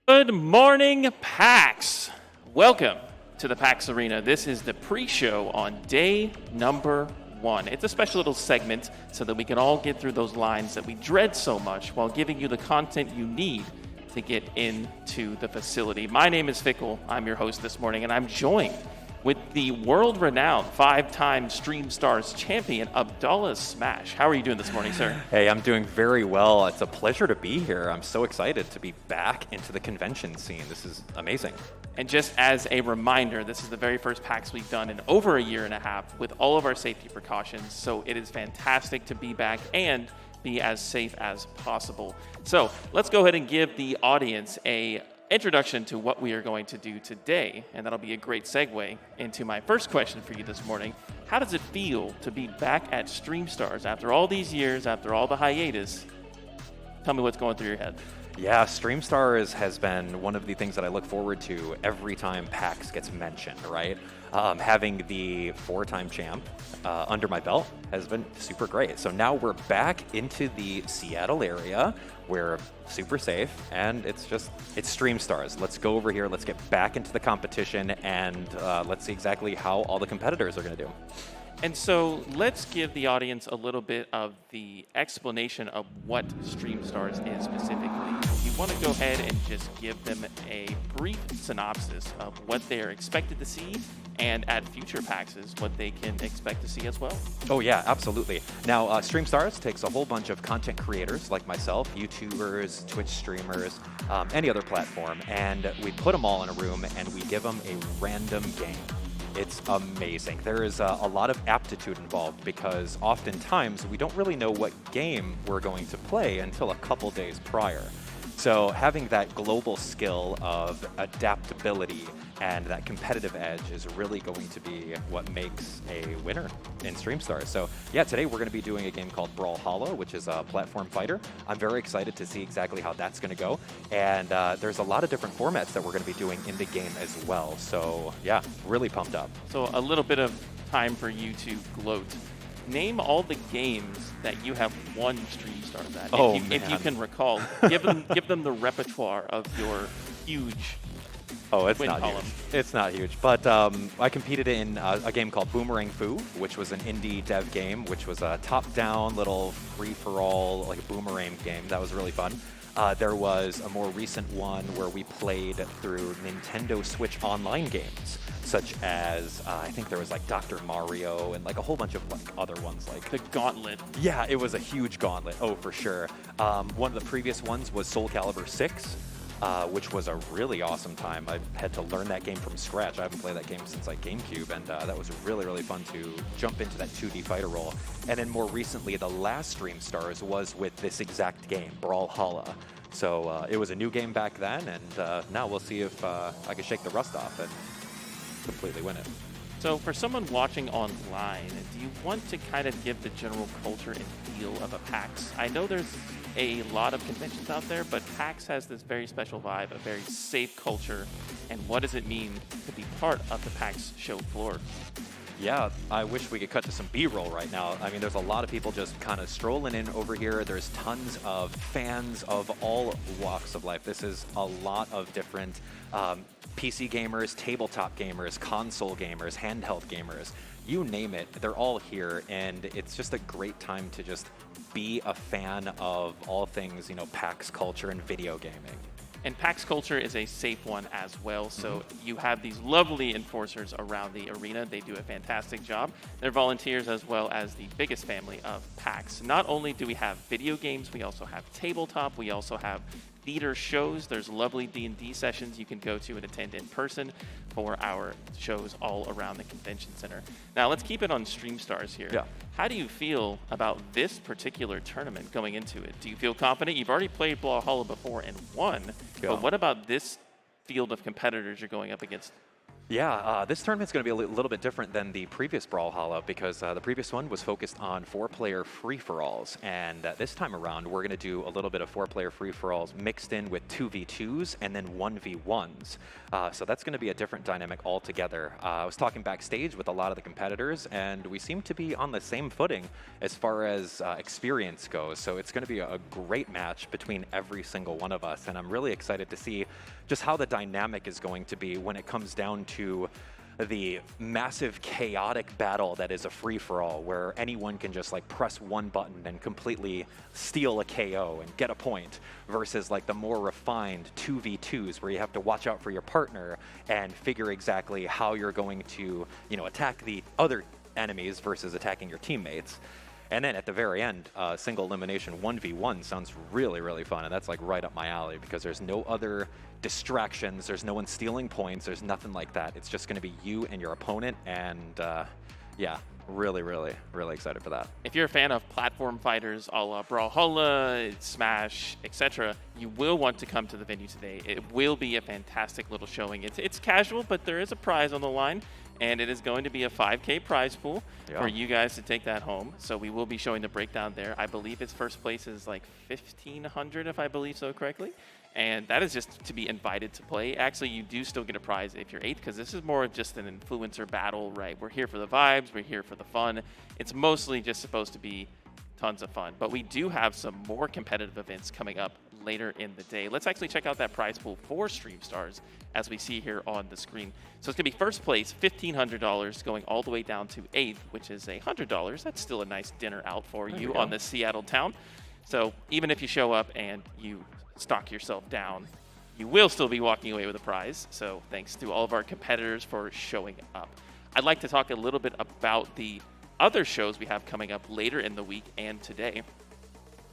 Good morning, PAX. Welcome to the PAX Arena. This is the pre-show on day number 1. It's a special little segment so that we can all get through those lines that we dread so much while giving you the content you need to get into the facility. My name is Fickle. I'm your host this morning, and I'm joined with the world-renowned 5-time Stream Stars champion, Abdullah Smash. How are you doing this morning, sir? Hey, I'm doing very well. It's a pleasure to be here. I'm so excited to be back into the convention scene. This is amazing. And just as a reminder, this is the very first PAX we've done in over a year and a half with all of our safety precautions. So it is fantastic to be back and be as safe as possible. So let's go ahead and give the audience a introduction to what we are going to do today, and that'll be a great segue into my first question for you this morning. How does it feel to be back at Stream Stars after all these years, after all the hiatus? Tell me what's going through your head. Yeah, Stream Stars has been one of the things that I look forward to every time PAX gets mentioned, right? Having the 4-time champ under my belt has been super great. So now we're back into the Seattle area. We're super safe, and it's Stream Stars. Let's go over here. Let's get back into the competition, and let's see exactly how all the competitors are going to do. And so let's give the audience a little bit of the explanation of what Stream Stars is specifically. You want to go ahead and just give them a brief synopsis of what they're expected to see, and at future PAXs, what they can expect to see as well. Oh yeah, absolutely. Now, Stream Stars takes a whole bunch of content creators like myself, YouTubers, Twitch streamers, any other platform, and we put them all in a room and we give them a random game. It's amazing. There is a lot of aptitude involved because oftentimes we don't really know what game we're going to play until a couple days prior. So having that global skill of adaptability and that competitive edge is really going to be what makes a winner in Stream Stars. So yeah, today we're going to be doing a game called Brawlhalla, which is a platform fighter. I'm very excited to see exactly how that's going to go. And there's a lot of different formats that we're going to be doing in the game as well. So yeah, really pumped up. So a little bit of time for you to gloat. Name all the games that you have won Stream Stars at. If you can recall, give them the repertoire of your huge win column. It's not huge, but I competed in a game called Boomerang Fu, which was an indie dev game, which was a top-down little free-for-all, like a boomerang game. That was really fun. There was a more recent one where we played through Nintendo Switch online games, such as I think there was like Dr. Mario and like a whole bunch of like other ones like the Gauntlet. Yeah, it was a huge gauntlet. Oh, for sure. One of the previous ones was Soul Calibur 6, which was a really awesome time. I had to learn that game from scratch. I haven't played that game since like GameCube, and that was really, really fun to jump into that 2D fighter role. And then more recently, the last Stream Stars was with this exact game, Brawlhalla. So it was a new game back then, and now we'll see if I can shake the rust off and completely win it. So for someone watching online, do you want to kind of give the general culture and feel of a PAX? I know there's a lot of conventions out there, but PAX has this very special vibe, a very safe culture. And what does it mean to be part of the PAX show floor? Yeah, I wish we could cut to some B-roll right now. I mean, there's a lot of people just kind of strolling in over here. There's tons of fans of all walks of life. This is a lot of different PC gamers, tabletop gamers, console gamers, handheld gamers. You name it, they're all here, and it's just a great time to just be a fan of all things, you know, PAX culture and video gaming. And PAX culture is a safe one as well. So you have these lovely enforcers around the arena. They do a fantastic job. They're volunteers as well as the biggest family of PAX. Not only do we have video games, we also have tabletop. We also have theater shows. There's lovely D&D sessions you can go to and attend in person for our shows all around the convention center. Now let's keep it on Stream Stars here. Yeah. How do you feel about this particular tournament going into it? Do you feel confident? You've already played Brawlhalla before and won, but what about this field of competitors you're going up against? Yeah, this tournament's going to be a little bit different than the previous Brawlhalla because the previous one was focused on 4-player free-for-alls, and this time around we're going to do a little bit of 4-player free-for-alls mixed in with 2v2s and then 1v1s. So that's going to be a different dynamic altogether. I was talking backstage with a lot of the competitors, and we seem to be on the same footing as far as experience goes. So it's going to be a great match between every single one of us, and I'm really excited to see just how the dynamic is going to be when it comes down to the massive chaotic battle that is a free-for-all, where anyone can just like press one button and completely steal a KO and get a point, versus like the more refined 2v2s where you have to watch out for your partner and figure exactly how you're going to, you know, attack the other enemies versus attacking your teammates. And then at the very end, single elimination 1v1 sounds really, really fun. And that's like right up my alley because there's no other distractions. There's no one stealing points. There's nothing like that. It's just going to be you and your opponent. And yeah, really, really, really excited for that. If you're a fan of platform fighters a la Brawlhalla, Smash, etc., you will want to come to the venue today. It will be a fantastic little showing. It's casual, but there is a prize on the line. And it is going to be a 5K prize pool for you guys to take that home. So we will be showing the breakdown there. I believe its first place is like 1,500, if I believe so correctly. And that is just to be invited to play. Actually, you do still get a prize if you're 8th, because this is more of just an influencer battle, right? We're here for the vibes. We're here for the fun. It's mostly just supposed to be tons of fun. But we do have some more competitive events coming up later in the day. Let's actually check out that prize pool for Stream Stars as we see here on the screen. So it's going to be first place, $1,500, going all the way down to 8th, which is $100. That's still a nice dinner out for you on the Seattle town. So even if you show up and you stock yourself down, you will still be walking away with a prize. So thanks to all of our competitors for showing up. I'd like to talk a little bit about the other shows we have coming up later in the week and today.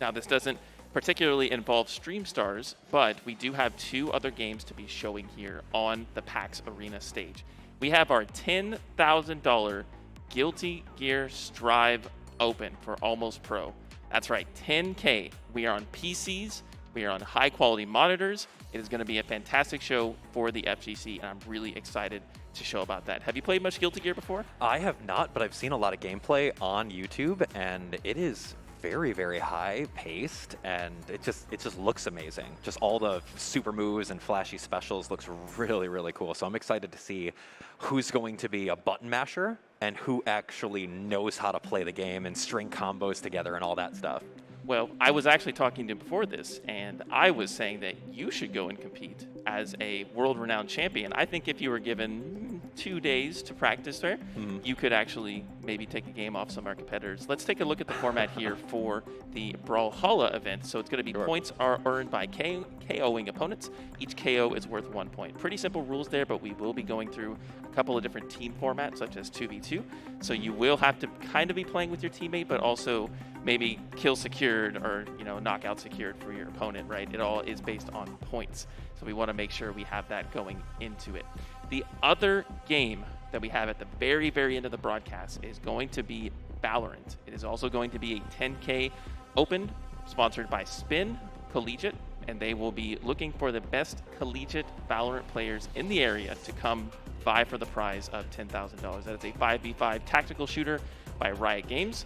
Now, this doesn't particularly involve Stream Stars, but we do have 2 other games to be showing here on the PAX Arena stage. We have our $10,000 Guilty Gear Strive Open for Almost Pro. That's right, 10K. We are on PCs. We are on high-quality monitors. It is going to be a fantastic show for the FGC, and I'm really excited to show about that. Have you played much Guilty Gear before? I have not, but I've seen a lot of gameplay on YouTube, and it is very, very high paced, and it just looks amazing. Just all the super moves and flashy specials looks really, really cool. So I'm excited to see who's going to be a button masher and who actually knows how to play the game and string combos together and all that stuff. Well, I was actually talking to him before this, and I was saying that you should go and compete as a world-renowned champion. I think if you were given 2 days to practice there, you could actually maybe take a game off some of our competitors. Let's take a look at the format here for the Brawlhalla event. So it's going to be points are earned by KOing opponents. Each KO is worth 1 point. Pretty simple rules there, but we will be going through a couple of different team formats, such as 2v2. So you will have to kind of be playing with your teammate, but also maybe kill secured or, you know, knockout secured for your opponent, right? It all is based on points. So we want to make sure we have that going into it. The other game that we have at the very, very end of the broadcast is going to be Valorant. It is also going to be a 10K Open sponsored by Spin Collegiate, and they will be looking for the best collegiate Valorant players in the area to come vie for the prize of $10,000. That is a 5v5 tactical shooter by Riot Games.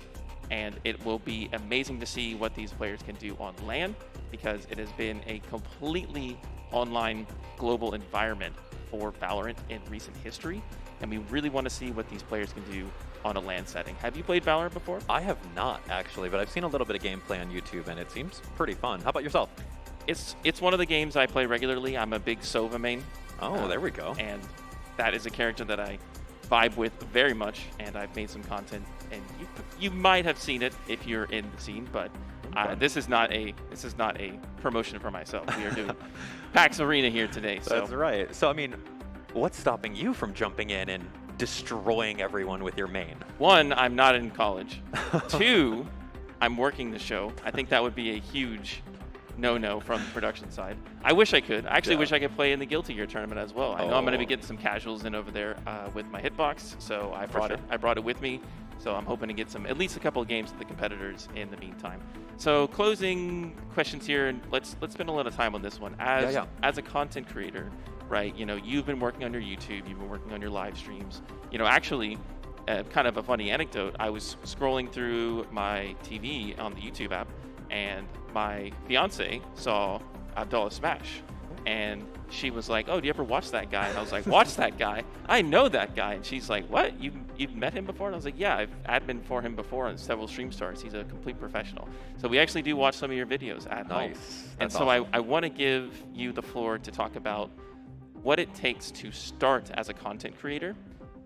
And it will be amazing to see what these players can do on LAN, because it has been a completely online global environment for Valorant in recent history. And we really want to see what these players can do on a LAN setting. Have you played Valorant before? I have not, actually, but I've seen a little bit of gameplay on YouTube, and it seems pretty fun. How about yourself? It's one of the games I play regularly. I'm a big Sova main. Oh, there we go. And that is a character that I vibe with very much, and I've made some content, and you might have seen it if you're in the scene, but this is not a promotion for myself. We are doing PAX Arena here today. So. That's right. So I mean, what's stopping you from jumping in and destroying everyone with your main? 1, I'm not in college. 2, I'm working the show. I think that would be a huge no from the production side. I wish I could. I actually wish I could play in the Guilty Gear tournament as well. I know I'm going to be getting some casuals in over there with my hitbox, so I brought it with me. So I'm hoping to get at least a couple of games with the competitors in the meantime. So closing questions here, and let's spend a lot of time on this one. As a content creator, right? You know, you've been working on your YouTube, you've been working on your live streams. You know, actually, kind of a funny anecdote, I was scrolling through my TV on the YouTube app, and my fiance saw Abdullah Smash. And she was like, "Oh, do you ever watch that guy?" And I was like, "Watch that guy? I know that guy." And she's like, "What? You've met him before?" And I was like, "Yeah, I've admin for him before on several stream stars. He's a complete professional." So we actually do watch some of your videos at home. And so awesome. I want to give you the floor to talk about what it takes to start as a content creator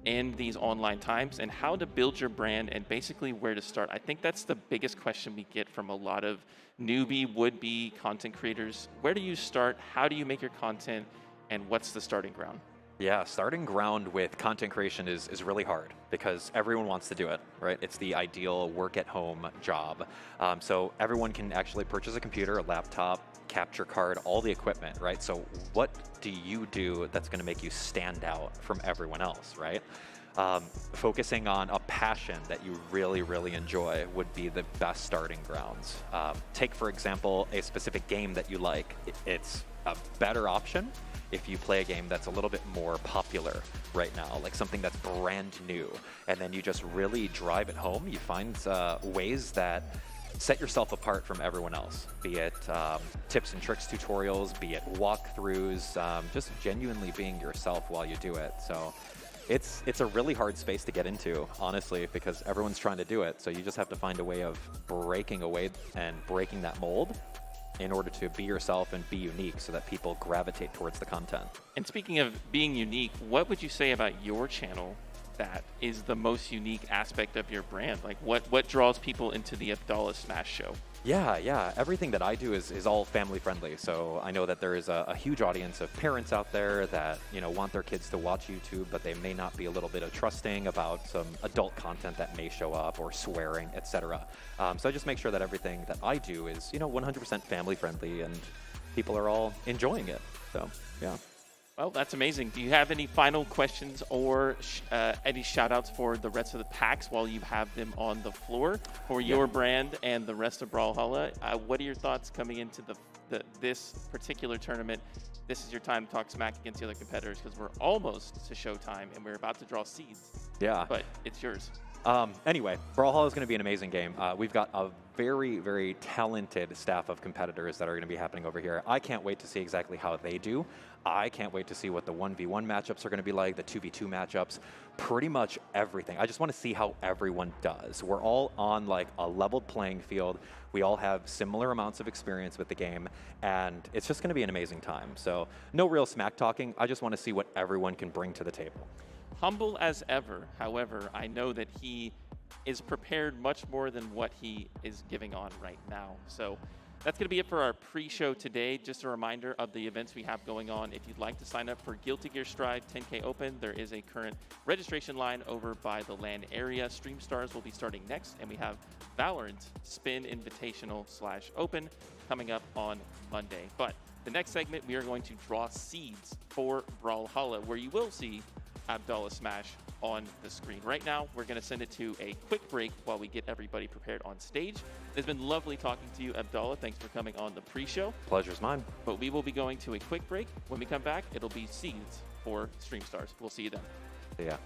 in these online times and how to build your brand and basically where to start. I think that's the biggest question we get from a lot of newbie, would-be content creators. Where do you start? How do you make your content? And what's the starting ground? Yeah, starting ground with content creation is really hard because everyone wants to do it, right? It's the ideal work-at-home job. So everyone can actually purchase a computer, a laptop, capture card, all the equipment, right? So what do you do that's going to make you stand out from everyone else, right? Focusing on a passion that you really, really enjoy would be the best starting grounds. Take, for example, a specific game that you like. It's a better option if you play a game that's a little bit more popular right now, like something that's brand new, and then you just really drive it home. You find ways that set yourself apart from everyone else, be it tips and tricks tutorials, be it walkthroughs, just genuinely being yourself while you do it. So it's a really hard space to get into, honestly, because everyone's trying to do it. So you just have to find a way of breaking away and breaking that mold in order to be yourself and be unique so that people gravitate towards the content. And speaking of being unique, what would you say about your channel that is the most unique aspect of your brand? Like what draws people into the Abdullah Smash show? Yeah. Everything that I do is all family friendly. So I know that there is a huge audience of parents out there that, you know, want their kids to watch YouTube, but they may not be a little bit of trusting about some adult content that may show up or swearing, etc. So I just make sure that everything that I do is, you know, 100% family friendly and people are all enjoying it. So, yeah. Well, that's amazing. Do you have any final questions or any shout outs for the rest of the PAX while you have them on the floor for your brand and the rest of Brawlhalla? What are your thoughts coming into this particular tournament? This is your time to talk smack against the other competitors because we're almost to showtime and we're about to draw seeds. Yeah. But it's yours. Anyway, Brawlhalla is going to be an amazing game. We've got a very, very talented staff of competitors that are going to be happening over here. I can't wait to see exactly how they do. I can't wait to see what the 1v1 matchups are going to be like, the 2v2 matchups, pretty much everything. I just want to see how everyone does. We're all on like a leveled playing field. We all have similar amounts of experience with the game, and it's just going to be an amazing time. So no real smack talking. I just want to see what everyone can bring to the table. Humble as ever, however, I know that he is prepared much more than what he is giving on right now. So that's going to be it for our pre-show today. Just a reminder of the events we have going on. If you'd like to sign up for Guilty Gear Strive 10K Open, there is a current registration line over by the LAN area. Stream Stars will be starting next, and we have Valorant Spin Invitational /Open coming up on Monday. But the next segment, we are going to draw seeds for Brawlhalla, where you will see Abdullah Smash on the screen. Right now, we're going to send it to a quick break while we get everybody prepared on stage. It's been lovely talking to you, Abdullah. Thanks for coming on the pre-show. Pleasure's mine. But we will be going to a quick break. When we come back, it'll be seeds for Stream Stars. We'll see you then. See ya.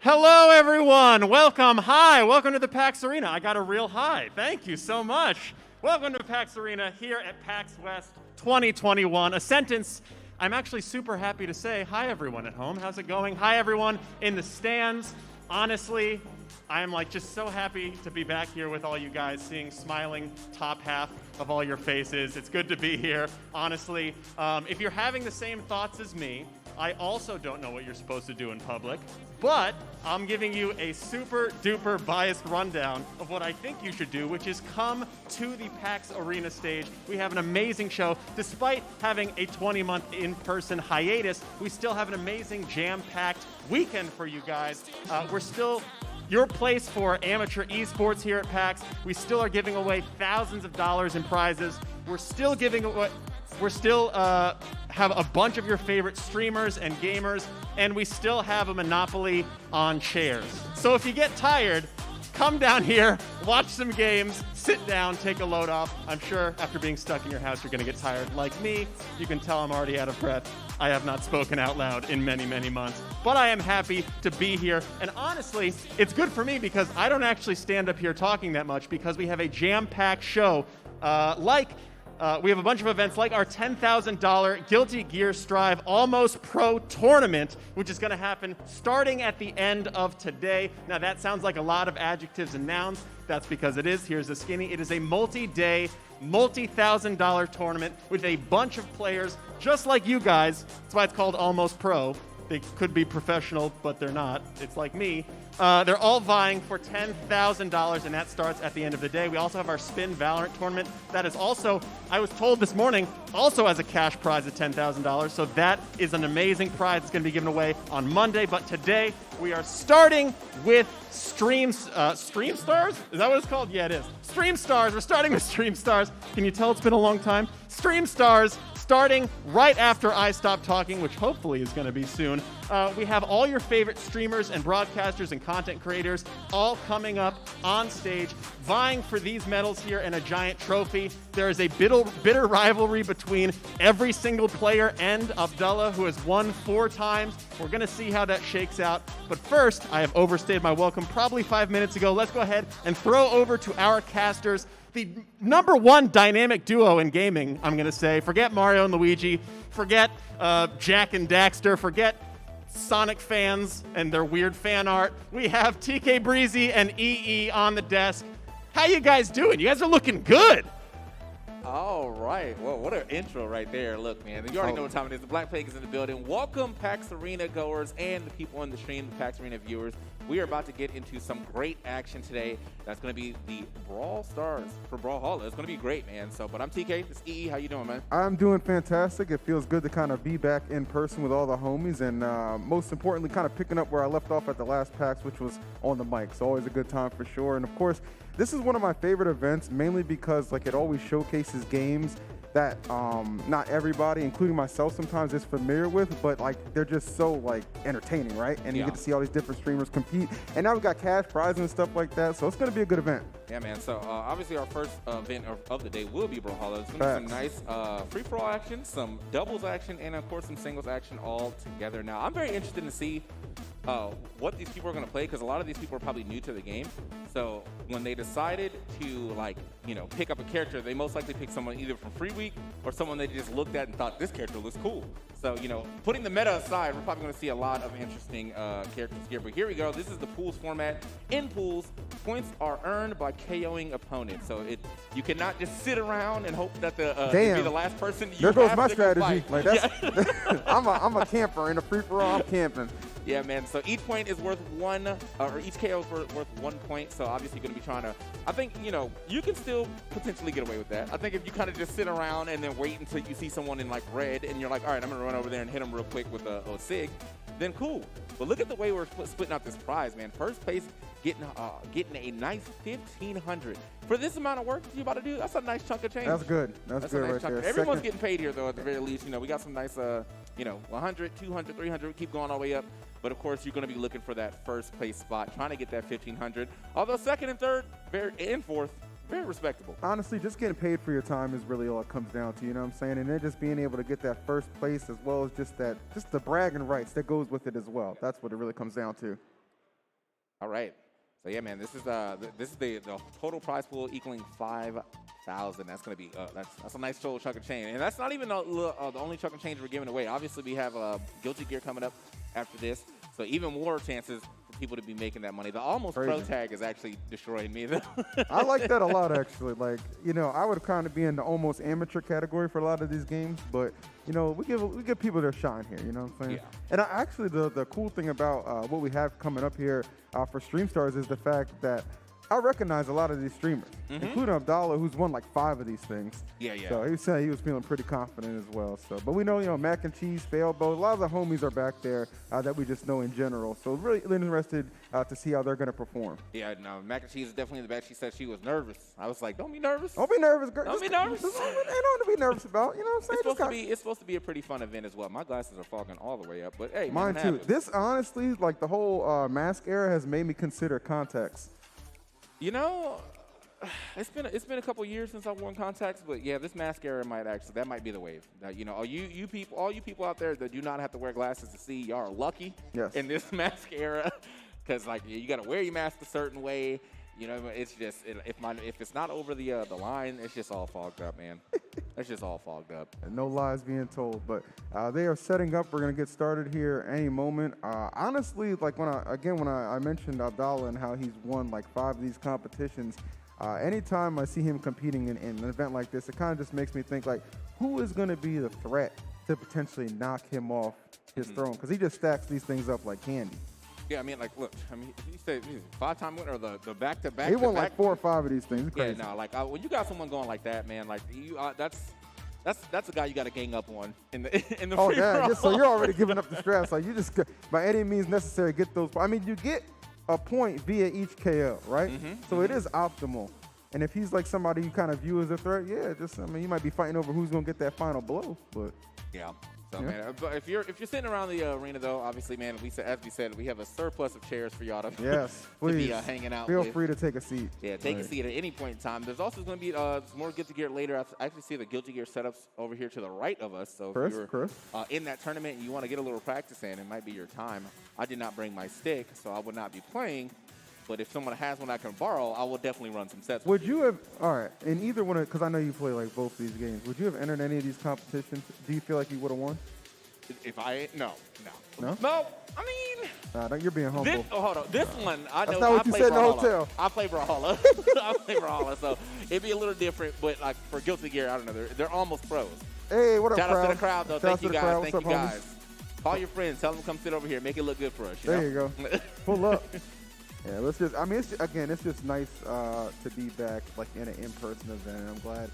Hello, everyone. Welcome. Hi. Welcome to the PAX Arena. I got a real hi. Thank you so much. Welcome to PAX Arena here at PAX West 2021. A sentence I'm actually super happy to say. Hi, everyone at home. How's it going? Hi, everyone in the stands. Honestly, I am just so happy to be back here with all you guys, seeing smiling top half of all your faces. It's good to be here. Honestly, if you're having the same thoughts as me, I also don't know what you're supposed to do in public, but I'm giving you a super duper biased rundown of what I think you should do, which is come to the PAX Arena stage. We have an amazing show. Despite having a 20-month in-person hiatus, we still have an amazing jam-packed weekend for you guys. We're still your place for amateur esports here at PAX. We still are giving away thousands of dollars in prizes. We're still have a bunch of your favorite streamers and gamers, and we still have a monopoly on chairs. So if you get tired, come down here, watch some games, sit down, take a load off. I'm sure after being stuck in your house, you're going to get tired. Like me, you can tell I'm already out of breath. I have not spoken out loud in many, many months, but I am happy to be here. And honestly, it's good for me because I don't actually stand up here talking that much because we have a jam-packed show we have a bunch of events like our $10,000 Guilty Gear Strive Almost Pro Tournament, which is going to happen starting at the end of today. Now, that sounds like a lot of adjectives and nouns. That's because it is. Here's the skinny. It is a multi-day, multi-$1,000 tournament with a bunch of players just like you guys. That's why it's called Almost Pro. They could be professional, but they're not. It's like me. They're all vying for $10,000, and that starts at the end of the day. We also have our Spin Valorant tournament. That is also, I was told this morning, also has a cash prize of $10,000. So that is an amazing prize. It's going to be given away on Monday. But today, we are starting with Stream Stars? Is that what it's called? Yeah, it is. Stream Stars. We're starting with Stream Stars. Can you tell it's been a long time? Stream Stars. Starting right after I stop talking, which hopefully is going to be soon. We have all your favorite streamers and broadcasters and content creators all coming up on stage, vying for these medals here and a giant trophy. There is a bitter rivalry between every single player and Abdullah, who has won 4 times. We're going to see how that shakes out. But first, I have overstayed my welcome probably 5 minutes ago. Let's go ahead and throw over to our casters. The #1 dynamic duo in gaming, I'm going to say. Forget Mario and Luigi. Forget Jack and Daxter. Forget Sonic fans and their weird fan art. We have TK Breezy and EE on the desk. How you guys doing? You guys are looking good. All right. Well, what an intro right there. Look, man, you already know what time it is. The Black Plague is in the building. Welcome, PAX Arena goers and the people on the stream, the PAX Arena viewers. We are about to get into some great action today. That's going to be the Brawl Stars for Brawlhalla. It's going to be great, man. But I'm TK. This is EE. How you doing, man? I'm doing fantastic. It feels good to kind of be back in person with all the homies, and most importantly, kind of picking up where I left off at the last PAX, which was on the mic. So always a good time for sure. And of course, this is one of my favorite events, mainly because it always showcases games that not everybody, including myself sometimes, is familiar with, but they're just so entertaining, right? And you get to see all these different streamers compete. And now we've got cash prizes and stuff like that, so it's going to be a good event. Yeah, man. So obviously our first event of the day will be Brawlhalla. It's going to be some nice free-for-all action, some doubles action, and of course some singles action all together. Now, I'm very interested to see what these people are going to play, because a lot of these people are probably new to the game. So when they decided to pick up a character, they most likely picked someone either from Free Week or someone they just looked at and thought this character looks cool. So putting the meta aside, we're probably going to see a lot of interesting characters here. But here we go. This is the pools format. In pools, points are earned by KOing opponents. So you cannot just sit around and hope that you be the last person. There goes my strategy. I'm a camper in a free for all. I'm camping. Yeah, man. So each point is worth each KO is worth 1 point. So obviously you're going to be trying to, I think, you can still potentially get away with that. I think if you kind of just sit around and then wait until you see someone in red and you're like, all right, I'm going to run over there and hit them real quick with a SIG, then cool. But look at the way we're splitting out this prize, man. First place getting a nice 1,500. For this amount of work you're about to do, that's a nice chunk of change. That's good. That's good right there. Everyone's getting paid here, though, at the very least. We got some nice, 100, 200, 300. We keep going all the way up. But, of course, you're going to be looking for that first place spot, trying to get that 1,500. Although second and third and fourth, very respectable. Honestly, just getting paid for your time is really all it comes down to, you know what I'm saying? And then just being able to get that first place, as well as just the bragging rights that goes with it as well. That's what it really comes down to. All right. So yeah, man, this is the total prize pool equaling 5,000. That's gonna be that's a nice total chunk of change, and that's not even the only chunk of change we're giving away. Obviously, we have Guilty Gear coming up after this, so even more chances for people to be making that money. The almost pro tag is actually destroying me though. I like that a lot, actually. Like, I would kind of be in the almost amateur category for a lot of these games, but we give people their shine here. You know what I'm saying? Yeah. And actually, the cool thing about what we have coming up here for Stream Stars is the fact that I recognize a lot of these streamers, including Abdallah, who's won like 5 of these things. Yeah, yeah. So he said he was feeling pretty confident as well. So, but we know, Mac and Cheese, Failbow, a lot of the homies are back there that we just know in general. So really interested to see how they're going to perform. Yeah, no, Mac and Cheese is definitely in the back. She said she was nervous. I was like, don't be nervous. Don't be nervous, girl. Don't be nervous. Ain't nothing to be nervous about. You know what I'm saying? It's supposed to be a pretty fun event as well. My glasses are fogging all the way up, but hey, Mine too. This honestly, like the whole mask era has made me consider contacts. It's been a couple years since I've worn contacts, but yeah, this mascara might be the wave. All you people out there that do not have to wear glasses to see, y'all are lucky in this mascara, because like you got to wear your mask a certain way. It's just if it's not over the line, it's just all fogged up, man. It's just all fogged up. And no lies being told, but they are setting up. We're gonna get started here any moment. Honestly, like when I mentioned Abdallah and how he's won like 5 of these competitions. Anytime I see him competing in an event like this, it kind of just makes me think like, who is going to be the threat to potentially knock him off his throne? Because he just stacks these things up like candy. Yeah, I mean, like, look, you say 5-time winner, or the back-to-back. He won like 4 or 5 of these things. It's crazy. Yeah, no, like when you got someone going like that, man, like that's a guy you got to gang up on in the. Oh yeah, just so you're already giving up the straps. Like you just by any means necessary get those. I mean, you get a point via each KO, right? So it is optimal. And if he's like somebody you kind of view as a threat, you might be fighting over who's gonna get that final blow, but yeah. So man, but if you're sitting around the arena though, obviously, man, as we said, we have a surplus of chairs for y'all to, please. be hanging out. Feel free to take a seat. Yeah, take a seat at any point in time. There's also going to be some more Guilty Gear later. I actually see the Guilty Gear setups over here to the right of us. So if you're in that tournament and you want to get a little practice in, it might be your time. I did not bring my stick, so I would not be playing. But if someone has one I can borrow, I will definitely run some sets. Would you have, all right, in either one, because I know you play like both these games, would you have entered any of these competitions? Do you feel like you would have won? No. I mean, you're being humble. Hold on. This one, I know. That's not what you said in the hotel. I play Brawlhalla. I play Brawlhalla, so it'd be a little different. But like for Guilty Gear, I don't know. They're almost pros. Hey, what up, Shout out to the crowd, though. Thank you guys. Thank you guys. Call your friends. Tell them to come sit over here. Make it look good for us. There you go. Pull up. Yeah, let's just. I mean, it's just nice to be back like in an in-person event. And I'm glad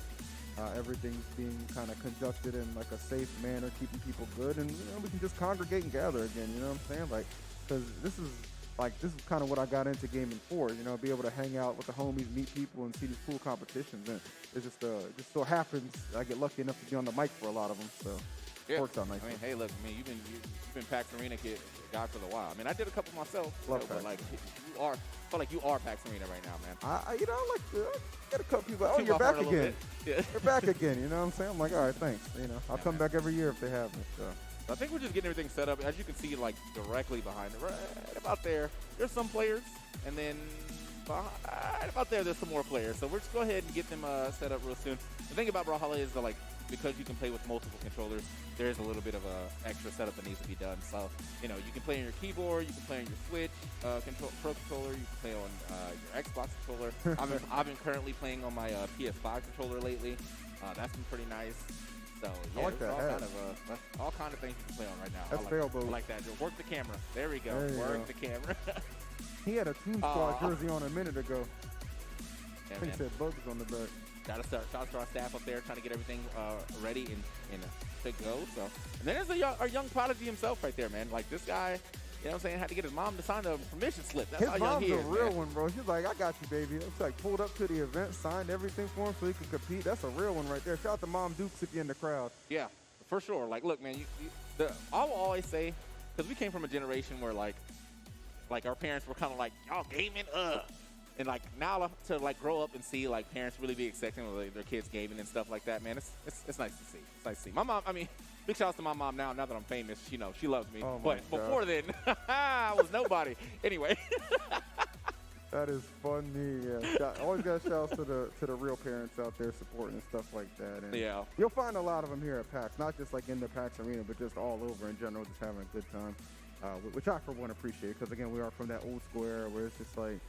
everything's being kind of conducted in like a safe manner, keeping people good, and we can just congregate and gather again. You know what I'm saying? Like, because this is kind of what I got into gaming for. Be able to hang out with the homies, meet people, and see these cool competitions. And it just so happens I get lucky enough to be on the mic for a lot of them. So. Yeah. Works out nice. I mean, hey, look, you've been PAX Arena guy for a while. I mean, I did a couple myself. But like, I feel like you are PAX Arena right now, man. I get a couple people. Oh, you're back again. Yeah. You're back again. You know what I'm saying? I'm like, all right, thanks. I'll come back every year if they have me. So. I think we're just getting everything set up. As you can see, like directly behind it, right about there, there's some players, and then right about there's some more players. So we're just go ahead and get them set up real soon. The thing about Brawlhalla is that because you can play with multiple controllers, there is a little bit of a extra setup that needs to be done. So, you can play on your keyboard, you can play on your Switch Pro controller, you can play on your Xbox controller. I've been currently playing on my PS5 controller lately. That's been pretty nice. So, yeah, I like that. All kind of things you can play on right now. That's I like that. Work the camera. There we go. Work the camera. He had a Toon Squad jersey on a minute ago. Yeah, I think he said Bugs on the back. Shout out to our staff up there trying to get everything ready and to go. So, and then there's our young prodigy himself right there, man. Like this guy, what I'm saying, had to get his mom to sign a permission slip. That's his how young he is. His mom's a real one, bro. She's like, I got you, baby. It's like pulled up to the event, signed everything for him so he could compete. That's a real one right there. Shout out to Mom Dukes if you're in the crowd. Yeah, for sure. Like, look, man, I will always say, because we came from a generation where like our parents were kind of like, y'all gaming, And like now to like grow up and see like parents really be accepting of their kids gaming and stuff like that, man, it's nice to see. It's nice to see. My mom, I mean, Big shouts to my mom now that I'm famous. You know, she loves me. Oh my But God. before then, I was nobody. Anyway. That is funny. Yeah. Always got shouts to the real parents out there supporting and stuff like that. And Yeah. you'll find a lot of them here at PAX, not just like in the PAX arena, but just all over in general, just having a good time, which I for one appreciate because again we are from that old school era where it's just like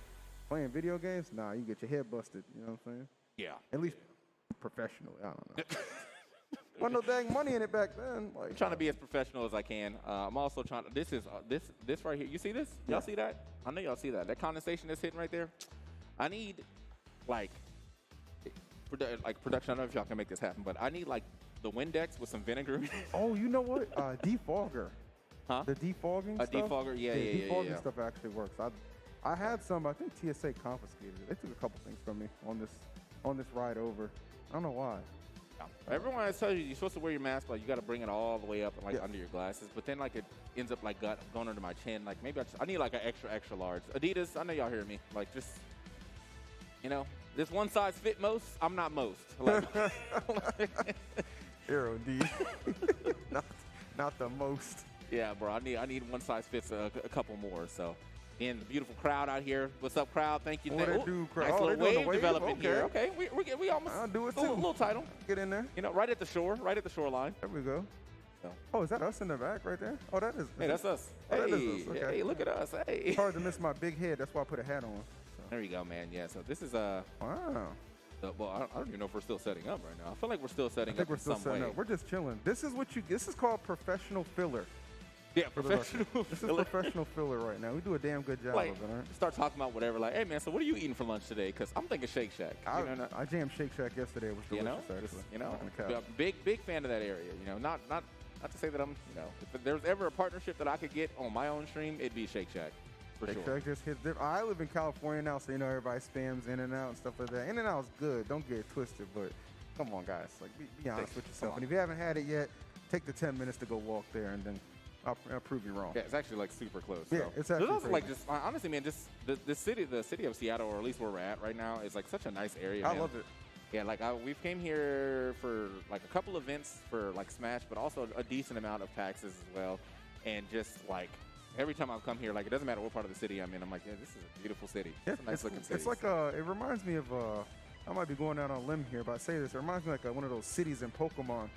playing video games. Nah, you get your head busted. You know what I'm saying? Yeah. At least professionally. I don't know. Wasn't no dang money in it back then. Like, Trying to be as professional as I can. I'm also trying to. This is this right here. You see this? Y'all see that? I know y'all see that. That condensation that's hitting right there. I need like production. I don't know if y'all can make this happen, but I need like the Windex with some vinegar. Oh, you know what? Defogger. Huh? The defogging A stuff? defogger? Yeah. Defogging stuff actually works. I had some. I think TSA confiscated it. They took a couple things from me on this ride over. I don't know why. Everyone tells you you're supposed to wear your mask, but you got to bring it all the way up and like under your glasses. But then like it ends up like going under my chin. Like maybe I need like an extra large. Adidas, I know y'all hear me. Like just this one size fit most. I'm not most. Like, Hero D. not the most. yeah, bro. I need one size fits a couple more. So. And the beautiful crowd out here. What's up, crowd? Thank you. What they do, crowd? Nice Oh, little they doing wave the wave? developing Okay. here. Okay, we almost. I'll do it a too. little title. Get in there. You know, right at the shore, right at the shoreline. There we go. So. Oh, is that us in the back right there? Oh, that is. Hey, that's us. Oh, Hey, that is us. Okay. hey, look at us. Hey. It's hard to miss my big head. That's why I put a hat on. So. There you go, man. Yeah. So this is Wow. well, I don't even know if we're still setting up right now. I feel like we're still setting I think up we're in still some setting way. up. We're just chilling. This is called professional filler. Yeah, For the record. professional. This is professional filler right now. We do a damn good job Like, of it, right? start talking about whatever. Like, hey, man. So what are you eating for lunch today? Because I'm thinking Shake Shack. I jammed Shake Shack yesterday. It was You delicious, know, actually. just, Not gonna cap. big fan of that area. You know, not to say that I'm. If there's ever a partnership that I could get on my own stream, it'd be Shake Shack. For Shake sure. Shack just hit different. I live in California now, so everybody spams In-N-Out and stuff like that. In-N-Out is good. Don't get it twisted, but come on, guys. Like, be honest with yourself. And if you haven't had it yet, take the 10 minutes to go walk there, and then I'll prove you wrong. Yeah, it's actually like super close. Yeah, so. it's actually There's also like crazy. just honestly, man, just the city of Seattle, or at least where we're at right now, is like such a nice area. I man. love it. Yeah, like we've came here for like a couple events for like Smash, but also a decent amount of PAXs as well. And just like every time I've come here, like it doesn't matter what part of the city I'm in, I'm like, yeah, this is a beautiful city. Yeah, It's a nice looking city. It's like it reminds me of I might be going out on a limb here, but I say this. It reminds me like one of those cities in Pokemon,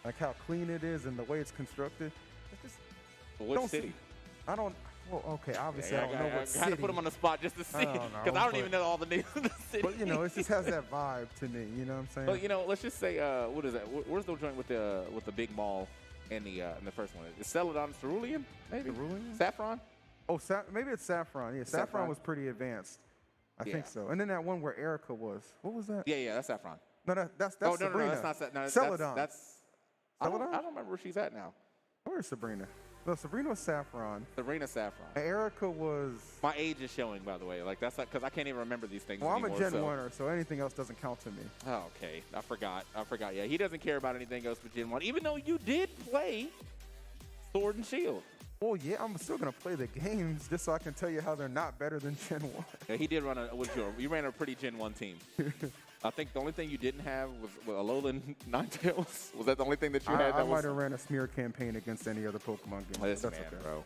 like how clean it is and the way it's constructed. It's just What don't city? I don't. Well, okay, obviously Yeah, I don't know what I had city. to put him on the spot just to see, don't know, because I don't but- even know all the names of the city. But it just has that vibe to me. You know what I'm saying? But let's just say, what is that? Where's the joint with the big mall in the first one? Is Celadon Cerulean? Maybe. Cerulean? Saffron? Oh, maybe it's Saffron. Yeah, Saffron Saffron? was pretty advanced. I Yeah. think so. And then that one where Erica was. What was that? Yeah, that's Saffron. No, that's Oh no, Sabrina. that's not. No, Celadon. That's I don't Celadon? remember where she's at now. Where's Sabrina? No, Sabrina was Saffron. Serena Saffron. And Erica was. My age is showing, by the way. Like that's because I can't even remember these things Well, I'm anymore. a Gen so. 1er, so anything else doesn't count to me. Oh, okay. I forgot. Yeah, he doesn't care about anything else but Gen 1, even though you did play Sword and Shield. Well, yeah, I'm still gonna play the games just so I can tell you how they're not better than Gen 1. Yeah, he did run you ran a pretty Gen 1 team. I think the only thing you didn't have was Alolan Ninetales. Was that the only thing that you had? I might have ran a smear campaign against any other Pokemon game. This That's man, okay. bro.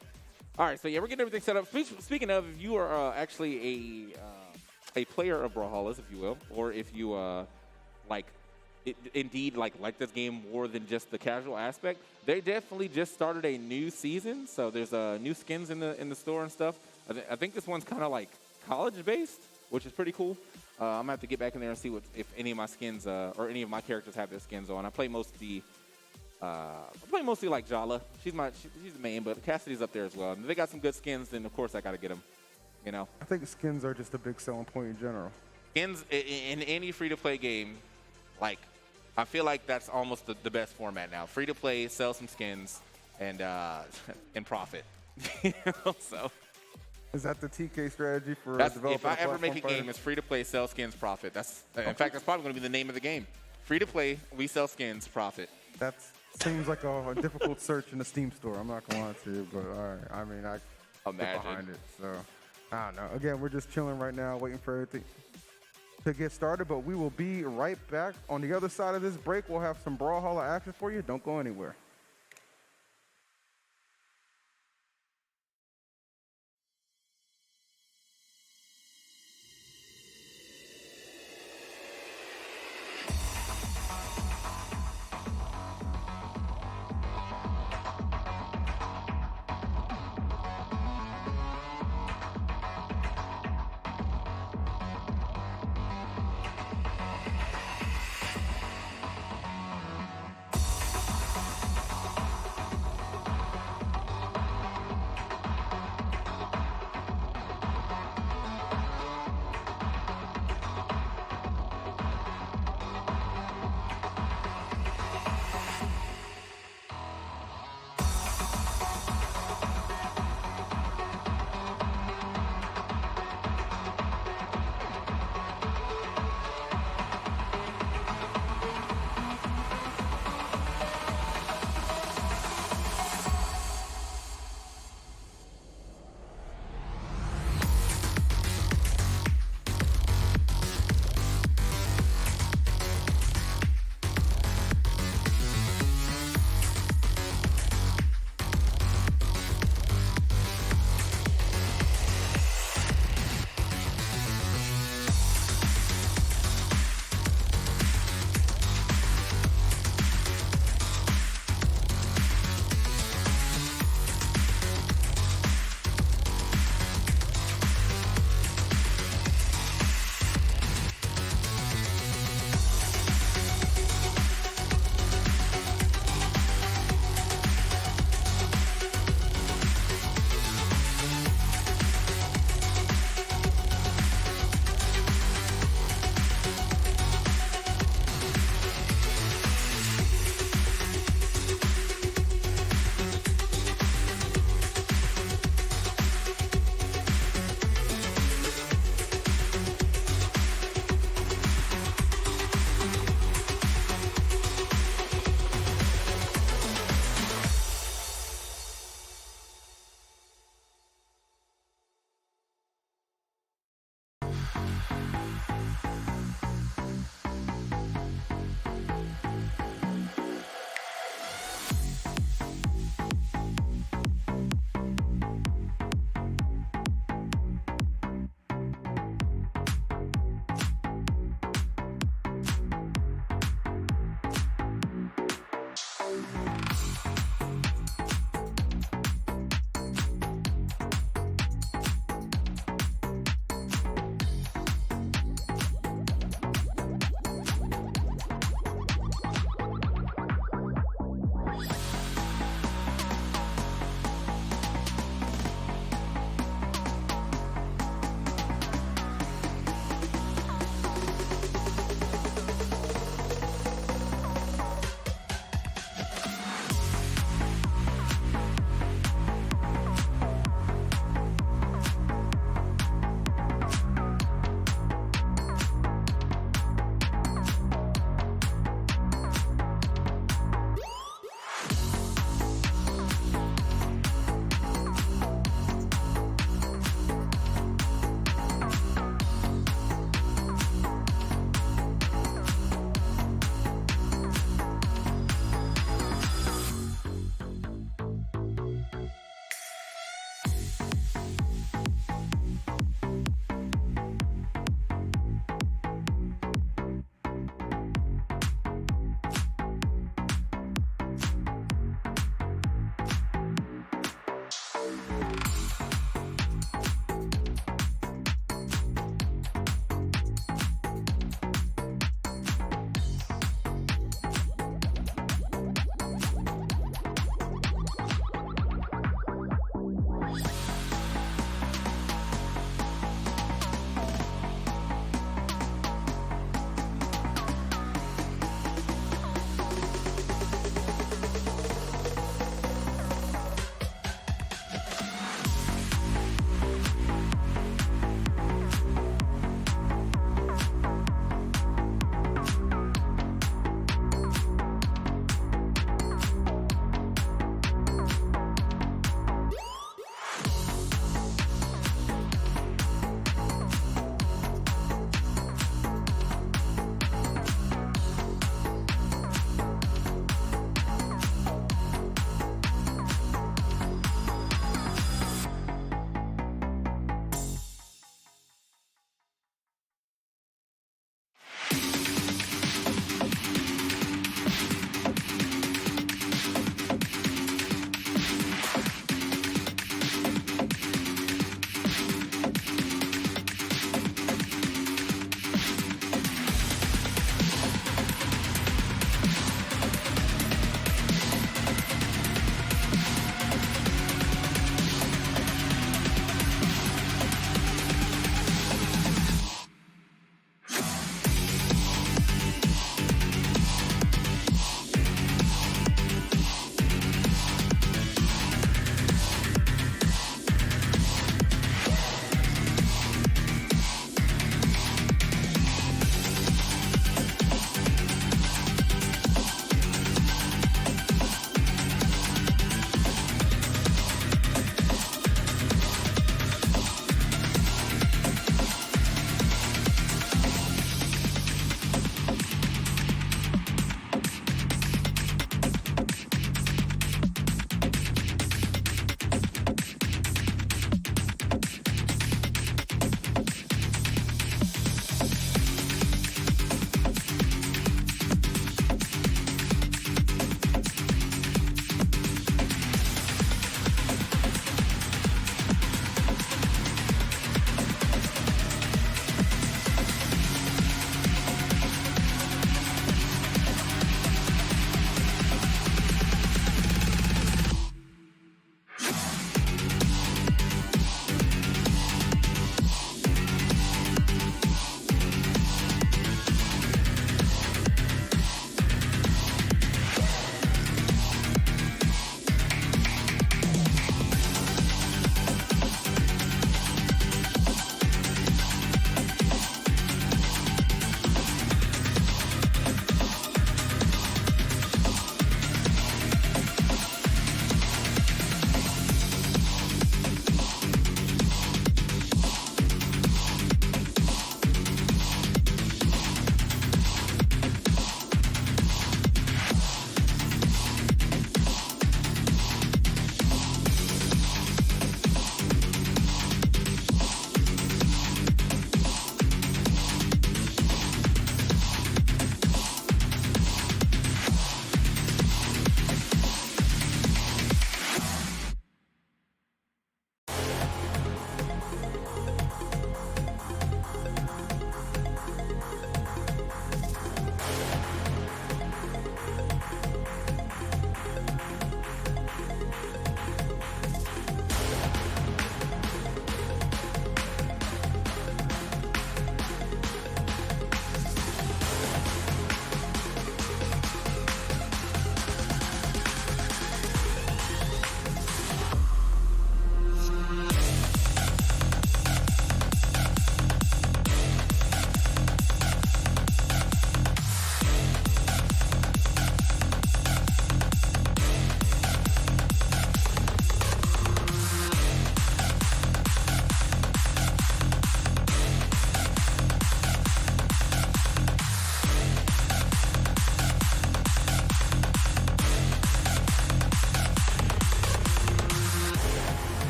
All right, so yeah, we're getting everything set up. Speaking of, if you are actually a player of Brawlhallas, if you will, or if you indeed like this game more than just the casual aspect, they definitely just started a new season. So there's new skins in the store and stuff. I think this one's kind of like college based, which is pretty cool. I'm gonna have to get back in there and see if any of my skins or any of my characters have their skins on. I play mostly like Jala. She's the main, but Cassidy's up there as well. And if they got some good skins, then of course I gotta get them. I think skins are just a big selling point in general. Skins in any free-to-play game, like I feel like that's almost the best format now. Free-to-play, sell some skins, and profit. So Is that the TK strategy for that's, developing if I ever make a platform game, it's free-to-play, sell skins, profit. In fact, that's probably going to be the name of the game. Free-to-play, we sell skins, profit. That seems like a difficult search in the Steam store. I'm not going to lie to you, but all right. I mean, I get behind it. So I don't know. Again, we're just chilling right now, waiting for everything to get started. But we will be right back. On the other side of this break, we'll have some Brawlhalla action for you. Don't go anywhere.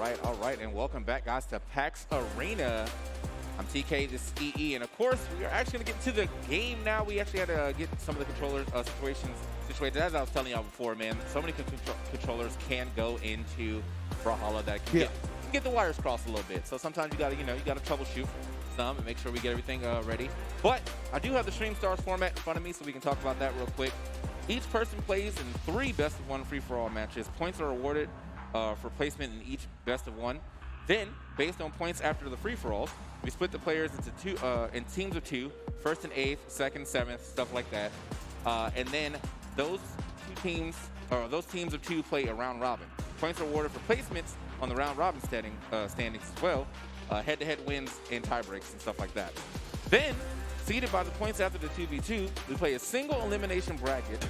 all right, and welcome back, guys, to PAX Arena. I'm TK, this is EE, and of course, we are actually going to get to the game now. We actually had to get some of the controller situated. As I was telling y'all before, man, so many controllers can go into Brawlhalla that can get the wires crossed a little bit. So sometimes you got to, you got to troubleshoot some and make sure we get everything ready. But I do have the Stream Stars format in front of me, so we can talk about that real quick. Each person plays in 3 best-of-1 free-for-all matches. Points are awarded for placement in each best-of-1. Then, based on points after the free-for-alls, we split the players into in teams of 2, first and 8th, second, 7th, stuff like that. And then those teams of 2 play a round robin. Points are awarded for placements on the round robin standings as well. Head-to-head wins and tie breaks and stuff like that. Then, seeded by the points after the 2v2, we play a single elimination bracket.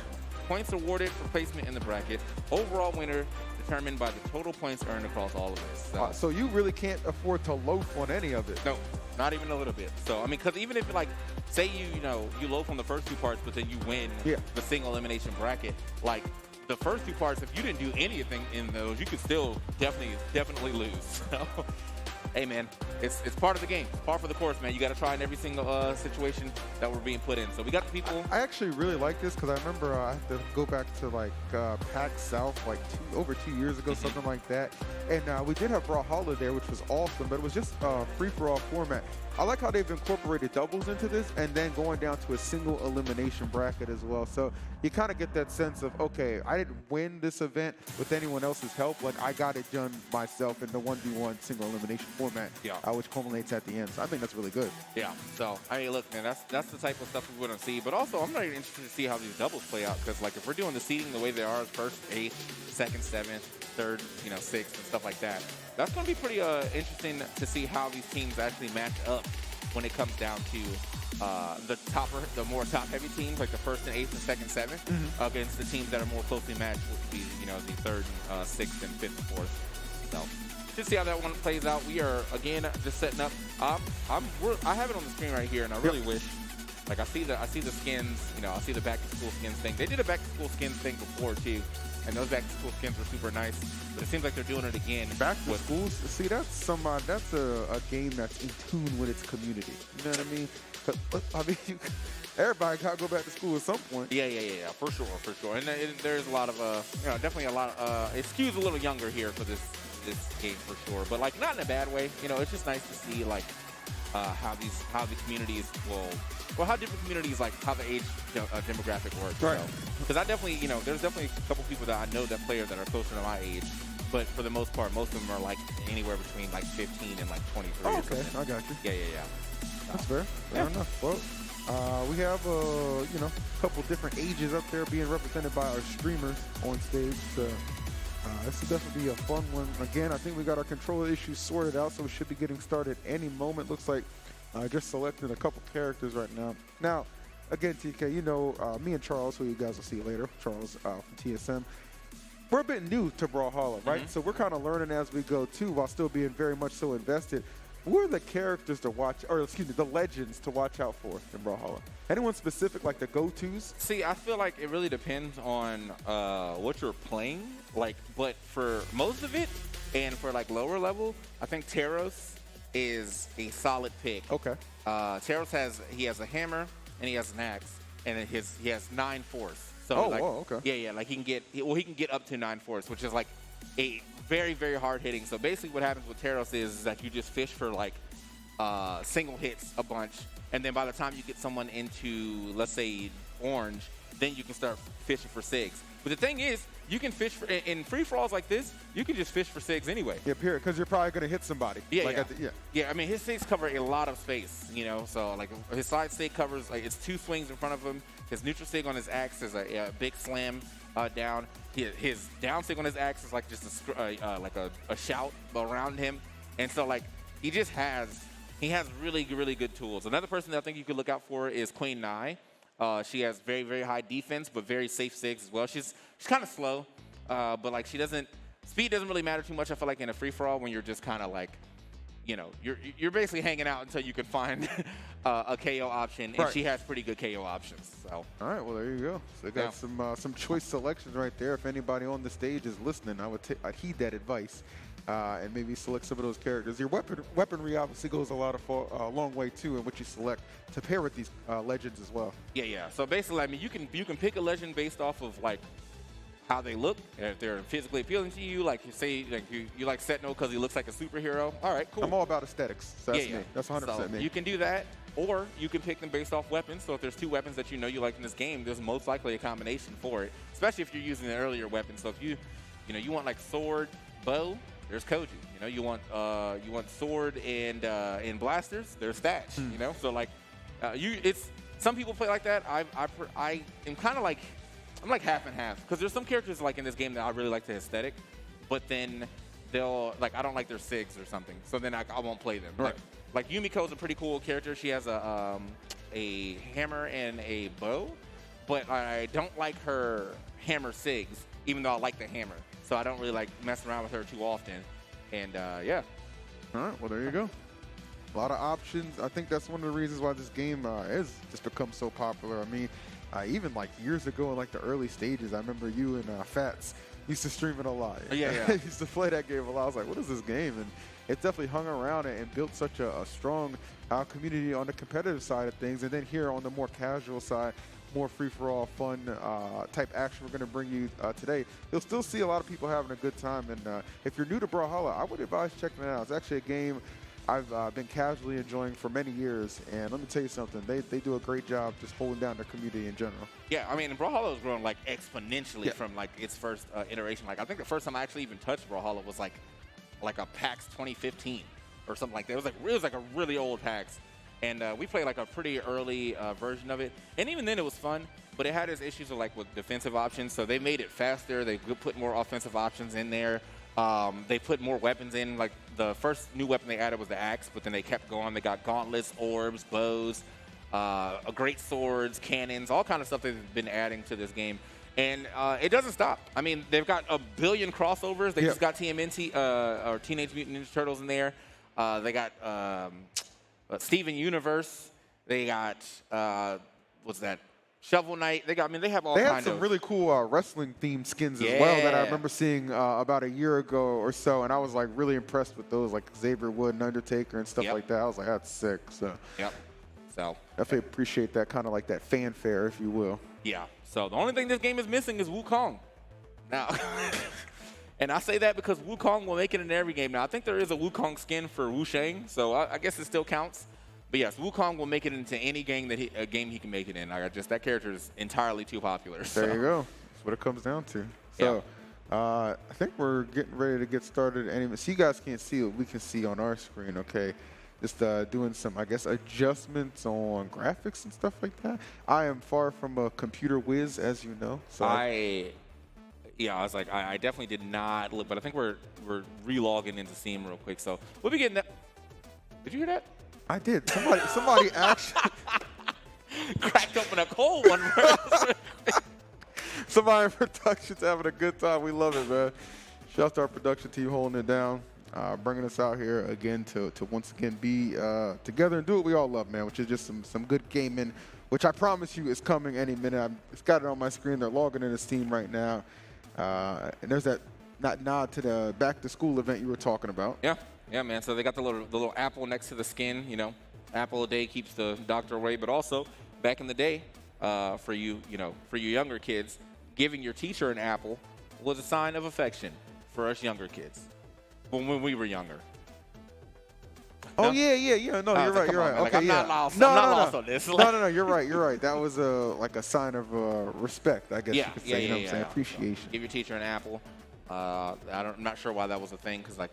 Points awarded for placement in the bracket. Overall winner determined by the total points earned across all of this. So you really can't afford to loaf on any of it. No, not even a little bit. So, I mean, because even if, like, say you loaf on the first 2 parts, but then you win the single elimination bracket, like, the first 2 parts, if you didn't do anything in those, you could still definitely lose. So, hey, man, it's part of the game. It's par for the course, man. You got to try in every single situation that we're being put in. So we got the people. I actually really like this because I remember I had to go back to like PAX South like over 2 years ago, something like that. And we did have Brawlhalla there, which was awesome, but it was just a free-for-all format. I like how they've incorporated doubles into this and then going down to a single elimination bracket as well. So you kind of get that sense of, okay, I didn't win this event with anyone else's help. Like, I got it done myself in the 1v1 single elimination format, which culminates at the end. So I think that's really good. Yeah. So, I mean, look, man, that's the type of stuff we want to see. But also, I'm really interested to see how these doubles play out because, like, if we're doing the seeding the way they are, first, 8th, second, 7th, third, 6th, and stuff like that, that's going to be pretty interesting to see how these teams actually match up when it comes down to the more top-heavy teams, like the first and 8th and second, 7th, against the teams that are more closely matched, which would be, the 3rd, 6th, and 5th and 4th. So, just see how that one plays out. We are, again, just setting up. I have it on the screen right here, and I really wish, like, I see the skins, I see the back-to-school skins thing. They did a back-to-school skins thing before, too. And those back-to-school skins were super nice, but it seems like they're doing it again. Back to schools, see, that's a game that's in tune with its community. You know what I mean? I mean, everybody got to go back to school at some point. Yeah, for sure. And there's a lot of, definitely a lot of, it skews a little younger here for this game for sure, but like not in a bad way. It's just nice to see like how the communities how different communities, like how the age demographic works. Right. Because I definitely, there's definitely a couple people that I know that play that are closer to my age, but for the most part, most of them are like anywhere between like 15 and like 23. Oh, okay, I got you. Yeah. That's fair. Fair enough. Well, we have a couple different ages up there being represented by our streamers on stage. So this will definitely be a fun one. Again, I think we got our controller issues sorted out, so we should be getting started any moment. Looks like just selecting a couple characters right now. Now, again, TK, me and Charles, who you guys will see later, Charles from TSM, we're a bit new to Brawlhalla, right? So we're kind of learning as we go, too, while still being very much so invested. Who are the characters to watch, or excuse me, the legends to watch out for in Brawlhalla? Anyone specific, like the go-tos? See, I feel like it really depends on what you're playing. Like, but for most of it, and for like lower level, I think Taros is a solid pick. Okay. Taros has a hammer and he has an axe, and he has 9 force. So okay. Yeah, like he can get up to 9 force, which is like a very, very hard hitting. So basically what happens with Taros is that you just fish for like single hits a bunch, and then by the time you get someone into, let's say, orange, then you can start fishing for SIGs. But the thing is, you can fish in free-for-alls like this, you can just fish for SIGs anyway. Yeah, period, because you're probably going to hit somebody. Yeah, I mean, his SIGs cover a lot of space, so like his side SIG covers, like, it's 2 swings in front of him. His neutral SIG on his axe is a big slam down. His down SIG on his axe is like just a shout around him. And so, like, he has really, really good tools. Another person that I think you could look out for is Queen Nai. She has very, very high defense, but very safe SIGs as well. She's kind of slow, but like speed doesn't really matter too much. I feel like in a free for all when you're just kind of like you're basically hanging out until you can find a KO option, and she has pretty good KO options. So. All right, well there you go. So they got some choice selections right there. If anybody on the stage is listening, I'd heed that advice and maybe select some of those characters. Your weaponry obviously goes a long way too in what you select to pair with these legends as well. Yeah. So basically, I mean, you can pick a legend based off of like how they look, if they're physically appealing to you, like you say, like you like Sentinel because he looks like a superhero. All right, cool. I'm all about aesthetics. So that's me. That's 100% me. You can do that, or you can pick them based off weapons. So if there's 2 weapons that you like in this game, there's most likely a combination for it, especially if you're using an earlier weapon. So if you want like sword, bow, there's Koji. You want sword and blasters, there's Thatch. So like some people play like that. I am kind of like. I'm like half and half because there's some characters like in this game that I really like the aesthetic, but then they'll like I don't like their SIGs or something, so then I won't play them. Right. Like Yumiko's a pretty cool character. She has a hammer and a bow, but I don't like her hammer SIGs, even though I like the hammer. So I don't really like messing around with her too often. And yeah. All right, well there you go. A lot of options. I think that's one of the reasons why this game has just become so popular. I mean. Even like years ago in like the early stages, I remember you and Fats used to stream it a lot. Yeah. Used to play that game a lot. I was like, what is this game? And it definitely hung around and built such a strong community on the competitive side of things. And then here on the more casual side, more free-for-all, fun type action we're going to bring you today. You'll still see a lot of people having a good time. And if you're new to Brawlhalla, I would advise checking it out. It's actually a game I've been casually enjoying for many years, and let me tell you something, they do a great job just holding down the community in general. Yeah, I mean, Brawlhalla has grown like exponentially from like its first iteration. Like I think the first time I actually even touched Brawlhalla was like a PAX 2015 or something like that. It was like a really old PAX, and we played like a pretty early version of it, and even then it was fun. But it had its issues with defensive options, so they made it faster. They put more offensive options in there. They put more weapons in. Like the first new weapon they added was the axe, but then they kept going. They got gauntlets, orbs, bows, great swords, cannons, all kind of stuff they've been adding to this game. And it doesn't stop. I mean, they've got a billion crossovers. They just got TMNT, or Teenage Mutant Ninja Turtles in there. They got Steven Universe. They got, what's that? Shovel Knight. They have all kinds of. They have some really cool wrestling themed skins as well that I remember seeing about a year ago or so, and I was like really impressed with those, like Xavier Wood and Undertaker and stuff like that. I was like, that's sick. So definitely appreciate that kind of like that fanfare, if you will. Yeah. So the only thing this game is missing is Wukong. Now, and I say that because Wukong will make it in every game. Now I think there is a Wukong skin for Wu Shang, so I guess it still counts. But yes, Wukong will make it into any game that he can make it in. That character is entirely too popular. So. There you go. That's what it comes down to. So I think we're getting ready to get started. Anyway, so you guys can't see what we can see on our screen, okay? Just doing some, I guess, adjustments on graphics and stuff like that. I am far from a computer whiz, as you know. So I was like, I definitely did not look, but I think we're re-logging into Steam real quick. So we'll be getting that. Did you hear that? I did. Somebody actually cracked open a cold one. Somebody in production's having a good time. We love it, man. Shout out to our production team holding it down, bringing us out here again to once again be together and do what we all love, man, which is just some good gaming, which I promise you is coming any minute. I've got it on my screen. They're logging into Steam right now. And there's that nod to the back-to-school event you were talking about. Yeah, man. So they got the little apple next to the skin. Apple a day keeps the doctor away. But also, back in the day, for you younger kids, giving your teacher an apple was a sign of affection for us younger kids when we were younger. Oh, no? yeah. No, you're right. Man. Okay, I'm not lost. No, I'm not lost on this. No, you're right. That was like a sign of respect, I guess you could say. You know what I'm saying? Appreciation. Give your teacher an apple. I'm not sure why that was a thing, because like,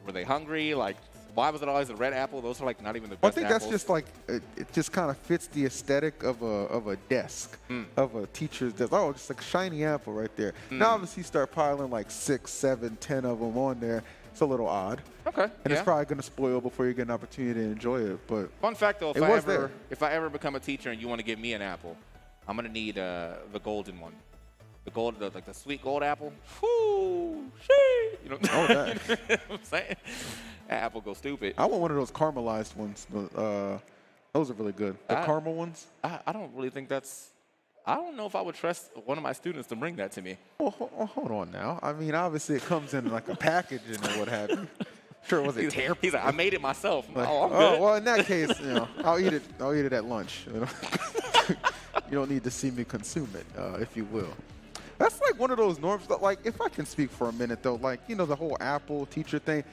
were they hungry? Like, why was it always a red apple? Those are like not even the best I think apples. that's just like it just kind of fits the aesthetic of a desk, of a teacher's desk. Oh, just like a shiny apple right there. Now obviously you start piling like 6, 7, 10 of them on there. It's a little odd. Okay. And it's probably going to spoil before you get an opportunity to enjoy it. But fun fact though, if I ever become a teacher and you want to give me an apple, I'm gonna need the golden one. Like the sweet gold apple. Whoo, shit. Oh, that. You know what I'm saying? Apple go stupid. I want one of those caramelized ones. Those are really good. The caramel ones. I don't really think that's. I don't know if I would trust one of my students to bring that to me. Well, hold on now. I mean, obviously it comes in like a packaging or what have you. Sure, was it terrible? He's like, I made it myself. Like, oh, I'm good. well, in that case, I'll eat it at lunch. You don't need to see me consume it, if you will. That's like one of those norms. Like, if I can speak for a minute though, like the whole Apple teacher thing.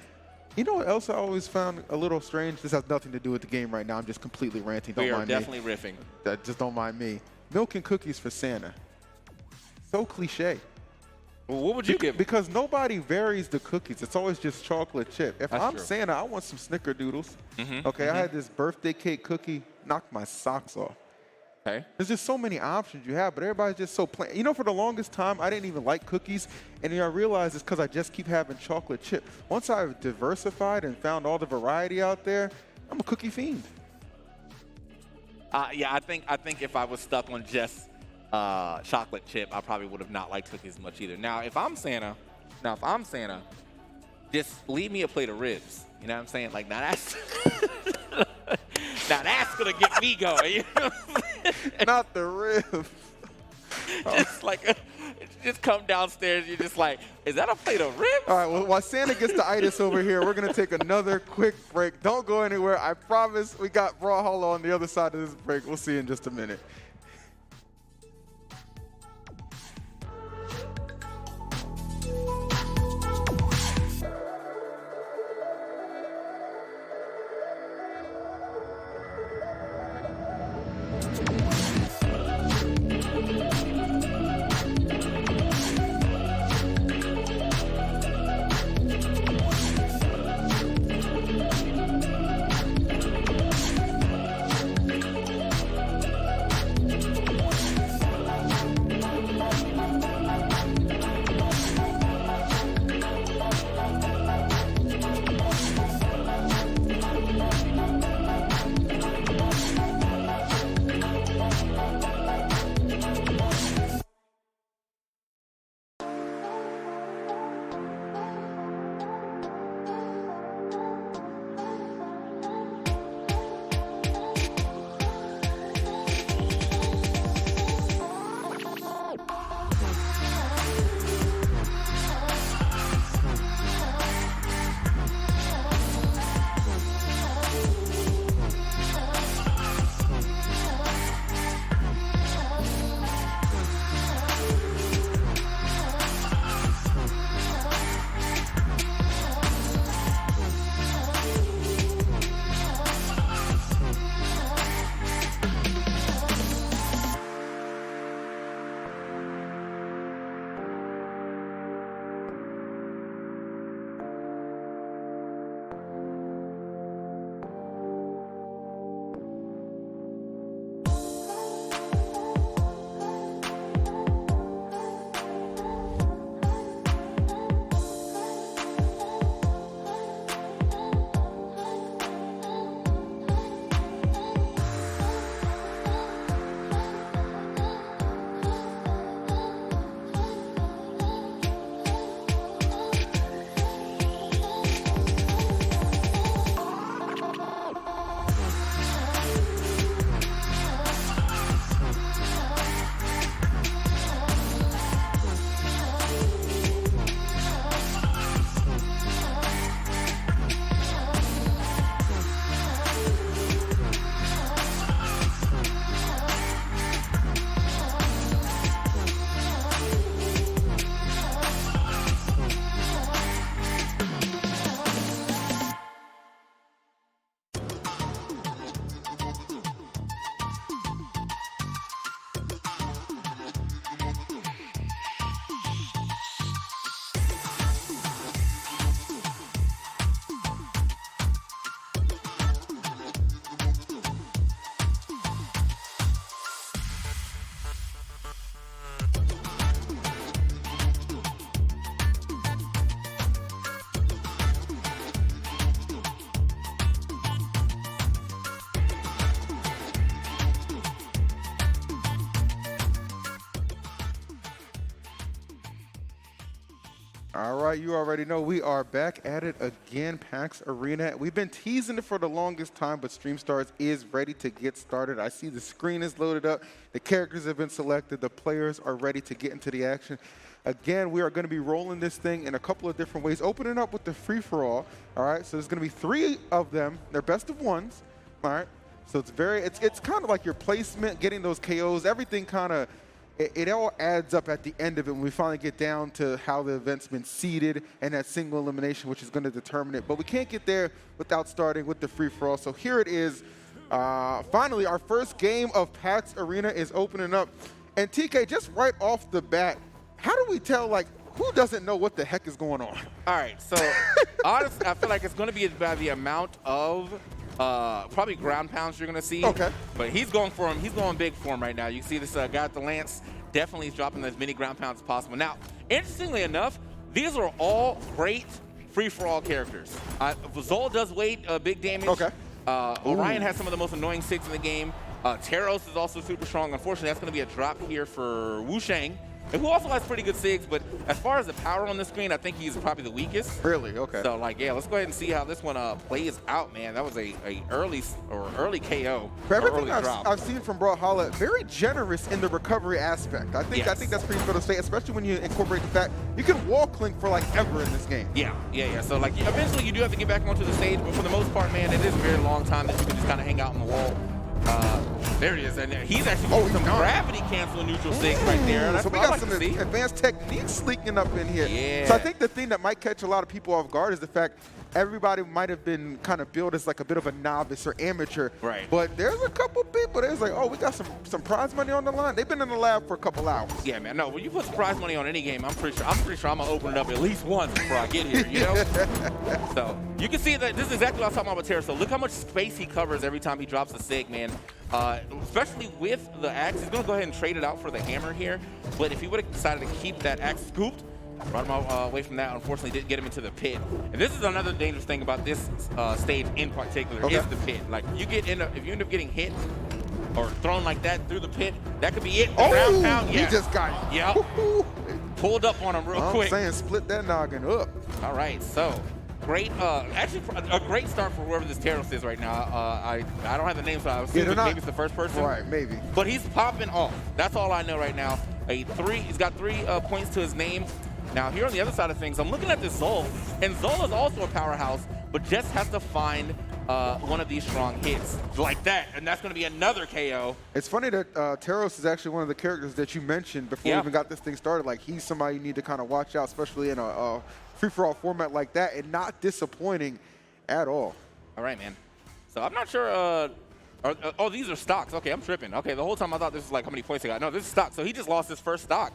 You know what else I always found a little strange? This has nothing to do with the game right now. I'm just completely ranting. Don't We are mind me. definitely riffing. Just don't mind me. Milk and cookies for Santa. So cliche. Well, what would you give? Because nobody varies the cookies. It's always just chocolate chip. If That's I'm true. Santa, I want some snickerdoodles. Okay, I had this birthday cake cookie, knocked my socks off. Okay. There's just so many options you have, but everybody's just so plain. For the longest time, I didn't even like cookies, and I realized it's because I just keep having chocolate chip. Once I've diversified and found all the variety out there, I'm a cookie fiend. Yeah, I think if I was stuck on just chocolate chip, I probably would have not liked cookies much either. Now, if I'm Santa, just leave me a plate of ribs. You know what I'm saying? Like, now that's now that's gonna get me going. You know what I'm saying? Not the ribs. Just come downstairs. You're just like, is that a plate of ribs? All right, well, while Santa gets the itis over here, we're going to take another quick break. Don't go anywhere. I promise we got Brawlhalla on the other side of this break. We'll see you in just a minute. All right, you already know we are back at it again, PAX Arena. We've been teasing it for the longest time, but Stream Stars is ready to get started. I see the screen is loaded up, the characters have been selected, the players are ready to get into the action. Again, we are going to be rolling this thing in a couple of different ways, opening up with the free-for-all. All right, so there's going to be 3 of them. They're best of ones. All right, so it's kind of like your placement, getting those KOs, everything kind of. It all adds up at the end of it when we finally get down to how the event's been seeded and that single elimination, which is going to determine it. But we can't get there without starting with the free-for-all. So here it is. Finally, our first game of PAX Arena is opening up. And TK, just right off the bat, how do we tell, like, who doesn't know what the heck is going on? All right, so honestly, I feel like it's going to be by the amount of probably ground pounds you're going to see. Okay. But he's going for him. He's going big for him right now. You can see this guy at the Lance definitely is dropping as many ground pounds as possible. Now, interestingly enough, these are all great free-for-all characters. Zol does weight big damage. Okay. Orion has some of the most annoying SIGs in the game. Teros is also super strong. Unfortunately, that's going to be a drop here for Wu Shang, who also has pretty good SIGs, but as far as the power on the screen, I think he's probably the weakest. Really? Okay. So, like, yeah, let's go ahead and see how this one plays out, man. That was a early KO. For everything early drop. I've seen from Brawlhalla, very generous in the recovery aspect. I think that's pretty fair to say, especially when you incorporate the fact you can wall clink for like ever in this game. Yeah. So, like, eventually you do have to get back onto the stage, but for the most part, man, it is a very long time that you can just kind of hang out on the wall. There it is, and he's actually doing some gravity cancel neutral SIG right there. That's so we got some advanced techniques leaking up in here. Yeah. So I think the thing that might catch a lot of people off guard is the fact everybody might have been kind of billed as like a bit of a novice or amateur. Right. But there's a couple people that's like, oh, we got some prize money on the line. They've been in the lab for a couple hours. Yeah, man. No, when you put prize money on any game, I'm pretty sure I'm gonna open it up at least once before I get here. You know. So you can see that this is exactly what I was talking about with Terra. So look how much space he covers every time he drops a SIG, man. Especially with the axe, he's gonna go ahead and trade it out for the hammer here. But if he would have decided to keep that axe scooped, brought him away from that, unfortunately didn't get him into the pit. And this is another dangerous thing about this stage in particular, is the pit. Like, if you end up getting hit or thrown like that through the pit, that could be it. Ground pound, he just got pulled up on him real quick. I'm saying split that noggin up. All right, so great, actually a great start for whoever this Teros is right now. I don't have the name, so I was assuming maybe it's the first person. Right, maybe. But he's popping off. That's all I know right now. He's got 3 points to his name. Now, here on the other side of things, I'm looking at this Zol, and Zol is also a powerhouse, but just has to find one of these strong hits like that, and that's going to be another KO. It's funny that Teros is actually one of the characters that you mentioned before we even got this thing started. Like, he's somebody you need to kind of watch out, especially in a free-for-all format like that, and not disappointing at all. All right, man. So I'm not sure. Oh, these are stocks. Okay, I'm tripping. Okay, the whole time I thought this was like how many points he got. No, this is stock. So he just lost his first stock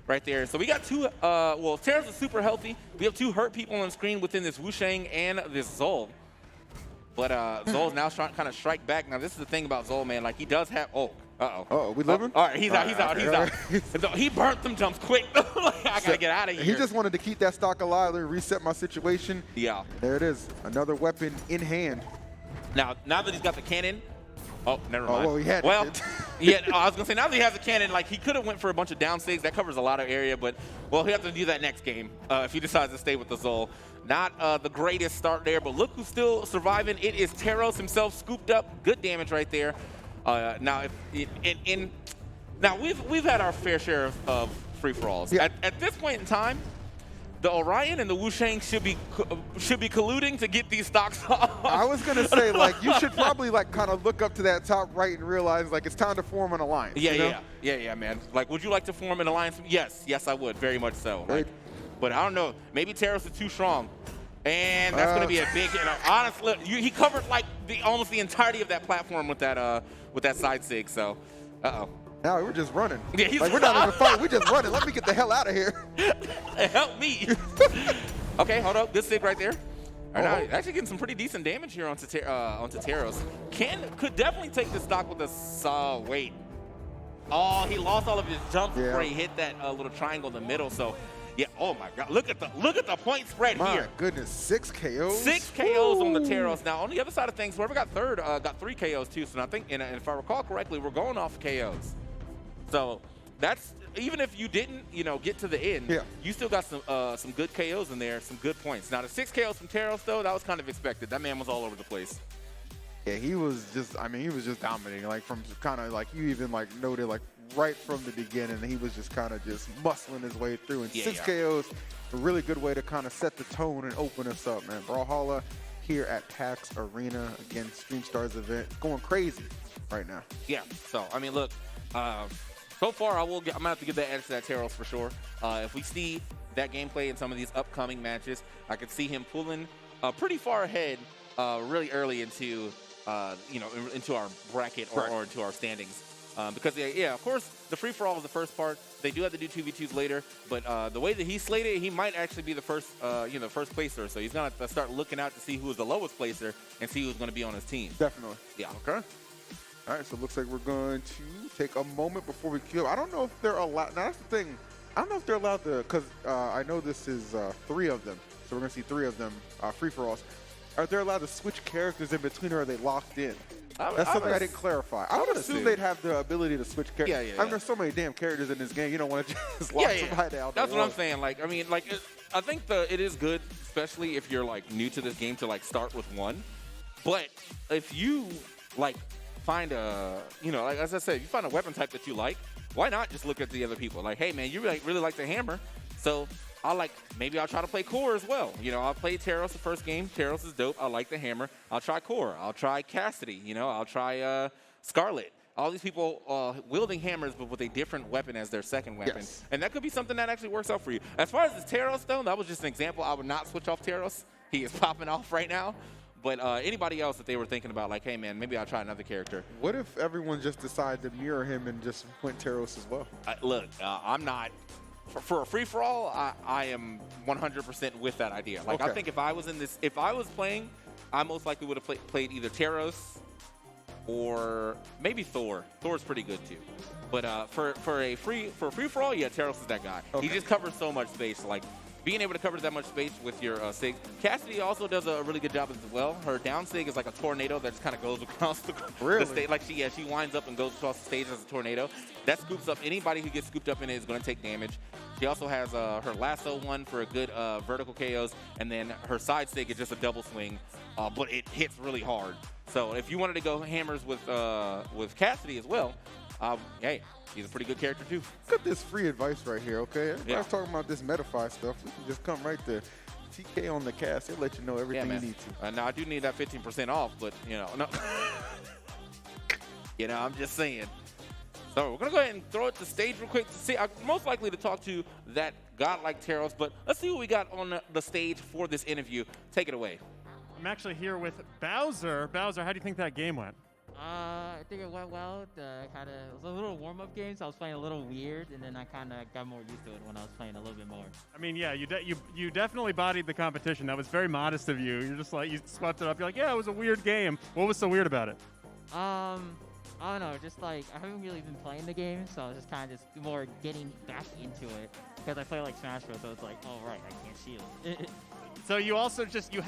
right there. So we got 2, well, Terra's is super healthy. We have 2 hurt people on the screen within this Wu Shang and this Zol. But Zol's now trying to kind of strike back. Now, this is the thing about Zol, man. Like, he does have, we living? All right, he's out. He burnt them jumps quick. Like, I got to get out of here. He just wanted to keep that stock alive and reset my situation. Yeah. There it is. Another weapon in hand. Now that he's got the cannon, oh, never mind. Well, he had I was going to say, now that he has a cannon, like, he could have went for a bunch of down SIGs. That covers a lot of area, but, well, he'll have to do that next game if he decides to stay with the Zol. Not the greatest start there, but look who's still surviving. It is Teros himself, scooped up. Good damage right there. Now, now we've had our fair share of free-for-alls. Yeah. At this point in time, the Orion and the Wu Shang should be colluding to get these stocks off. I was gonna say, like, you should probably like kind of look up to that top right and realize like it's time to form an alliance. Yeah, man. Like, would you like to form an alliance? Yes, I would, very much so. Like, but I don't know. Maybe Teros is too strong, and that's gonna be a big. Honestly, he covered like almost the entirety of that platform with that side SIG. So, Now we're just running. Yeah, like, we're not even fighting. We're just running. Let me get the hell out of here. Help me. Okay, hold up. Good SIG right there. All right, now actually getting some pretty decent damage here onto Teros. Could definitely take the stock with a wait. Oh, he lost all of his jumps before he hit that little triangle in the middle. So, yeah. Oh my God. Look at the point spread here. My goodness, 6 KOs. 6 KOs on the Teros. Now on the other side of things, whoever got third got 3 KOs too. So I think, and if I recall correctly, we're going off KOs. So that's even if you didn't, get to the end, you still got some good KOs in there, some good points. Now the 6 KOs from Teros though, that was kind of expected. That man was all over the place. Yeah, he was just dominating. Like from kind of like you even like noted like right from the beginning, he was just kind of just muscling his way through. And 6 KOs, a really good way to kind of set the tone and open us up, man. Brawlhalla here at PAX Arena again, StreamStars event, going crazy right now. Yeah. So I mean, look. So far, I'm gonna have to give that edge to that Teros for sure. If we see that gameplay in some of these upcoming matches, I could see him pulling pretty far ahead, really early into into our bracket or into our standings. Because of course, the free for all is the first part. They do have to do 2v2s later, but the way that he slated, he might actually be the first, first placer. So he's gonna have to start looking out to see who is the lowest placer and see who's gonna be on his team. Definitely. Yeah. Okay. All right, so it looks like we're going to take a moment before we queue. I don't know if they're allowed. Now, that's the thing. I don't know if they're allowed to, because I know this is 3 of them. So we're going to see 3 of them free-for-alls. Are they allowed to switch characters in between, or are they locked in? That's something I didn't clarify. I would assume they'd have the ability to switch characters. Yeah. I mean, there's so many damn characters in this game. You don't want to just lock somebody out. That's what I'm saying. Like, I mean, like, I think it is good, especially if you're, like, new to this game to, like, start with 1. But if you, like, find like as I said, you find a weapon type that you like, why not just look at the other people? Like, hey man, you really like the hammer, so maybe I'll try to play core as well. I'll play Teros the first game. Teros is dope. I like the hammer. I'll try core. I'll try Cassidy. I'll try Scarlet. All these people wielding hammers, but with a different weapon as their second weapon. Yes. And And that could be something that actually works out for you. As far as the Teros though, that was just an example. I would not switch off Teros. He is popping off right now. But anybody else that they were thinking about, like, hey, man, maybe I'll try another character. What if everyone just decided to mirror him and just went Teros as well? Look, I'm not. For a free-for-all, I am 100% with that idea. Like, I think if I was playing, I most likely would have played either Teros or maybe Thor. Thor's pretty good, too. But for a free-for-all, yeah, Teros is that guy. He just covers so much space. Like, being able to cover that much space with your SIG. Cassidy also does a really good job as well. Her down SIG is like a tornado that just kind of goes across the stage. Like she winds up and goes across the stage as a tornado. That scoops up anybody who gets scooped up in it is going to take damage. She also has her lasso one for a good vertical KOs, and then her side SIG is just a double swing, but it hits really hard. So if you wanted to go hammers with Cassidy as well, hey, he's a pretty good character too. Look at this free advice right here, okay? Everybody's talking about this Metafy stuff. We can just come right there. TK on the cast, they'll let you know everything you need to. Now, I do need that 15% off, but, no. I'm just saying. So we're going to go ahead and throw it to stage real quick to see. I'm most likely to talk to that godlike Teros, but let's see what we got on the stage for this interview. Take it away. I'm actually here with Bowser. Bowser, how do you think that game went? I think it went well. It was a little warm-up game, so I was playing a little weird, and then I kind of got more used to it when I was playing a little bit more. I mean, yeah, you definitely bodied the competition. That was very modest of you. You're just like, you swept it up. You're like, yeah, it was a weird game. What was so weird about it? I don't know, just like, I haven't really been playing the game, so I was just kind of more getting back into it, because I play like Smash Bros, so it's like, oh, right, I can't shield. So you also you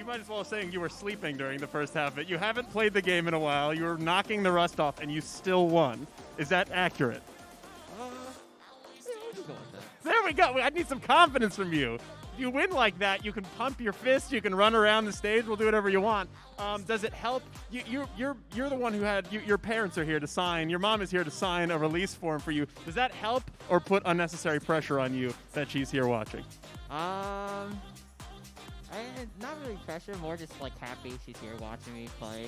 might as well saying you were sleeping during the first half of it. You haven't played the game in a while. You were knocking the rust off, and you still won. Is that accurate? Yeah, we'll just go with that. There we go. I need some confidence from you. If you win like that, you can pump your fist. You can run around the stage. We'll do whatever you want. Does it help? You're the one who had your parents are here to sign. Your mom is here to sign a release form for you. Does that help or put unnecessary pressure on you that she's here watching? Not really pressure, more just like happy she's here watching me play.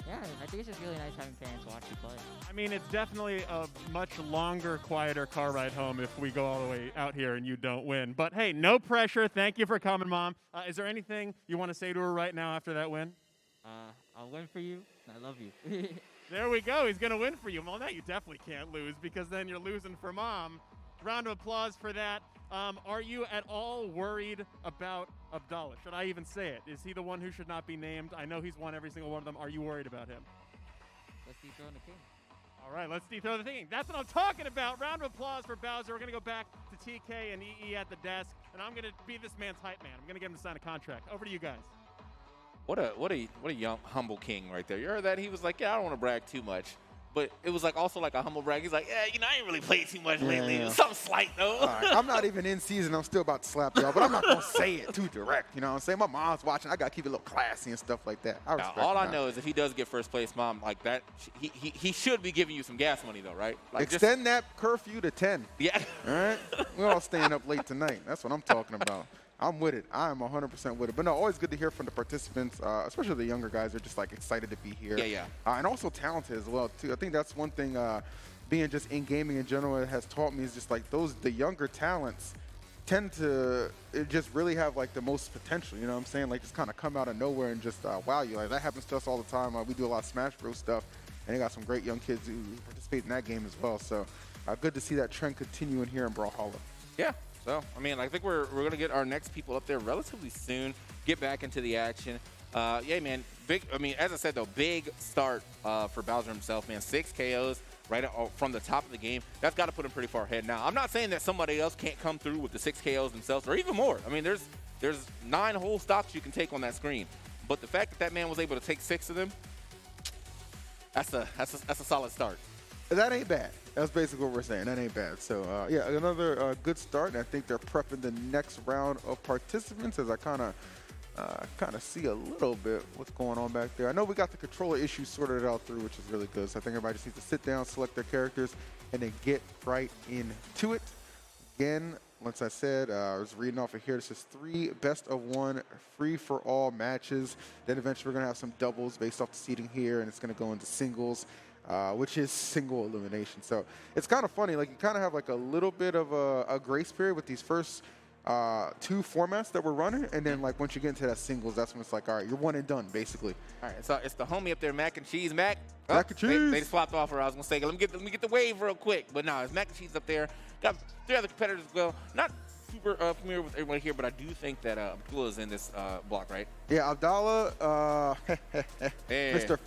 Yeah, I think it's just really nice having parents watch you play. I mean, it's definitely a much longer, quieter car ride home if we go all the way out here and you don't win. But hey, no pressure. Thank you for coming, Mom. Is there anything you want to say to her right now after that win? I'll win for you. I love you. There we go. He's going to win for you. Well, now you definitely can't lose because then you're losing for Mom. Round of applause for that. Are you at all worried about Abdallah? Should I even say it? Is he the one who should not be named? I know he's won every single one of them. Are you worried about him? Let's dethrone the king. All right, let's dethrone the king. That's what I'm talking about. Round of applause for Bowser. We're going to go back to TK and EE at the desk, and I'm going to be this man's hype man. I'm going to get him to sign a contract. Over to you guys. What a young, humble king right there. You heard that? He was like, yeah, I don't want to brag too much. but it was like also like a humble brag. He's like, yeah, I ain't really played too much lately. yeah. It was something slight though. All right, I'm not even in season. I'm still about to slap y'all, but I'm not gonna say it too direct. You know what I'm saying? My mom's watching. I gotta keep it a little classy and stuff like that. I Now, respect all I that. know is if he does get first place, Mom, like that, he should be giving you some gas money though, right? Like Extend that curfew to 10. yeah. All right, we're all staying up late tonight. That's what I'm talking about. I'm with it. I am 100% with it. But no, always good to hear from the participants, especially the younger guys. They're just like excited to be here. Yeah. And also talented as well too. I think that's one thing. Being just in gaming in general has taught me is just like the younger talents tend to just really have like the most potential. You know what I'm saying? Like just kind of come out of nowhere and just wow you. Like that happens to us all the time. We do a lot of Smash Bros stuff, and they got some great young kids who participate in that game as well. So good to see that trend continuing here in Brawlhalla. Yeah. So, I mean, I think we're going to get our next people up there relatively soon, get back into the action. Yeah, man, big. I mean, as I said, though, big start for Bowser himself, man. 6 KOs right from the top of the game. That's got to put him pretty far ahead. Now, I'm not saying that somebody else can't come through with the 6 KOs themselves or even more. I mean, there's 9 whole stocks you can take on that screen. But the fact that that man was able to take 6 of them, that's a solid start. That ain't bad. That's basically what we're saying. That ain't bad. So, yeah, another good start. And I think they're prepping the next round of participants as I kind of see a little bit what's going on back there. I know we got the controller issues sorted out through, which is really good. So I think everybody just needs to sit down, select their characters, and then get right into it. Again, once I said, I was reading off of here. This is 3 best-of-1 free-for-all matches. Then eventually we're going to have some doubles based off the seeding here, and it's going to go into singles. Which is single elimination. So it's kind of funny. Like you kind of have like a little bit of a grace period with these first 2 formats that we're running, and then like once you get into that singles, that's when it's like, all right, you're one and done basically. All right, so it's the homie up there, Mac and Cheese. Mac. Mac and Cheese. They swapped off her. I was gonna say, let me get the wave real quick, but no, it's Mac and Cheese up there. Got 3 other competitors as well. Not super familiar with everybody here, but I do think that Abdullah is in this block, right? Yeah, Abdallah, Hey. Mr.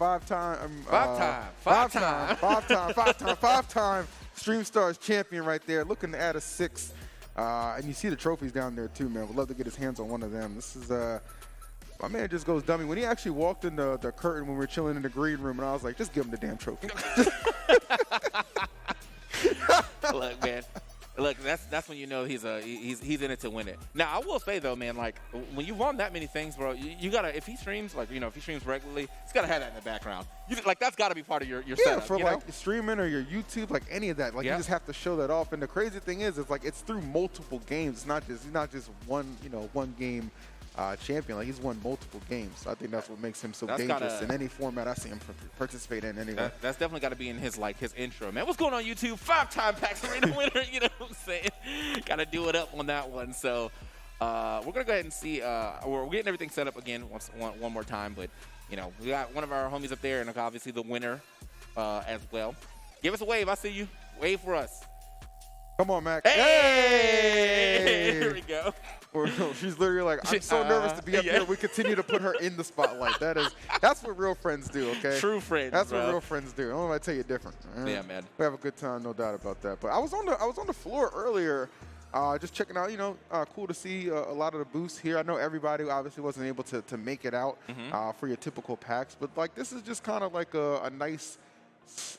Five-time Stream Stars champion right there, looking to add a 6. And you see the trophies down there too, man. Would love to get his hands on one of them. This is my man just goes dummy. When he actually walked in the curtain when we were chilling in the green room, and I was like, just give him the damn trophy. Look, man. Look, that's when you know he's in it to win it. Now, I will say though, man, like when you won that many things, bro, you gotta, if he streams, like if he streams regularly, he's gotta have that in the background. Like that's gotta be part of your setup. For like streaming or your YouTube, like any of that, like you just have to show that off. And the crazy thing is like it's through multiple games. It's not just one one game champion. Like he's won multiple games. So I think that's what makes him so dangerous in any format I see him participate in. Anyway, that's definitely got to be in his intro, man. What's going on, YouTube? 5-time PAX Arena winner. You know what I'm saying? Got to do it up on that one. So we're gonna go ahead and see. We're getting everything set up again one more time, but we got one of our homies up there, and obviously the winner as well. Give us a wave. I see you. Wave for us. Come on, Mac. Hey! Here we go. She's literally like, I'm so nervous to be up here. We continue to put her in the spotlight. That's what real friends do, okay? True friends, That's bro. what real friends do. I don't know if I tell you different. Yeah, man. We have a good time, no doubt about that. But I was on the floor earlier, just checking out. Cool to see a lot of the booths here. I know everybody obviously wasn't able to make it out for your typical PAX, but like this is just kind of like a nice.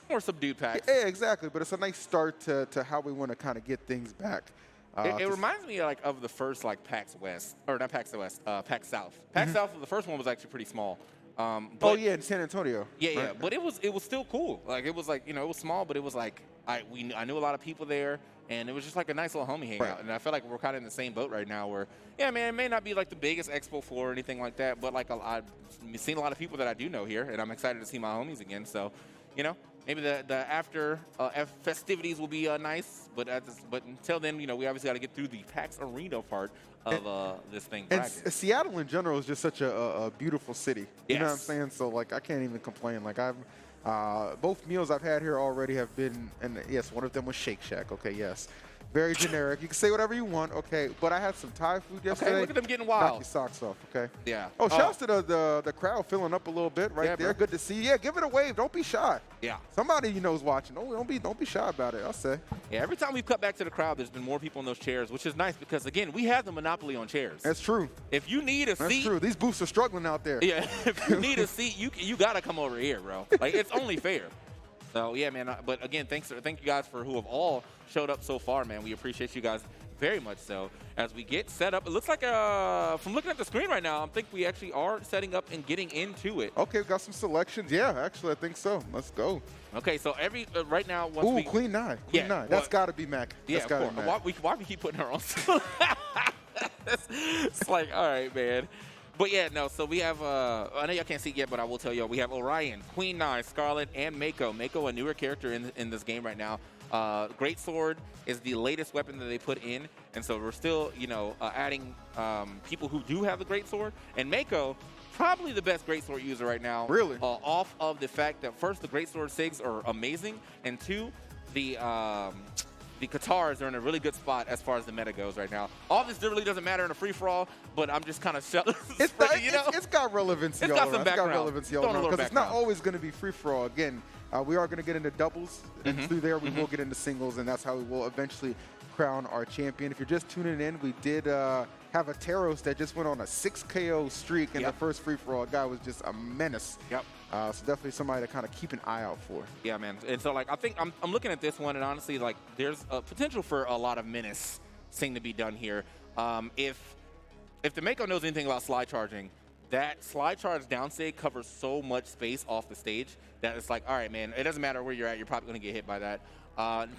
More subdued PAX. Yeah, exactly. But it's a nice start to how we want to kind of get things back. It reminds me of the first PAX West, or not PAX West, PAX South. PAX South, the first one was actually pretty small. In San Antonio. Yeah, right? But it was still cool. Like it was it was small, but it was like I knew a lot of people there, and it was just like a nice little homie hangout. Right. And I feel like we're kind of in the same boat right now, where it may not be like the biggest expo floor or anything like that, but I've seen a lot of people that I do know here, and I'm excited to see my homies again. So, maybe the after festivities will be nice, but until then, we obviously got to get through the PAX Arena part of this thing. And Seattle in general is just such a beautiful city. You know what I'm saying? So I can't even complain. Like both meals I've had here already have been, and yes, one of them was Shake Shack. Okay, yes. Very generic. You can say whatever you want, okay? But I had some Thai food yesterday. Okay, look at them getting wild. Knock your socks off, okay? Yeah. Oh, shouts to the crowd filling up a little bit right there. Bro. Good to see you. Yeah, give it a wave. Don't be shy. Yeah. Somebody is watching. Don't be shy about it, I'll say. Yeah, every time we've cut back to the crowd, there's been more people in those chairs, which is nice because, again, we have the monopoly on chairs. That's true. If you need a seat. That's true. These booths are struggling out there. Yeah. If you need a seat, you got to come over here, bro. Like, it's only fair. So yeah, man. But again, thank you guys for who have all showed up so far, man. We appreciate you guys very much. So as we get set up, it looks like from looking at the screen right now, I think we actually are setting up and getting into it. Okay, we got some selections. Yeah, actually, I think so. Let's go. Okay, so right now, once Ooh, we Queen Nai. Queen Nai. That's got to be Mac. Yeah, That's gotta of be course. Mac. Why we keep putting her on? It's like, all right, man. But yeah, no, so we have, I know y'all can't see it yet, but I will tell y'all, we have Orion, Queen Nai, Scarlet, and Mako. Mako, a newer character in this game right now. Great Sword is the latest weapon that they put in, and so we're still, adding people who do have the Great Sword. And Mako, probably the best Great Sword user right now. Really? Off of the fact that, first, the Great Sword SIGs are amazing, and two, the Katars are in a really good spot as far as the meta goes right now. All this really doesn't matter in a free-for-all, but I'm just kind of It's got relevancy It's all got around. some background. It's got relevancy all Throwing a around little because it's not background. always going to be free-for-all. Again, we are going to get into doubles, and through there we will get into singles, and that's how we will eventually crown our champion. If you're just tuning in, we did have a Taros that just went on a 6 KO streak in the first free-for-all. Guy was just a menace. Yep. So definitely somebody to kind of keep an eye out for. Yeah, man. And so, I think I'm looking at this one, and honestly, there's a potential for a lot of menace thing to be done here. If the Mako knows anything about slide charging, that slide charge down sig covers so much space off the stage that it's like, all right, man, it doesn't matter where you're at, you're probably going to get hit by that.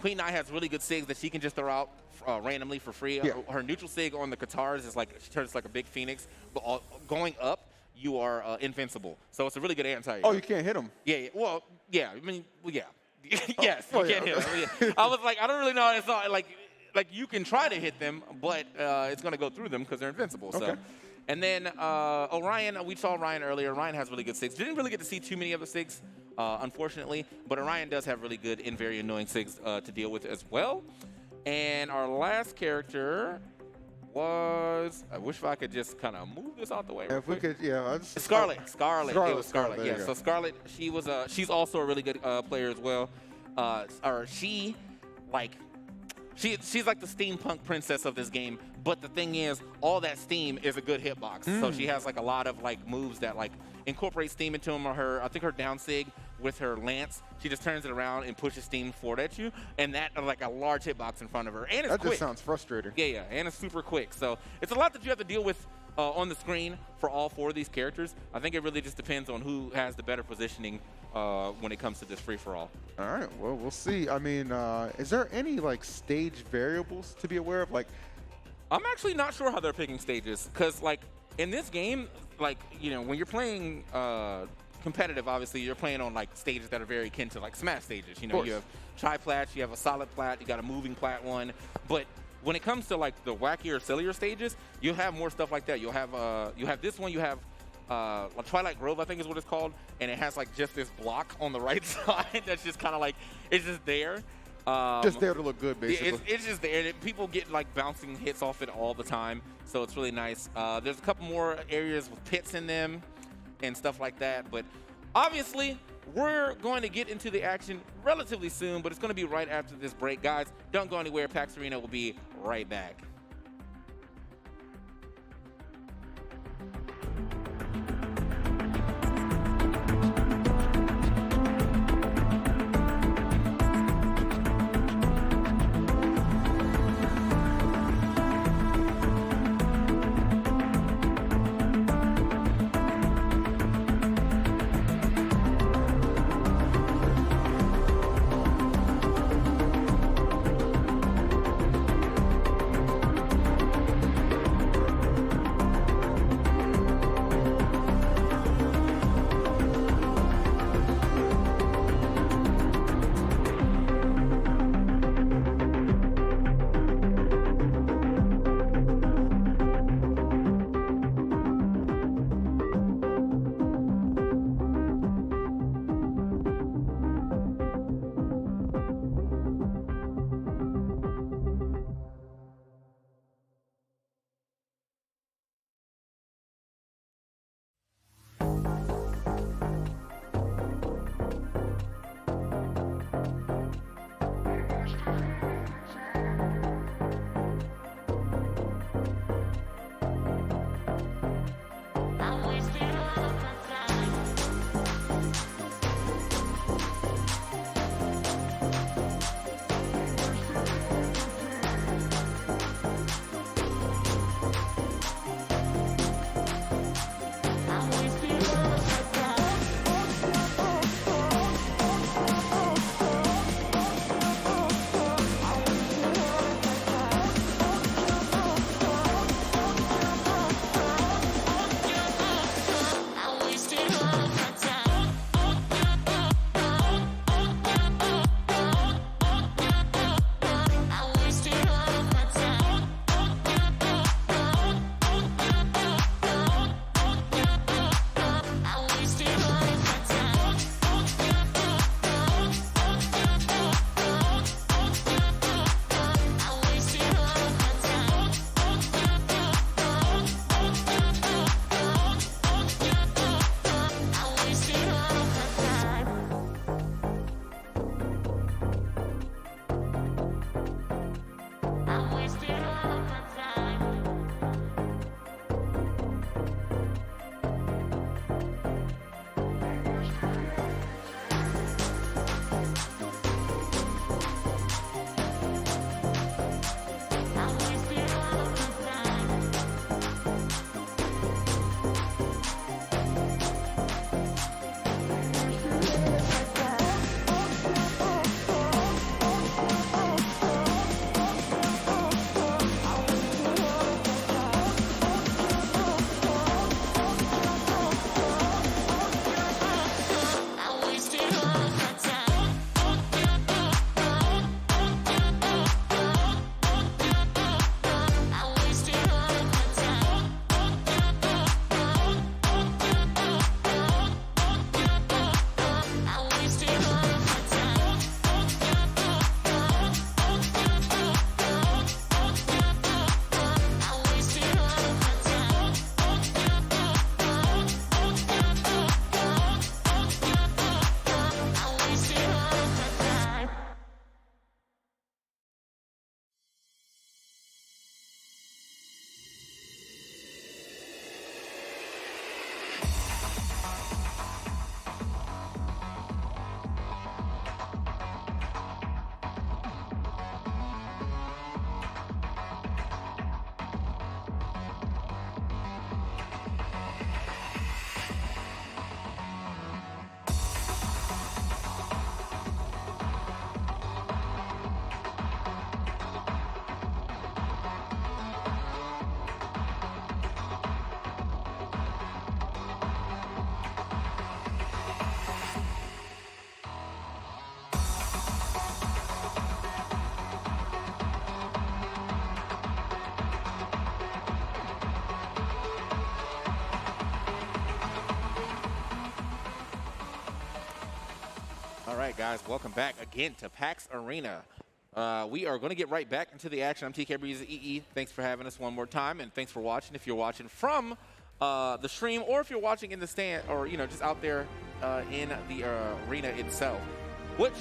Queen Nai has really good SIGs that she can just throw out randomly for free. Yeah. Her neutral SIG on the Katars is she turns like a big phoenix, but going up, you are invincible. So it's a really good anti-air. Oh, you can't hit him. Yeah. Well, yeah. I mean, well, yeah. Yes, Oh, you can't hit them. Yeah. I was like, I don't really know. It's not like you can try to hit them, but it's going to go through them because they're invincible. So. Okay. And then Orion, we saw Orion earlier. Orion has really good SIGs. Didn't really get to see too many of the SIGs, unfortunately, but Orion does have really good and very annoying SIGs to deal with as well. And our last character was, I wish I could just kind of move this out the way. If we could, yeah. Scarlet. It was Scarlet. There Yeah. you go. So Scarlet, she's also a really good player as well. She's like the steampunk princess of this game. But the thing is, all that steam is a good hitbox. So she has a lot of moves that incorporate steam into them. I think her down sig with her lance, she just turns it around and pushes steam forward at you, and that a large hitbox in front of her. And it's That quick. just sounds frustrating. Yeah, and it's super quick. So it's a lot that you have to deal with on the screen for all four of these characters. I think it really just depends on who has the better positioning when it comes to this free-for-all. All right, well, we'll see. I mean, is there any stage variables to be aware of? I'm actually not sure how they're picking stages, because in this game, when you're playing competitive, obviously you're playing on stages that are very akin to Smash stages. You have tri-plats, you have a solid plat, you got a moving plat one, but when it comes to the wackier, sillier stages, you'll have more stuff like that. You'll have this one, you have Twilight Grove, I think is what it's called, and it has just this block on the right side that's just kind of it's just there. Just there to look good, basically. It's just there. And people get bouncing hits off it all the time, so it's really nice. There's a couple more areas with pits in them and stuff like that, but obviously we're going to get into the action relatively soon, but it's going to be right after this break. Guys, don't go anywhere. PAX Arena will be right back. right, guys, welcome back again to PAX Arena. We are going to get right back into the action. I'm TK Breeze EE. Thanks for having us one more time, and thanks for watching. If you're watching from the stream, or if you're watching in the stand, or just out there in the arena itself, which,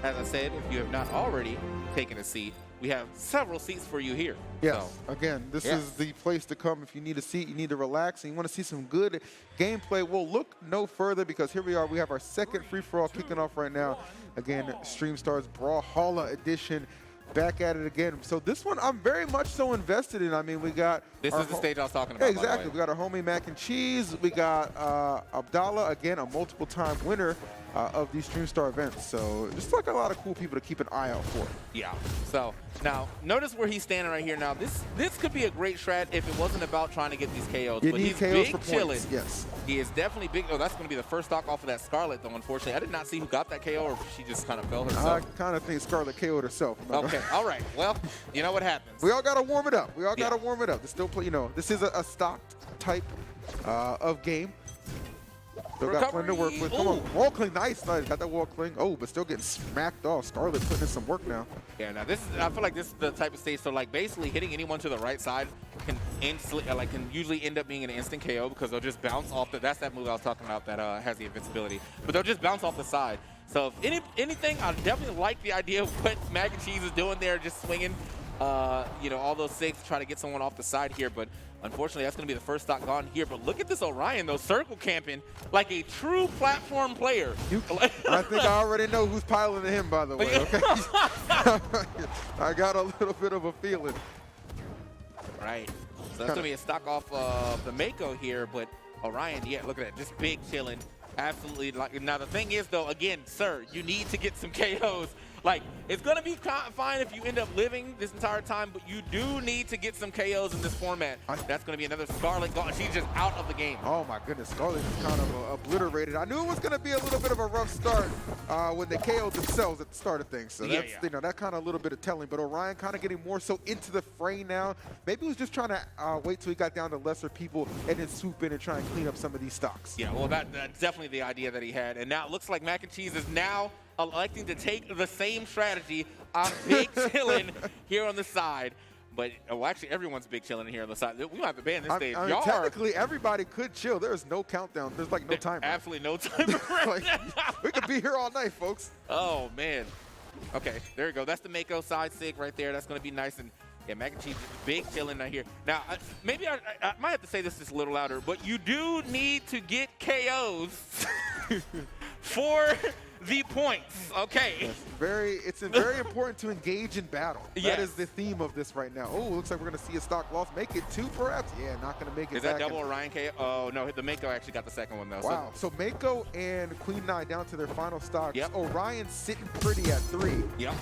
as I said, if you have not already taken a seat, we have several seats for you here. Yes, So, again, this is the place to come if you need a seat, you need to relax, and you want to see some good gameplay. We'll look no further because here we are. We have our second free-for-all kicking off right now. Again, StreamStars Brawlhalla Edition. Back at it again. So this one I'm very much so invested in. I mean, we got... This is the stage I was talking about. Yeah, exactly. We got our homie Mac and Cheese. We got Abdallah, again, a multiple-time winner of these StreamStar events. So just like a lot of cool people to keep an eye out for. Yeah. So now notice where he's standing right here. Now this could be a great strat if it wasn't about trying to get these KOs. You but need he's KOs big for chilling. points. Yes. He is definitely big. Oh, that's going to be the first stock off of that Scarlet, though. Unfortunately, I did not see who got that KO, or if she just kind of fell herself. I kind of think Scarlet KO'd herself. Okay. All right. Well, you know what happens. We all got to warm it up. We all got to warm it up. This still play, this is a stocked type of game. Still got plenty to work with. Come on, wall cling, nice. Got that wall cling. Oh, but still getting smacked off. Scarlet putting in some work now. Yeah, now I feel like this is the type of stage. So like basically hitting anyone to the right side can usually end up being an instant KO because they'll just bounce off that's that move I was talking about that has the invincibility. But they'll just bounce off the side. So if anything, I definitely like the idea of what Mac and Cheese is doing there, just swinging, all those six, trying to get someone off the side here. But unfortunately, that's going to be the first stock gone here. But look at this Orion, though, circle camping like a true platform player. I think I already know who's piloting him, by the way. Okay, I got a little bit of a feeling. Right. So that's going to be a stock off of the Mako here. But Orion, yeah, look at that, just big chilling. Absolutely. Now, the thing is, though, again, sir, you need to get some KOs. Like, it's going to be fine if you end up living this entire time, but you do need to get some KOs in this format. That's going to be another Scarlet gone. She's just out of the game. Oh, my goodness. Scarlet is kind of obliterated. I knew it was going to be a little bit of a rough start when they KO'd themselves at the start of things. So that's, that kind of a little bit of telling. But Orion kind of getting more so into the fray now. Maybe he was just trying to wait till he got down to lesser people and then swoop in and try and clean up some of these stocks. Yeah, well, that's definitely the idea that he had. And now it looks like Mac and Cheese is now electing to take the same strategy on big chillin' here on the side. But, well, actually, everyone's big chillin' here on the side. We might have to ban this stage. I mean, technically, everybody could chill. There's no countdown. There's, like, no timer. Absolutely no timer. We could be here all night, folks. Oh, man. Okay, there you go. That's the Mako side sig right there. That's going to be nice. And, yeah, Mac and Cheese is big chillin' right here. Now, maybe I might have to say this just a little louder, but you do need to get KOs for the points, okay? Yes, it's very important to engage in battle. Yes. That is the theme of this right now. Oh, looks like we're going to see a stock loss. Make it 2, perhaps? Yeah, not going to make it. Is that double Orion KO? Oh, no, the Mako actually got the second one, though. Wow, so Mako and Queen Nai down to their final stocks. Yep. Orion's sitting pretty at 3. Yep.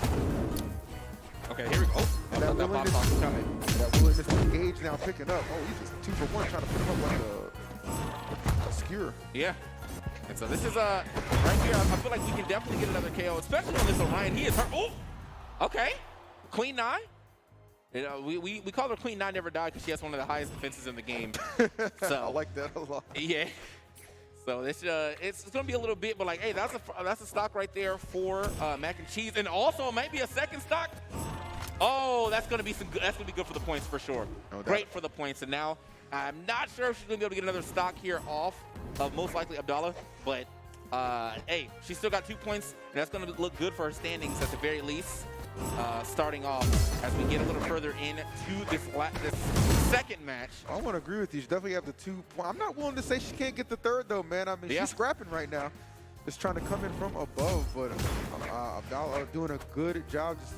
Okay, here we go. And that willingness to engage now picking up. Oh, he's just 2 for 1 trying to put him up like a skewer. Yeah. And so this is right here. I feel like we can definitely get another KO, especially on this Orion. He is hurt. Oh, okay. Queen Nai. We call her Queen Nai Never Die because she has one of the highest defenses in the game. So I like that a lot. Yeah. So it's going to be a little bit, but like, hey, that's a stock right there for Mac and Cheese, and also maybe a second stock. Oh, that's going to be good for the points for sure. No doubt. Great for the points, and now I'm not sure if she's going to be able to get another stock here off of most likely Abdallah, but hey, she's still got 2 points, and that's going to look good for her standings at the very least. Starting off as we get a little further into this second match. I want to agree with you. She definitely have the 2 points. I'm not willing to say she can't get the 3rd, though, man. I mean, she's scrapping right now. Just trying to come in from above, but Abdallah doing a good job just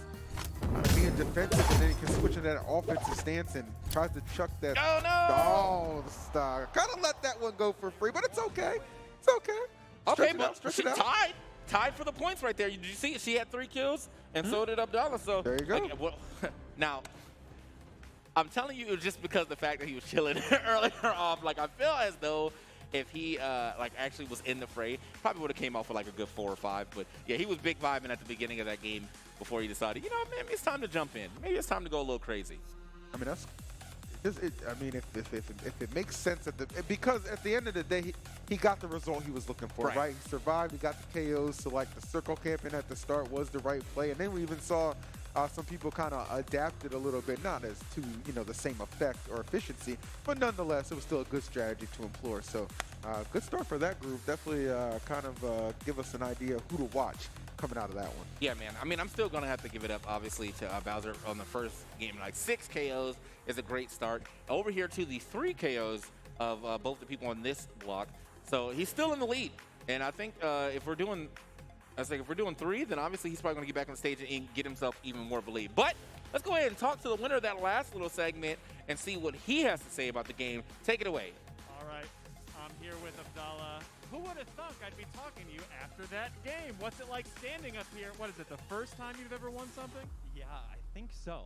being defensive, and then he can switch into that offensive stance and tries to chuck that. Oh, no! Oh, the stock. Kind of let that one go for free, but it's okay. It's okay. Okay, but she tied for the points right there. Did you see it? She had 3 kills, and so did Abdallah. So there you go. Well, now, I'm telling you, it was just because of the fact that he was chilling earlier off. Like, I feel as though if he actually was in the fray, probably would have came off with like a good 4 or 5. But yeah, he was big vibing at the beginning of that game before he decided, maybe it's time to jump in. Maybe it's time to go a little crazy. I mean, I mean, if it makes sense because at the end of the day, he got the result he was looking for, right? He survived. He got the KOs. So like the circle camping at the start was the right play, and then we even saw some people kind of adapted a little bit, not as to the same effect or efficiency, but nonetheless, it was still a good strategy to employ. So good start for that group. Definitely kind of give us an idea of who to watch coming out of that one. Yeah, man. I mean, I'm still going to have to give it up, obviously, to Bowser on the first game. Like 6 KOs is a great start. Over here to the 3 KOs of both the people on this block. So he's still in the lead. And I think if we're doing 3, then obviously he's probably going to get back on the stage and get himself even more believed. But let's go ahead and talk to the winner of that last little segment and see what he has to say about the game. Take it away. All right, I'm here with Abdallah. Who would have thunk I'd be talking to you after that game? What's it like standing up here? What is it, the first time you've ever won something? Yeah, I think so.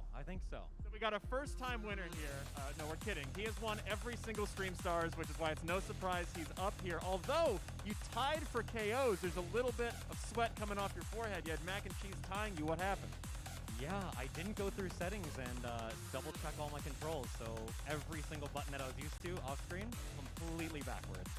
So we got a first-time winner here. No, we're kidding. He has won every single Stream Stars, which is why it's no surprise he's up here. Although you tied for KOs, there's a little bit of sweat coming off your forehead. You had Mac and Cheese tying you. What happened? Yeah, I didn't go through settings and double-check all my controls, so every single button that I was used to off-screen, completely backwards.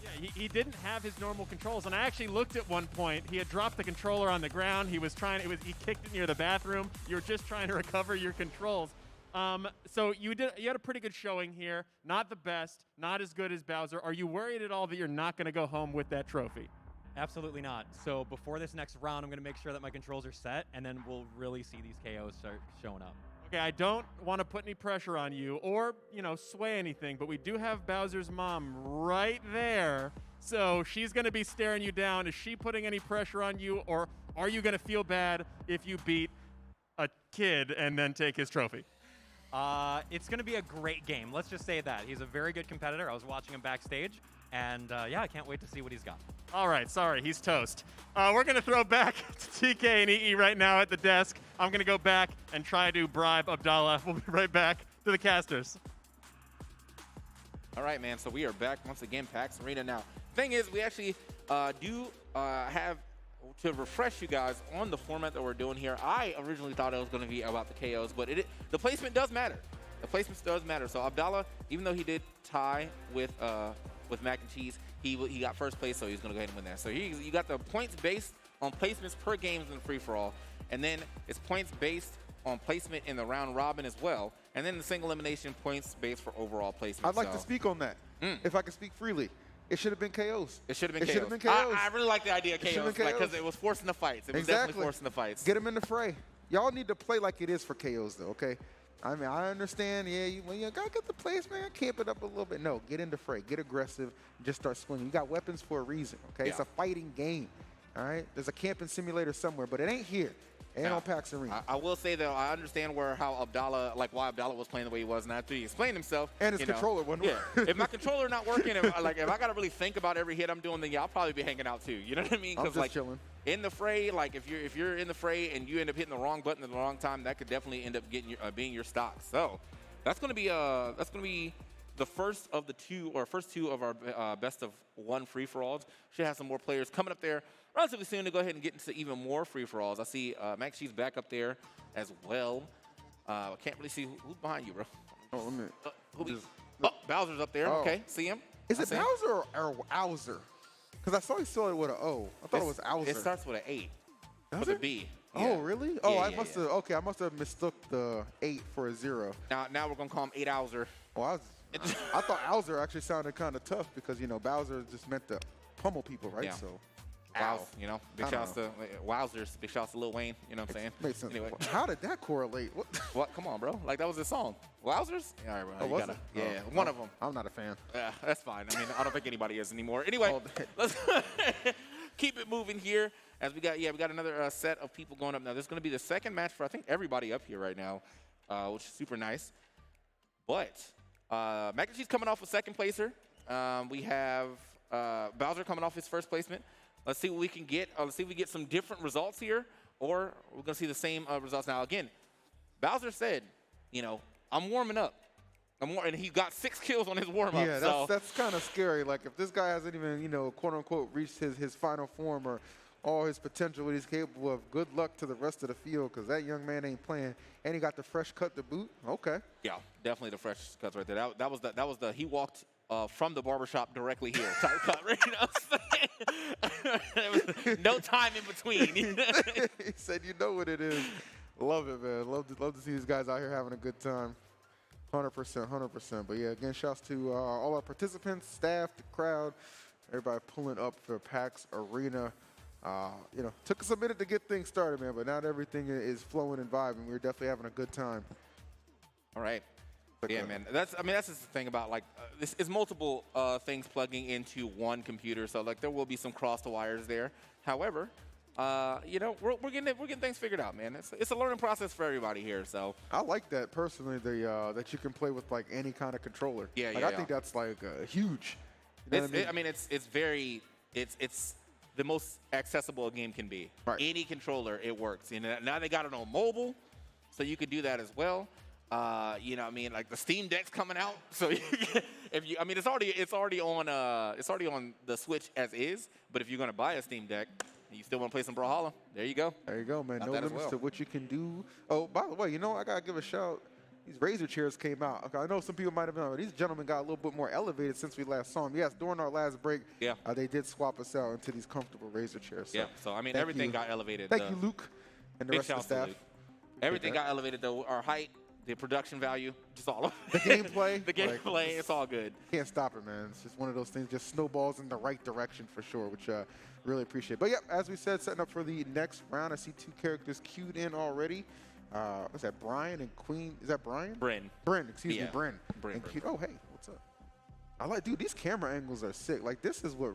Yeah, he didn't have his normal controls, and I actually looked at one point. He had dropped the controller on the ground. He kicked it near the bathroom. You were just trying to recover your controls. So you had a pretty good showing here. Not the best, not as good as Bowser. Are you worried at all that you're not going to go home with that trophy? Absolutely not. So before this next round, I'm going to make sure that my controls are set, and then we'll really see these KOs start showing up. Okay, I don't want to put any pressure on you or, sway anything, but we do have Bowser's mom right there. So she's going to be staring you down. Is she putting any pressure on you, or are you going to feel bad if you beat a kid and then take his trophy? It's going to be a great game. Let's just say that. He's a very good competitor. I was watching him backstage, and yeah, I can't wait to see what he's got. All right, sorry, he's toast. We're going to throw back to TK and EE right now at the desk. I'm going to go back and try to bribe Abdallah. We'll be right back to the casters. All right, man. So we are back once again, PAX Arena. Now, thing is, we actually do have to refresh you guys on the format that we're doing here. I originally thought it was going to be about the KOs, but the placement does matter. The placement does matter. So Abdallah, even though he did tie with Mac and Cheese, he got first place, so he's going to go ahead and win that. So you got the points based on placements per games in the free-for-all, and then it's points based on placement in the round robin as well, and then the single elimination points based for overall placement. I'd like to speak on that, if I can speak freely. It should have been KOs. It should have been KOs. It should have been KOs. I really like the idea of KOs because it was forcing the fights. It was definitely forcing the fights. Get them in the fray. Y'all need to play like it is for KOs, though, okay? I mean, I understand, yeah, you got to get the placement, camp it up a little bit. No, get in the fray. Get aggressive. Just start swinging. You got weapons for a reason, okay? Yeah. It's a fighting game, all right? There's a camping simulator somewhere, but it ain't here. And on PAX Arena. I will say, though, I understand why Abdallah was playing the way he was, and after he explained himself. And his controller wasn't working. If my controller not working, if I got to really think about every hit I'm doing, then I'll probably be hanging out too. You know what I mean? I'm just chilling. In the fray, if you're in the fray and you end up hitting the wrong button at the wrong time, that could definitely end up being your stock. So that's gonna be the first two of our best of one free-for-alls. Should have some more players coming up there relatively soon to go ahead and get into even more free-for-alls. I see Max Cheese back up there as well. I can't really see who's behind you, bro. Oh, let me. Bowser's up there. Oh. Okay, see him. Is it Bowser or Owser? Because I saw he saw it with an O. I thought it was Owser. It starts with an 8. Does with a B. Yeah. Oh, really? Oh, Yeah, I must have. Okay, I must have mistook the 8 for a 0. Now we're gonna call him 8 Owser. Oh, I thought Owser actually sounded kind of tough because Bowser just meant to pummel people, right? Yeah. So, wow. Big shouts to Wowzers. Big shouts to Lil Wayne. You know what I'm saying? Makes sense. Anyway. How did that correlate? What? Come on, bro. Like that was his song. Wowzers? All right, bro. Oh, was it? Yeah, one of them. I'm not a fan. Yeah, that's fine. I mean, I don't think anybody is anymore. Anyway, let's keep it moving here. As we got another set of people going up now. There's going to be the second match for I think everybody up here right now, which is super nice. But Mac and Cheese coming off a second placer. We have Bowser coming off his first placement. Let's see what we can get. Let's see if we get some different results here, or we're going to see the same results. Now, again, Bowser said, I'm warming up. And he got 6 kills on his warm-up. Yeah, that's kind of scary. Like, if this guy hasn't even, quote-unquote, reached his final form or all his potential, what he's capable of. Good luck to the rest of the field because that young man ain't playing. And he got the fresh cut to boot. Okay. Yeah, definitely the fresh cuts right there. That was the he walked from the barbershop directly here type cut. Right? You know what I'm saying? There was no time in between. He said, you know what it is. Love it, man. Love to see these guys out here having a good time. 100%, 100%. But yeah, again, shouts to all our participants, staff, the crowd, everybody pulling up for PAX Arena. You know, took us a minute to get things started, man, but now that everything is flowing and vibing, we're definitely having a good time. All right. Yeah, man. That's just the thing about like this is multiple things plugging into one computer, so like there will be some cross the wires there. However, you know, we're getting things figured out, man. It's a learning process for everybody here. So I like that personally. That you can play with like any kind of controller. Yeah, like, yeah. I think that's like huge. You know what I mean? It's the most accessible a game can be. Right. Any controller, it works. And now they got it on mobile, so you could do that as well. You know what I mean? Like the Steam Deck's coming out, so if you, I mean, it's already on the Switch as is. But if you're gonna buy a Steam Deck, and you still want to play some Brawlhalla, there you go. There you go, man. Got No that as limits well. to what you can do. Oh, by the way, you know, I gotta give a shout. These Razer chairs came out. Okay, I know some people might have known. These gentlemen got a little bit more elevated since we last saw them. Yes, during our last break, Yeah. They did swap us out into these comfortable Razer chairs. So Yeah. So I mean, thank everything you. got elevated. Thank you, Luke, and the Big rest of the shouts to staff. Luke. Everything that. got elevated though. Our height, the production value, just all of The gameplay, the gameplay, it's all good. Can't stop it, man. It's just one of those things, just snowballs in the right direction for sure, which really appreciate. But yeah, as we said, setting up for the next round. I see 2 characters queued in already. What's that, Brian and Queen? Is that Brian? Bryn. Bryn, excuse me, Yeah. Bryn. Bryn, And Bryn. queued- oh, hey, what's up? I like, dude, these camera angles are sick. Like, this is what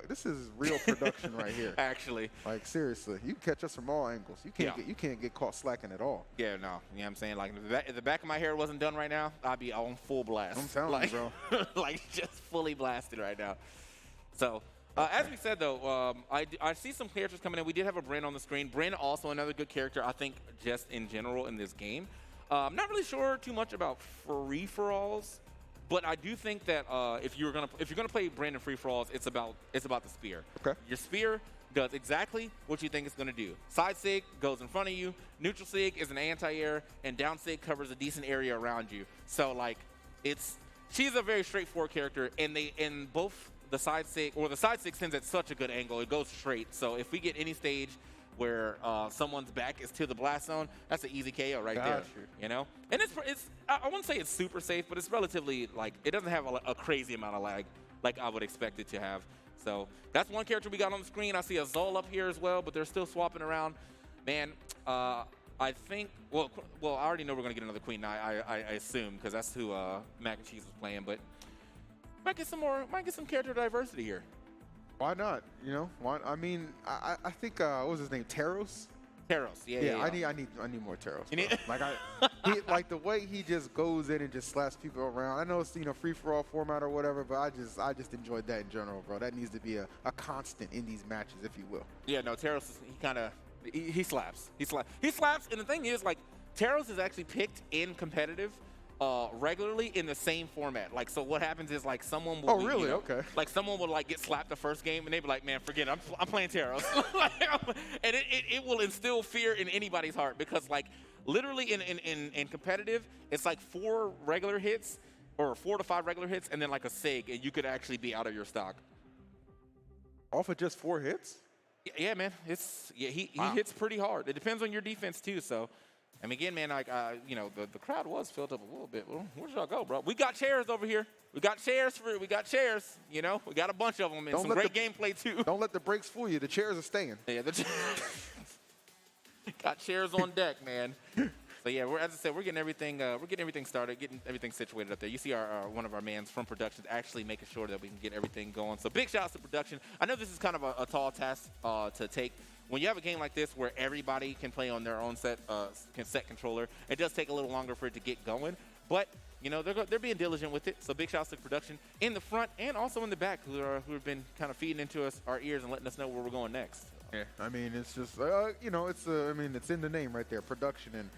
this is real production right here. Actually. Like, seriously, you can catch us from all angles. You can't get caught slacking at all. Yeah, no. You know what I'm saying? Like, if the back of my hair wasn't done right now, I'd be on full blast. I'm telling like, you, bro. like, just fully blasted right now. So, as we said, though, I see some characters coming in. We did have a Bryn on the screen. Bryn, also another good character, I think, just in general in this game. I'm not really sure too much about free-for-alls, but I do think that if you're gonna play Bryn in free-for-alls, it's about the spear. Okay. Your spear does exactly what you think it's going to do. Side sig goes in front of you. Neutral sig is an anti-air, and down sig covers a decent area around you. So like, she's a very straightforward character, and both the side sig sends at such a good angle. It goes straight. So if we get any stage where someone's back is to the blast zone, that's an easy KO right there. You know, and I wouldn't say it's super safe, but it's relatively like it doesn't have a crazy amount of lag like I would expect it to have. So that's one character we got on the screen. I see a Zol up here as well, but they're still swapping around. Man, I think, well, I already know we're going to get another Queen now, I assume, because that's who Mac and Cheese was playing, but might get some character diversity here. Why not? You know, why? I mean, I think what was his name? Taros. Taros, yeah. I need more Taros. You need- Like like the way he just goes in and just slaps people around. I know it's free for all format or whatever, but I just enjoyed that in general, bro. That needs to be a constant in these matches, if you will. Yeah, no, Taros, he slaps. He slaps, and the thing is, like, Taros is actually picked in competitive regularly in the same format. Like, so what happens is, like, someone will Oh, really? Okay. Like, someone will, like, get slapped the first game, and they be like, man, forget it. I'm playing Taros. And it will instill fear in anybody's heart because, like, literally in competitive, it's like 4 regular hits or 4 to 5 regular hits and then, like, a SIG, and you could actually be out of your stock. Off of just 4 hits? Yeah, man. He hits pretty hard. It depends on your defense too. So, I mean, again, man, like you know, the crowd was filled up a little bit. Well, where should I go, bro? We got chairs over here. We got chairs. You know, we got a bunch of them and some great gameplay too. Don't let the breaks fool you. The chairs are staying. Yeah, got chairs on deck, man. So yeah, as I said, we're getting everything started, getting everything situated up there. You see our one of our mans from production actually making sure that we can get everything going. So big shouts to production. I know this is kind of a tall task to take. When you have a game like this where everybody can play on their own set controller, it does take a little longer for it to get going. But you know they're being diligent with it. So big shouts to production in the front and also in the back who have been kind of feeding into our ears and letting us know where we're going next. Yeah, I mean it's just you know it's it's in the name right there, production, and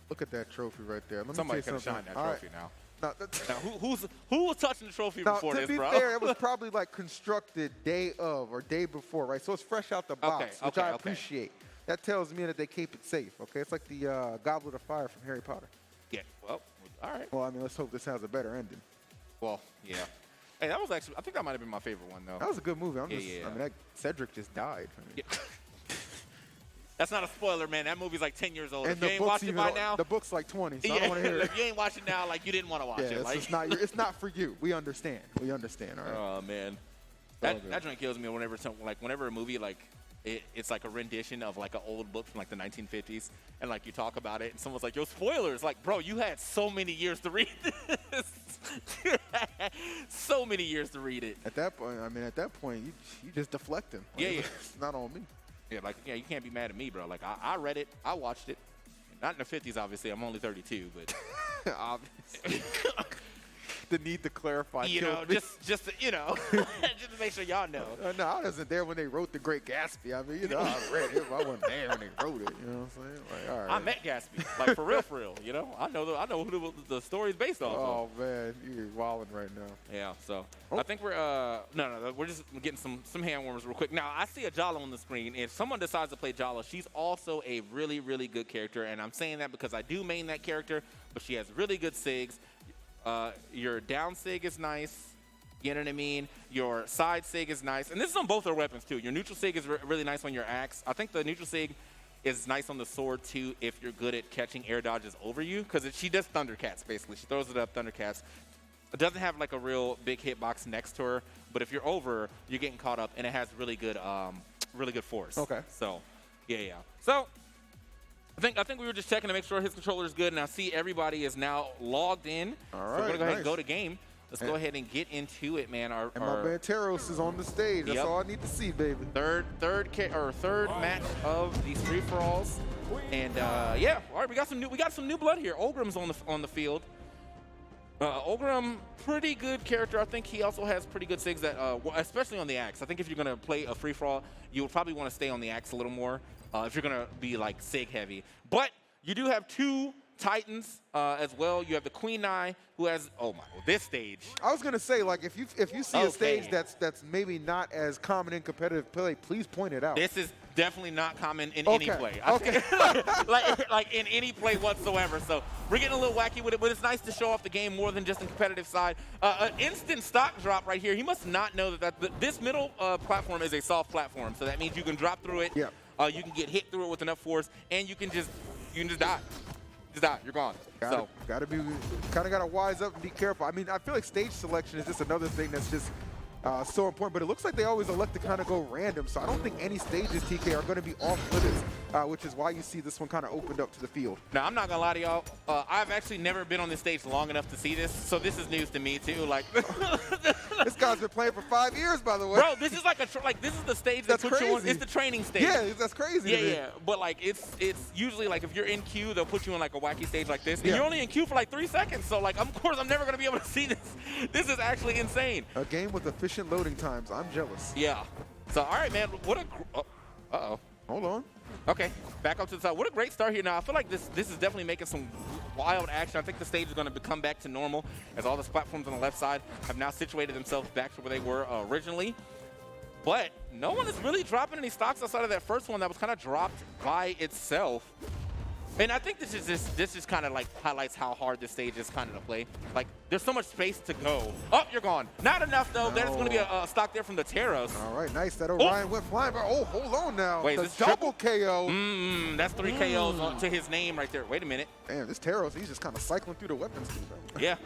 look at that trophy right there. Let me Somebody tell you could have something. shined that trophy now. Now, Now, who was touching the trophy now, before to this, be bro? fair, it was probably like constructed day of or day before, right? So it's fresh out the box, which I appreciate. That tells me that they keep it safe, okay? It's like the Goblet of Fire from Harry Potter. Yeah. Well, all right. Well, I mean, let's hope this has a better ending. Well, yeah. Hey, that was actually, I think that might have been my favorite one, though. That was a good movie. I mean, Cedric just died. I mean, Yeah. That's not a spoiler, man. That movie's like 10 years old. and If you ain't watched it by now, the book's like 20, so I don't want to hear it. If you ain't watched it now, like you didn't want to watch Yeah, it. Like, it's not for you. We understand. We understand. All right. oh man, all good. that joint kills me whenever a movie like it's like a rendition of like an old book from like the 1950s, and like you talk about it, and someone's like, "Yo, spoilers!" Like, bro, you had so many years to read this. So many years to read it. At that point, you just deflect him. Like, Yeah. It's not on me. Yeah, you can't be mad at me, bro. Like I read it, I watched it. Not in the 50s, obviously. I'm only 32, but Obviously. The need to clarify. you know, just to, you know, just to make sure y'all know. No, I wasn't there when they wrote The Great Gatsby. I mean, you know, I read it, but I wasn't there when they wrote it. You know what I'm saying? Like, all right. I met Gatsby, like for real. You know, I know who the story's based off Oh man, you're wilding right now. of. Yeah, so I think we're we're just getting some hand warmers real quick. Now I see a Jala on the screen. If someone decides to play Jala, she's also a really good character, and I'm saying that because I do main that character, but she has really good sigs. Your down sig is nice. You know what I mean? Your side sig is nice. And this is on both her weapons, too. Your neutral sig is really nice on your axe. I think the neutral sig is nice on the sword, too, if you're good at catching air dodges over you. Because she does Thundercats, basically. She throws it up, Thundercats. It doesn't have, like, a real big hitbox next to her. But if you're over, you're getting caught up. And it has really good force. Okay. So, yeah. So, I think we were just checking to make sure his controller is good, and I see everybody is now logged in. All So right, we're going to go ahead and nice. go to game. Let's go ahead and get into it, man. And my man Teros is on the stage. That's Yep. all I need to see, baby. Third match of these free-for-alls. And, yeah, all right, we got some new blood here. Olgrim's on the field. Olgrim, pretty good character. I think he also has pretty good sigs, that, especially on the axe. I think if you're going to play a free-for-all, you would probably want to stay on the axe a little more. If you're going to be, like, sig heavy. But you do have two Titans as well. You have the Queen Eye, who has, this stage. I was gonna say, like, if you see a stage Okay. that's maybe not as common in competitive play, please point it out. This is definitely not common in Okay, any play. okay. like in any play whatsoever. So we're getting a little wacky with it, but it's nice to show off the game more than just the competitive side. An instant stock drop right here. He must not know that this middle platform is a soft platform, so that means you can drop through it. Yep. You can get hit through it with enough force, and you can just die. Just die. You're gone. Gotta be kind of gotta wise up and be careful. I mean, I feel like stage selection is just another thing that's just so important, but it looks like they always elect to kind of go random. So I don't think any stages, TK, are going to be off limits, which is why you see this one kind of opened up to the field. Now, I'm not going to lie to y'all. I've actually never been on this stage long enough to see this, so this is news to me, too. Like, This guy's been playing for 5 years, by the way. bro, this is like this is the stage that That's puts you on. crazy. It's the training stage. Yeah, that's crazy. to me. Yeah. But like, it's usually like if you're in queue, they'll put you in like a wacky stage like this, and Yeah. you're only in queue for like 3 seconds. So like, of course, I'm never gonna be able to see this. This is actually insane. A game with efficient loading times. I'm jealous. Yeah. So all right, man. What a. Uh-oh. Hold on. Okay, back up to the side. What a great start here. Now, I feel like this is definitely making some wild action. I think the stage is going to come back to normal as all these platforms on the left side have now situated themselves back to where they were originally. But no one is really dropping any stocks outside of that first one that was kind of dropped by itself. And I think this just kind of like highlights how hard this stage is kind of to play. Like, there's so much space to go. Oh, you're gone. Not enough, though. There's going to be a stock there from the Teros. All right, nice. That Orion went flying. But hold on now. Wait, the is this double KO. That's 3 KOs to his name right there. Wait a minute. Damn, this Teros, he's just kind of cycling through the weapons too, though. Yeah.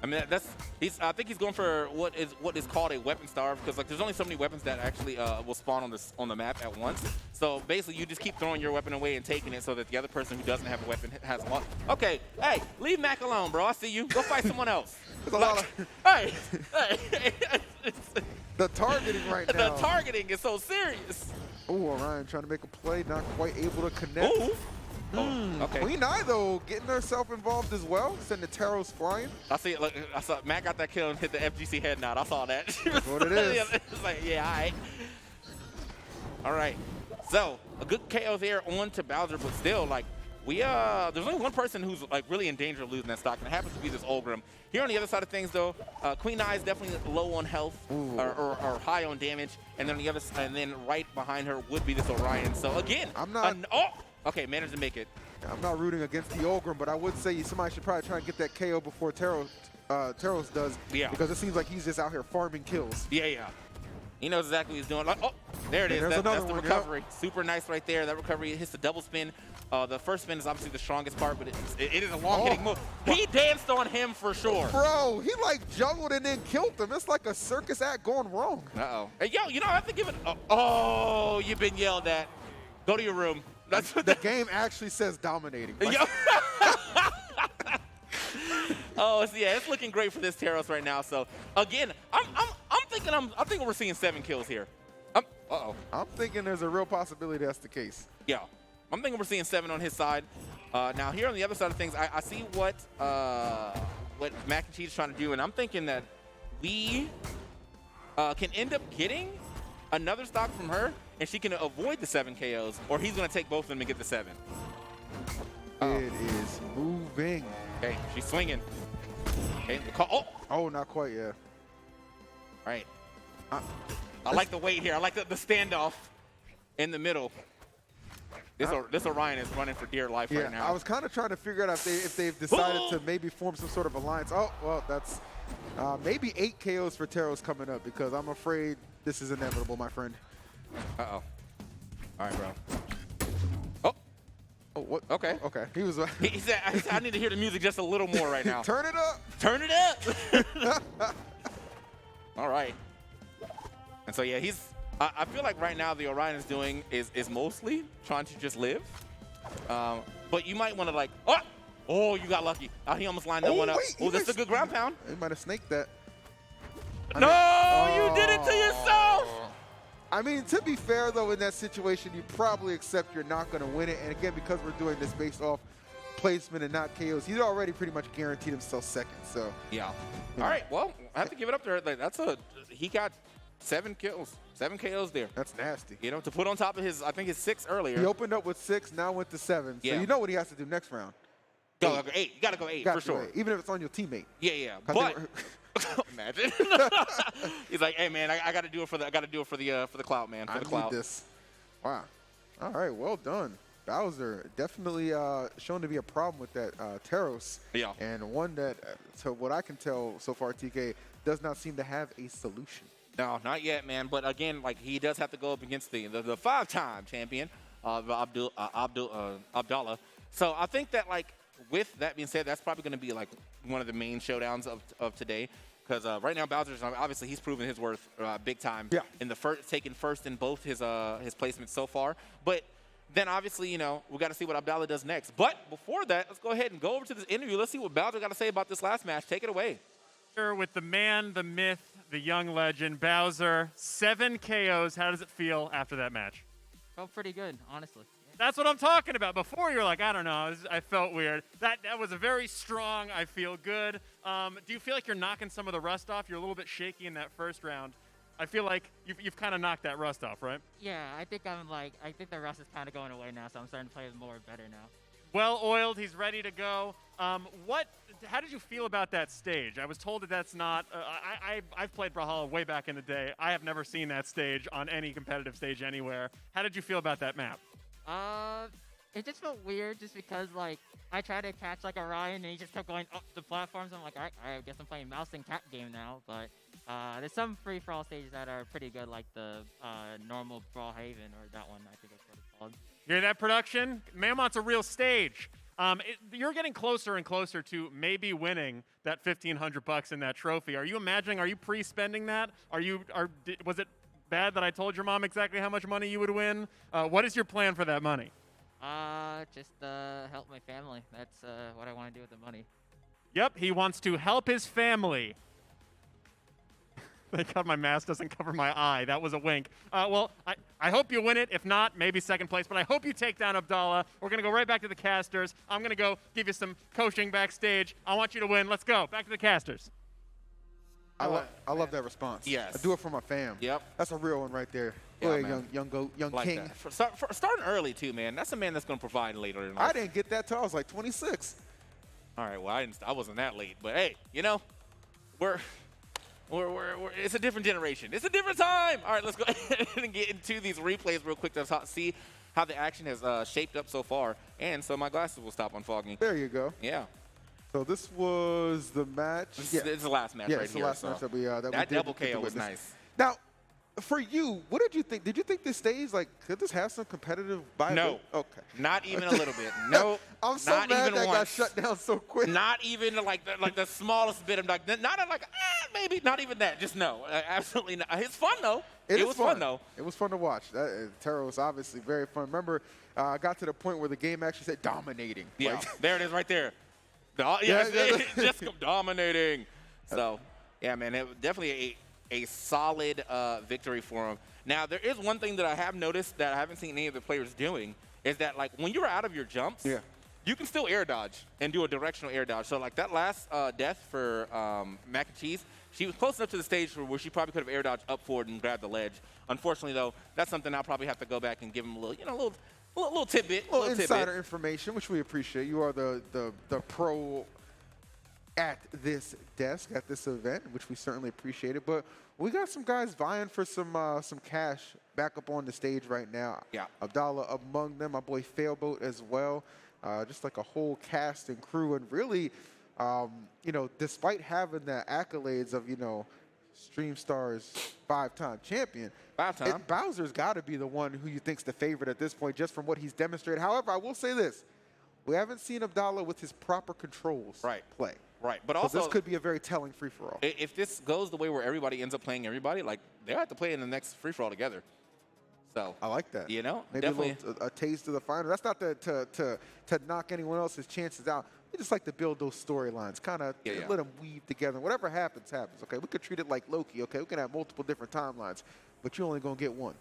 I mean, I think he's going for what is called a weapon starve, because like there's only so many weapons that actually will spawn on the map at once. So basically, you just keep throwing your weapon away and taking it so that the other person who doesn't have a weapon has one. Okay, hey, leave Mac alone, bro. I see you. Go fight someone else. There's a lot of Hey, the targeting right now. the targeting is so serious. Ooh, Orion trying to make a play, not quite able to connect. Ooh. Oh, okay. Queen Eye, though, getting herself involved as well, sending the Teros flying. I see it. Look, I saw Matt got that kill and hit the FGC head nod. I saw that. That's what it is. It's like, yeah, all right. All right. So, a good KO there on to Bowser, but still, like, there's only one person who's like really in danger of losing that stock, and it happens to be this Olgrim. Here on the other side of things, though, Queen Eye is definitely low on health or high on damage, and then and then right behind her would be this Orion. So again, I'm not. Okay, managed to make it. I'm not rooting against the Olgrim, but I would say somebody should probably try and get that KO before Taros does. Yeah. Because it seems like he's just out here farming kills. Yeah. He knows exactly what he's doing. Like, oh, there it is. That's the recovery. Yep. Super nice right there. That recovery hits the double spin. The first spin is obviously the strongest part, but it is a long-hitting move. He danced on him for sure. Bro, he like juggled and then killed him. It's like a circus act going wrong. Uh-oh. Hey, yo, you know, I have to give it. Oh, you've been yelled at. Go to your room. That's what the game actually says dominating. Like, oh, so yeah, it's looking great for this Taros right now. So again, I'm thinking we're seeing 7 kills here. I'm thinking there's a real possibility that's the case. Yeah, I'm thinking we're seeing 7 on his side. Now here on the other side of things, I see what Mac and Cheese is trying to do, and I'm thinking that we can end up getting another stock from her, and she can avoid the 7 KOs, or he's going to take both of them and get the 7. It is moving. Okay, she's swinging. Okay, the call. Oh, not quite, yeah. All right. I like the wait here. I like the standoff in the middle. This Orion is running for dear life right now. I was kind of trying to figure out if they've decided to maybe form some sort of alliance. Oh, well, that's maybe 8 KOs for Taros coming up, because I'm afraid this is inevitable, my friend. Uh-oh. All right, bro. Oh, what? Okay. Okay. He was. He said, I need to hear the music just a little more right now. Turn it up. Turn it up. All right. And so, yeah, I feel like right now the Orion is doing is mostly trying to just live. But you might want to like, oh, you got lucky. He almost lined that one up. Oh, that's a good ground pound. He might have snaked that. You did it to yourself. I mean, to be fair, though, in that situation, you probably accept you're not going to win it. And again, because we're doing this based off placement and not KOs, he's already pretty much guaranteed himself second. So yeah. All right. Well, I have to give it up to her. Like, he got 7 kills, 7 KOs there. That's nasty. You know, to put on top of his 6 earlier. He opened up with 6, now went to 7. So you know what he has to do next round. Go 8. You got to go 8 for sure. 8, even if it's on your teammate. Yeah. But imagine. He's like, hey man, I got to do it for the clout, man. For the clout. Need this. Wow. All right, well done. Bowser definitely shown to be a problem with that Taros. Yeah. And one that, to what I can tell so far, TK does not seem to have a solution. No, not yet, man. But again, like he does have to go up against the 5-time champion, Abdallah. So I think that like with that being said, that's probably going to be like one of the main showdowns of today. Because right now Bowser's obviously he's proven his worth big time. Yeah. In the taking first in both his placements so far. But then obviously, you know, we got to see what Abdallah does next. But before that, let's go ahead and go over to this interview. Let's see what Bowser got to say about this last match. Take it away. With the man, the myth, the young legend, Bowser, 7 KOs. How does it feel after that match? Felt pretty good, honestly. That's what I'm talking about. Before you were like, I don't know, I felt weird. That was a very strong, I feel good. Do you feel like you're knocking some of the rust off? You're a little bit shaky in that first round. I feel like you've kind of knocked that rust off, right? Yeah, I think the rust is kind of going away now, so I'm starting to play more better now. Well oiled, he's ready to go. How did you feel about that stage? I was told that's not. I've played Brawlhalla way back in the day. I have never seen that stage on any competitive stage anywhere. How did you feel about that map? It just felt weird, just because like I tried to catch like Orion and he just kept going up the platforms. I'm like, I guess I'm playing mouse and cat game now. But there's some free for all stages that are pretty good, like the normal Brawl Haven or that one. I think that's what it's called. Hear that, production? Mammoth's a real stage. You're getting closer and closer to maybe winning that $1,500 in that trophy. Are you pre-spending that? Was it bad that I told your mom exactly how much money you would win? What is your plan for that money? Just help my family. That's what I want to do with the money. Yep, he wants to help his family. Thank God my mask doesn't cover my eye. That was a wink. Well, I hope you win it. If not, maybe second place. But I hope you take down Abdallah. We're going to go right back to the casters. I'm going to go give you some coaching backstage. I want you to win. Let's go. Back to the casters. I love that response. Yes. I do it for my fam. Yep. That's a real one right there. Go ahead, man. young goat, young Like king. that. For starting early too, man. That's a man that's going to provide later in life. I didn't get that till I was like 26. All right, well, I wasn't that late, but hey, you know, we're it's a different generation. It's a different time. All right, let's go ahead and get into these replays real quick to see how the action has shaped up so far. And so my glasses will stop unfogging. There you go. Yeah. So this was the match. It's the last match Yeah, right it's the here. last match that we did double get to KO was witness. nice. Now, for you, what did you think? Did you think this stage, like, could this have some competitive bias? No. Okay. Not even a little bit. No. I'm so not mad even that got once. shut down so quick. Not even like the smallest bit. I'm like, not like, maybe, not even that. Just no. Absolutely not. It's fun, though. It was fun, though. It was fun to watch. Terra was obviously very fun. Remember, I got to the point where the game actually said dominating. Yeah, Like, there it is right there. Just dominating. So, yeah, man, it was definitely a solid victory for him. Now, there is one thing that I have noticed that I haven't seen any of the players doing is that, like, when you're out of your jumps, you can still air dodge and do a directional air dodge. So, like, that last death for Mac and Cheese, she was close enough to the stage where she probably could have air dodged up forward and grabbed the ledge. Unfortunately, though, that's something I'll probably have to go back and give him a little, little tidbit. little insider information, which we appreciate. You are the pro at this desk, at this event, which we certainly appreciate it. But we got some guys vying for some cash back up on the stage right now. Yeah. Abdallah among them, my boy Failboat as well. Just like a whole cast and crew. And really, despite having the accolades of, Stream Stars 5-time champion, Bowser's got to be the one who you think's the favorite at this point, just from what he's demonstrated. However, I will say this. We haven't seen Abdallah with his proper controls play. Right, but So also this could be a very telling free-for-all. if this goes the way where everybody ends up playing everybody, like, they'll have to play in the next free-for-all together. So I like that. You know, maybe definitely a taste of the final. That's not to knock anyone else's chances out. We just like to build those storylines, kind of let them weave together. Whatever happens, happens. Okay, we could treat it like Loki. Okay, we can have multiple different timelines, but you're only gonna get one.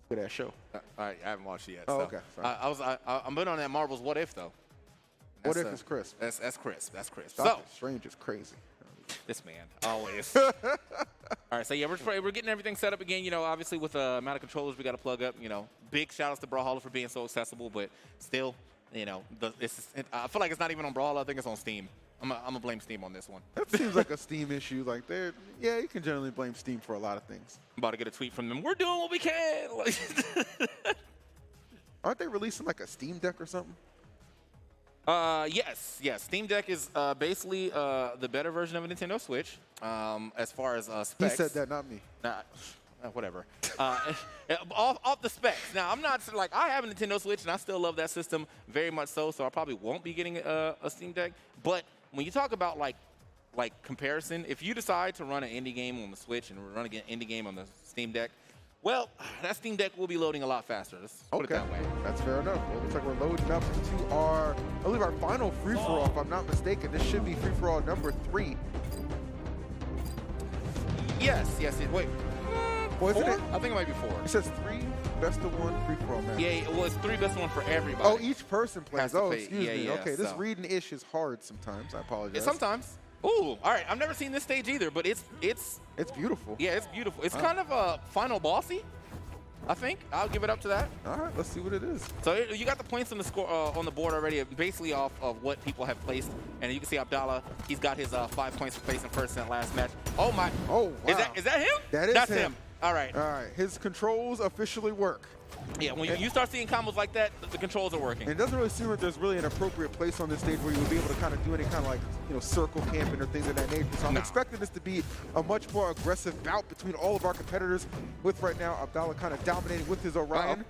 For that show. I haven't watched it yet. Oh, so. okay. Sorry. I'm been on that Marvel's What If though. What if it's crisp? That's crisp. That's crisp. Doctor Strange is crazy. This man, always. All right, so yeah, we're getting everything set up again. Obviously with the amount of controllers we got to plug up. Big shout outs to Brawlhalla for being so accessible, but still, I feel like it's not even on Brawlhalla. I think it's on Steam. I'm gonna blame Steam on this one. That seems like a Steam issue. Like you can generally blame Steam for a lot of things. I'm about to get a tweet from them. We're doing what we can. Aren't they releasing like a Steam Deck or something? Yes. Steam Deck is basically the better version of a Nintendo Switch as far as specs. He said that, not me. Nah, whatever. Off the specs. Now, I'm not like I have a Nintendo Switch and I still love that system very much so I probably won't be getting a Steam Deck. But when you talk about like comparison, if you decide to run an indie game on the Switch and run an indie game on the Steam Deck, well, that Steam Deck will be loading a lot faster. Let's put it that way. That's fair enough. Well, looks like we're loading up to I believe our final free-for-all, if I'm not mistaken. This should be free-for-all number 3. Yes. Wait. Well, isn't 4? it? I think it might be 4. It says 3 best of 1 free-for-all matches. Yeah, well, it's 3 best of 1 for everybody. Oh, each person plays. Has to Oh, play. excuse me. Yeah, Okay, this so. reading-ish is hard sometimes. I apologize. Sometimes. Ooh, all right. I've never seen this stage either, but it's beautiful. Yeah, it's beautiful. It's kind of final bossy, I think. I'll give it up to that. All right, let's see what it is. So you got the points on the score on the board already, basically off of what people have placed. And you can see Abdallah, he's got his 5 points for placing first in that last match. Oh my! Oh wow! Is that him? That's him. All right. All right, his controls officially work. Yeah, when you start seeing combos like that, the controls are working. And it doesn't really seem like there's really an appropriate place on this stage where you would be able to kind of do any kind of like, circle camping or things of that nature. So I'm expecting this to be a much more aggressive bout between all of our competitors, with right now Abdallah kind of dominating with his Orion.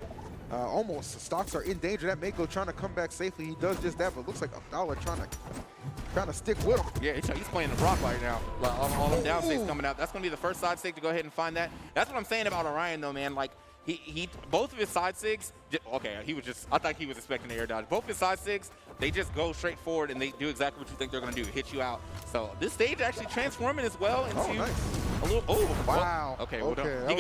Almost, stocks are in danger. That Mako trying to come back safely. He does just that, but looks like Abdallah trying to stick with him. Yeah, he's playing the Brock right now. All them down stakes coming out. That's going to be the first side stake to go ahead and find that. That's what I'm saying about Orion, though, man. Like, he both of his side sigs, okay, I thought he was expecting the air dodge. Both his side sigs, they just go straight forward and they do exactly what you think they're going to do, hit you out. So this stage actually transforming as well into a little, wow. Okay,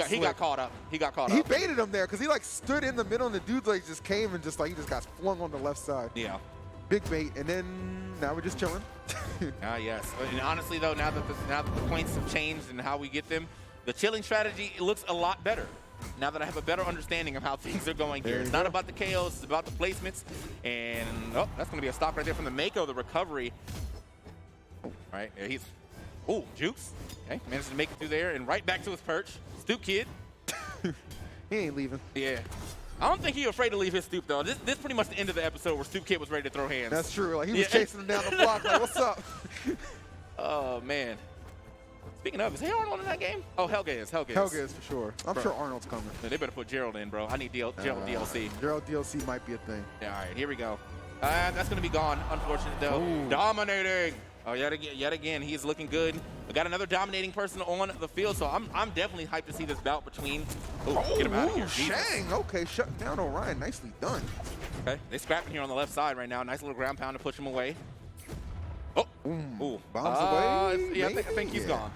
he got caught up. He got caught up. He baited him there because he stood in the middle and the dude just came and he just got flung on the left side. Yeah. Big bait, and then now we're just chilling. Yes. And honestly, though, now that the points have changed and how we get them, the chilling strategy looks a lot better. now that I have a better understanding of how things are going here. It's not about the KOs, it's about the placements. And, oh, that's going to be a stock right there from the Mako, the recovery. All right, there he's, oh, Jukes. Okay, managed to make it through there and right back to his perch. Stoop Kid. He ain't leaving. Yeah. I don't think he's afraid to leave his stoop, though. This pretty much the end of the episode where Stoop Kid was ready to throw hands. That's true. Like, he was chasing him down the block like, what's up? Oh, man. Speaking of, is Hey Arnold in that game? Oh, Helga is. Helga is for sure. I'm sure Arnold's coming. Man, they better put Gerald in, bro. I need Gerald DLC. Gerald DLC might be a thing. Yeah, all right, here we go. That's going to be gone, unfortunate, though. Ooh. Dominating. Oh, yet again, he's looking good. We got another dominating person on the field, so I'm definitely hyped to see this bout between. Oh, get him out of here. Shang. Okay, shut down Orion. Nicely done. Okay, they scrapping here on the left side right now. Nice little ground pound to push him away. Oh, ooh. Bounce away. Yeah, I think he's gone.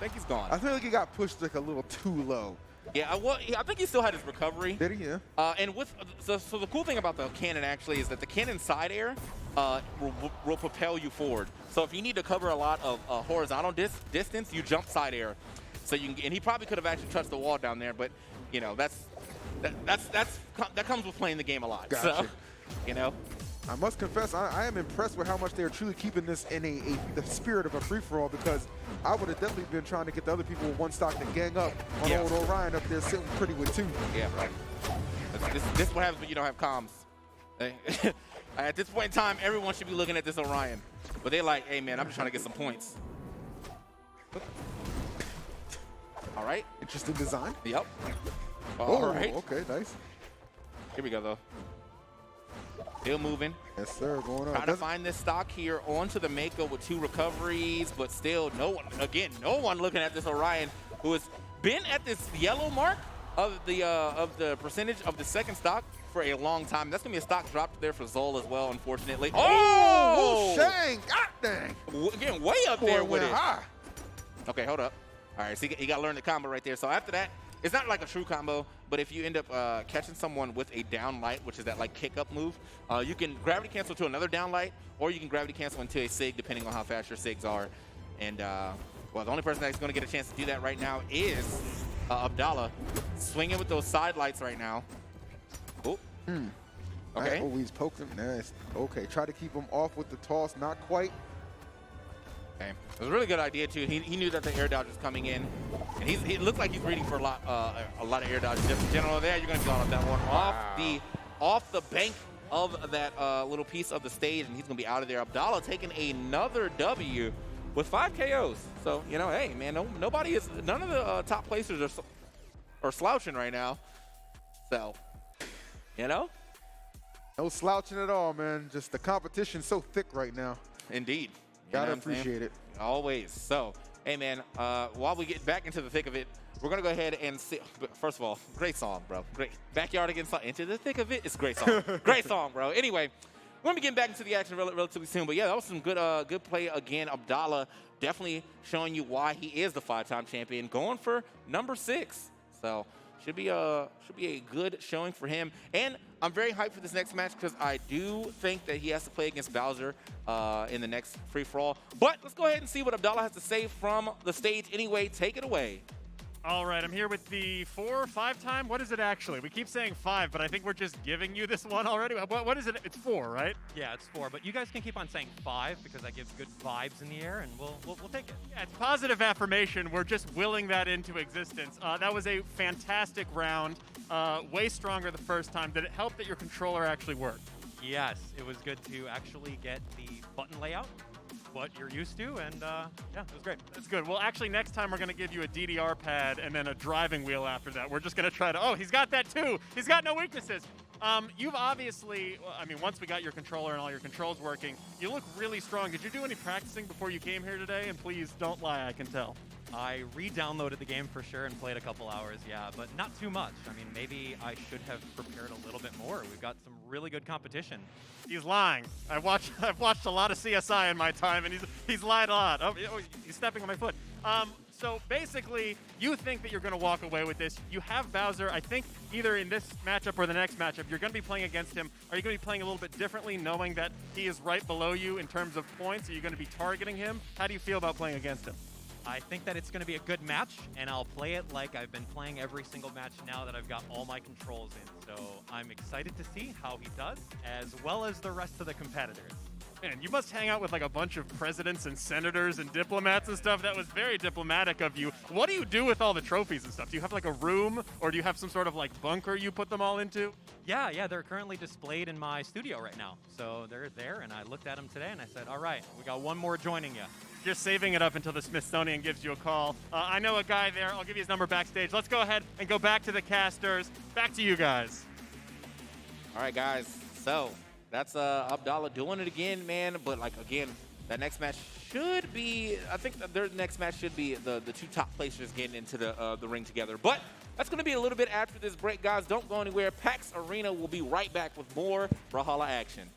I feel like he got pushed like a little too low. Yeah, I think he still had his recovery. Did he? Yeah. And with so the cool thing about the cannon actually is that the cannon side air will propel you forward. So if you need to cover a lot of horizontal distance, you jump side air. So you can, and he probably could have actually touched the wall down there, but you know that comes with playing the game a lot. Gotcha. So, you know. I must confess, I am impressed with how much they're truly keeping this in the spirit of a free-for-all, because I would have definitely been trying to get the other people with one stock to gang up on old Orion up there sitting pretty with two. Yeah, right. This is what happens when you don't have comms. At this point in time, everyone should be looking at this Orion. But they're like, hey, man, I'm just trying to get some points. All right. Interesting design. Yep. All right. Okay, nice. Here we go, though. Still moving. Yes, sir. Going on. Trying to find this stock here onto the Mako with 2 recoveries, but still no one looking at this Orion, who has been at this yellow mark of the percentage of the second stock for a long time. That's gonna be a stock dropped there for Zol as well, unfortunately. Oh, Shang! God dang! Again, way up there with it. High. Okay, hold up. All right, so you got to learn the combo right there. So after that, it's not like a true combo, but if you end up catching someone with a down light, which is that like kick up move, you can gravity cancel to another down light, or you can gravity cancel into a sig, depending on how fast your sigs are. And well, the only person that's going to get a chance to do that right now is Abdallah, swinging with those side lights right now. Oh, okay. Oh, he's poking. Nice. Okay, try to keep him off with the toss. Not quite. Okay. It was a really good idea too. He knew that the air dodge was coming in, and he looked like he's reading for a lot of air dodge. Just in general, there you're going to be on that one off the bank of that little piece of the stage, and he's going to be out of there. Abdallah taking another W with 5 KOs. So you know, hey man, none of the top placers are slouching right now. So you know, no slouching at all, man. Just the competition's so thick right now. Indeed. Gotta appreciate it. Always. So, hey, man, while we get back into the thick of it, we're going to go ahead and see. First of all, great song, bro. Great. Backyard Against Into the Thick of It. It's a great song. Great song, bro. Anyway, we're going to be getting back into the action relatively soon. But, yeah, that was some good play again. Abdallah definitely showing you why he is the 5-time champion, going for number 6. So, should be a good showing for him. And I'm very hyped for this next match because I do think that he has to play against Bowser in the next free-for-all. But let's go ahead and see what Abdallah has to say from the stage anyway. Take it away. All right, I'm here with the 4, 5-time. What is it actually? We keep saying 5, but I think we're just giving you this one already. What is it? It's 4, right? Yeah, it's 4, but you guys can keep on saying 5 because that gives good vibes in the air, and we'll take it. Yeah, it's positive affirmation. We're just willing that into existence. That was a fantastic round. Way stronger the first time. Did it help that your controller actually worked? Yes, it was good to actually get the button layout, what you're used to, and yeah, it was great. That's good. Well, actually, next time we're going to give you a DDR pad and then a driving wheel after that. We're just going to try to, oh, he's got that too. He's got no weaknesses. You've obviously, I mean, once we got your controller and all your controls working, you look really strong. Did you do any practicing before you came here today? And please don't lie, I can tell. I re-downloaded the game for sure and played a couple hours, yeah, but not too much. I mean, maybe I should have prepared a little bit more. We've got some really good competition. He's lying. I've watched a lot of CSI in my time, and he's lied a lot. Oh, he's stepping on my foot. So basically, you think that you're going to walk away with this. You have Bowser. I think either in this matchup or the next matchup, you're going to be playing against him. Are you going to be playing a little bit differently, knowing that he is right below you in terms of points? Are you going to be targeting him? How do you feel about playing against him? I think that it's going to be a good match, and I'll play it like I've been playing every single match now that I've got all my controls in. So I'm excited to see how he does, as well as the rest of the competitors. Man, you must hang out with like a bunch of presidents and senators and diplomats and stuff. That was very diplomatic of you. What do you do with all the trophies and stuff? Do you have like a room, or do you have some sort of like bunker you put them all into? Yeah, they're currently displayed in my studio right now. So they're there, and I looked at them today, and I said, all right, we got one more joining you. You're saving it up until the Smithsonian gives you a call. I know a guy there. I'll give you his number backstage. Let's go ahead and go back to the casters. Back to you guys. All right, guys. So that's Abdallah doing it again, man. But like again, that next match should be. I think that their next match should be the two top placers getting into the ring together. But that's going to be a little bit after this break, guys. Don't go anywhere. PAX Arena will be right back with more Brawlhalla action.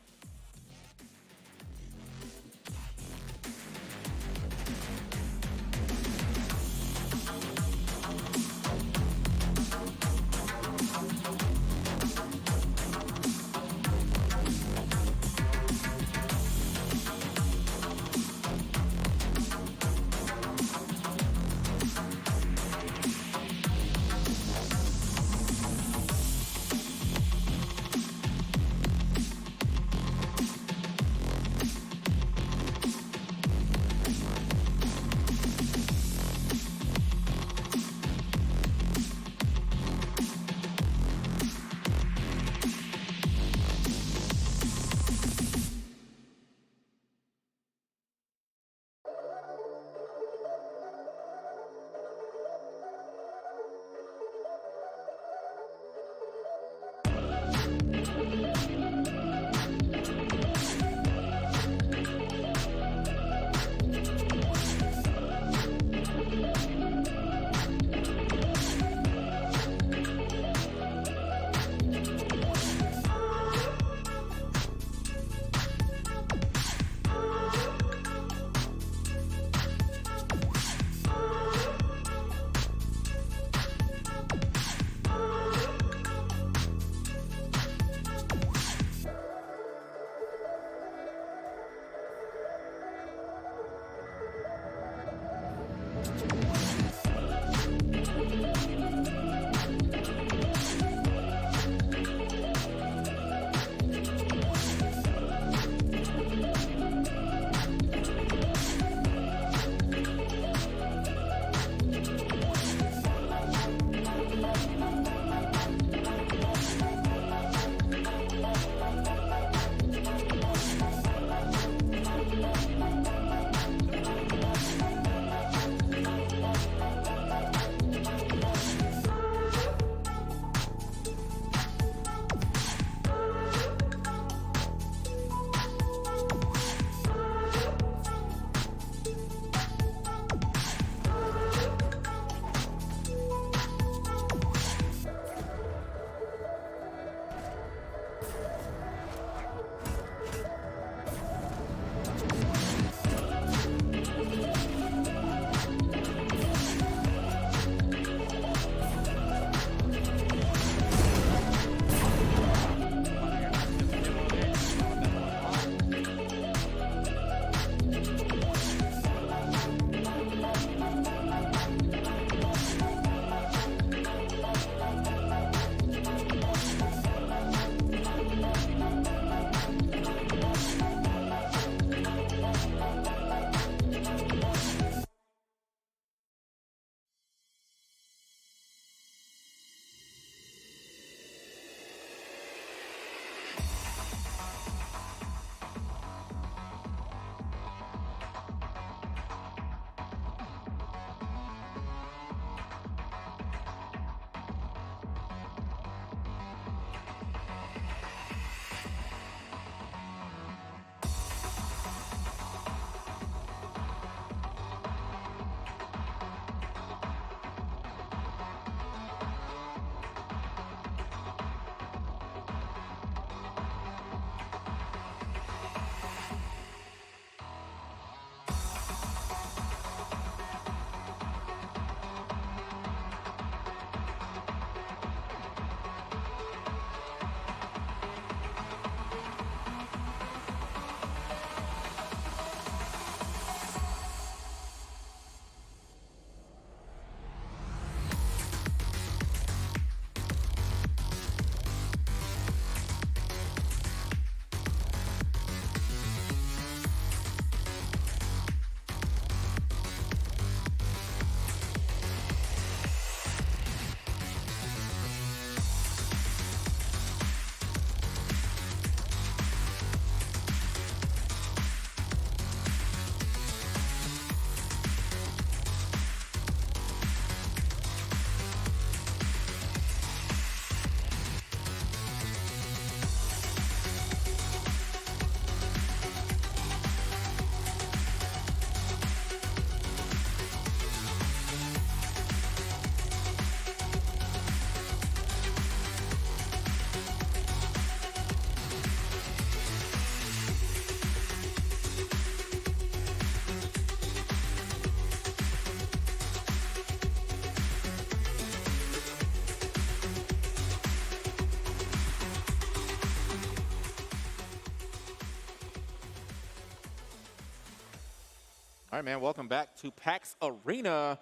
All right, man. Welcome back to PAX Arena.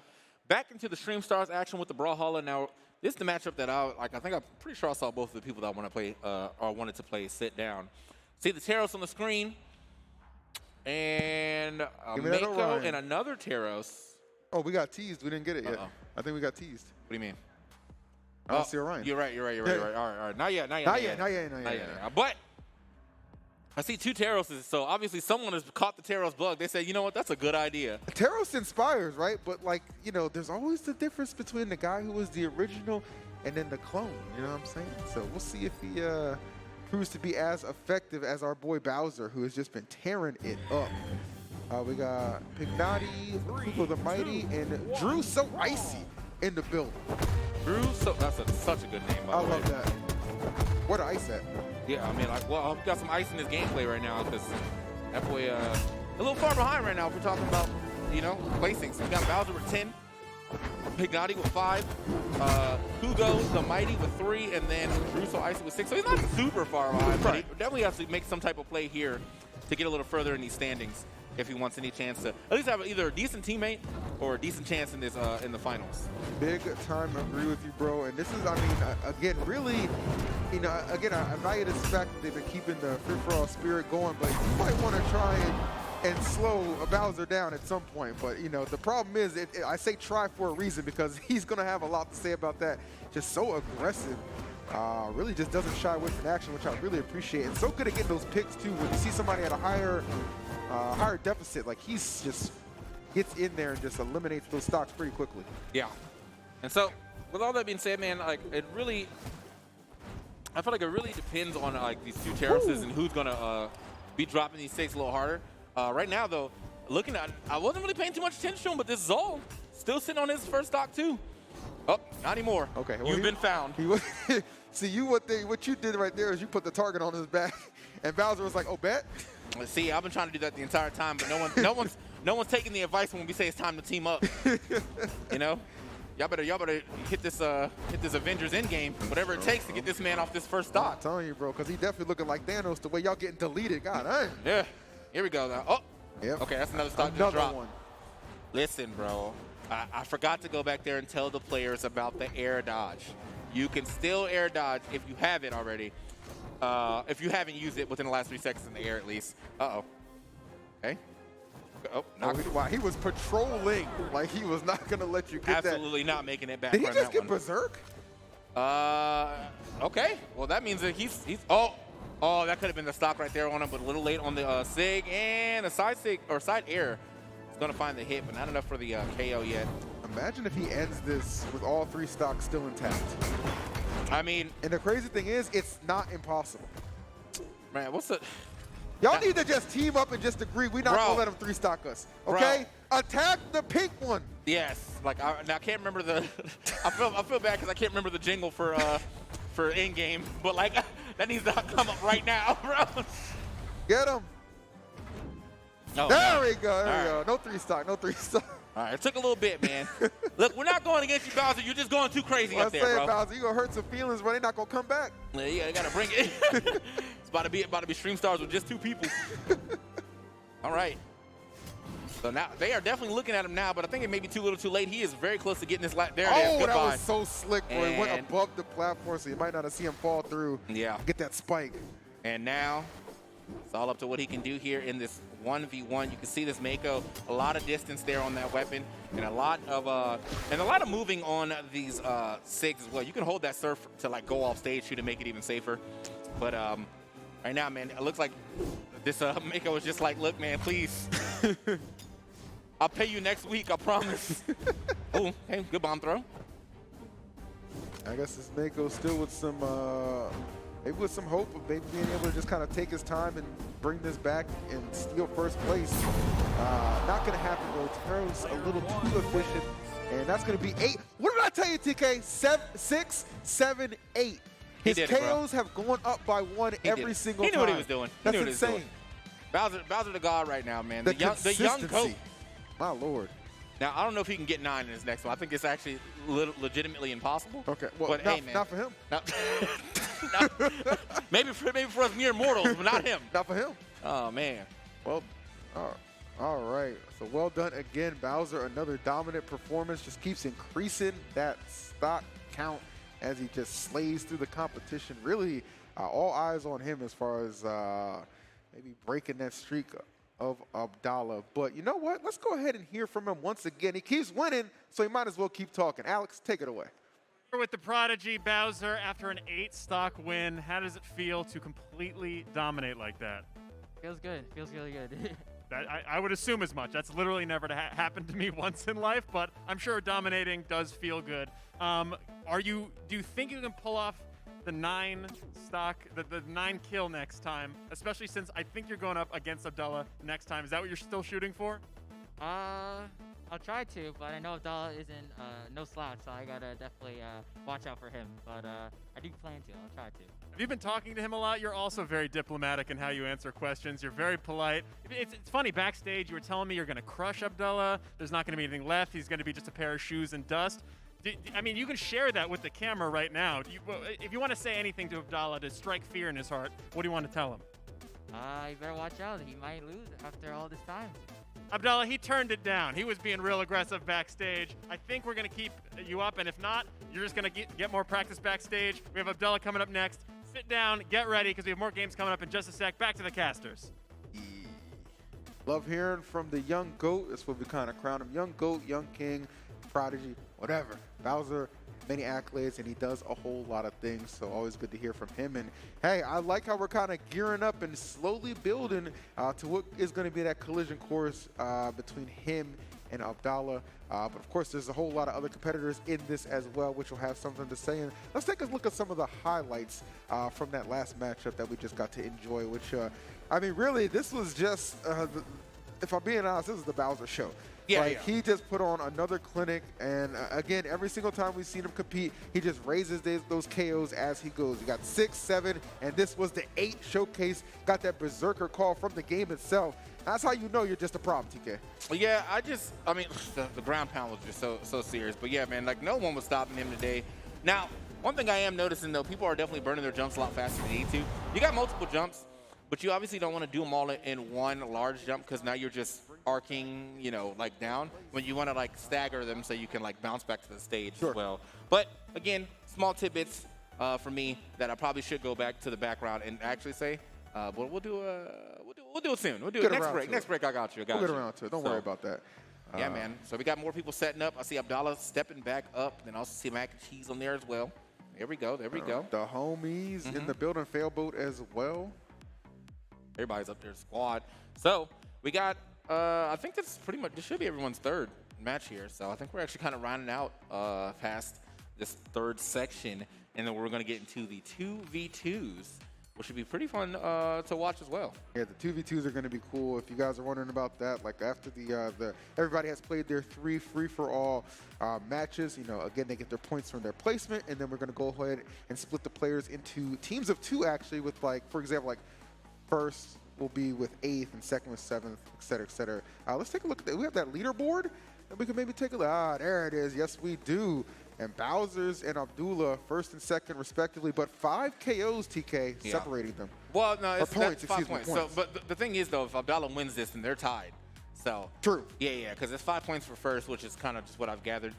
Back into the Stream Stars action with the Brawlhalla. Now, this is the matchup that I think I'm pretty sure I saw both of the people that want to play or wanted to play sit down. See the Teros on the screen, and Mako and another Teros. Oh, we got teased. We didn't get it yet. Uh-oh. I think we got teased. What do you mean? I don't see Orion. You're right. All right. Not yet. Not yet. But I see two Teroses, so obviously someone has caught the Teros bug. They said, you know what, that's a good idea. Teros inspires, right? But, like, you know, there's always the difference between the guy who was the original and then the clone. You know what I'm saying? So we'll see if he proves to be as effective as our boy Bowser, who has just been tearing it up. We got Pignotti, Hugo the Mighty, and Drew So Icy in the building. Drew, that's such a good name, by the way. I love that. Where the ice at? Yeah, I mean, like, well, I've got some ice in this gameplay right now because that boy a little far behind right now if we're talking about, you know, placings. We got Bowser with 10, Pignotti with 5, Hugo the Mighty with 3, and then Russo Icy with 6. So he's not super far behind, but he definitely has to make some type of play here to get a little further in these standings if he wants any chance to at least have either a decent teammate or a decent chance in this in the finals. Big time agree with you, bro. And this is, I mean, again, really, you know, again, I value this fact that they've been keeping the free-for-all spirit going, but you might want to try and slow Bowser down at some point. But, you know, the problem is, I say try for a reason because he's going to have a lot to say about that. Just so aggressive. Really just doesn't shy away from action, which I really appreciate. And so good at getting those picks, too. When you see somebody at a higher deficit, like he's just gets in there and just eliminates those stocks pretty quickly. Yeah. And so, with all that being said, man, like I feel like it really depends on like these two Terrorses and who's gonna be dropping these stakes a little harder. Right now, though, looking at, I wasn't really paying too much attention to him, but this Zol still sitting on his first stock too. Oh, not anymore. Okay, well, you've been found. See, what you did right there is you put the target on his back, and Bowser was like, "Oh, bet." Let's see, I've been trying to do that the entire time, but no one's taking the advice when we say it's time to team up. You know, y'all better hit this Avengers Endgame, whatever it takes to get this man off this first stock. I'm telling you, bro, because he definitely looking like Thanos the way y'all getting deleted. God, dang. Yeah. Here we go now. Oh. Yep. Okay, that's another stock just dropped. One. Listen, bro, I forgot to go back there and tell the players about the air dodge. You can still air dodge if you have it already. If you haven't used it within the last 3 seconds in the air, at least. Uh-oh. Okay. Oh, wow, he was patrolling like he was not going to let you get absolutely not making it back. Did he just get berserk? Okay. Well, that means that he's oh, that could have been the stock right there on him, but a little late on the sig, and a side sig or side air. He's going to find the hit, but not enough for the KO yet. Imagine if he ends this with all 3 stocks still intact. I mean, and the crazy thing is, it's not impossible. Man, what's the? Y'all need to just team up and just agree we're not gonna let him 3-stock us. Okay? Bro. Attack the pink one. Yes. Like I can't remember the. I feel bad because I can't remember the jingle for in game, but like that needs to come up right now, bro. Get him. Oh, there we go. There we go. No 3-stock. No 3-stock. All right, it took a little bit, man. Look, we're not going against you, Bowser. You're just going too crazy up there, bro. Bowser, you're going to hurt some feelings, but they're not going to come back. Yeah, you got to bring it. It's about to be Stream Stars with just 2 people. All right. So now, they are definitely looking at him now, but I think it may be too little too late. He is very close to getting this lap. There it is. Goodbye. That was so slick, bro. He went above the platform, so you might not have seen him fall through. Yeah. Get that spike. And now, it's all up to what he can do here in this 1v1. You can see this Mako, a lot of distance there on that weapon, and a lot of moving on these SIGs as well. You can hold that surf to like go off stage too to make it even safer. But right now, man, it looks like this Mako is just like, look, man, please. I'll pay you next week, I promise. Oh, hey, good bomb throw. I guess this Mako still with some maybe with some hope of maybe being able to just kind of take his time and bring this back and steal first place. Not going to happen, though. Taro's a little too efficient, and that's going to be 8. What did I tell you, TK? 6, 7, 8. His KOs have gone up by 1 every single time. He knew what he was doing. That's insane. Bowser the God right now, man. The young coach. My Lord. Now, I don't know if he can get 9 in his next one. I think it's actually legitimately impossible. Okay, well, but, hey, man. Not for him. maybe for us mere mortals, but not him. Not for him. Oh, man. Well, All right, so well done again, Bowser. Another dominant performance, just keeps increasing that stock count as he just slays through the competition. Really, all eyes on him as far as maybe breaking that streak of Abdallah. But you know what? Let's go ahead and hear from him once again. He keeps winning, so he might as well keep talking. Alex, take it away. With the Prodigy, Bowser, after an 8 stock win, how does it feel to completely dominate like that? Feels good. Feels really good. I would assume as much. That's literally never happened to me once in life, but I'm sure dominating does feel good. Do you think you can pull off the 9 stock, the 9 kill next time, especially since I think you're going up against Abdallah next time? Is that what you're still shooting for? I'll try to, but I know Abdallah isn't no slouch, so I gotta definitely watch out for him. But I do plan to. I'll try to. Have you been talking to him a lot? You're also very diplomatic in how you answer questions. You're very polite. It's funny, backstage, you were telling me you're going to crush Abdallah. There's not going to be anything left. He's going to be just a pair of shoes and dust. I mean, you can share that with the camera right now. If you want to say anything to Abdallah to strike fear in his heart, what do you want to tell him? You better watch out. He might lose after all this time. Abdallah, he turned it down. He was being real aggressive backstage. I think we're going to keep you up, and if not, you're just going to get more practice backstage. We have Abdallah coming up next. Sit down, get ready, because we have more games coming up in just a sec. Back to the casters. Love hearing from the young GOAT. That's what we kind of crown him. Young GOAT, young king, prodigy, whatever. Bowser, many accolades, and he does a whole lot of things, so always good to hear from him. And hey, I like how we're kind of gearing up and slowly building to what is going to be that collision course between him and Abdallah. But of course, there's a whole lot of other competitors in this as well, which will have something to say. And let's take a look at some of the highlights from that last matchup that we just got to enjoy, which, I mean, really, this was just, if I'm being honest, this is the Bowser show. He just put on another clinic, and again, every single time we've seen him compete, he just raises those KOs as he goes. He got 6, 7, and this was the 8th showcase. Got that berserker call from the game itself. That's how you know you're just a problem, TK. Yeah, I mean, the ground pound was just so serious. But yeah, man, like no one was stopping him today. Now, one thing I am noticing though, people are definitely burning their jumps a lot faster than they need to. You got multiple jumps, but you obviously don't want to do them all in one large jump because now you're just arcing, you know, like down. When you want to like stagger them so you can like bounce back to the stage as well. But again, small tidbits for me that I probably should go back to the background and actually say, we'll do it soon. We'll do it next break. Next break, I got you. We'll get around to it. Don't worry about that. Yeah, man. So we got more people setting up. I see Abdallah stepping back up. Then I also see Mac and Cheese on there as well. There we go. There we go. The homies in the building, Failboat as well. Everybody's up there, squad. So we got, I think this should be everyone's third match here. So I think we're actually kind of rounding out past this third section. And then we're going to get into the 2v2s, which should be pretty fun to watch as well. Yeah, the 2v2s are going to be cool. If you guys are wondering about that, like after the everybody has played their 3 free-for-all matches, you know, again, they get their points from their placement, and then we're going to go ahead and split the players into teams of 2, actually, with, like, for example, like, first will be with 8th and second with 7th, et cetera, et cetera. Let's take a look at that. We have that leaderboard, and we can maybe take a look. There it is. Yes, we do. And Bowser's and Abdullah, first and second, respectively, but 5 KOs, TK, separating them. Well, no, it's points, 5 points. So, but the thing is, though, if Abdallah wins this, then they're tied. So true. Yeah, because it's 5 points for first, which is kind of just what I've gathered.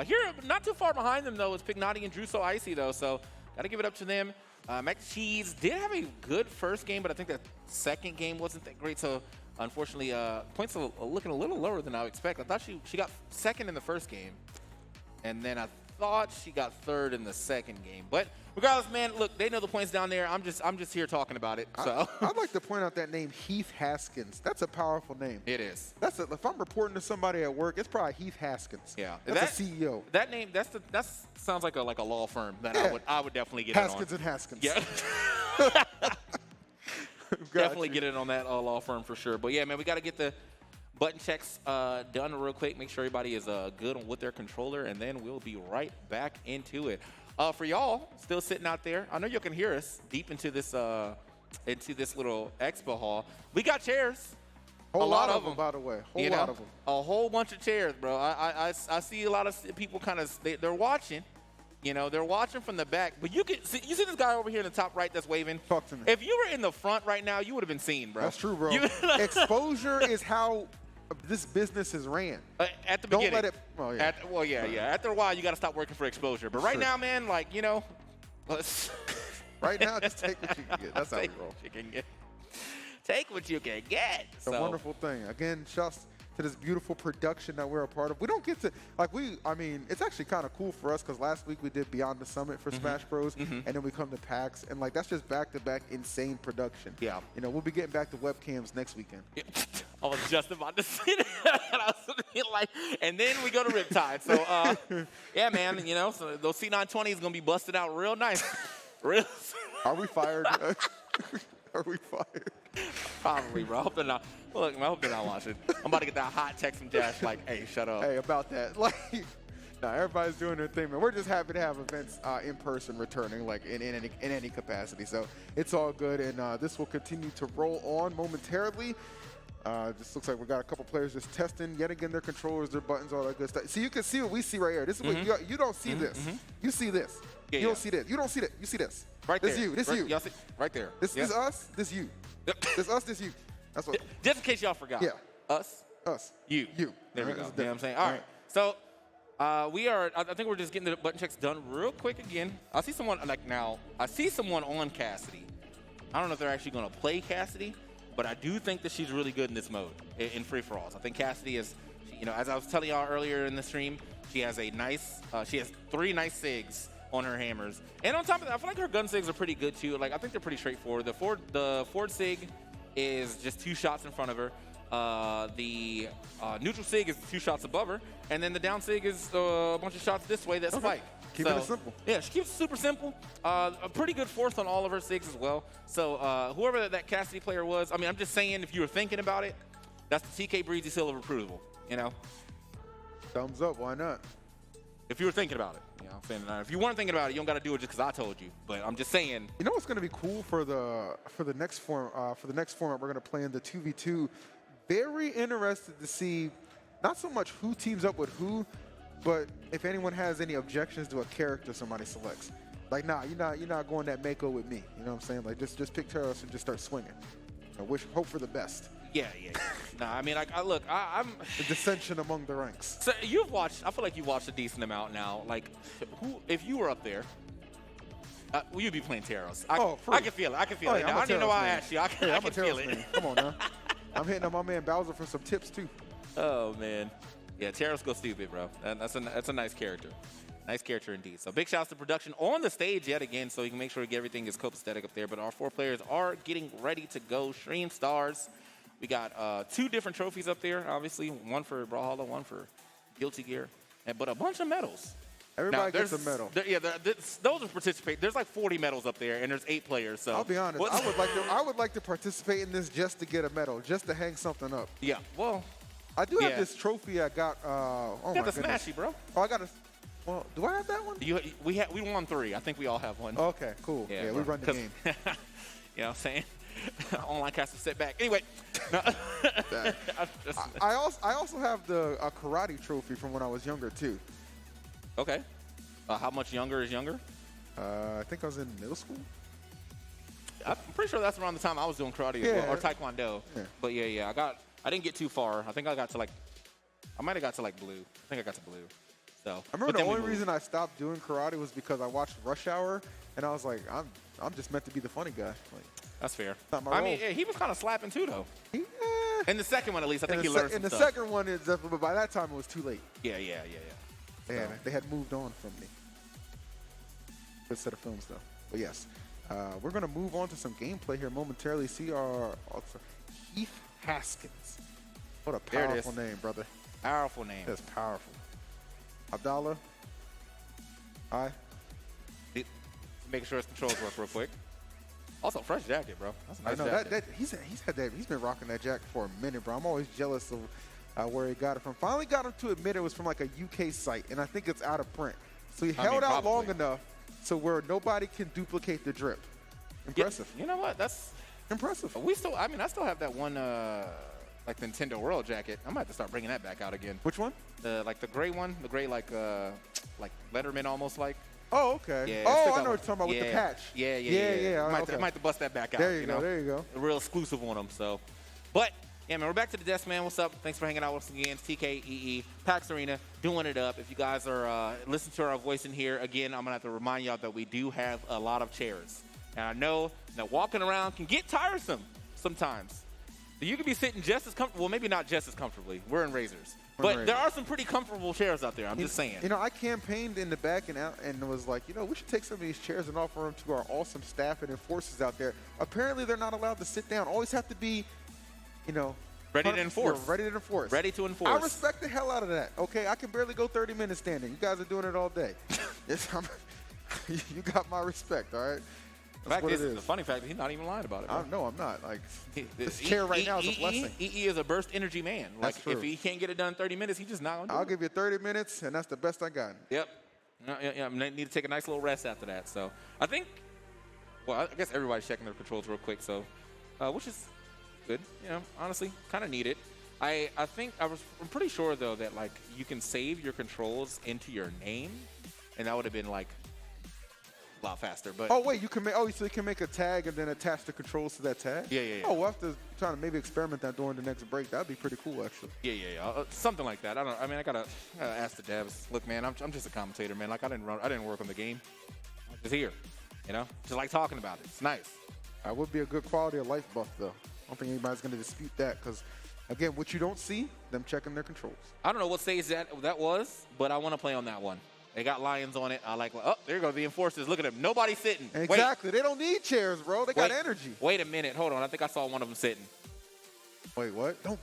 Here, not too far behind them, though, is Pignotti and Drew So Icy, though. So got to give it up to them. Mac Cheese did have a good first game, but I think the second game wasn't that great. So unfortunately, points are looking a little lower than I would expect. I thought she got second in the first game, and then I thought she got third in the second game. But regardless, man, look, they know the points down there. I'm just here talking about it. So I'd like to point out that name, Heath Haskins. That's a powerful name. It is. If I'm reporting to somebody at work, it's probably Heath Haskins. Yeah, that's a CEO. That name, that sounds like a law firm that I would definitely get Haskins it on. and Haskins. Yeah. Definitely get it on that law firm for sure. But yeah, man, we got to get the button checks done real quick. Make sure everybody is good with their controller, and then we'll be right back into it. For y'all still sitting out there, I know you can hear us deep into this little expo hall. We got chairs. A lot of them, by the way. A lot of them. A whole bunch of chairs, bro. I see a lot of people kind of they're watching. You know, they're watching from the back. But you see this guy over here in the top right that's waving? Talk to me. If you were in the front right now, you would have been seen, bro. That's true, bro. Exposure is how this business is ran. At the Don't beginning. let it. Oh, yeah. After a while, you got to stop working for exposure. But right True. now, man, like, you know, let's Right now, just take what you can get. That's how we take roll. what you can get. Take what you can get. It's a wonderful thing. Again, shouts to this beautiful production that we're a part of. We don't get to, I mean, it's actually kind of cool for us because last week we did Beyond the Summit for Smash Bros. And then we come to PAX. And, like, that's just back-to-back insane production. Yeah. You know, we'll be getting back to webcams next weekend. I was just about to say that. I was like, and then we go to Riptide. So, yeah, man, you know, so those C920s going to be busted out real nice. Real. Are we fired? Are we fired? Probably, bro. I hope they're not. Look, I hope they're not watching. I'm about to get that hot text from Dash like, hey, shut up. Hey, about that. Like, nah, everybody's doing their thing, man. We're just happy to have events in person returning, like in any capacity. So it's all good, and this will continue to roll on momentarily. Just looks like we got a couple players just testing yet again their controllers, their buttons, all that good stuff. So you can see what we see right here. This is what you don't see this. You see this. Yeah, you don't see this. You don't see that. You see this. Right this there. You. This right, you. Y'all see? Right there. This is us. This you. Yep. This us. This you. That's what. Just in case y'all forgot. Yeah. Us. Us. You. You. There we All go. right, You know what I'm saying? All right. So we are. I think we're just getting the button checks done real quick again. I see someone I see someone on Cassidy. I don't know if they're actually going to play Cassidy, but I do think that she's really good in this mode in free for alls. I think Cassidy is, you know, as I was telling y'all earlier in the stream, she has a nice. She has 3 nice SIGs on her hammers, and on top of that, I feel like her gun SIGs are pretty good too. Like I think they're pretty straightforward. The Ford SIG is just 2 shots in front of her. The neutral SIG is 2 shots above her, and then the down SIG is a bunch of shots this way that spike. Keeping it simple. Yeah, she keeps it super simple. A pretty good fourth on all of her SIGs as well. So whoever that Cassidy player was, I mean, I'm just saying, if you were thinking about it, that's the TK Breezy seal of approval, you know? Thumbs up. Why not? If you were thinking about it, you know what I'm saying? If you weren't thinking about it, you don't got to do it just because I told you. But I'm just saying. You know what's going to be cool for the next format we're going to play in the 2v2. Very interested to see not so much who teams up with who, but if anyone has any objections to a character somebody selects. Like, nah, you're not going that Mako with me. You know what I'm saying? Like, just pick Taros and just start swinging. Hope for the best. Yeah. Nah, I mean, I'm. The dissension among the ranks. So you've watched. I feel like you watched a decent amount now. Like, if you were up there, you'd be playing Taros. I can feel it. I can feel it. Yeah, I don't even know why I man. asked you. I I'm can a feel Taros it. man. Come on now. I'm hitting up my man Bowser for some tips too. Oh man, yeah, Taros go stupid, bro. That's a nice character. Nice character indeed. So big shouts to production on the stage yet again, so you can make sure to get everything is copacetic up there. But our 4 players are getting ready to go. Stream stars. We got 2 different trophies up there, obviously. One for Brawlhalla, one for Guilty Gear, but a bunch of medals. Everybody gets a medal. Those are participate. There's like 40 medals up there, and there's 8 players. So I'll be honest. I would like to participate in this just to get a medal, just to hang something up. Yeah. Well, I do have this trophy I got. Oh you my got the goodness. Smashy, bro. Oh, I got a. Well, do I have that one? We won 3. I think we all have one. Okay, cool. Yeah, we run the game. You know what I'm saying? Online cast sit back. Anyway, I also have the karate trophy from when I was younger too. Okay. How much younger is younger? I think I was in middle school. I'm pretty sure that's around the time I was doing karate as well, or taekwondo. Yeah. But yeah, I didn't get too far. I think I got to I might have got to blue. I think I got to blue. So I remember the only reason I stopped doing karate was because I watched Rush Hour, and I was like, I'm just meant to be the funny guy. Like, that's fair. Not my I role. mean, yeah, he was kind of slapping too, though. Yeah. In the second one, at least, I think he learned some in the stuff. second one, but by that time, it was too late. Yeah. And they had moved on from me. Good set of films, though. But yes, we're going to move on to some gameplay here momentarily. See our Keith Haskins. What a powerful name, brother. Powerful name. That's powerful. Abdallah. Hi. Making sure his controls work real quick. Also, fresh jacket, bro. That's a nice I know jacket. he's been rocking that jacket for a minute, bro. I'm always jealous of where he got it from. Finally got him to admit it was from like a UK site, and I think it's out of print. So he held out long enough so where nobody can duplicate the drip. Impressive. Yeah, you know what? That's impressive. I still have that one like Nintendo World jacket. I might have to start bringing that back out again. Which one? Like the gray one, the gray like Letterman almost like. Oh, okay. Yeah, I know what you're talking about with the patch. Yeah. I might have to bust that back out. There you go. A real exclusive on them. So, but Yeah, man, we're back to the desk, man. What's up? Thanks for hanging out with us again. It's TK, EE, PAX Arena, doing it up. If you guys are listening to our voice in here, again, I'm going to have to remind y'all that we do have a lot of chairs. And I know that walking around can get tiresome sometimes. You can be sitting just as comfortable, well, maybe not just as comfortably. We're in Razors. But there are some pretty comfortable chairs out there. I'm just saying. You know, I campaigned in the back and was like, you know, we should take some of these chairs and offer them to our awesome staff and enforcers out there. Apparently, they're not allowed to sit down. Always have to be, you know, ready to enforce. Ready to enforce. Ready to enforce. I respect the hell out of that. Okay, I can barely go 30 minutes standing. You guys are doing it all day. You got my respect. All right. The funny fact is he's not even lying about it. No, I'm not. Like this chair right now is a blessing. EE is a burst energy man. Like if he can't get it done in 30 minutes, he just not gonna do it. I'll give you 30 minutes, and that's the best I got. Yep. I need to take a nice little rest after that. So I think, well, I guess everybody's checking their controls real quick. So, which is good. You know, honestly, kind of needed. I'm pretty sure though that like you can save your controls into your name, and that would have been like a lot faster. But oh wait, you can make so you can make a tag and then attach the controls to that tag. Yeah. Oh, we'll have to try to maybe experiment that during the next break. That'd be pretty cool, actually. Yeah. Something like that. I gotta ask the devs. Look, man, I'm just a commentator, man. Like I didn't work on the game. I'm just here, you know, just like talking about it. It's nice. I would be a good quality of life buff, though. I don't think anybody's gonna dispute that, because again, what you don't see, them checking their controls. I don't know what stage that was, but I want to play on that one. They got lions on it. I like, oh, there go the enforcers. Look at them. Nobody's sitting. Exactly. They don't need chairs, bro. They got energy. Wait a minute. Hold on. I think I saw one of them sitting. Wait, what? Don't,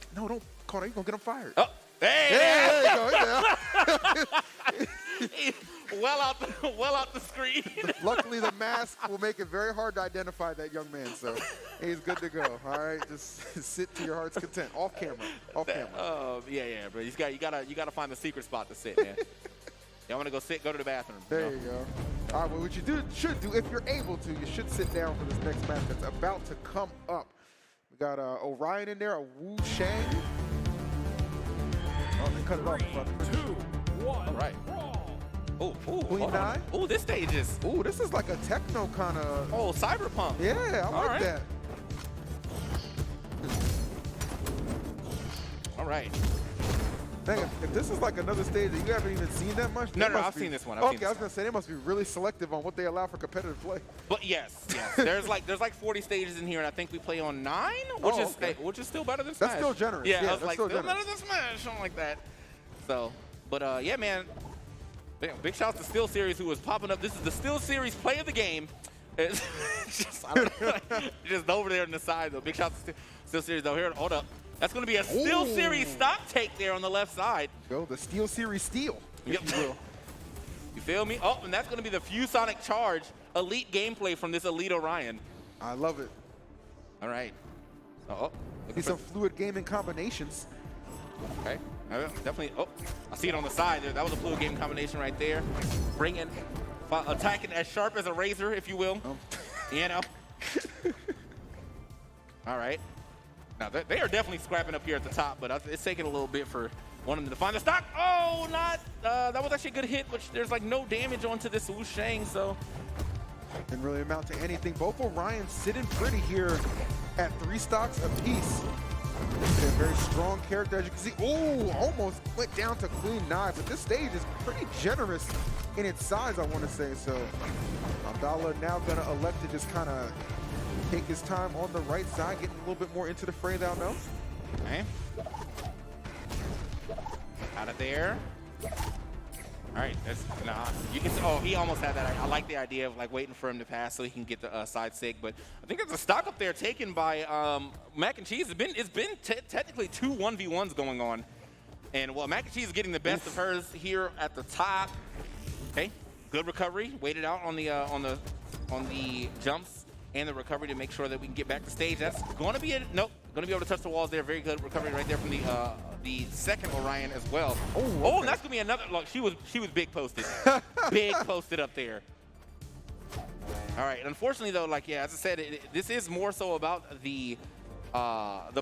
Carter, you're going to get them fired. Oh, hey, there you go. well out the screen. Luckily, the mask will make it very hard to identify that young man, so he's good to go. All right, just sit to your heart's content. Off camera. Oh, yeah, bro. You gotta find the secret spot to sit, man. Y'all want to go to the bathroom. There you go. All right, well, what you should do, if you're able to, you should sit down for this next match that's about to come up. We got Orion in there, a Wu Shang. Oh, they cut it off. 3, 2, 1. All right. Oh, Queen 9. Oh, this stage is. Oh, this is like a techno kind of. Oh, cyberpunk. Yeah, I like that. All right. Dang, if this is like another stage that you haven't even seen that much. No, I've seen this one. I was gonna say they must be really selective on what they allow for competitive play. But yes. there's like 40 stages in here, and I think we play on 9, which is still better than Smash. That's still generous. Yeah, I was that's like, still better than Smash, something like that. So, but yeah, man. Big shout out to Steel Series, who was popping up. This is the Steel Series play of the game. It's just over there on the side, though. Big shout out to Steel Series, though. Here, hold up. That's going to be a Steel Series stock take there on the left side. Go the Steel Series Steel, if you will. You feel me? Oh, and that's going to be the Fusonic Charge elite gameplay from this Elite Orion. I love it. All right. See some fluid gaming combinations. Okay. Definitely. Oh, I see it on the side there. That was a fluid game combination right there. Attacking as sharp as a razor, if you will. You know. All right. Now, they are definitely scrapping up here at the top, but it's taking a little bit for one of them to find the stock. Oh, that was actually a good hit, which there's like no damage onto this Wu Shang, so. Didn't really amount to anything. Both Orions sitting pretty here at 3 stocks apiece. They're a very strong character, as you can see. Oh, almost went down to Queen 9, but this stage is pretty generous in its size, I want to say. So Brawlhalla now going to elect to just kind of take his time on the right side, getting a little bit more into the fray now, no? Okay. Out of there. All right, you can. Oh, he almost had that. I like the idea of like waiting for him to pass so he can get the side sig. But I think there's a stock up there taken by Mac and Cheese. It's been technically 2 1v1s going on, and well, Mac and Cheese is getting the best of hers here at the top. Okay, good recovery. Waited out on the jumps and the recovery to make sure that we can get back to stage. That's going to be it. Nope, going to be able to touch the walls there. Very good recovery right there from the second Orion as well. Oh, and that's gonna be another. Look, she was big posted, big posted up there. All right. Unfortunately, though, like as I said, this is more so about the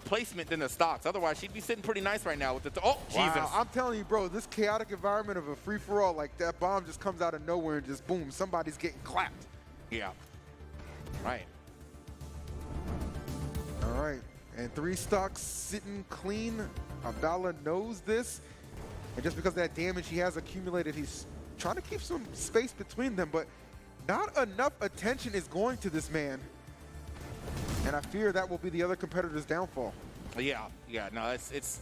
placement than the stocks. Otherwise, she'd be sitting pretty nice right now with the. Oh, wow. Jesus! I'm telling you, bro, this chaotic environment of a free for all, like that bomb just comes out of nowhere and just boom, somebody's getting clapped. Yeah. Right. All right. And 3 stocks sitting clean. Abdallah knows this. And just because of that damage he has accumulated, he's trying to keep some space between them, but not enough attention is going to this man. And I fear that will be the other competitor's downfall. Yeah, no, it's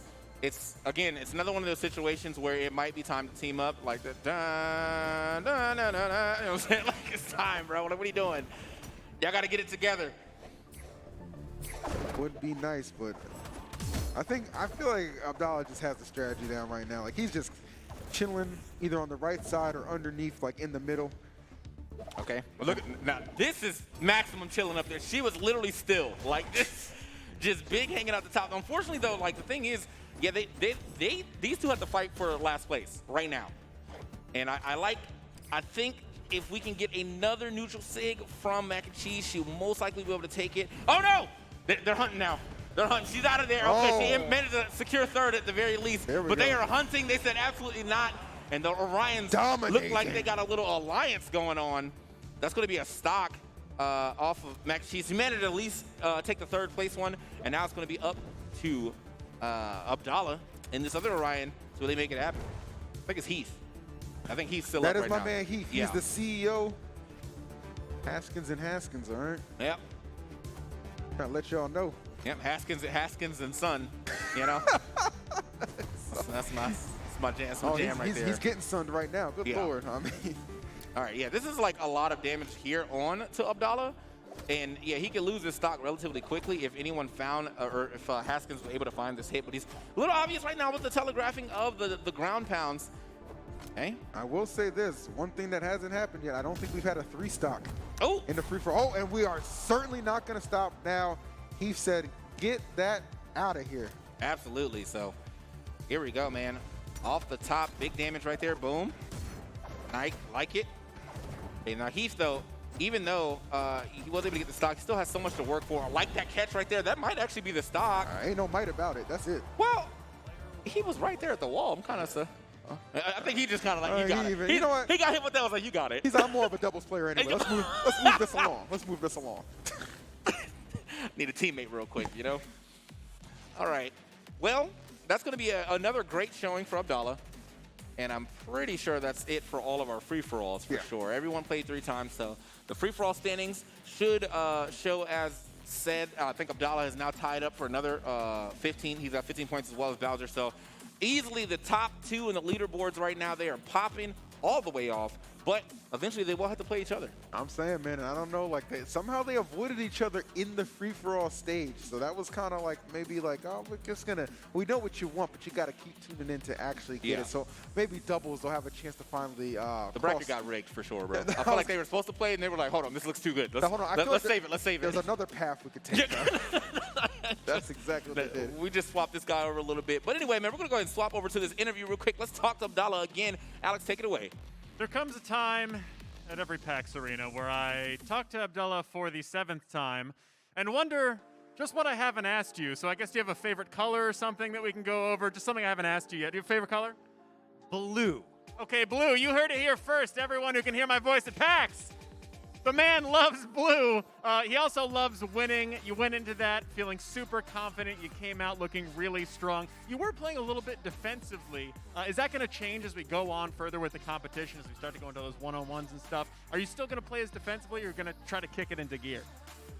again, it's another one of those situations where it might be time to team up, like the dun, dun, dun, dun, dun, you know what I'm saying? Like, it's time, bro. What are you doing? Y'all got to get it together. Would be nice, but I feel like Abdallah just has the strategy down right now. Like, he's just chilling either on the right side or underneath, like in the middle. Okay, well, look, now this is maximum chilling up there. She was literally still, like this, just big hanging out the top. Unfortunately, though, like the thing is, yeah, these two have to fight for last place right now. And I think if we can get another neutral sig from Mac and Cheese, she'll most likely be able to take it. Oh no, they're hunting now. They're hunting. She's out of there. Okay, she managed to secure third at the very least. But they are hunting. They said absolutely not. And the Orions look like they got a little alliance going on. That's going to be a stock off of Max Cheese. He managed to at least take the third place one, and now it's going to be up to Abdallah and this other Orion. So they make it happen. I think it's Heath. I think he's still up right now. That is my man Heath. He's the CEO. Haskins and Haskins, all right? Yep. Trying to let y'all know. Yep, Haskins and Son, you know? that's my jam right there. He's getting sunned right now. Good Lord. I mean. All right, yeah, this is like a lot of damage here on to Abdallah. And yeah, he could lose his stock relatively quickly if anyone found, or if Haskins was able to find this hit. But he's a little obvious right now with the telegraphing of the ground pounds. Okay. I will say this, one thing that hasn't happened yet, I don't think we've had a 3 stock in the free-for-all. Oh, and we are certainly not going to stop now. He said, get that out of here. Absolutely. So here we go, man. Off the top, big damage right there. Boom. I like it. Okay, now Heath, though, even though he was able to get the stock, he still has so much to work for. I like that catch right there. That might actually be the stock. Ain't no might about it. That's it. Well, he was right there at the wall. I'm kind of I think he just kind of like, you got it. You know what? He got hit with that. I was like, you got it. He's I'm more of a doubles player anyway. Let's move this along. Let's move this along. Need a teammate real quick, you know? All right. Well, that's going to be another great showing for Abdallah. And I'm pretty sure that's it for all of our free-for-alls for sure. Everyone played 3 times, so the free-for-all standings should show as said. I think Abdallah is now tied up for another 15. He's got 15 points as well as Bowser. So easily the top 2 in the leaderboards right now. They are popping all the way off, but eventually they will have to play each other. I'm saying, man, I don't know, like somehow they avoided each other in the free-for-all stage. So that was kind of like maybe like, oh, we're just gonna, we know what you want, but you got to keep tuning in to actually get it. So maybe doubles will have a chance to finally the bracket got rigged for sure, bro. I feel like they were supposed to play and they were like, hold on, this looks too good. Let's save it. Let's save it. There's another path we could take. That's exactly what they did. We just swapped this guy over a little bit. But anyway, man, we're going to go ahead and swap over to this interview real quick. Let's talk to Abdallah again. Alex, take it away. There comes a time at every PAX arena where I talk to Abdallah for the 7th time and wonder just what I haven't asked you. So I guess, do you have a favorite color or something that we can go over? Just something I haven't asked you yet. Do you have a favorite color? Blue. Okay, blue. You heard it here first. Everyone who can hear my voice at PAX. The man loves blue. He also loves winning. You went into that feeling super confident. You came out looking really strong. You were playing a little bit defensively. Is that going to change as we go on further with the competition, as we start to go into those one-on-ones and stuff? Are you still going to play as defensively, or are you going to try to kick it into gear?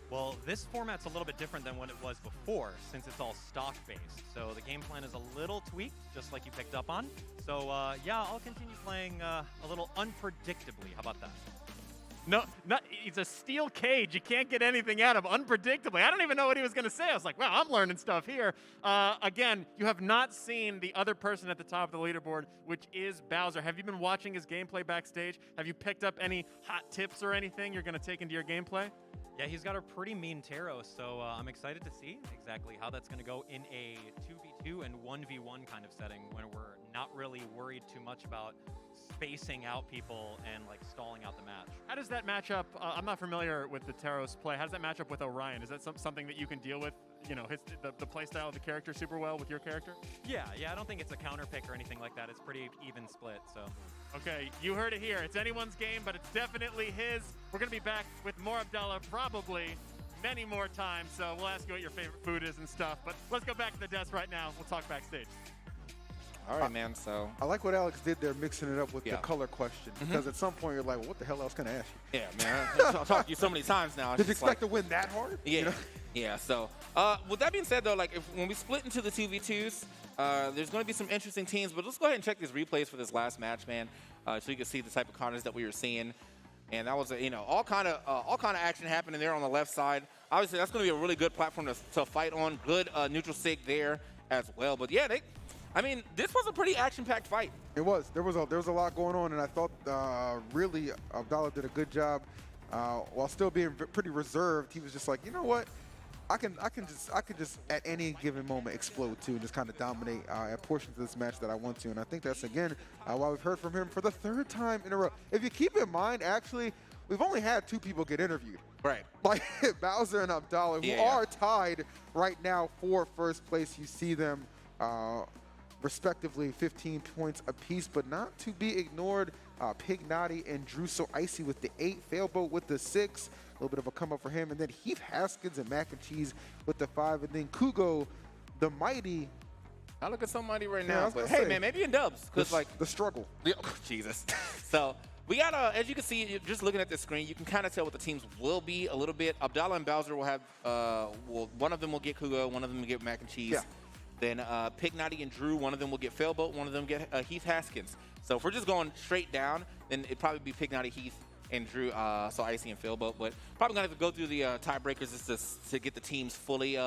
Well, this format's a little bit different than what it was before, since it's all stock-based. So the game plan is a little tweaked, just like you picked up on. So, yeah, I'll continue playing a little unpredictably. How about that? No, it's a steel cage. You can't get anything out of unpredictably. I don't even know what he was going to say. I was like, wow, I'm learning stuff here. Again, you have not seen the other person at the top of the leaderboard, which is Bowser. Have you been watching his gameplay backstage? Have you picked up any hot tips or anything you're going to take into your gameplay? Yeah, he's got a pretty mean Taro, so I'm excited to see exactly how that's going to go in a 2v2 and 1v1 kind of setting when we're not really worried too much about spacing out people and like stalling out the match. How does that match up? I'm not familiar with the Taros play. How does that match up with Orion? Is that something that you can deal with, you know, the play style of the character super well with your character? Yeah, I don't think it's a counter pick or anything like that. It's pretty even split, so. Okay, you heard it here. It's anyone's game, but it's definitely his. We're going to be back with more Abdallah probably many more times, so we'll ask you what your favorite food is and stuff. But let's go back to the desk right now. We'll talk backstage. All right, man. So I like what Alex did there, mixing it up with the Yeah. color question. Because at some point you're like, well, what the hell else can I ask you? yeah, man. I've talked to you so many times now. It's Did you just like- expect to win that hard? Yeah, You know? yeah. So, with that being said, though, like when we split into the 2v2s, there's going to be some interesting teams. But let's go ahead and check these replays for this last match, man, so you can see the type of counters that we were seeing. And that was, all kind of action happening there on the left side. Obviously, that's going to be a really good platform to fight on. Good neutral sig there as well. But yeah, this was a pretty action-packed fight. It was. There was a lot going on, and I thought really Abdallah did a good job while still being pretty reserved. He was just like, you know what, I can just at any given moment explode too and just kind of dominate at portions of this match that I want to. And I think that's again why we've heard from him for the third time in a row. If you keep in mind, actually, we've only had 2 people get interviewed. Right. Like Bowser and Abdallah, who are tied right now for first place. You see them respectively 15 points apiece, but not to be ignored. Pig Naughty and Drew So Icy with the 8, Failboat with the 6. A little bit of a come up for him. And then Heath Haskins and Mac and Cheese with the 5. And then Kugo, the Mighty. I look at somebody right Yeah, I now, was but gonna hey, say, man, maybe in dubs. Because, the struggle. Jesus. So, we got, as you can see, just looking at the screen, you can kind of tell what the teams will be a little bit. Abdallah and Bowser will have, one of them will get Kugo, one of them will get Mac and Cheese. Yeah. Then Pig Naughty and Drew, one of them will get Failboat, one of them get Heath Haskins. So if we're just going straight down, then it'd probably be Pig Naughty, Heath, and Drew, so Icy and Failboat. But probably gonna have to go through the tiebreakers just to get the teams fully,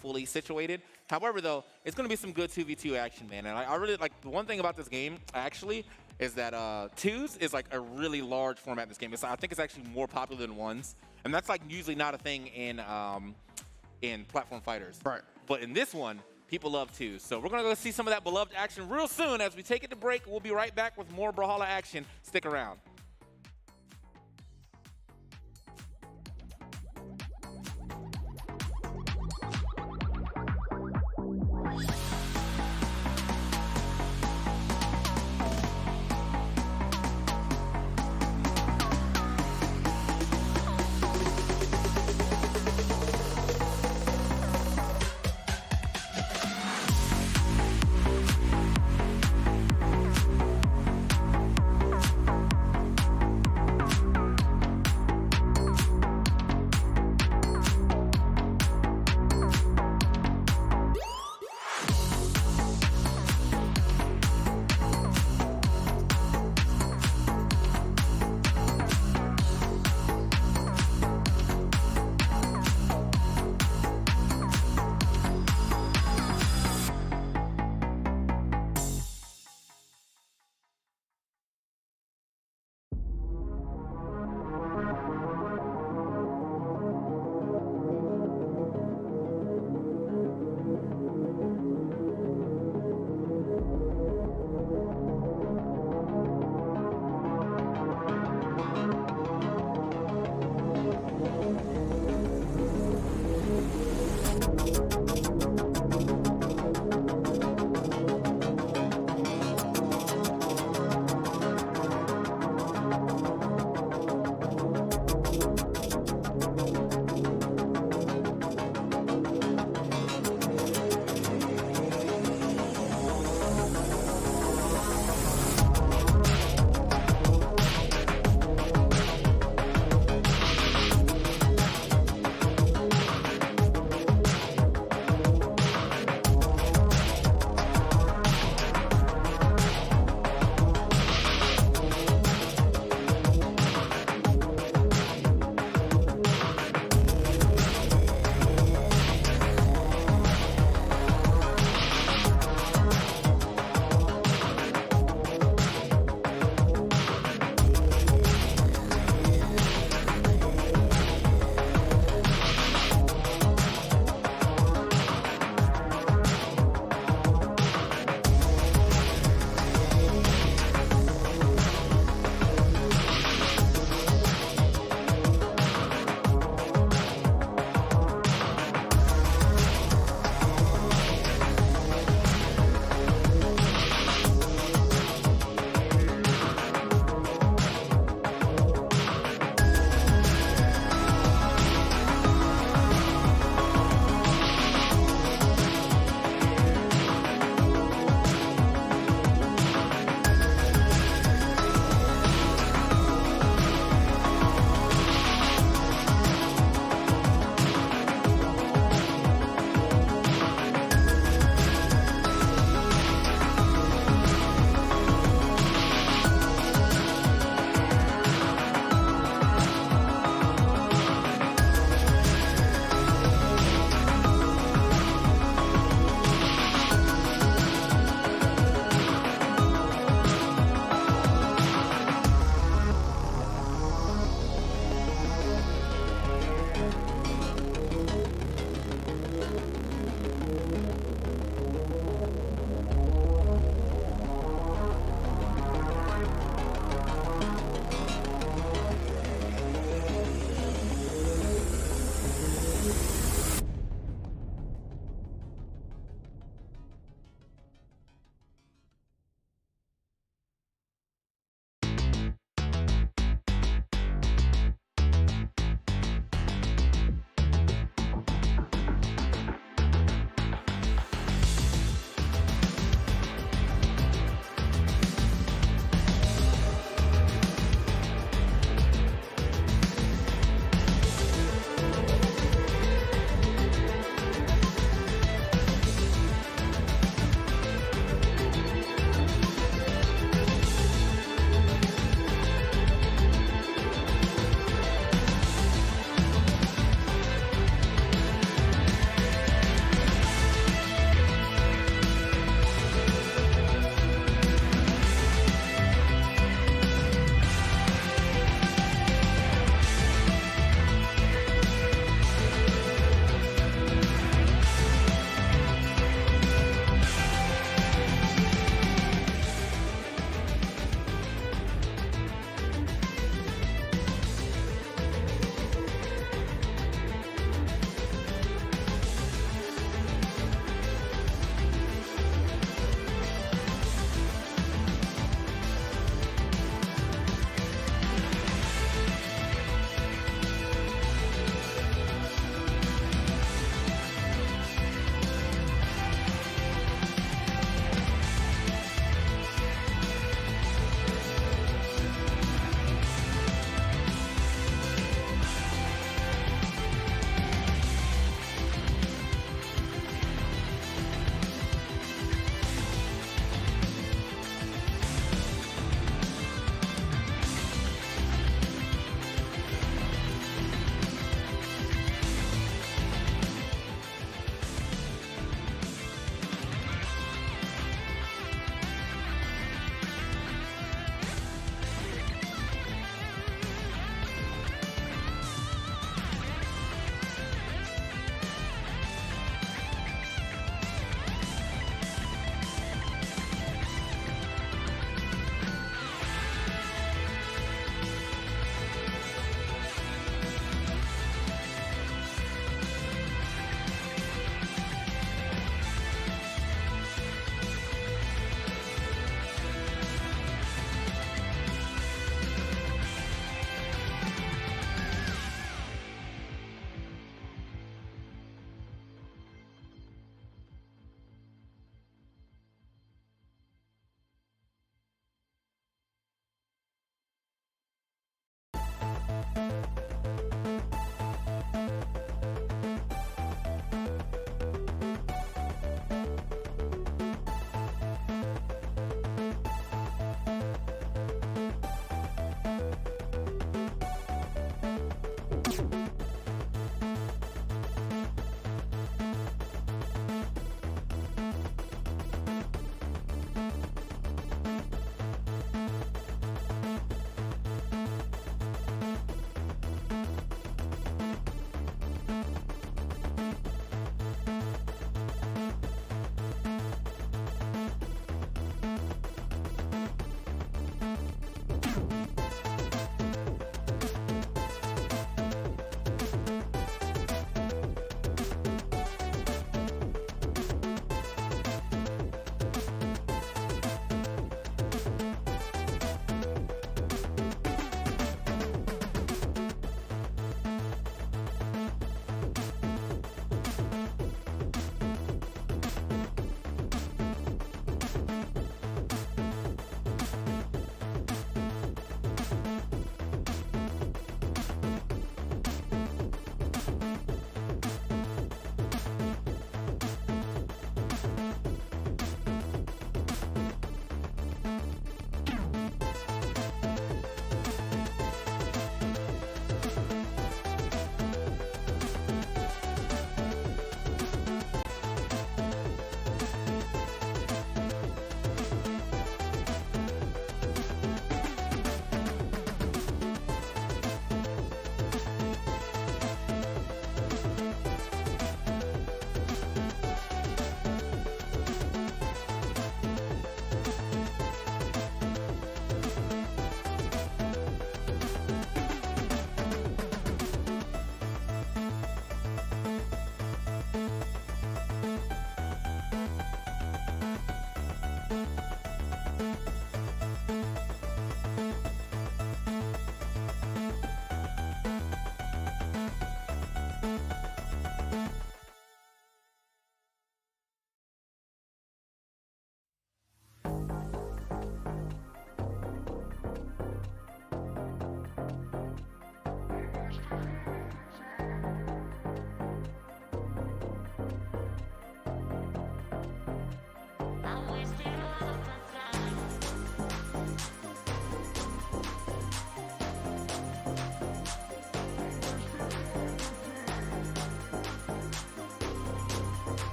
fully situated. However, though, it's gonna be some good 2v2 action, man. And I really like the one thing about this game, actually, is that 2s is like a really large format in this game. I think it's actually more popular than 1s, and that's like usually not a thing in platform fighters. Right. But in this one, people love 2s. So we're going to go see some of that beloved action real soon. As we take it to break, we'll be right back with more Brawlhalla action. Stick around.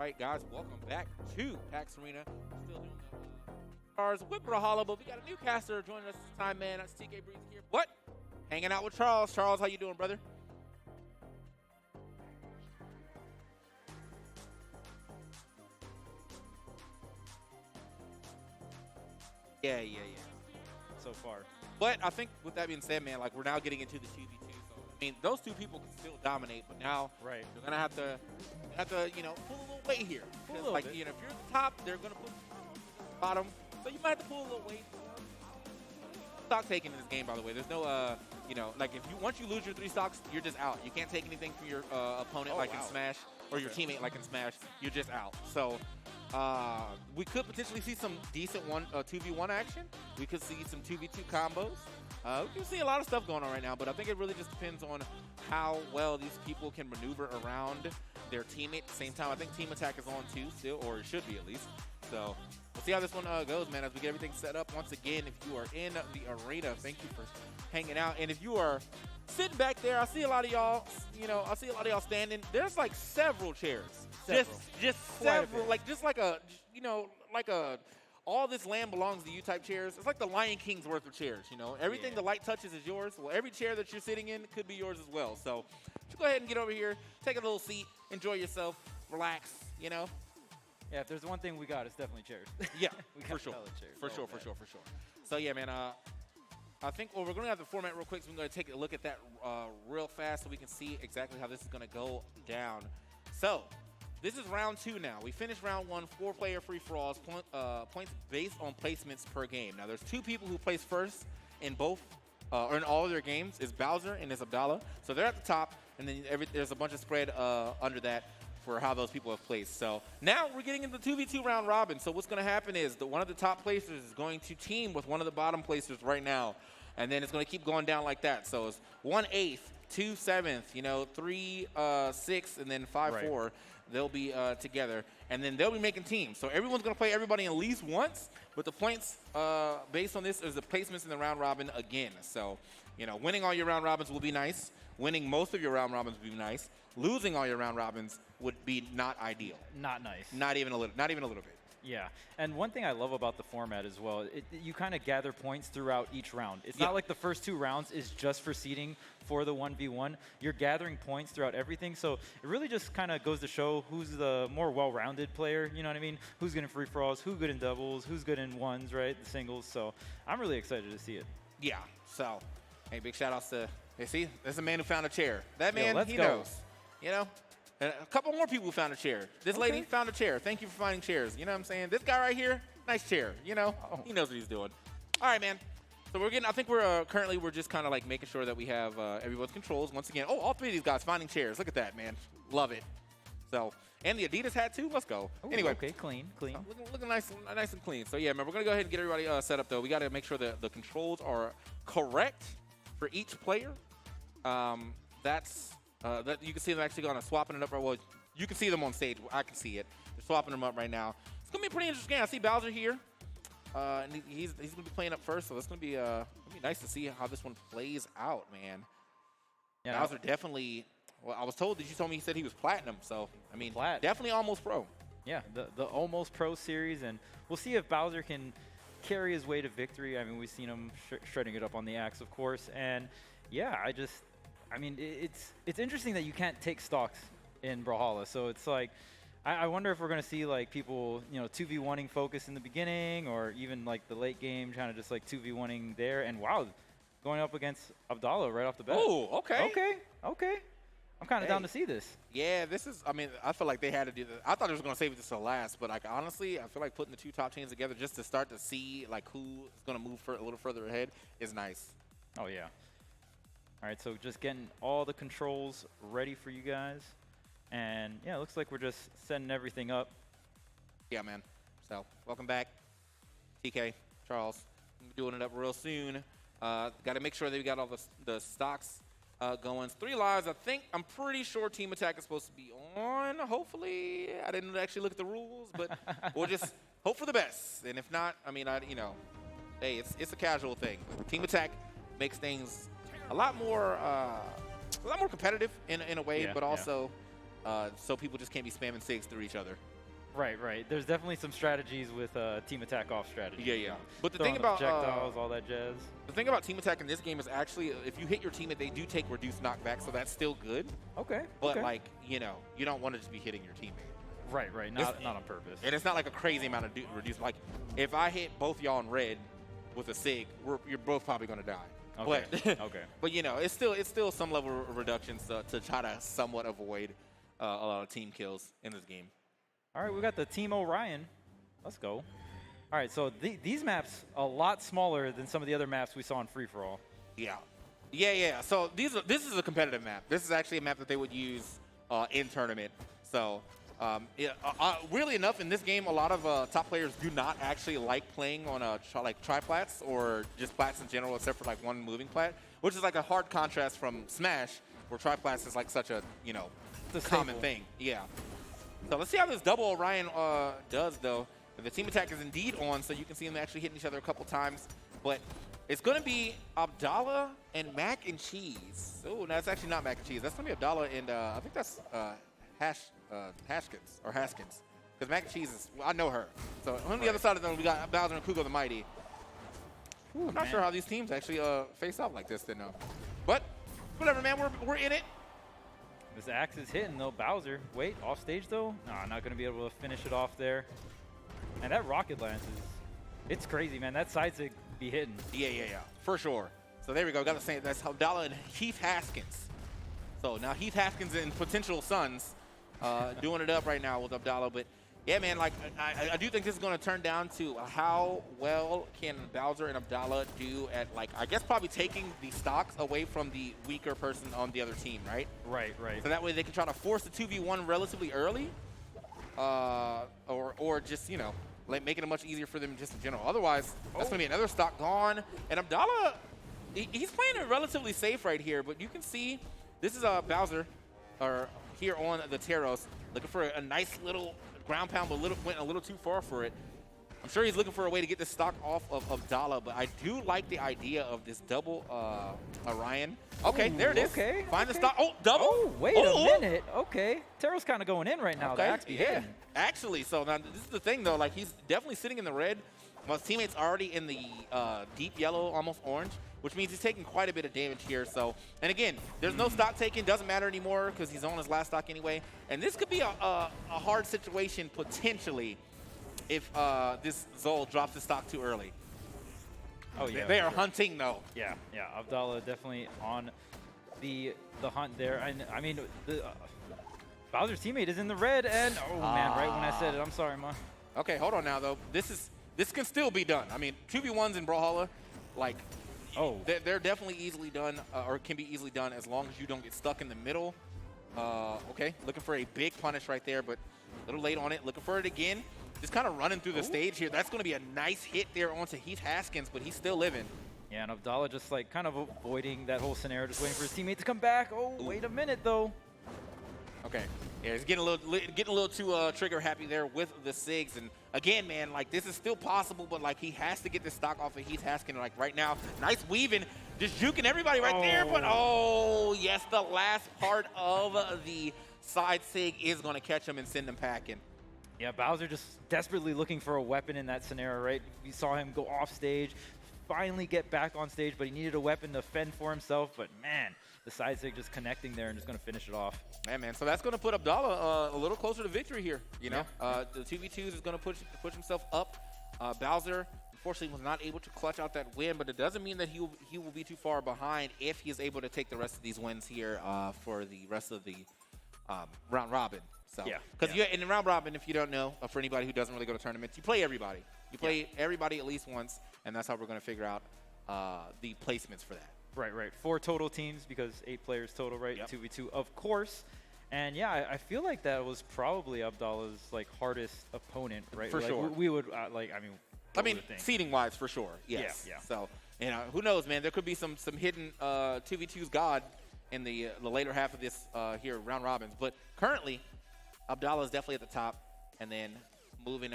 right, guys, welcome back to PAX Arena. We're still doing the stars with Brawlhalla, but we got a new caster joining us this time, man. That's TK Breeze here. What? Hanging out with Charles. Charles, how you doing, brother? Yeah. So far. But I think with that being said, man, like we're now getting into the 2v2. So I mean, those two people can still dominate, but now Right. you're gonna have to, pull a little weight here. Pull a 'Cause, little like, bit. if you're at the top, they're gonna put you on the bottom, so you might have to pull a little weight. Stock taking in this game, by the way. There's no, like once you lose your 3 stocks, you're just out. You can't take anything from your opponent Oh, like in wow. Smash, or your teammate like in Smash. You're just out. So. We could potentially see some decent 2v1 action. We could see some 2v2 combos. We can see a lot of stuff going on right now, but I think it really just depends on how well these people can maneuver around their teammate at the same time. I think team attack is on too still, or it should be at least. So we'll see how this one goes, man, as we get everything set up. Once again, if you are in the arena, thank you for hanging out. And if you are sitting back there, I see a lot of y'all, I see a lot of y'all standing. There's like several chairs. Just several, like all this land belongs to you type chairs. It's like the Lion King's worth of chairs, Everything the light touches is yours. Well, every chair that you're sitting in could be yours as well. So just go ahead and get over here, take a little seat, enjoy yourself, relax, Yeah, if there's one thing we got, it's definitely chairs. Yeah, We got for sure. solid chairs. For Oh, sure, man. for sure. So yeah, man, I think we're going to have the format real quick, so we're going to take a look at that real fast so we can see exactly how this is going to go down. So this is round 2 now. We finished round 1, 4-player free-for-alls, points based on placements per game. Now, there's 2 people who place first in both, or in all of their games. It's Bowser and it's Abdallah. So they're at the top, and then there's a bunch of spread under that for how those people have placed. So now we're getting into the 2v2 round robin. So what's going to happen is that one of the top placers is going to team with one of the bottom placers right now, and then it's going to keep going down like that. So it's 1/8, 2 7th, 3 6, and then 5 Right. 4. They'll be together, and then they'll be making teams. So everyone's going to play everybody at least once, but the points based on this is the placements in the round robin again. So, winning all your round robins will be nice. Winning most of your round robins would be nice. Losing all your round robins would be not ideal. Not nice. Not even a little bit. Yeah, and one thing I love about the format as well, you kind of gather points throughout each round. It's not like the first 2 rounds is just for seeding for the 1v1. You're gathering points throughout everything, so it really just kind of goes to show who's the more well-rounded player, you know what I mean? Who's good in free-for-alls, who's good in doubles, who's good in ones, right, the singles. So I'm really excited to see it. Yeah, so, hey, big shout-outs to, see, there's a man who found a chair. That man, let's he go. knows, And a couple more people found a chair. This lady found a chair. Thank you for finding chairs. You know what I'm saying? This guy right here, nice chair. He knows what he's doing. All right, man. So I think we're currently just kind of like making sure that we have everyone's controls once again. Oh, all 3 of these guys finding chairs. Look at that, man. Love it. So, and the Adidas hat too. Let's go. Ooh, Anyway. Okay, clean. Looking nice and clean. So yeah, man, we're gonna go ahead and get everybody set up though. We got to make sure that the controls are correct for each player. That you can see them actually going to swapping it up. Well, you can see them on stage. I can see it. They're swapping them up right now. It's gonna be a pretty interesting game. I see Bowser here, and he's gonna be playing up first. So it's gonna be nice to see how this one plays out, man. Yeah, Bowser definitely. Well, I was told that you told me he said he was platinum. So I mean, Plat. definitely almost pro. Yeah, the almost pro series, and we'll see if Bowser can carry his way to victory. I mean, we've seen him shredding it up on the axe, of course, and yeah, it's interesting that you can't take stocks in Brawlhalla. So it's like, I wonder if we're gonna see like people, 2v1ing focus in the beginning, or even like the late game, kind of just like 2v1ing there. And wow, going up against Abdallah right off the bat. Oh, okay. Okay. I'm kind of down to see this. Yeah, I feel like they had to do this. I thought they was going to save it to last, but honestly, I feel like putting the 2 top teams together just to start to see like who is going to move a little further ahead is nice. Oh, yeah. All right, so just getting all the controls ready for you guys. And yeah, it looks like we're just setting everything up. Yeah, man. So, welcome back, TK, Charles. We'll be doing it up real soon. Got to make sure that we got all the stocks going. 3 lives. I'm pretty sure team attack is supposed to be on. Hopefully, I didn't actually look at the rules, but we'll just hope for the best. And if not, hey, it's a casual thing. Team attack makes things a lot more competitive in a way, but also so people just can't be spamming SIGs through each other. Right, right. There's definitely some strategies with team attack off strategy. Yeah. But the Throwing thing about projectiles, all that jazz. the thing about team attack in this game is actually if you hit your teammate, they do take reduced knockback, so that's still good. Okay. But okay. like you don't want to just be hitting your teammate. Right, right. Not on purpose. And it's not like a crazy amount of reduced. Like if I hit both y'all in red with a sig, you're both probably gonna die. Okay. But, okay. But it's still some level of reduction to try to somewhat avoid a lot of team kills in this game. All right, we got the Team Orion. Let's go. All right, so these maps a lot smaller than some of the other maps we saw in Free For All. Yeah. So this is a competitive map. This is actually a map that they would use in tournament. So weirdly enough, in this game, a lot of top players do not actually like playing on like tri-plats or just plats in general, except for like one moving plat, which is like a hard contrast from Smash, where tri-plats is like such a common thing. Yeah. So let's see how this double Orion does, though. The team attack is indeed on, so you can see them actually hitting each other a couple times. But it's going to be Abdallah and Mac and Cheese. Oh, no, it's actually not Mac and Cheese. That's going to be Abdallah and I think that's Haskins. Because Mac and Cheese is, I know her. So on the other side of them, we got Bowser and Kugo the Mighty. I'm not sure how these teams actually face off like this, though. But whatever, man, we're in it. This axe is hitting, though. Bowser, wait, off stage, though? Nah, not going to be able to finish it off there. And that rocket lance it's crazy, man. That side sig be hitting. Yeah, for sure. So there we go. Got to say that's Abdallah and Heath Haskins. So now Heath Haskins and potential sons doing it up right now with Abdallah. But yeah, man, like I do think this is going to turn down to how well can Bowser and Abdallah do at, like, I guess probably taking the stocks away from the weaker person on the other team, right? Right. So that way they can try to force the 2v1 relatively early, or just, making it much easier for them just in general. Otherwise, that's going to be another stock gone. And Abdallah, he's playing it relatively safe right here, but you can see this is Bowser here on the Teros, looking for a nice little ground pound, but went a little too far for it. I'm sure he's looking for a way to get this stock off of Abdallah, but I do like the idea of this double Orion. Okay, there it is. Okay. Find the stock. Oh, double. Oh, wait a minute. Okay. Tero's kind of going in right now. Okay. The axe be hitting. Actually, so now this is the thing, though. Like, he's definitely sitting in the red. Well, his teammate's already in the deep yellow, almost orange, which means he's taking quite a bit of damage here. So, and again, there's no stock taken. Doesn't matter anymore because he's on his last stock anyway. And this could be a hard situation potentially if this Zol drops his stock too early. Oh, yeah. They are hunting, though. Yeah. Abdallah definitely on the hunt there. I mean, Bowser's teammate is in the red, and man, right when I said it, I'm sorry, man. Okay, hold on now, though. This can still be done. I mean, 2v1s in Brawlhalla, like, they're definitely easily done, or can be easily done as long as you don't get stuck in the middle. Okay, looking for a big punish right there, but a little late on it. Looking for it again. Just kind of running through the stage here. That's going to be a nice hit there onto Heath Haskins, but he's still living. Yeah, and Abdallah just like kind of avoiding that whole scenario, just waiting for his teammate to come back. Oh, wait a minute, though. Okay. Yeah, he's getting a little too trigger happy there with the SIGs. And again, man, like, this is still possible, but like, he has to get this stock off of Heath Haskins like right now. Nice weaving, just juking everybody right there. But yes, the last part of the side SIG is going to catch him and send him packing. Yeah, Bowser just desperately looking for a weapon in that scenario, right? We saw him go off stage, finally get back on stage, but he needed a weapon to fend for himself. But man, the side sig just connecting there and just going to finish it off. Man, so that's going to put Abdallah a little closer to victory here. The 2v2s is going to push himself up. Bowser, unfortunately, was not able to clutch out that win, but it doesn't mean that he will be too far behind if he is able to take the rest of these wins here for the rest of the round robin. So, because in the round robin, if you don't know, for anybody who doesn't really go to tournaments, you play everybody. You play everybody at least once, and that's how we're going to figure out the placements for that. Right. 4 total teams because 8 players total, right? Yep. 2v2, of course. And yeah, I feel like that was probably Abdallah's like hardest opponent, right? For sure. We would I mean, seeding wise, for sure. Yes. Yeah. So, who knows, man? There could be some hidden 2v2's God in the later half of this here round robins. But currently, Abdallah is definitely at the top, and then moving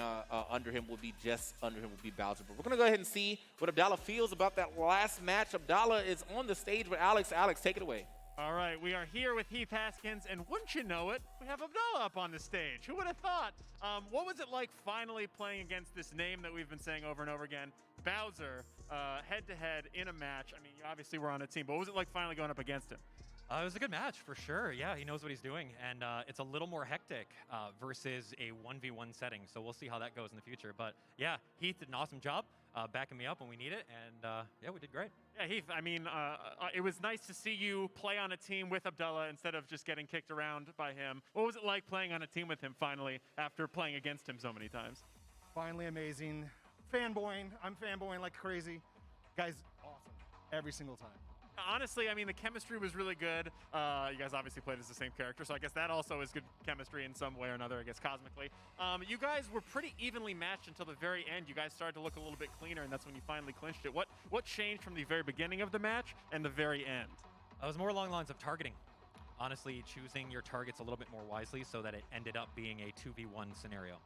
under him will be Bowser. But we're gonna go ahead and see what Abdallah feels about that last match. Abdallah is on the stage with Alex. Alex, take it away. All right, we are here with Heath Haskins, and wouldn't you know it, we have Abdullah up on the stage. Who would have thought? What was it like finally playing against this name that we've been saying over and over again, Bowser, head-to-head in a match? I mean, you obviously were on a team, but what was it like finally going up against him? It was a good match for sure. Yeah, he knows what he's doing, and it's a little more hectic versus a 1v1 setting. So we'll see how that goes in the future. But yeah, Heath did an awesome job backing me up when we need it, and yeah, we did great. Yeah, Heath, I mean, it was nice to see you play on a team with Abdullah instead of just getting kicked around by him. What was it like playing on a team with him finally after playing against him so many times? Finally amazing. Fanboying. I'm fanboying like crazy. Guy's awesome every single time. Honestly, I mean, the chemistry was really good. You guys obviously played as the same character, so I guess that also is good chemistry in some way or another, I guess, cosmically. You guys were pretty evenly matched until the very end. You guys started to look a little bit cleaner, and that's when you finally clinched it. What changed from the very beginning of the match and the very end? It was more along the lines of targeting. Honestly, choosing your targets a little bit more wisely so that it ended up being a 2v1 scenario.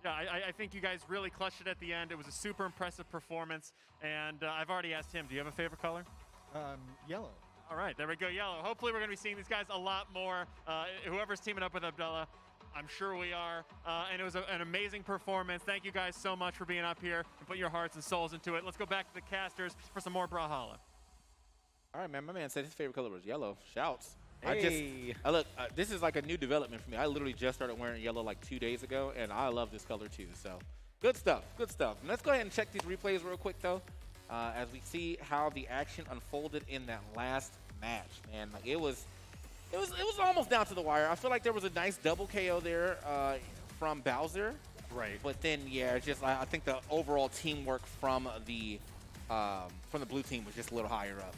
Yeah, I think you guys really clutched it at the end. It was a super impressive performance, and I've already asked him, do you have a favorite color? Yellow. All right, there we go, yellow. Hopefully we're going to be seeing these guys a lot more. Whoever's teaming up with Abdullah, I'm sure we are. And it was an amazing performance. Thank you guys so much for being up here and putting your hearts and souls into it. Let's go back to the casters for some more Brawlhalla. All right, man. My man said his favorite color was yellow. Shouts. Hey. Look, this is like a new development for me. I literally just started wearing yellow like 2 days ago, and I love this color too. So good stuff. Good stuff. And let's go ahead and check these replays real quick, though. As we see how the action unfolded in that last match, man, like it was almost down to the wire. I feel like there was a nice double KO there from Bowser, Right. but then yeah, it's just I think the overall teamwork from the blue team was just a little higher up.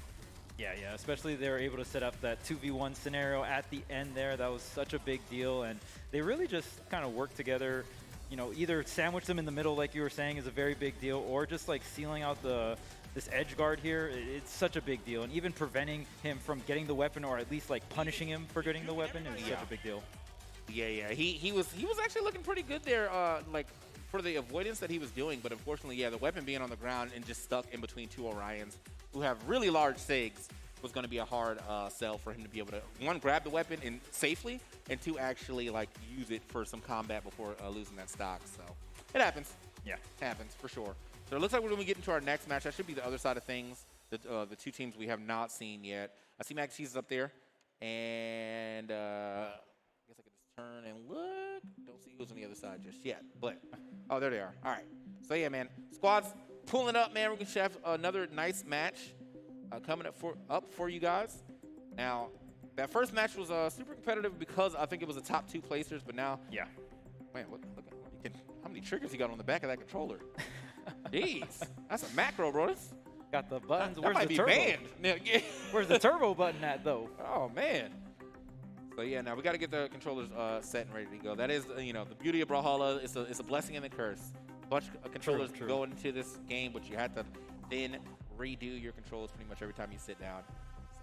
Yeah, especially they were able to set up that 2v1 scenario at the end there. That was such a big deal, and they really just kind of worked together. You know, either sandwich them in the middle, like you were saying, is a very big deal, or just like sealing out this edge guard here. It's such a big deal, and even preventing him from getting the weapon, or at least like punishing him for getting the weapon, is such a big deal. Yeah. He was actually looking pretty good there, like for the avoidance that he was doing. But unfortunately, yeah, the weapon being on the ground and just stuck in between two Orions who have really large SIGs was going to be a hard sell for him to be able to, one, grab the weapon and safely, and two, actually like use it for some combat before losing that stock. So it happens. Yeah, it happens for sure. So it looks like we're going to get into our next match. That should be the other side of things. The two teams we have not seen yet. I see Max Cheese is up there, and I guess I could just turn and look. Don't see who's on the other side just yet, but oh, there they are. All right. So yeah, man, squad's pulling up, man. We're going to have another nice match coming up for you guys. Now, that first match was super competitive because I think it was the top two placers, but now, yeah. Man, look how many triggers he got on the back of that controller. Jeez, that's a macro, bro. Got the buttons. That Where's might the be turbo? banned. Where's the turbo button at, though? Oh, man. So, yeah, now we got to get the controllers set and ready to go. That is, the beauty of Brawlhalla. It's a blessing and a curse. A bunch of controllers True. go into this game, but you have to then redo your controls pretty much every time you sit down. So,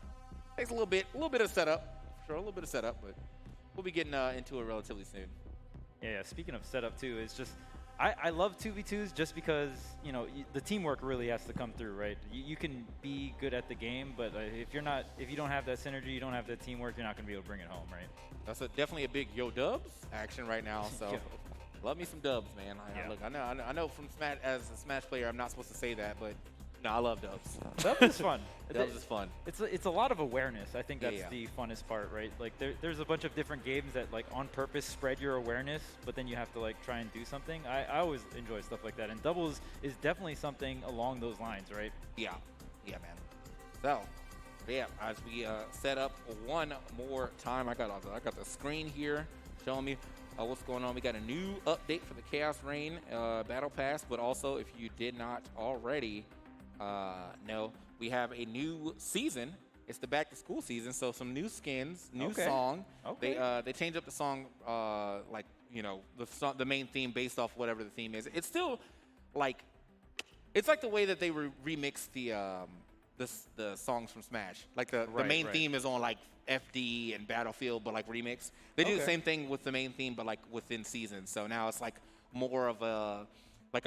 takes a little bit of setup. Sure, a little bit of setup, but we'll be getting into it relatively soon. Yeah, speaking of setup too, it's just I love 2v2s just because the teamwork really has to come through, right? You can be good at the game, but if you don't have that synergy, you don't have that teamwork, you're not going to be able to bring it home, right? That's definitely a big yo dubs action right now. So love me some dubs, man. Look, I know from Smash, as a Smash player, I'm not supposed to say that, but no, I love dubs. Dubs is fun. Dubs is fun. It's a lot of awareness. I think that's Yeah. the funnest part, right? Like there's a bunch of different games that like on purpose spread your awareness, but then you have to like try and do something. I always enjoy stuff like that, and doubles is definitely something along those lines, right? Yeah, man. So, yeah, as we set up one more time, I got the screen here showing me what's going on. We got a new update for the Chaos Reign Battle Pass, but also if you did not already know, we have a new season. It's the back to school season, so some new skins, new song. Okay. They changed up the song, the main theme based off whatever the theme is. It's still like, it's like the way that they remix the songs from Smash. Like the main theme is on like FD and Battlefield, but like remix. They do the same thing with the main theme, but like within seasons. So now it's like more of a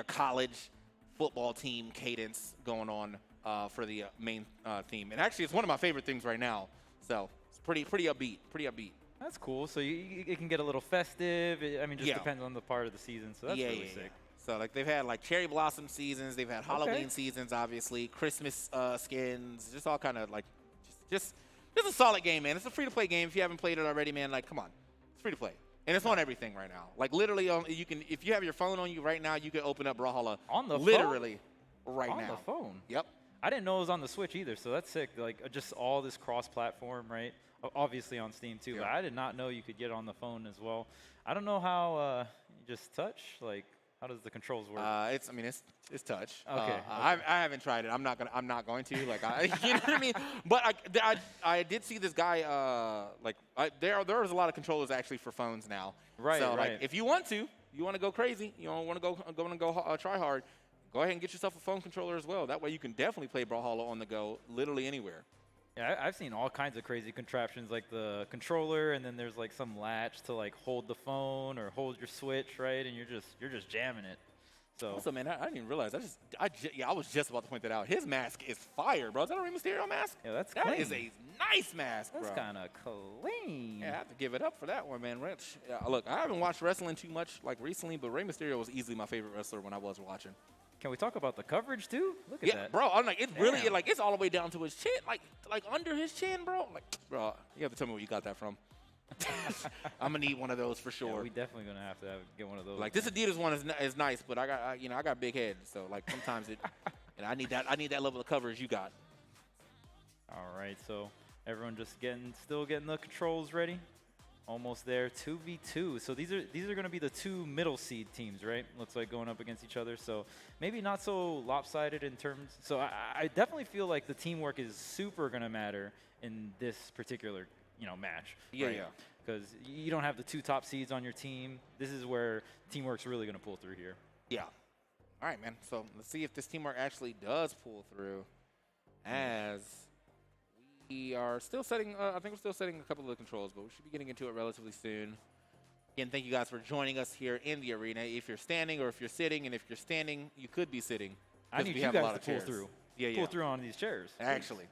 college football team cadence going on for the main theme. And actually, it's one of my favorite things right now. So pretty upbeat. Pretty upbeat. That's cool. So it can get a little festive. I mean, just depends on the part of the season. So that's really sick. So like they've had like cherry blossom seasons, they've had Halloween seasons, obviously, Christmas skins, just all kind of like, just a solid game, man. It's a free-to-play game. If you haven't played it already, man, like come on, it's free to play, and it's on everything right now. Like literally, you can if you have your phone on you right now, you can open up Brawlhalla on the literally phone? right now on the phone. Yep. I didn't know it was on the Switch either, so that's sick. Like just all this cross-platform, right? Obviously on Steam too, but I did not know you could get on the phone as well. I don't know how you just touch. Like, how does the controls work? It's touch. Okay. I haven't tried it. I'm not going to. Like, you know what I mean? But I did see this guy. There was a lot of controllers actually for phones now. Right. So right. like, if you want to go crazy, you want to go try hard, go ahead and get yourself a phone controller as well. That way you can definitely play Brawlhalla on the go, literally anywhere. Yeah, I've seen all kinds of crazy contraptions, like the controller, and then there's like some latch to like hold the phone or hold your Switch, right? And you're just jamming it. So also, man, I didn't even realize. I was just about to point that out. His mask is fire, bro. Is that a Rey Mysterio mask? Yeah, that is a nice mask, bro. That's kind of clean. Yeah, I have to give it up for that one, man. Rich. Look, I haven't watched wrestling too much like recently, but Rey Mysterio was easily my favorite wrestler when I was watching. Can we talk about the coverage too? Look at that. Bro. I'm like, it's really like it's all the way down to his chin, like under his chin, bro. Like, bro, you have to tell me where you got that from. I'm gonna need one of those for sure. Yeah, we definitely gonna have to get one of those. Like this Adidas one is nice, but I got big head, so like sometimes and I need that level of coverage you got. All right, so everyone just still getting the controls ready. Almost there, 2v2. So these are going to be the two middle seed teams, right? Looks like going up against each other. So maybe not so lopsided in terms. So I definitely feel like the teamwork is super going to matter in this particular match. Yeah, right? yeah. Because you don't have the two top seeds on your team. This is where teamwork's really going to pull through here. Yeah. All right, man. So let's see if this teamwork actually does pull through. As we are still setting, I think we're still setting a couple of the controls, but we should be getting into it relatively soon. Again, thank you guys for joining us here in the arena. If you're standing or if you're sitting, and if you're standing, you could be sitting. I need you guys to pull through. Yeah, pull through on these chairs. Actually.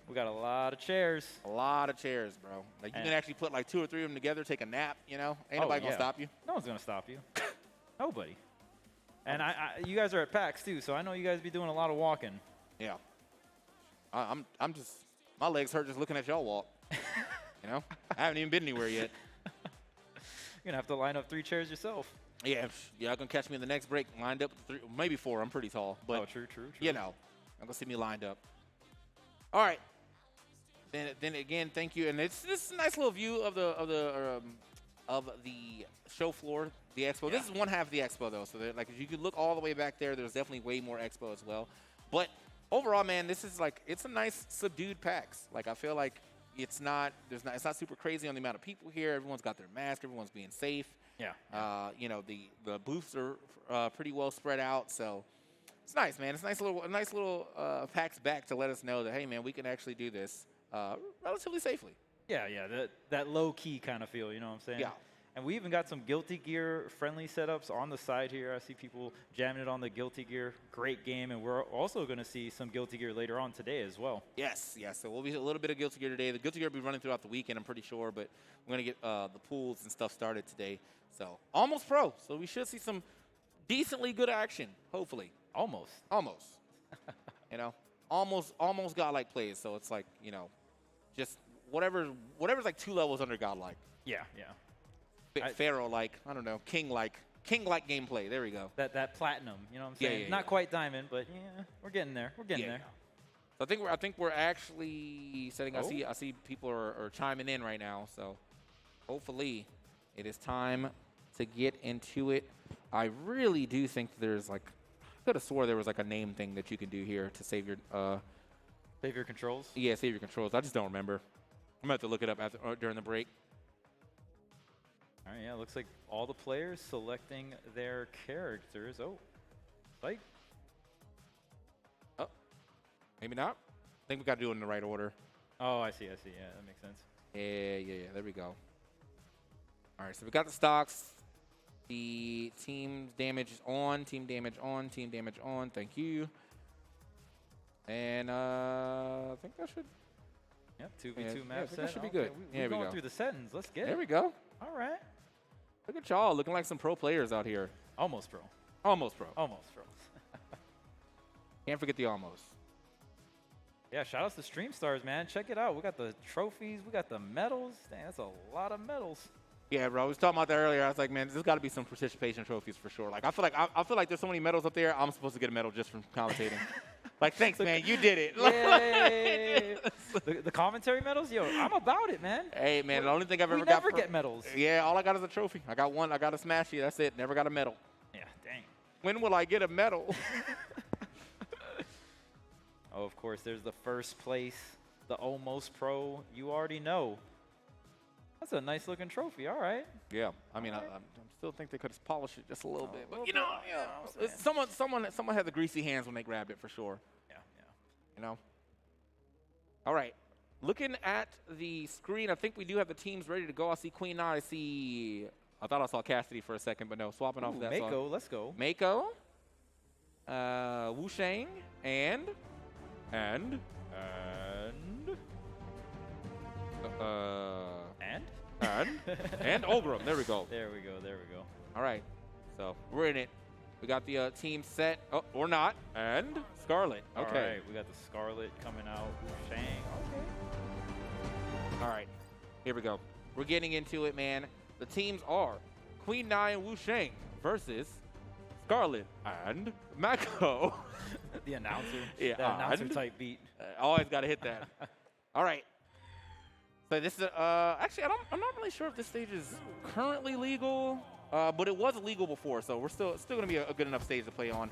We got a lot of chairs. A lot of chairs, bro. Like you can actually put like 2 or 3 of them together, take a nap, Ain't nobody gonna stop you. No one's gonna stop you. Nobody. And you guys are at PAX too, so I know you guys be doing a lot of walking. Yeah. I'm just, my legs hurt just looking at y'all walk. I haven't even been anywhere yet. You're gonna have to line up 3 chairs yourself. Yeah, y'all gonna catch me in the next break, lined up 3, maybe 4. I'm pretty tall, but true. I'm gonna see me lined up. All right. Then again, thank you, and this is a nice little view of the show floor, the expo. Yeah. This is one half of the expo though, so like if you could look all the way back there, there's definitely way more expo as well. But overall, man, this is like it's a nice subdued PAX. Like I feel like it's not super crazy on the amount of people here. Everyone's got their mask. Everyone's being safe. Yeah. The booths are pretty well spread out, so. It's nice, man. It's a nice little PAX back to let us know that, hey, man, we can actually do this relatively safely. Yeah. That low-key kind of feel, you know what I'm saying? Yeah. And we even got some Guilty Gear friendly setups on the side here. I see people jamming it on the Guilty Gear. Great game, and we're also going to see some Guilty Gear later on today as well. Yes. So we'll be a little bit of Guilty Gear today. The Guilty Gear will be running throughout the weekend, I'm pretty sure, but we're going to get the pools and stuff started today. So almost pro. So we should see some decently good action, hopefully. Almost. Almost godlike plays. So it's like, just whatever's like 2 levels under godlike. Yeah. Pharaoh-like, I don't know, king-like gameplay. There we go. That platinum, you know what I'm saying? Yeah. Not quite diamond, but yeah, we're getting there. We're getting there. So I think we're actually setting. Oh. I see people are chiming in right now. So hopefully it is time to get into it. I really do think there's like. I could have swore there was like a name thing that you can do here to save your controls. Yeah, save your controls. I just don't remember. I'm gonna have to look it up during the break. All right, yeah, looks like all the players selecting their characters. Oh, fight. Oh, maybe not. I think we got to do it in the right order. Oh, I see. Yeah, that makes sense. Yeah. There we go. All right, so we got the stocks. The team damage is on. Team damage on. Team damage on. Thank you. And I think that should Yep, 2v2 Yeah, map I think set. that should be Okay, good. We're There we going go. through the settings. Let's get There it. we go. All right. Look at y'all looking like some pro players out here. Almost pro. Almost pro. Almost pro. Can't forget the almost. Yeah, shout outs to Stream Stars, man. Check it out. We got the trophies. We got the medals. Dang, that's a lot of medals. Yeah, bro. I was talking about that earlier. I was like, man, there's got to be some participation trophies for sure. Like, I feel like there's so many medals up there. I'm supposed to get a medal just from commentating. Like, thanks, man. You did it. Yay! the commentary medals? Yo, I'm about it, man. Hey, man, the only thing I've We ever got. never get medals. Yeah, all I got is a trophy. I got one. I got a Smashy. That's it. Never got a medal. Yeah, dang. When will I get a medal? Oh, of course, there's the first place, the almost pro. You already know. That's a nice looking trophy. All right. Yeah, I mean, I still think they could have polished it just a little bit, but little you know, bit, yeah, you know what I'm someone had the greasy hands when they grabbed it for sure. Yeah. You know. All right, looking at the screen, I think we do have the teams ready to go. I see Queen Nine. I thought I saw Cassidy for a second, but no, swapping off Ooh, that. Mako, let's go. Mako, Wu Shang, and And? and Olgrim. There we go. There we go. There we go. All right, so we're in it. We got the team set, or not, and Scarlet. Okay. All right, we got the Scarlet coming out. Shang. Okay. All right, here we go. We're getting into it, man. The teams are Queen Nai and Wu Shang versus Scarlet and Mako. The announcer. Yeah, the announcer and- type beat. Always got to hit that. All right. So this is actually I'm not really sure if this stage is currently legal, but it was legal before, so we're still gonna be a good enough stage to play on.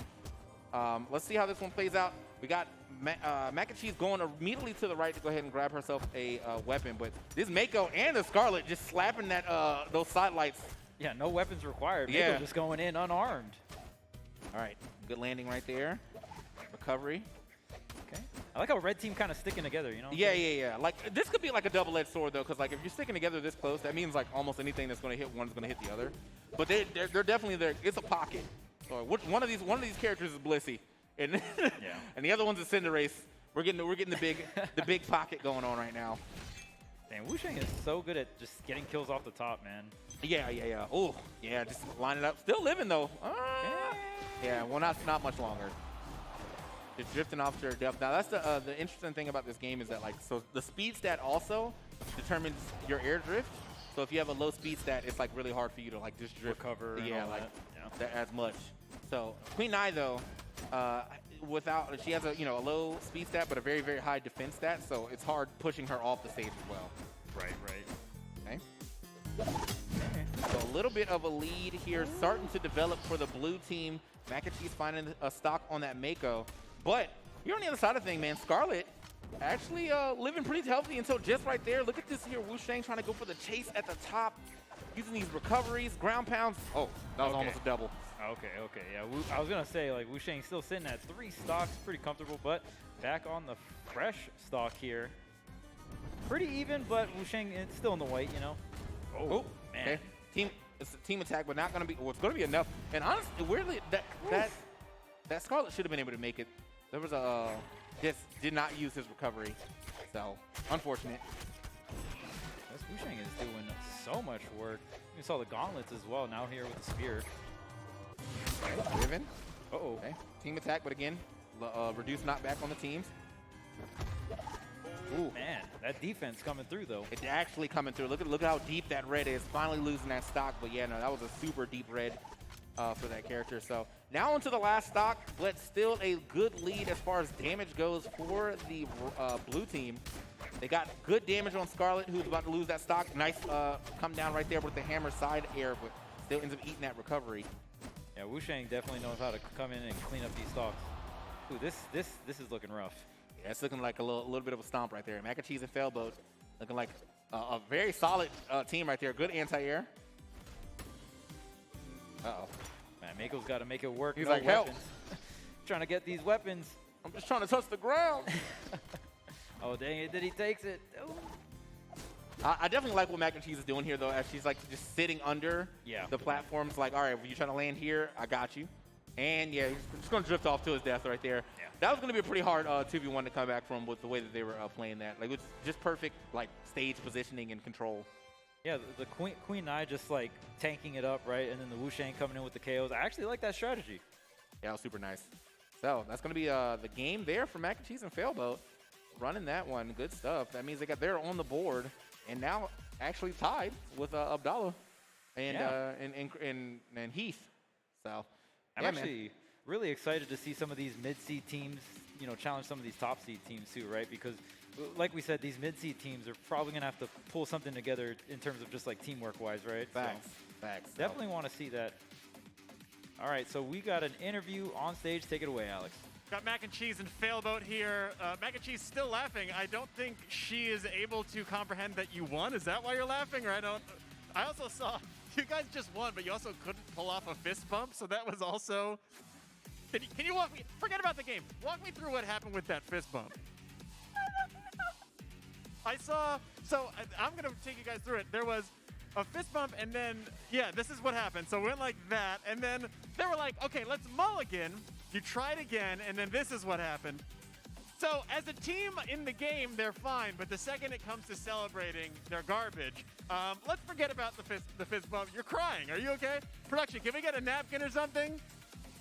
Let's see how this one plays out. We got Mac and Cheese going immediately to the right to go ahead and grab herself a weapon, but this Mako and the Scarlet just slapping that those sidelights. Yeah, no weapons required. Yeah. Mako just going in unarmed. All right, good landing right there. Recovery. Okay. I like how red team kind of sticking together, you know? Yeah. Like this could be like a double-edged sword though, because like if you're sticking together this close, that means like almost anything that's going to hit one is going to hit the other. But they're definitely there. It's a pocket. So one of these characters is Blissey, and and the other one's a Cinderace. We're getting the big pocket going on right now. Damn, Wu Shang is so good at just getting kills off the top, man. Yeah. Oh, yeah, just line it up. Still living though. Yeah, well not much longer. Just drifting off to her depth. Now that's the interesting thing about this game is that like so the speed stat also determines your air drift. So if you have a low speed stat, it's like really hard for you to like just drift. Recover and Yeah, all like that. that as much. So Queen Nai though, she has a low speed stat but a very very high defense stat. So it's hard pushing her off the stage as well. Right. Okay. So a little bit of a lead here, starting to develop for the blue team. Mac and Cheese finding a stock on that Mako. But you're on the other side of things, man. Scarlet actually living pretty healthy until just right there. Look at this here. Wu Shang trying to go for the chase at the top, using these recoveries, ground pounds. Oh, that was almost a double. Okay. Yeah, I was going to say, like, Wu Shang's still sitting at 3 stocks. Pretty comfortable, but back on the fresh stock here. Pretty even, but Wu Shang is still in the white, you know. Oh, man. Okay. It's a team attack, but not going to be. Well, it's going to be enough. And honestly, weirdly, that Scarlet should have been able to make it. There was just did not use his recovery, so unfortunate. This Wu Shang is doing so much work. We saw the gauntlets as well. Now here with the spear. Driven. Uh-oh. Okay. Team attack, but again, reduce knockback on the teams. Ooh. Man, that defense coming through though. It's actually coming through. Look at how deep that red is. Finally losing that stock, but yeah, no, that was a super deep red for that character. So now onto the last stock, but still a good lead as far as damage goes for the blue team. They got good damage on Scarlet, who's about to lose that stock. Nice come down right there with the hammer side air, but still ends up eating that recovery. Yeah, Wu Shang definitely knows how to come in and clean up these stocks. Ooh, this is looking rough. Yeah, it's looking like a little bit of a stomp right there. Mac and Cheese and Failboat looking like a very solid team right there. Good anti-air. Uh-oh. Man, Mako's got to make it work. He's no like, help. weapons. Trying to get these weapons. I'm just trying to touch the ground. Oh, dang it. Did he takes it? Ooh. I definitely like what Mac and Cheese is doing here, though, as she's like just sitting under the platforms. Like, all right, if you're trying to land here, I got you. And yeah, he's just going to drift off to his death right there. Yeah. That was going to be a pretty hard 2v1 to come back from with the way that they were playing that. Like, it was just perfect, like, stage positioning and control. Yeah, the Queen Nai just like tanking it up, right? And then the Wu Shang coming in with the KOs. I actually like that strategy. Yeah, it was super nice. So that's going to be the game there for Mac and Cheese and Failboat. Running that one. Good stuff. That means they're on the board and now actually tied with Abdallah and Heath. So I'm actually really excited to see some of these mid-seed teams, you know, challenge some of these top-seed teams too, right? Because, like we said, these mid-seed teams are probably going to have to pull something together in terms of just like teamwork-wise, right? Facts. So Facts. definitely want to see that. All right, so we got an interview on stage. Take it away, Alex. Got Mac and Cheese and Failboat here. Mac and Cheese still laughing. I don't think she is able to comprehend that you won. Is that why you're laughing? Or I also saw you guys just won, but you also couldn't pull off a fist bump. So that was also. Can you walk me? Forget about the game. Walk me through what happened with that fist bump. I saw. So I'm gonna take you guys through it. There was a fist bump, and then yeah, this is what happened. So it went like that, and then they were like, okay, let's mulligan. You tried again, and then this is what happened. So as a team in the game, they're fine, but the second it comes to celebrating, they're garbage. Let's forget about the fist bump. You're crying. Are you okay? Production, can we get a napkin or something?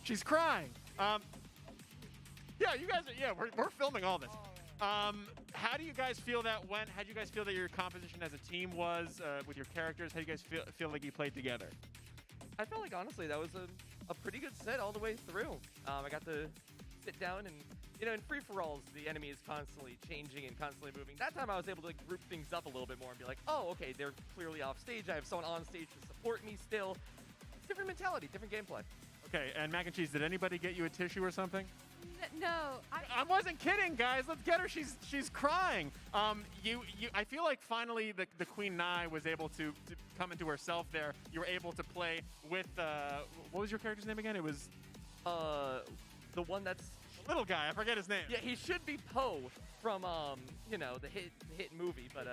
She's crying. Yeah, you guys are, yeah, we're filming all this. How do you guys feel that went? How do you guys feel that your composition as a team was with your characters? How do you guys feel like you played together? I felt like, honestly, that was a pretty good set all the way through. I got to sit down and, you know, in free-for-alls, the enemy is constantly changing and constantly moving. That time I was able to group things up a little bit more and be like, oh, okay, they're clearly off stage. I have someone on stage to support me still. Different mentality, different gameplay. Okay, and Mac and Cheese, did anybody get you a tissue or something? No, I wasn't kidding, guys. Let's get her. She's crying. I feel like finally the Queen Nai was able to come into herself there. You were able to play with what was your character's name again? It was the one that's the little guy. I forget his name. Yeah, he should be Po from you know, the hit movie, but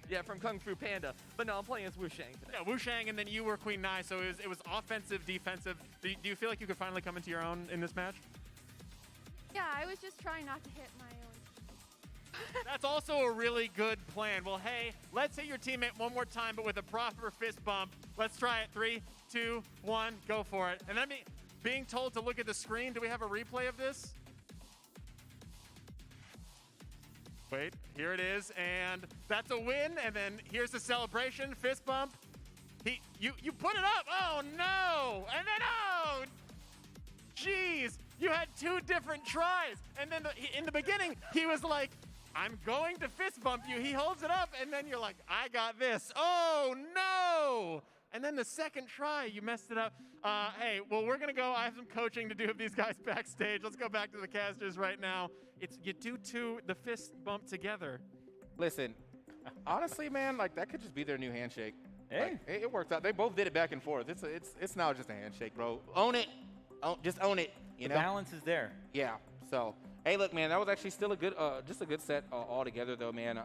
yeah, from Kung Fu Panda. But no, I'm playing as Wu Shang today. Yeah, Wu Shang, and then you were Queen Nai. So it was offensive, defensive. Do you feel like you could finally come into your own in this match? yeah, I was just trying not to hit my own. That's also a really good plan. Well, hey, let's hit your teammate one more time, but with a proper fist bump. Let's try it. 3, 2, 1, go for it. And then being told to look at the screen, do we have a replay of this? Wait, here it is, and that's a win, and then here's the celebration, fist bump. You put it up, oh no, and then oh, jeez, you had 2 different tries, and then in the beginning, he was like, I'm going to fist bump you, he holds it up, and then you're like, I got this, oh no, and then the second try, you messed it up. Hey, well, we're gonna go, I have some coaching to do with these guys backstage. Let's go back to the casters right now. You do the fist bump together. Listen, honestly, man, like that could just be their new handshake. Hey, like, it worked out. They both did it back and forth. It's now just a handshake, bro. Own it. Just own it. You the know. balance is there. Yeah. So, hey, look, man, that was actually still a good, just a good set altogether, though, man.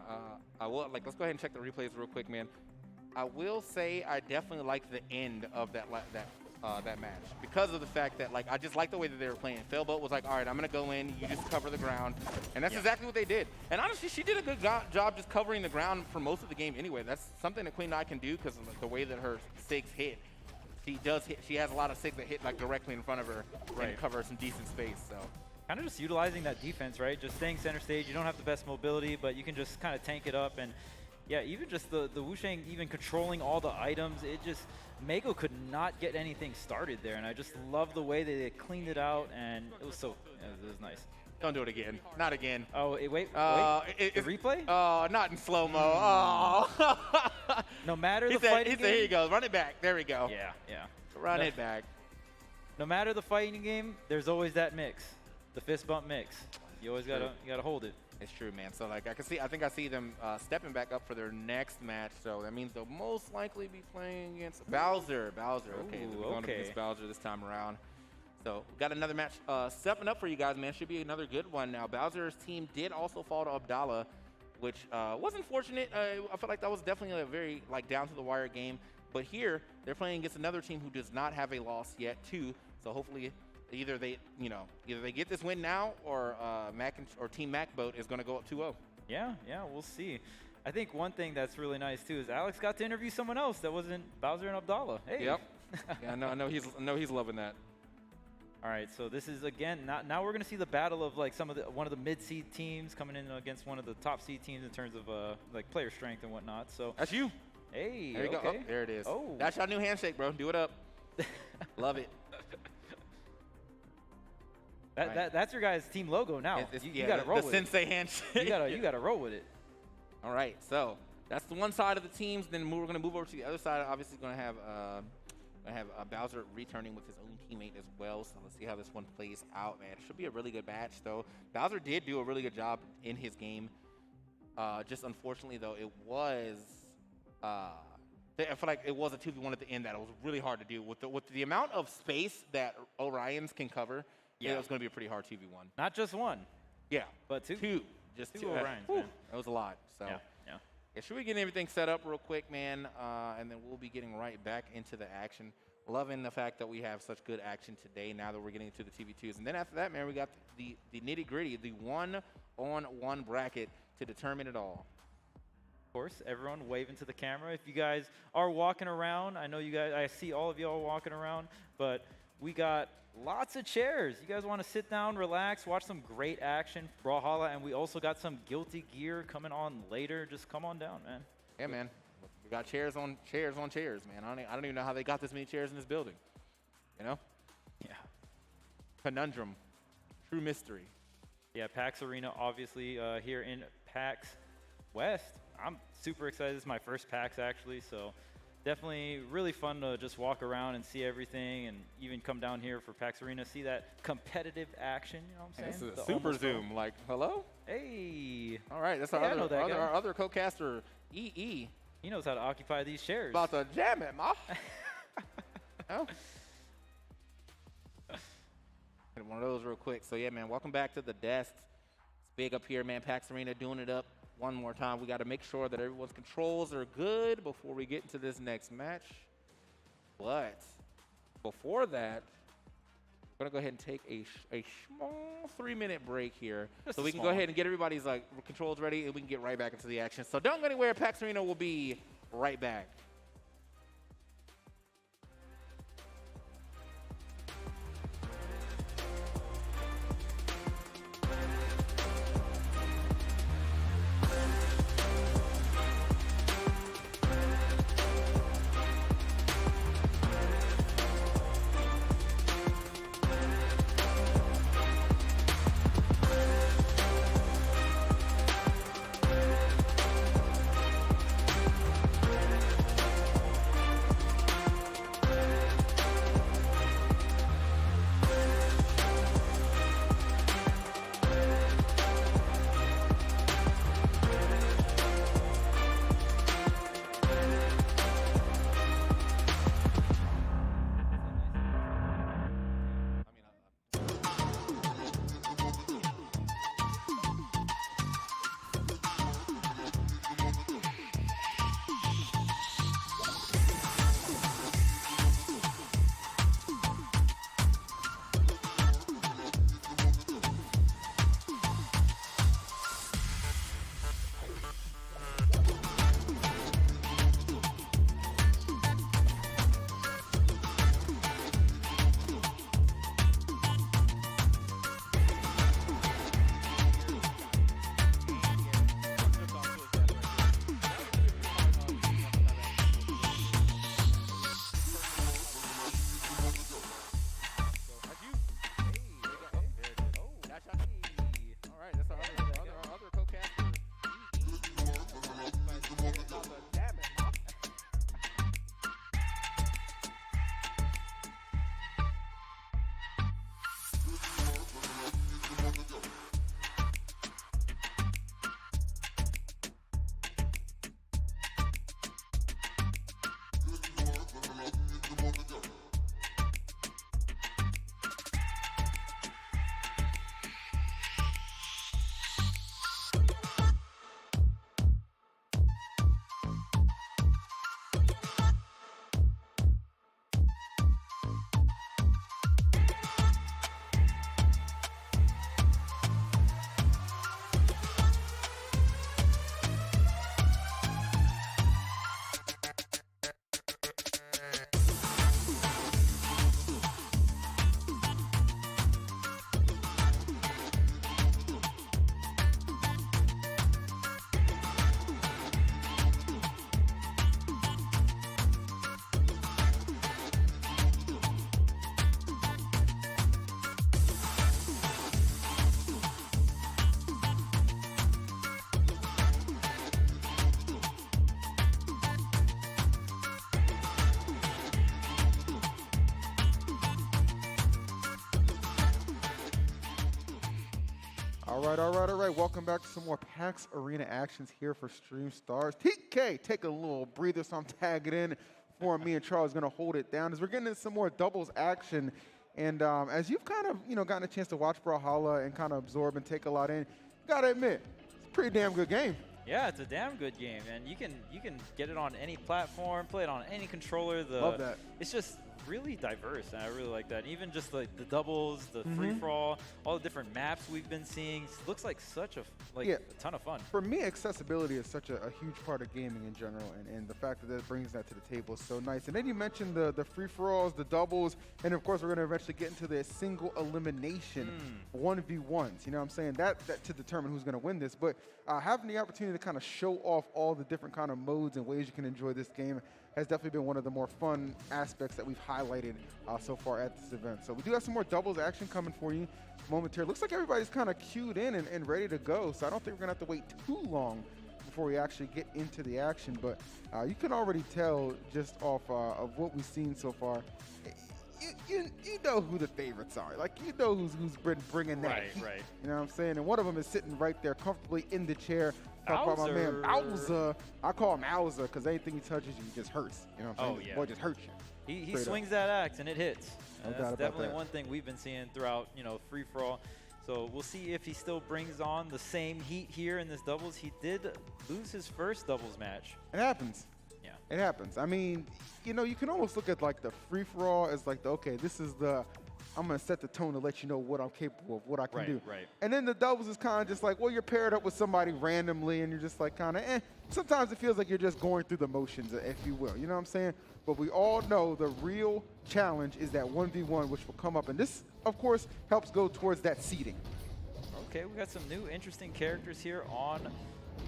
I will let's go ahead and check the replays real quick, man. I will say I definitely liked the end of that match because of the fact that I just like the way that they were playing. Failboat was like, all right, I'm gonna go in, you just cover the ground, and that's exactly what they did. And honestly, she did a good job just covering the ground for most of the game anyway. That's something that Queen Nai can do because of the way that her SIGs hit. She does hit. She has a lot of SIGs that hit directly in front of her and cover some decent space. So. Kind of just utilizing that defense, right? Just staying center stage. You don't have the best mobility, but you can just kind of tank it up. And yeah, even just the Wu Shang even controlling all the items, it just, Mego could not get anything started there. And I just love the way they cleaned it out, and it was so, it was nice. Don't do it again. Not again. Oh, wait. The replay? Oh, not in slow-mo. Oh. No matter the fighting game. Here you go. Run it back. There we go. Yeah. Run it back. No matter the fighting game, there's always that mix. The fist bump mix. You always gotta hold it. It's true, man. So I think I see them stepping back up for their next match. So that means they'll most likely be playing against Bowser. Okay, Ooh, they're going against Bowser this time around. So we got another match stepping up for you guys, man. Should be another good one. Now Bowser's team did also fall to Abdallah, which was unfortunate. I felt like that was definitely a very down to the wire game. But here they're playing against another team who does not have a loss yet, too. So hopefully either they get this win now, or or Team MacBoat is going to go up 2-0. Yeah, we'll see. I think one thing that's really nice too is Alex got to interview someone else that wasn't Bowser and Abdallah. Hey. Yep. Yeah, I know he's loving that. All right, so this is again now we're gonna see the battle of like one of the mid-seed teams coming in against one of the top seed teams in terms of like player strength and whatnot. So that's you. Hey, there you go. Oh, there it is. Oh, that's your new handshake, bro. Do it up. Love it. That's your guys' team logo now. You gotta roll the with Sensei it. handshake. You gotta roll with it. All right, so that's the one side of the teams. Then we're gonna move over to the other side. Obviously, gonna have Bowser returning with his own teammate as well. So let's see how this one plays out, man. It should be a really good match, though. Bowser did do a really good job in his game. Just unfortunately, though, it was. I feel like it was a 2v1 at the end that it was really hard to do with the amount of space that Orions can cover. Yeah, it was going to be a pretty hard 2v1. Not just one. Yeah, but two. Just two Orions. Man. That was a lot. So yeah, should we get everything set up real quick, man? And then we'll be getting right back into the action. Loving the fact that we have such good action today. Now that we're getting into the 2v2s, and then after that, man, we got the nitty gritty, the 1-on-1 bracket to determine it all. Of course, everyone waving to the camera. If you guys are walking around, I know you guys. I see all of y'all walking around, but we got lots of chairs. You guys want to sit down, relax, watch some great action, Brawlhalla, and we also got some Guilty Gear coming on later. Just come on down, man. Yeah, man. We got chairs on chairs, man. I don't even know how they got this many chairs in this building. You know? Yeah. Conundrum. True mystery. Yeah, PAX Arena, obviously, here in PAX West. I'm super excited. This is my first PAX, actually, so definitely really fun to just walk around and see everything, and even come down here for PAX Arena, see that competitive action, you know what I'm saying? It's a super zoom, like, hello? Hey. All right, that's our other co-caster, EE. He knows how to occupy these chairs. About to jam it, ma. Oh. Hit one of those real quick. So, yeah, man, welcome back to the desks. It's big up here, man. PAX Arena doing it up one more time. We got to make sure that everyone's controls are good before we get into this next match. But before that, we're going to go ahead and take a small 3-minute break here. So we can go ahead and get everybody's controls ready, and we can get right back into the action. So don't go anywhere. PAX Arena will be right back. All right. Welcome back to some more PAX Arena actions here for Stream Stars. TK taking a little breather, so I'm tagging in for me and Charles going to hold it down as we're getting into some more doubles action. And as you've kind of, gotten a chance to watch Brawlhalla and kind of absorb and take a lot in, you got to admit, it's a pretty damn good game. Yeah, it's a damn good game, and you can get it on any platform, play it on any controller. Love that. It's just really diverse, and I really like that. Even just like the doubles, the free-for-all, all the different maps we've been seeing, looks like such a ton of fun. For me, accessibility is such a huge part of gaming in general, and the fact that brings that to the table is so nice. And then you mentioned the free-for-alls, the doubles, and of course we're going to eventually get into the single elimination 1v1s. You know what I'm saying? That to determine who's going to win this. But having the opportunity to kind of show off all the different kind of modes and ways you can enjoy this game has definitely been one of the more fun aspects that we've highlighted so far at this event. So we do have some more doubles action coming for you momentarily. Looks like everybody's kind of queued in and ready to go, so I don't think we're going to have to wait too long before we actually get into the action. But you can already tell just off of what we've seen so far, you know who the favorites are. Like, you know who's been bringing that heat. Right. You know what I'm saying? And one of them is sitting right there comfortably in the chair. Talk about my man Bowser. I call him Bowser because anything he touches you just hurts. You know what I'm saying? Yeah. Boy, just hurts you. He swings that axe and it hits. No doubt That's about definitely that. one thing we've been seeing throughout, free-for-all. So we'll see if he still brings on the same heat here in this doubles. He did lose his first doubles match. It happens. Yeah. It happens. I mean, you can almost look at like the free-for-all as like okay, this is I'm going to set the tone to let you know what I'm capable of, what I can do. Right. And then the doubles is kind of just like, well, you're paired up with somebody randomly and you're just like kind of, Sometimes it feels like you're just going through the motions, if you will. You know what I'm saying? But we all know the real challenge is that 1v1, which will come up. And this, of course, helps go towards that seeding. Okay, we got some new interesting characters here on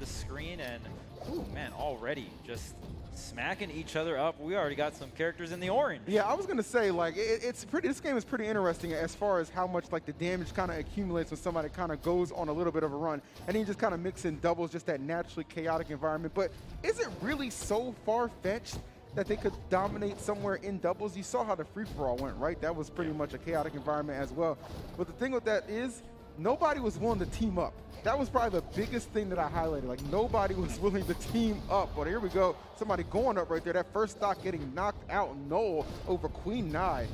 the screen. And, ooh, man, already just smacking each other up. We already got some characters in the orange. Yeah, I was gonna say like this game is pretty interesting as far as how much like the damage kind of accumulates when somebody kind of goes on a little bit of a run, and then you just kind of mix in doubles, just that naturally chaotic environment. But is it really so far-fetched that they could dominate somewhere in doubles? You saw how the free-for-all went, right? That was pretty much a chaotic environment as well. But the thing with that is nobody was willing to team up. That was probably the biggest thing that I highlighted. Like, nobody was willing to team up. But here we go. Somebody going up right there. That first stock getting knocked out null over Queen Nai.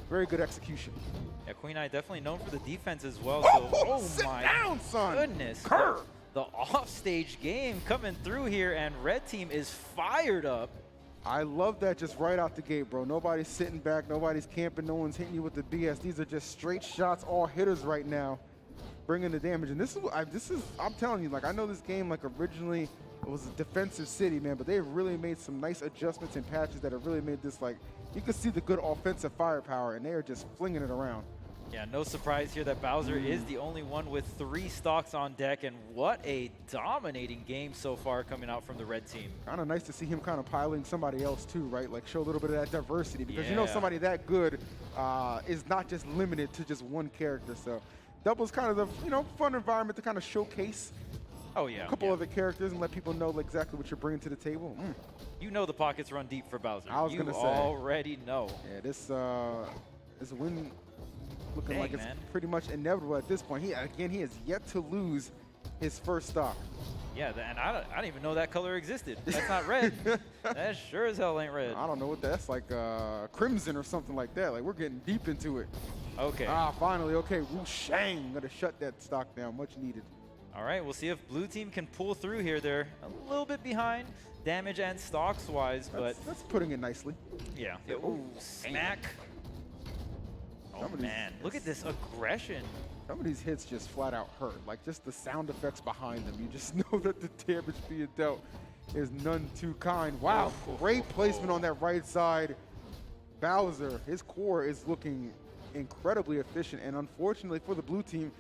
Very good execution. Yeah, Queen Eye definitely known for the defense as well. Sit my down, son. goodness. Curve. The offstage game coming through here, and red team is fired up. I love that just right out the gate, bro. Nobody's sitting back. Nobody's camping. No one's hitting you with the BS. These are just straight shots, all hitters right now. Bringing the damage, and this is I'm telling you, like, I know this game like originally it was a defensive city, man, but they've really made some nice adjustments and patches that have really made this like you can see the good offensive firepower, and they are just flinging it around. Yeah, no surprise here that Bowser is the only one with 3 stocks on deck, and what a dominating game so far coming out from the red team. Kind of nice to see him kind of piloting somebody else too, right? Like show a little bit of that diversity because Yeah. somebody that good is not just limited to just one character. So. Doubles kind of the fun environment to kind of showcase a couple other characters and let people know exactly what you're bringing to the table. You know the pockets run deep for Bowser. I was gonna say. You already know. Yeah, this win looking Dang, like it's man. pretty much inevitable at this point. He has yet to lose his first stock. Yeah, and I didn't even know that color existed. That's not red. That sure as hell ain't red. I don't know what that's like, crimson or something like that. Like, we're getting deep into it. Okay. Finally. Okay, Wu Shang gonna shut that stock down. Much needed. All right, we'll see if blue team can pull through here. They're a little bit behind damage and stocks wise, but that's putting it nicely. Yeah. Ooh, smack. Oh man, look at this aggression. Some of these hits just flat out hurt. Like just the sound effects behind them. You just know that the damage being dealt is none too kind. Wow, great placement on that right side. Bowser, his core is looking incredibly efficient, and unfortunately for the blue team,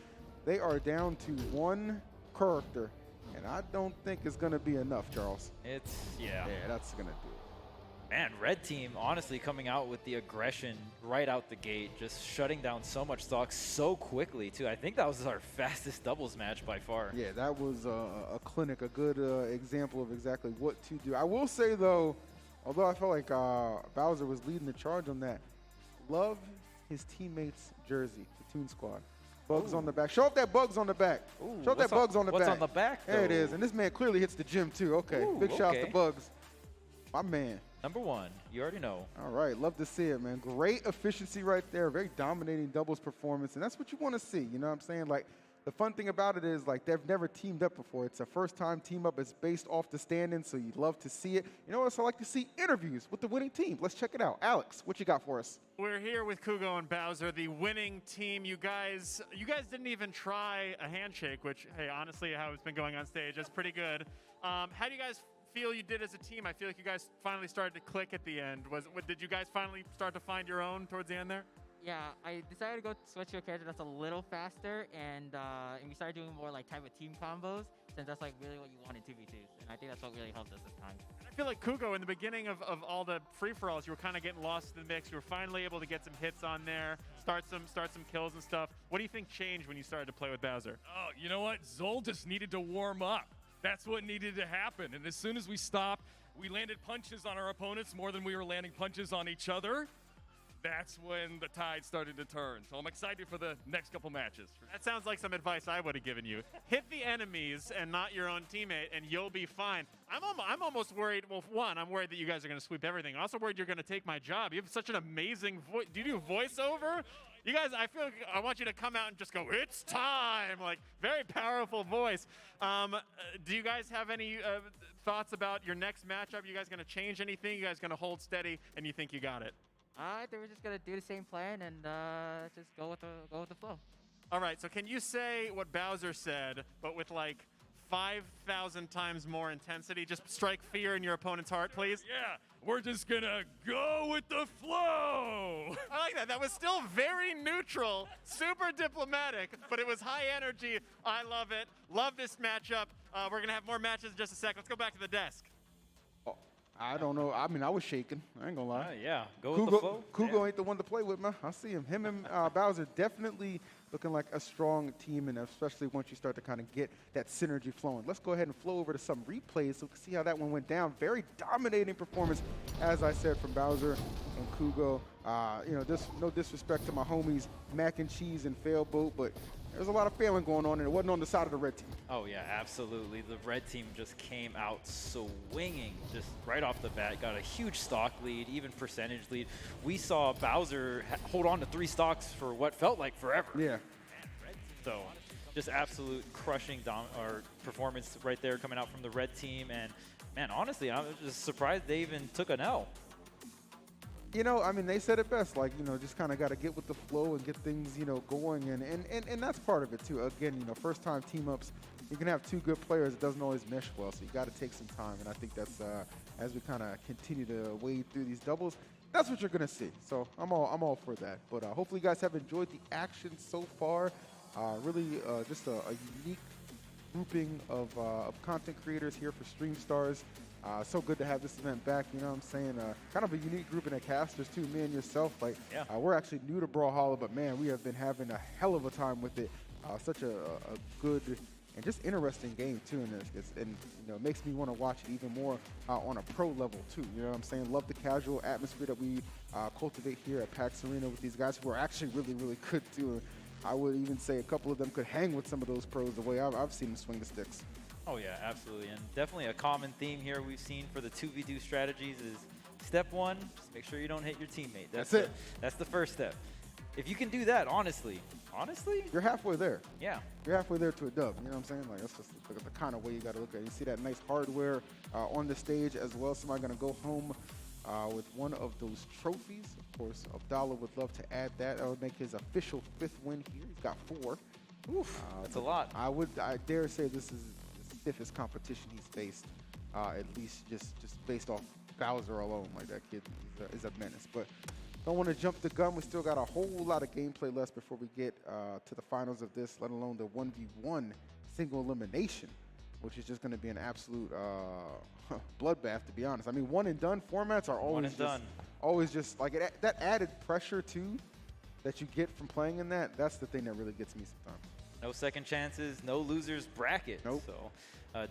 they are down to 1 character, and I don't think it's going to be enough, Charles. Yeah, that's going to do it. Man, red team honestly coming out with the aggression right out the gate, just shutting down so much stock so quickly too. I think that was our fastest doubles match by far. Yeah, that was a clinic, a good example of exactly what to do. I will say though, although I felt like Bowser was leading the charge on that, love his teammates' jersey, the Toon Squad. Bugs on the back. Show up that bugs on the back. Show up that bugs on the what's back. on the back, There it though? is. And this man clearly hits the gym, too. Okay. Ooh, Big shout out okay. to Bugs. My man. Number 1. You already know. All right. Love to see it, man. Great efficiency right there. Very dominating doubles performance. And that's what you want to see. You know what I'm saying? Like, the fun thing about it is, like, they've never teamed up before. It's a first-time team up. It's based off the standings, so you'd love to see it. You know what else I like to see? Interviews with the winning team. Let's check it out. Alex, what you got for us? We're here with Kugo and Bowser, the winning team. You guys didn't even try a handshake, which, hey, honestly, how it's been going on stage, that's pretty good. How do you guys feel you did as a team? I feel like you guys finally started to click at the end. Did you guys finally start to find your own towards the end there? Yeah, I decided to go switch to a character that's a little faster, and we started doing more like type of team combos, since that's like really what you want in 2v2s, and I think that's what really helped us this time. I feel like Kugo, in the beginning of all the free-for-alls, you were kind of getting lost in the mix. You were finally able to get some hits on there, start some kills and stuff. What do you think changed when you started to play with Bowser? Oh, you know what? Zol just needed to warm up. That's what needed to happen. And as soon as we stopped, we landed punches on our opponents more than we were landing punches on each other. That's when the tide started to turn. So I'm excited for the next couple matches. That sounds like some advice I would have given you. Hit the enemies and not your own teammate, and you'll be fine. I'm almost worried. Well, one, I'm worried that you guys are going to sweep everything. I'm also worried you're going to take my job. You have such an amazing voice. Do you do voiceover? You guys, I feel like I want you to come out and just go, "It's time!" Like, very powerful voice. Do you guys have any thoughts about your next matchup? You guys going to change anything? You guys going to hold steady, and you think you got it? I think we're just gonna do the same plan and just go with the flow. All right. So can you say what Bowser said, but with like 5,000 times more intensity? Just strike fear in your opponent's heart, please. Yeah, we're just gonna go with the flow. I like that. That was still very neutral, super diplomatic, but it was high energy. I love it. Love this matchup. We're gonna have more matches in just a sec. Let's go back to the desk. I don't know. I mean, I was shaking. I ain't gonna lie. Yeah, go with the flow. Kugo ain't the one to play with, man. I see him. Him and Bowser definitely looking like a strong team, and especially once you start to kind of get that synergy flowing. Let's go ahead and flow over to some replays so we can see how that one went down. Very dominating performance, as I said, from Bowser and Kugo. You know, no disrespect to my homies Mac and Cheese and Failboat, but there's a lot of failing going on, and it wasn't on the side of the red team. Oh, yeah, absolutely. The red team just came out swinging just right off the bat. Got a huge stock lead, even percentage lead. We saw Bowser hold on to 3 stocks for what felt like forever. Yeah. So just absolute crushing performance right there coming out from the red team. And, man, honestly, I'm just surprised they even took an L. You know, I mean, they said it best, like, you know, just kind of got to get with the flow and get things, you know, going. And that's part of it, too. Again, you know, first-time team-ups, you can have 2 good players. It doesn't always mesh well, so you got to take some time. And I think that's, as we kind of continue to wade through these doubles, that's what you're going to see. So I'm all for that. But hopefully you guys have enjoyed the action so far. Really just a unique grouping of content creators here for Stream Stars. So good to have this event back, you know what I'm saying? Kind of a unique grouping of casters, too, me and yourself. Like, yeah. We're actually new to Brawlhalla, but, man, we have been having a hell of a time with it. Such a good and just interesting game, too, and you know, it makes me want to watch it even more on a pro level, too. You know what I'm saying? Love the casual atmosphere that we cultivate here at PAX Arena with these guys who are actually really, really good, too. I would even say a couple of them could hang with some of those pros the way I've seen them swing the sticks. Oh, yeah, absolutely. And definitely a common theme here we've seen for the 2v2 strategies is step 1, just make sure you don't hit your teammate. That's it. That's the first step. If you can do that, honestly, you're halfway there. Yeah. You're halfway there to a dub. You know what I'm saying? Like, that's just the kind of way you got to look at it. You see that nice hardware on the stage as well. Somebody going to go home with one of those trophies. Of course, Abdallah would love to add that. That would make his official 5th win here. He's got 4. Oof, that's a lot. I dare say this is the stiffest competition he's faced, at least just based off Bowser alone. Like, that kid is a menace. But don't want to jump the gun. We still got a whole lot of gameplay left before we get to the finals of this, let alone the 1v1 single elimination, which is just going to be an absolute bloodbath, to be honest. I mean, one and done formats are always just like that added pressure too that you get from playing in that. That's the thing that really gets me sometimes. No second chances, no losers bracket. Nope. So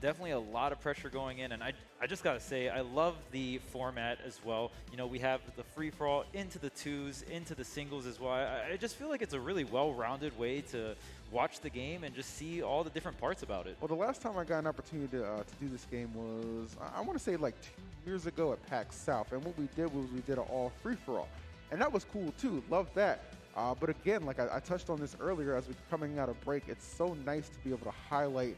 definitely a lot of pressure going in. And I just got to say, I love the format as well. You know, we have the free-for-all into the twos, into the singles as well. I just feel like it's a really well-rounded way to watch the game and just see all the different parts about it. Well, the last time I got an opportunity to do this game was, I want to say like 2 years ago at PAX South. And what we did was we did an all free-for-all. And that was cool too, loved that. But again, like I touched on this earlier as we're coming out of break, it's so nice to be able to highlight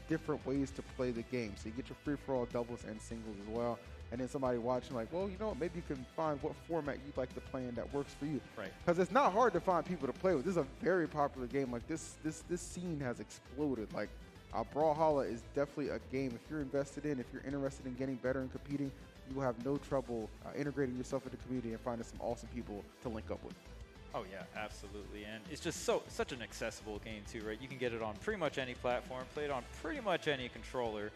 different ways to play the game. So you get your free-for-all doubles and singles as well. And then somebody watching like, well, you know what, maybe you can find what format you'd like to play in that works for you. Right. Because it's not hard to find people to play with. This is a very popular game. Like this scene has exploded. Like Brawlhalla is definitely a game. If you're invested in, if you're interested in getting better and competing, you will have no trouble integrating yourself into the community and finding some awesome people to link up with. Oh yeah, absolutely, and it's just such an accessible game too, right? You can get it on pretty much any platform, play it on pretty much any controller.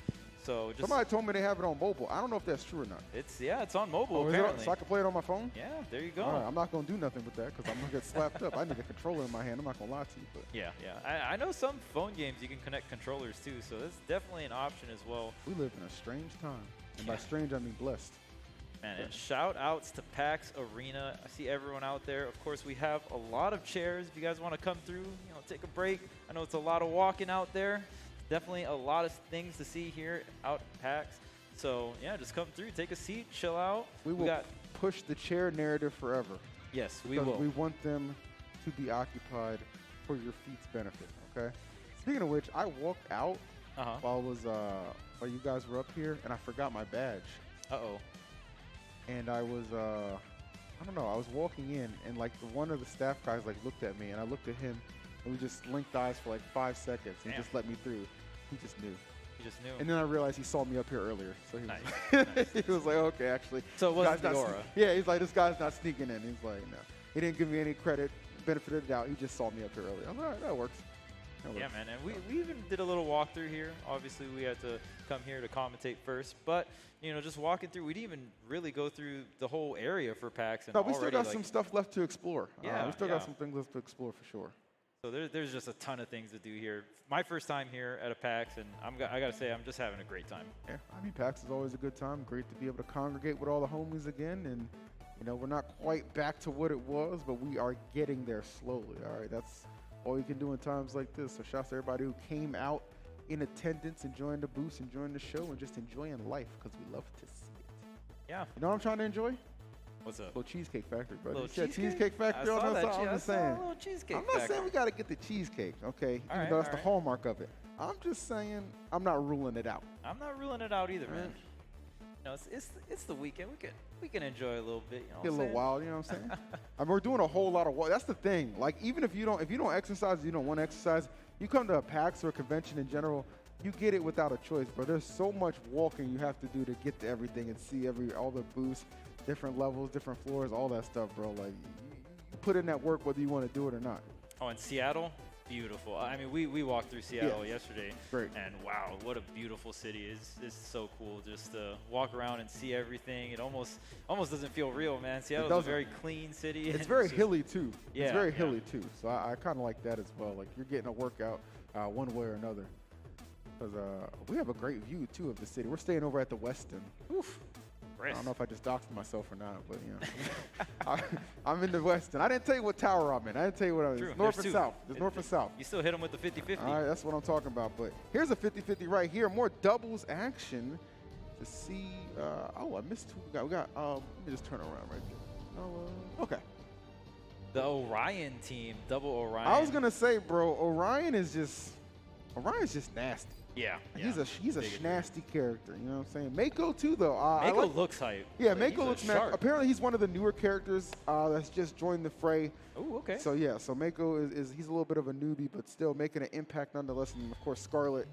So just somebody told me they have it on mobile. I don't know if that's true or not. It's on mobile Oh, apparently. so I can play it on my phone? Yeah, there you go. All right, I'm not gonna do nothing with that because I'm gonna get slapped up. I need a controller in my hand. I'm not gonna lie to you, but Yeah. I know some phone games you can connect controllers too, so that's definitely an option as well. we live in a strange time, and by strange I mean blessed. Man, and shout outs to PAX Arena. I see everyone out there. Of course, we have a lot of chairs. If you guys want to come through, take a break. I know it's a lot of walking out there. Definitely a lot of things to see here out at PAX. So yeah, just come through, take a seat, chill out. We will push the chair narrative forever. Yes, we because will. we want them to be occupied for your feet's benefit. Okay. Speaking of which, I walked out while you guys were up here, and I forgot my badge. Uh-oh. And I was, I don't know, I was walking in, and like one of the staff guys like looked at me, and I looked at him, and we just linked eyes for like 5 seconds, and he just let me through. He just knew. He just knew. And then I realized he saw me up here earlier, so he Nice. was, he was like, okay, actually. So it wasn't the aura. Yeah, he's like, this guy's not sneaking in. He's like, no. He didn't give me any credit, benefit of the doubt. He just saw me up here earlier. I'm like, all right, that works. Yeah, man, and we even did a little walkthrough here. Obviously, we had to come here to commentate first, but just walking through, we didn't even really go through the whole area for PAX. And no, we still got some stuff left to explore. Yeah, we still got some things left to explore for sure. So there's just a ton of things to do here. My first time here at a PAX, and I gotta say, I'm just having a great time. Yeah, I mean, PAX is always a good time. Great to be able to congregate with all the homies again, and we're not quite back to what it was, but we are getting there slowly. All right, that's all you can do in times like this. So shouts to everybody who came out in attendance, enjoying the booth, enjoying the show, and just enjoying life because we love to see it. Yeah. You know what I'm trying to enjoy? What's up? Little Cheesecake Factory, brother. Little You said Cheesecake Factory on that side? I'm just saying. Cheesecake I'm not saying we got to get the cheesecake, okay? All Even right, though that's all the right. hallmark of it. I'm just saying I'm not ruling it out. I'm not ruling it out either, man. It's the weekend. We can enjoy a little bit. Get a little wild, you know what I'm saying? I mean, we're doing a whole lot of walk. That's the thing. Like, even if you don't exercise, you don't want to exercise, you come to a PAX or a convention in general, you get it without a choice, bro. There's so much walking you have to do to get to everything and see all the booths, different levels, different floors, all that stuff, bro. Like, you put in that work whether you want to do it or not. Oh, in Seattle, beautiful. I mean, we walked through Seattle yesterday. Great. And wow, what a beautiful city. It's so cool just to walk around and see everything. It almost doesn't feel real, man. Seattle's a very clean city. It's very hilly, too. Yeah, it's very hilly, too. So I kind of like that as well. Like, you're getting a workout one way or another. Because we have a great view, too, of the city. We're staying over at the Westin. Oof. I don't know if I just doxed myself or not, but, I'm in the Westin. I didn't tell you what tower I'm in. I didn't tell you what I'm in. It's north and south. There's north and south. You still hit them with the 50-50. All right, that's what I'm talking about. But here's a 50-50 right here. More doubles action to see. I missed who we got. Let me just turn around right there. Okay. The Orion team, double Orion. I was going to say, bro, Orion's just nasty. Yeah. He's a nasty character, you know what I'm saying? Mako too, though. Mako looks hype. Yeah, Like, Mako looks sharp. Apparently, he's one of the newer characters that's just joined the fray. Oh, okay. So yeah, Mako is he's a little bit of a newbie, but still making an impact nonetheless. And of course, Scarlet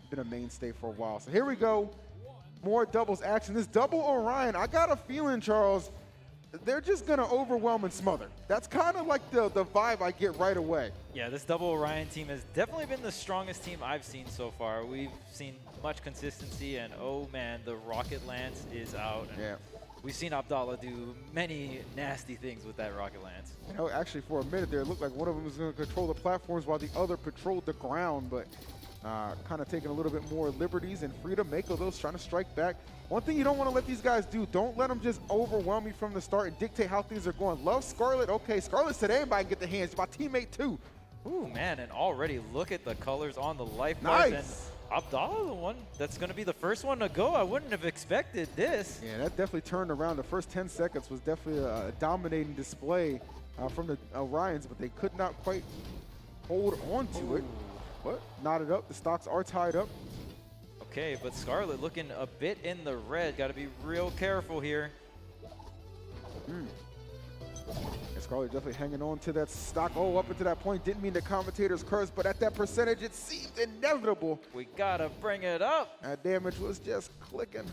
been a mainstay for a while. So here we go, more doubles action. This double Orion, I got a feeling, Charles, they're just gonna overwhelm and smother. That's kind of like the vibe I get right away. Yeah, this double Orion team has definitely been the strongest team I've seen so far. We've seen much consistency, and oh man, the Rocket Lance is out. And Yeah. We've seen Abdallah do many nasty things with that rocket lance. You know, actually, for a minute there, it looked like one of them was going to control the platforms while the other patrolled the ground, but kind of taking a little bit more liberties and freedom. Mako, though, is trying to strike back. One thing you don't want to let these guys do, don't let them just overwhelm you from the start and dictate how things are going. Love Scarlet. Okay, Scarlet said anybody can get the hands. My teammate, too. Ooh, man, and already look at the colors on the life bars. Nice. And Abdallah, the one that's going to be the first one to go. I wouldn't have expected this. Yeah, that definitely turned around. The first 10 seconds was definitely a dominating display from the Orions, but they could not quite hold on to it. But knotted up. The stocks are tied up. Okay, but Scarlet looking a bit in the red. Got to be real careful here. And Scarlet definitely hanging on to that stock. Oh, up until that point, didn't mean the commentator's curse, but at that percentage, it seemed inevitable. We got to bring it up. That damage was just clicking.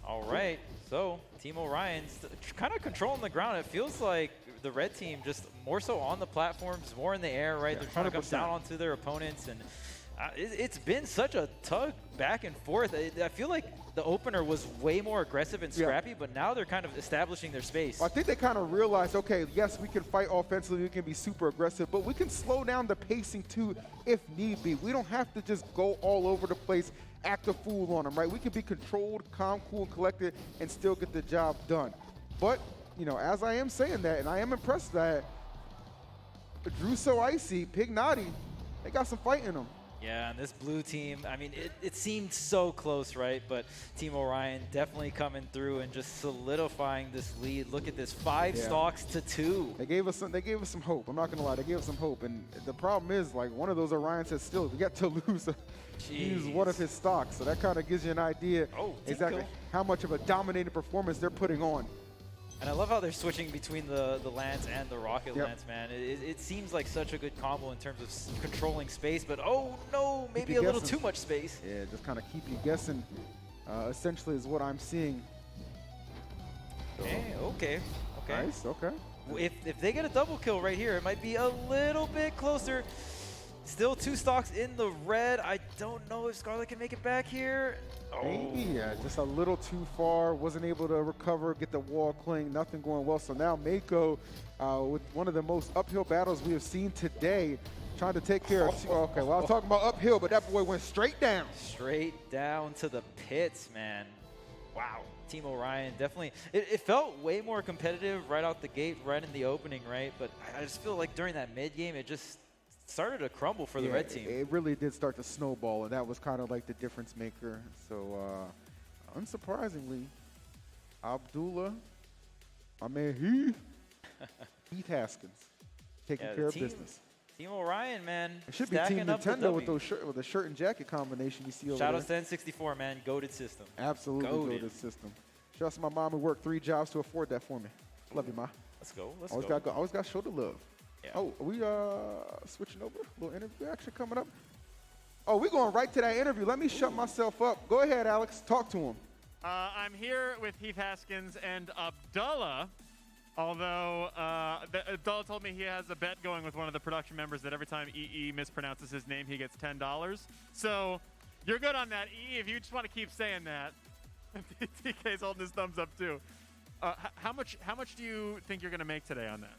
All right, so Team Orion's kind of controlling the ground. It feels like the red team just more so on the platforms, more in the air, right? Yeah, They're trying to come 100%. down onto their opponents, and it's been such a tug back and forth. I feel like the opener was way more aggressive and scrappy, but now they're kind of establishing their space. I think they kind of realized, okay, yes, we can fight offensively, we can be super aggressive, but we can slow down the pacing too if need be. We don't have to just go all over the place, act a fool on them, right? We can be controlled, calm, cool, and collected, and still get the job done. But, you know, as I am saying that, and I am impressed that Drew So Icy, Pig Naughty, they got some fight in them. Yeah, and this blue team, I mean, it seemed so close, right? But Team Orion definitely coming through and just solidifying this lead. Look at this, 5 stocks to 2. They gave us some hope. I'm not gonna lie, they gave us some hope. And the problem is, like, one of those Orions has still yet to lose one of his stocks. So that kind of gives you an idea exactly how much of a dominating performance they're putting on. And I love how they're switching between the lance and the rocket lance, man. It seems like such a good combo in terms of controlling space, but oh no, maybe a little too much space. Yeah, just kind of keep you guessing, essentially is what I'm seeing. Okay. Nice, okay. If they get a double kill right here, it might be a little bit closer. Still 2 stocks in the red. I don't know if Scarlet can make it back here. Maybe, yeah, just a little too far. Wasn't able to recover, get the wall cling, nothing going well. So now Mako, with one of the most uphill battles we have seen today, trying to take care of. Okay, well, I was talking about uphill, but that boy went straight down. Straight down to the pits, man. Wow. Team Orion definitely, it felt way more competitive right out the gate, right in the opening, right? But I just feel like during that mid game, it just started to crumble for the red team. It really did start to snowball, and that was kind of like the difference maker. So, unsurprisingly, Abdullah, my man Heath Haskins, taking care of business. Team Orion, man. It should be Team Nintendo with the shirt and jacket combination you see over Shout there. out to N64, man. Goated system. Absolutely goated system. Shout out to my mom who worked 3 jobs to afford that for me. Love you, Ma. Let's go. Always got to show the love. Yeah. Oh, are we switching over? A little interview action coming up. Oh, we're going right to that interview. Let me shut myself up. Go ahead, Alex. Talk to him. I'm here with Heath Haskins and Abdullah. Although Abdullah told me he has a bet going with one of the production members that every time EE mispronounces his name, he gets $10. So you're good on that, EE. If you just want to keep saying that, TK's holding his thumbs up too. How much do you think you're going to make today on that?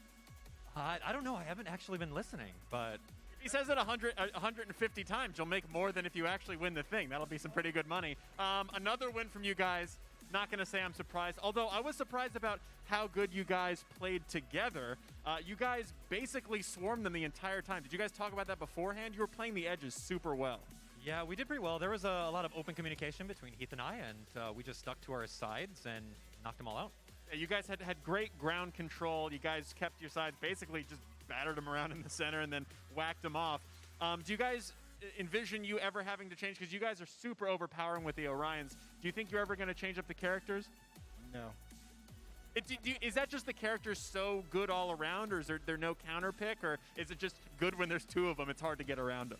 I don't know. I haven't actually been listening, but if he says it 150 times, you'll make more than if you actually win the thing. That'll be some pretty good money. Another win from you guys. Not going to say I'm surprised, although I was surprised about how good you guys played together. You guys basically swarmed them the entire time. Did you guys talk about that beforehand? You were playing the edges super well. yeah, we did pretty well. There was a lot of open communication between Heath and I, and we just stuck to our sides and knocked them all out. Yeah, you guys had great ground control. You guys kept your sides, basically just battered them around in the center and then whacked them off. Do you guys envision you ever having to change? Because you guys are super overpowering with the Orions. Do you think you're ever going to change up the characters? No. Is that just the characters so good all around, or is there no counter pick, or is it just good when there's 2 of them? It's hard to get around them.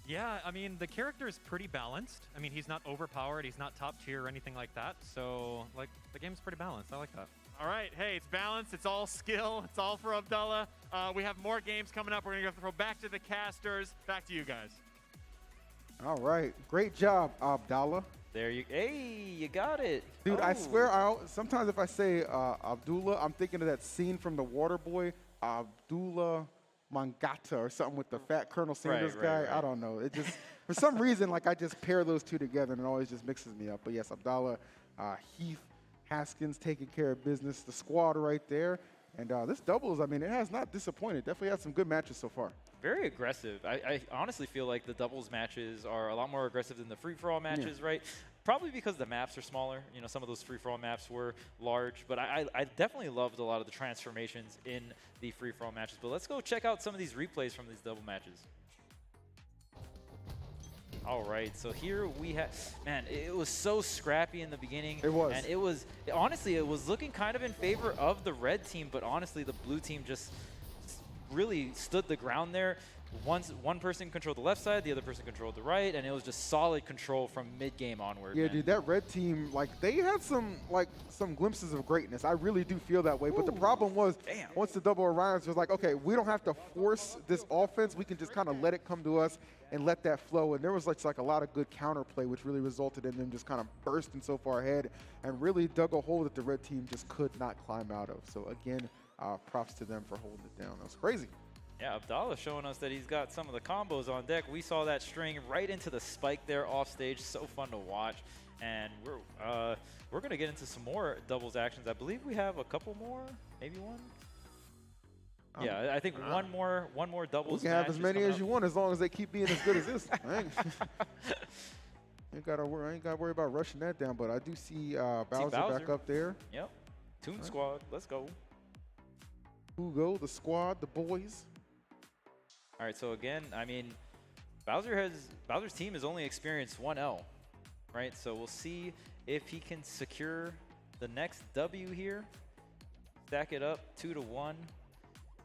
Yeah, I mean, the character is pretty balanced. I mean, he's not overpowered, he's not top tier or anything like that. So, like, the game's pretty balanced. I like that. All right, hey, it's balanced. It's all skill. It's all for Abdullah. We have more games coming up. We're going to throw back to the casters. Back to you guys. All right. Great job, Abdallah. There you, hey, you got it. Dude, I Oh. swear, sometimes if I say Abdullah, I'm thinking of that scene from The Water Boy, Abdullah Mangata or something with the fat Colonel Sanders guy. right. I don't know. It just, for some reason, like I just pair those two together and it always just mixes me up. But yes, Abdallah, Heath, Haskins taking care of business, the squad right there. And this doubles, I mean, it has not disappointed. Definitely had some good matches so far. Very aggressive. I honestly feel like the doubles matches are a lot more aggressive than the free-for-all matches, right? Probably because the maps are smaller. You know, some of those free-for-all maps were large, but I definitely loved a lot of the transformations in the free-for-all matches. But let's go check out some of these replays from these double matches. All right, so here we have, man, it was so scrappy in the beginning. It was. And it was, honestly, it was looking kind of in favor of the red team, but honestly, the blue team just really stood the ground there. One person controlled the left side, the other person controlled the right, and it was just solid control from mid-game onward. Yeah, man. dude, that red team, like, they had some glimpses of greatness. I really do feel that way. But the problem was, once the double Orions was like, okay, we don't have to force this offense. We can just kind of let it come to us and let that flow. And there was like a lot of good counterplay, which really resulted in them just kind of bursting so far ahead and really dug a hole that the red team just could not climb out of. So again, props to them for holding it down. That was crazy. Yeah, Abdallah showing us that he's got some of the combos on deck. We saw that string right into the spike there off stage. So fun to watch. And we're going to get into some more doubles actions. I believe we have a couple more, maybe one. Yeah, I think one more doubles. We can have as many as you want as long as they keep being as good as this. I ain't got to worry about rushing that down, but I do see Bowser back up there. Yep. Toon Squad, let's go. Hugo, the squad, the boys. All right, so again, I mean, Bowser's team has only experienced 1L, right? So we'll see if he can secure the next W here. Stack it up 2-1.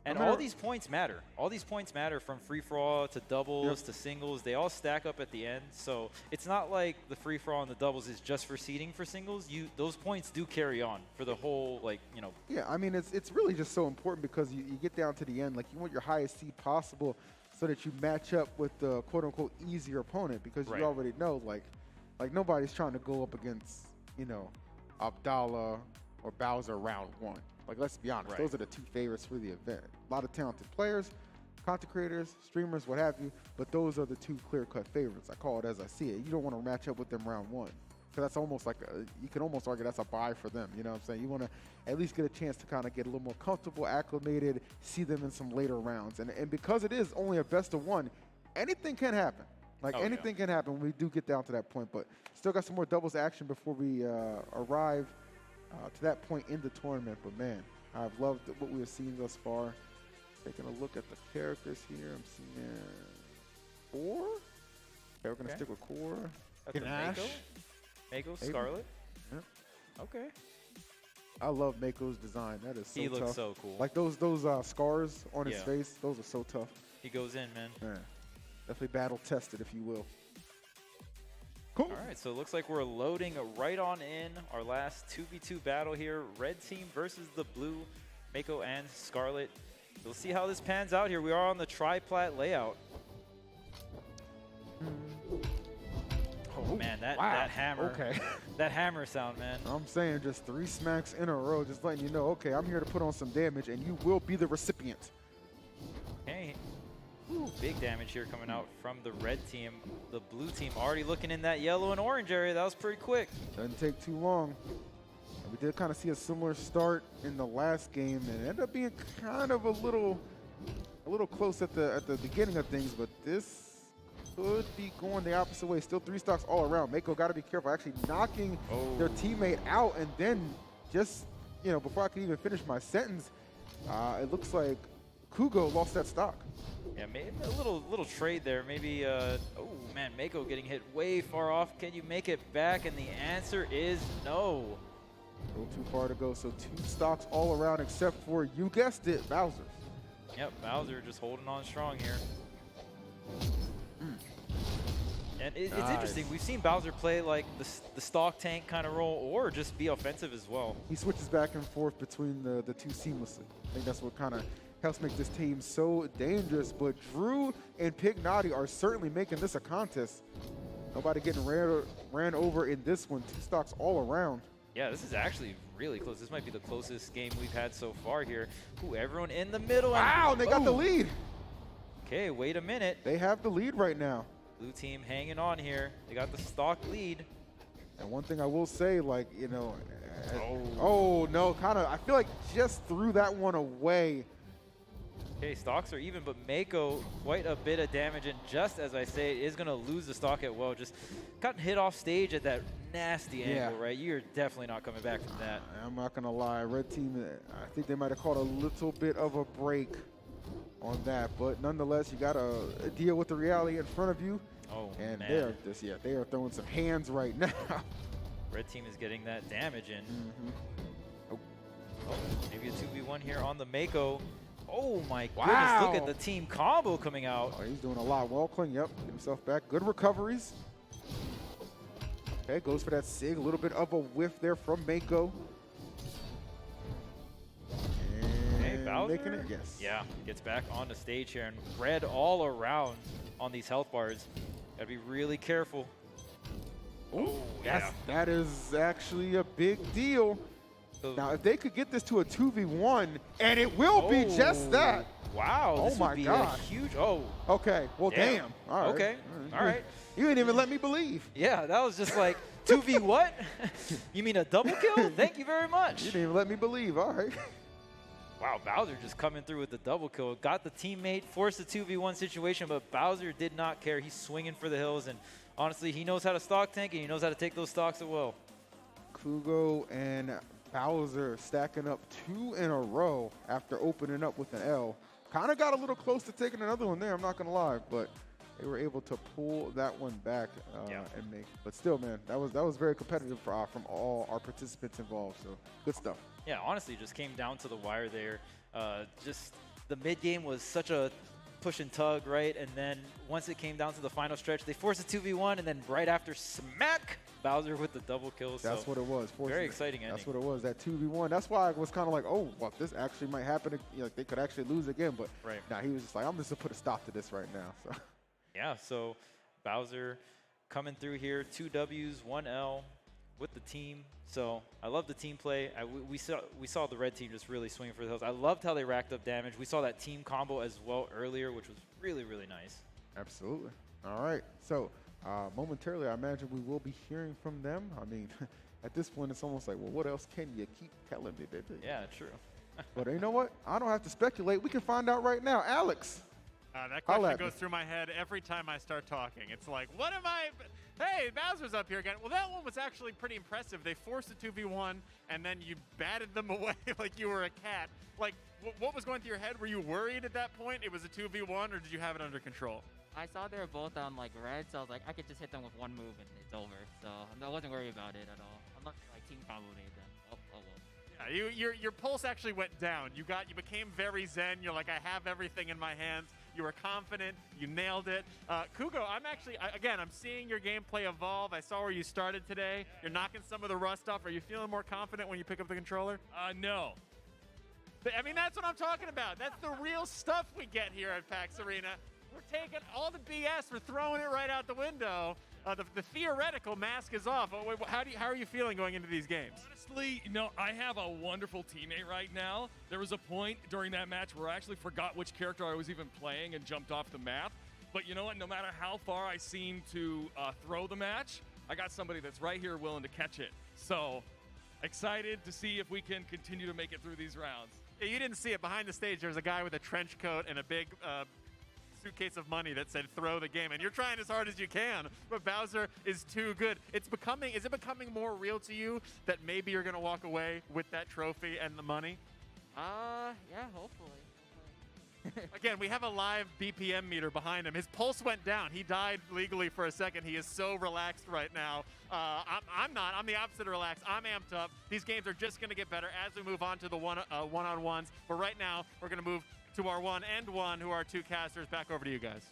And all these points matter. All these points matter from free-for-all to doubles to singles. They all stack up at the end. So it's not like the free-for-all and the doubles is just for seeding for singles. Those points do carry on for the whole, like, you know. Yeah, I mean, it's really just so important because you get down to the end. Like, you want your highest seed possible so that you match up with the quote-unquote easier opponent because you already know, like nobody's trying to go up against, you know, Abdallah or Bowser round one. Like, let's be honest, those are the two favorites for the event. A lot of talented players, content creators, streamers, what have you, but those are the two clear-cut favorites. I call it as I see it. You don't want to match up with them round one. So that's almost like, you can almost argue that's a buy for them, you know what I'm saying? You want to at least get a chance to kind of get a little more comfortable, acclimated, see them in some later rounds. And because it is only a best of one, anything can happen. Like, anything can happen when we do get down to that point, but still got some more doubles action before we arrive to that point in the tournament. But man, I've loved what we've seen thus far. Taking a look at the characters here, I'm seeing Core. Okay, we're gonna stick with Core. That's Mako, Scarlet. Yep. Okay. I love Mako's design. That is so tough. He looks so cool. Like those scars on his face, those are so tough. He goes in, man. Man, definitely battle tested, if you will. Cool. All right, so it looks like we're loading right on in our last 2v2 battle here. Red team versus the blue, Mako and Scarlet. We'll see how this pans out here. We are on the tri-plat layout. Oh, man, that hammer. Okay. That hammer sound, man. I'm saying just 3 smacks in a row, just letting you know, okay, I'm here to put on some damage, and you will be the recipient. Okay. Ooh, big damage here coming out from the red team. The blue team already looking in that yellow and orange area. That was pretty quick. Doesn't take too long. And we did kind of see a similar start in the last game, and it ended up being kind of a little close at the beginning of things, but this could be going the opposite way. Still 3 stocks all around. Mako got to be careful, actually knocking their teammate out, and then just, you know, before I could even finish my sentence, it looks like Kugo lost that stock. Yeah, maybe a little trade there. Maybe, oh man, Mako getting hit way far off. Can you make it back? And the answer is no. A little too far to go. So 2 stocks all around except for, you guessed it, Bowser. Yep, Bowser just holding on strong here. And it's interesting. We've seen Bowser play like the stock tank kind of role or just be offensive as well. He switches back and forth between the two seamlessly. I think that's what kind of helps make this team so dangerous. But Drew and Pig Naughty are certainly making this a contest. Nobody getting red ran over in this one. 2 stocks all around. Yeah, this is actually really close. This might be the closest game we've had so far here. Ooh, everyone in the middle. Wow, they got the lead. Okay, wait a minute. They have the lead right now. Blue team hanging on here. They got the stock lead. And one thing I will say, like, you know, oh no, kind of, I feel like just threw that one away. Okay, stocks are even, but Mako, quite a bit of damage, and just as I say, is going to lose the stock at well. Just got hit off stage at that nasty angle, right? You're definitely not coming back from that. I'm not going to lie. Red team, I think they might have caught a little bit of a break on that, but nonetheless, you got to deal with the reality in front of you. Oh, and man. they're just, they are throwing some hands right now. Red team is getting that damage in. Oh, maybe a 2v1 here on the Mako. Oh my Wow. goodness, look at the team combo coming out. Oh, he's doing a lot. Well clean, yep, get himself back. Good recoveries. Okay, goes for that SIG. A little bit of a whiff there from Mako. Okay, Bowser. Making it, yes. Yeah, gets back on the stage here, and red all around on these health bars. Gotta be really careful. Oh, yeah. That is actually a big deal. Now, if they could get this to a 2v1, and it will be just that. Wow, oh this my would be God. a huge, oh. Okay, well, damn. All right. Okay, all right. You didn't even let me believe. Yeah, that was just like, 2v what? You mean a double kill? Thank you very much. You didn't even let me believe, all right. Wow, Bowser just coming through with the double kill. Got the teammate, forced the 2v1 situation, but Bowser did not care. He's swinging for the hills, and honestly, he knows how to stock tank, and he knows how to take those stocks as well. Kugo and Bowser stacking up 2 in a row after opening up with an L. Kind of got a little close to taking another one there, I'm not going to lie, but they were able to pull that one back and make. But still, man, that was very competitive from all our participants involved, so good stuff. Yeah, honestly, just came down to the wire there. Just the mid game was such a push and tug, right? And then once it came down to the final stretch, they forced a 2v1, and then right after, smack, Bowser with the double kill. That's what it was. Very exciting ending. That's what it was, that 2v1. That's why I was kind of like, oh, well, this actually might happen. You know, they could actually lose again. But nah, he was just like, I'm just going to put a stop to this right now. So. Yeah, so Bowser coming through here, 2 Ws, 1 L with the team. So I love the team play. We saw the red team just really swing for the hills. I loved how they racked up damage. We saw that team combo as well earlier, which was really, really nice. Absolutely. All right. So momentarily, I imagine we will be hearing from them. I mean, at this point, it's almost like, well, what else can you keep telling me? Yeah, true. But you know what? I don't have to speculate. We can find out right now. Alex. That question goes through my head every time I start talking. It's like, what am I? Hey, Bowser's up here again. Well, that one was actually pretty impressive. They forced a 2v1, and then you batted them away like you were a cat. Like, what was going through your head? Were you worried at that point it was a 2v1, or did you have it under control? I saw they were both on like red, so I was like, I could just hit them with one move and it's over. So I wasn't worried about it at all. Unless they like team combo made them. Oh well. Yeah, your pulse actually went down. You became very zen. You're like, I have everything in my hands. You were confident. You nailed it. Kugo, I'm seeing your gameplay evolve. I saw where you started today. You're knocking some of the rust off. Are you feeling more confident when you pick up the controller? No. I mean, that's what I'm talking about. That's the real stuff we get here at PAX Arena. We're taking all the BS. We're throwing it right out the window. The theoretical mask is off. How are you feeling going into these games? Honestly, I have a wonderful teammate right now. There was a point during that match where I actually forgot which character I was even playing and jumped off the map. But you know what? No matter how far I seem to throw the match, I got somebody that's right here willing to catch it. So excited to see if we can continue to make it through these rounds. Yeah, you didn't see it. Behind the stage, there's a guy with a trench coat and a big suitcase of money that said throw the game, and you're trying as hard as you can, but Bowser is too good. Is it becoming more real to you that maybe you're going to walk away with that trophy and the money? Yeah, hopefully. Again, we have a live BPM meter behind him. His pulse went down. He died legally for a second. He is so relaxed right now. I'm not. I'm the opposite of relaxed. I'm amped up. These games are just going to get better as we move on to the one-on-ones. But right now, we're going to move to our 1-and-1, who are 2 casters. Back over to you guys.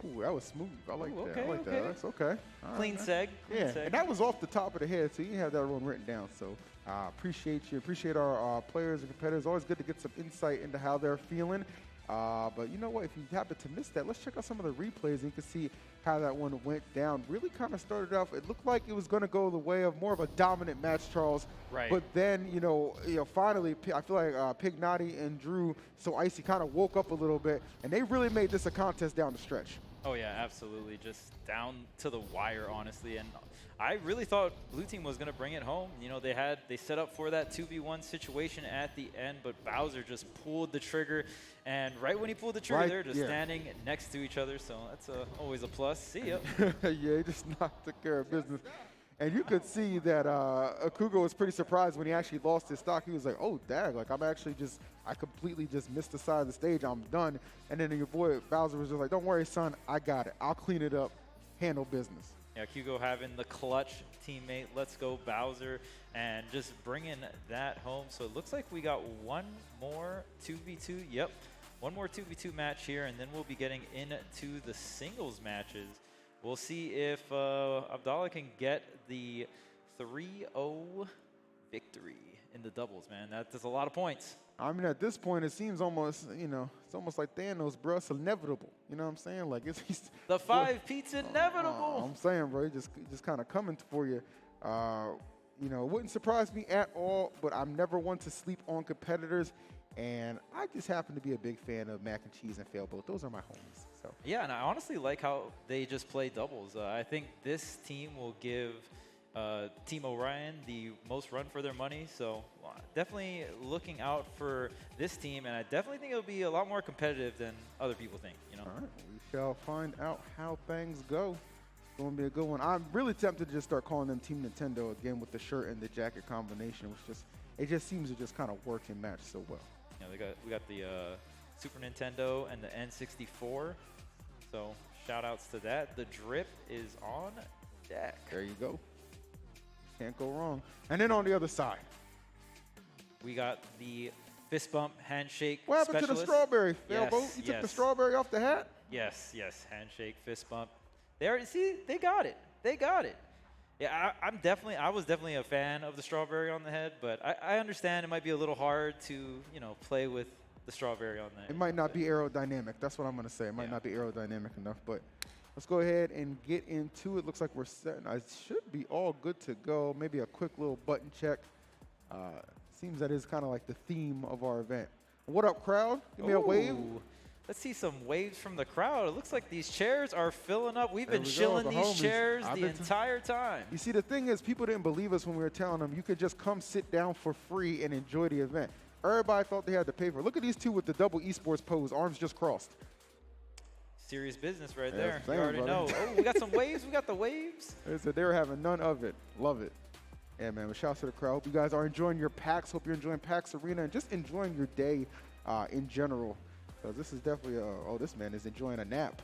Ooh, that was smooth. I like that. Okay, I like that. That's okay. All Clean right, seg. Yeah, and that was off the top of the head, so you have that one written down. So appreciate you. Appreciate our players and competitors. Always good to get some insight into how they're feeling. But you know what? If you happen to miss that, let's check out some of the replays and you can see how that one went down. Really kind of started off, it looked like it was going to go the way of more of a dominant match, Charles. Right. But then, finally, I feel like Pignotti and Drew, So Icy kind of woke up a little bit, and they really made this a contest down the stretch. Oh yeah, absolutely. Just down to the wire, honestly. And I really thought Blue Team was going to bring it home. You know, they set up for that 2v1 situation at the end, but Bowser just pulled the trigger. And right when he pulled the trigger, they're just standing next to each other. So that's always a plus. See ya. Yeah, he just took care of business. And you could see that Akugo was pretty surprised when he actually lost his stock. He was like, oh, dag, like I completely just missed the side of the stage. I'm done. And then your boy Bowser was just like, don't worry, son, I got it. I'll clean it up, handle business. Yeah, Hugo having the clutch teammate, let's go Bowser, and just bringing that home. So it looks like we got one more 2v2. Yep, one more 2v2 match here, and then we'll be getting into the singles matches. We'll see if Abdallah can get the 3-0 victory in the doubles, man. That's a lot of points. I mean, at this point, it seems almost, it's almost like Thanos, bro. It's inevitable. You know what I'm saying? Like, it's the 5-peat's inevitable. I'm saying, bro, just kind of coming for you. It wouldn't surprise me at all, but I'm never one to sleep on competitors. And I just happen to be a big fan of Mac and Cheese and Failboat. Those are my homies. So. Yeah, and I honestly like how they just play doubles. I think this team will give Team Orion the most run for their money. So definitely looking out for this team, and I definitely think it'll be a lot more competitive than other people think. You know. All right, we shall find out how things go. It's going to be a good one. I'm really tempted to just start calling them Team Nintendo again with the shirt and the jacket combination, which it just seems to just kind of work and match so well. Yeah, we got the Super Nintendo and the N64. So shout outs to that. The drip is on deck. There you go. Can't go wrong. And then on the other side, we got the fist bump handshake. What happened to the strawberry, Failboat? Yes, You took the strawberry off the hat? Yes, handshake, fist bump. They already they got it. They got it. Yeah, I was definitely a fan of the strawberry on the head, but I understand it might be a little hard to play with the strawberry on that. It might not be aerodynamic. That's what I'm going to say. It might not be aerodynamic enough, but let's go ahead and get into it. Looks like we're set. I should be all good to go. Maybe a quick little button check. Seems that is kind of like the theme of our event. What up, crowd? Give me a wave. Let's see some waves from the crowd. It looks like these chairs are filling up. We've been chilling these chairs the entire time. You see, the thing is, people didn't believe us when we were telling them you could just come sit down for free and enjoy the event. Everybody thought they had to pay for it. Look at these two with the double esports pose, arms just crossed. Serious business right there. You already know. Oh, we got some waves. We got the waves. They were having none of it. Love it. Yeah, man. But shout out to the crowd. Hope you guys are enjoying your PAX. Hope you're enjoying PAX Arena and just enjoying your day in general. Because this is definitely this man is enjoying a nap.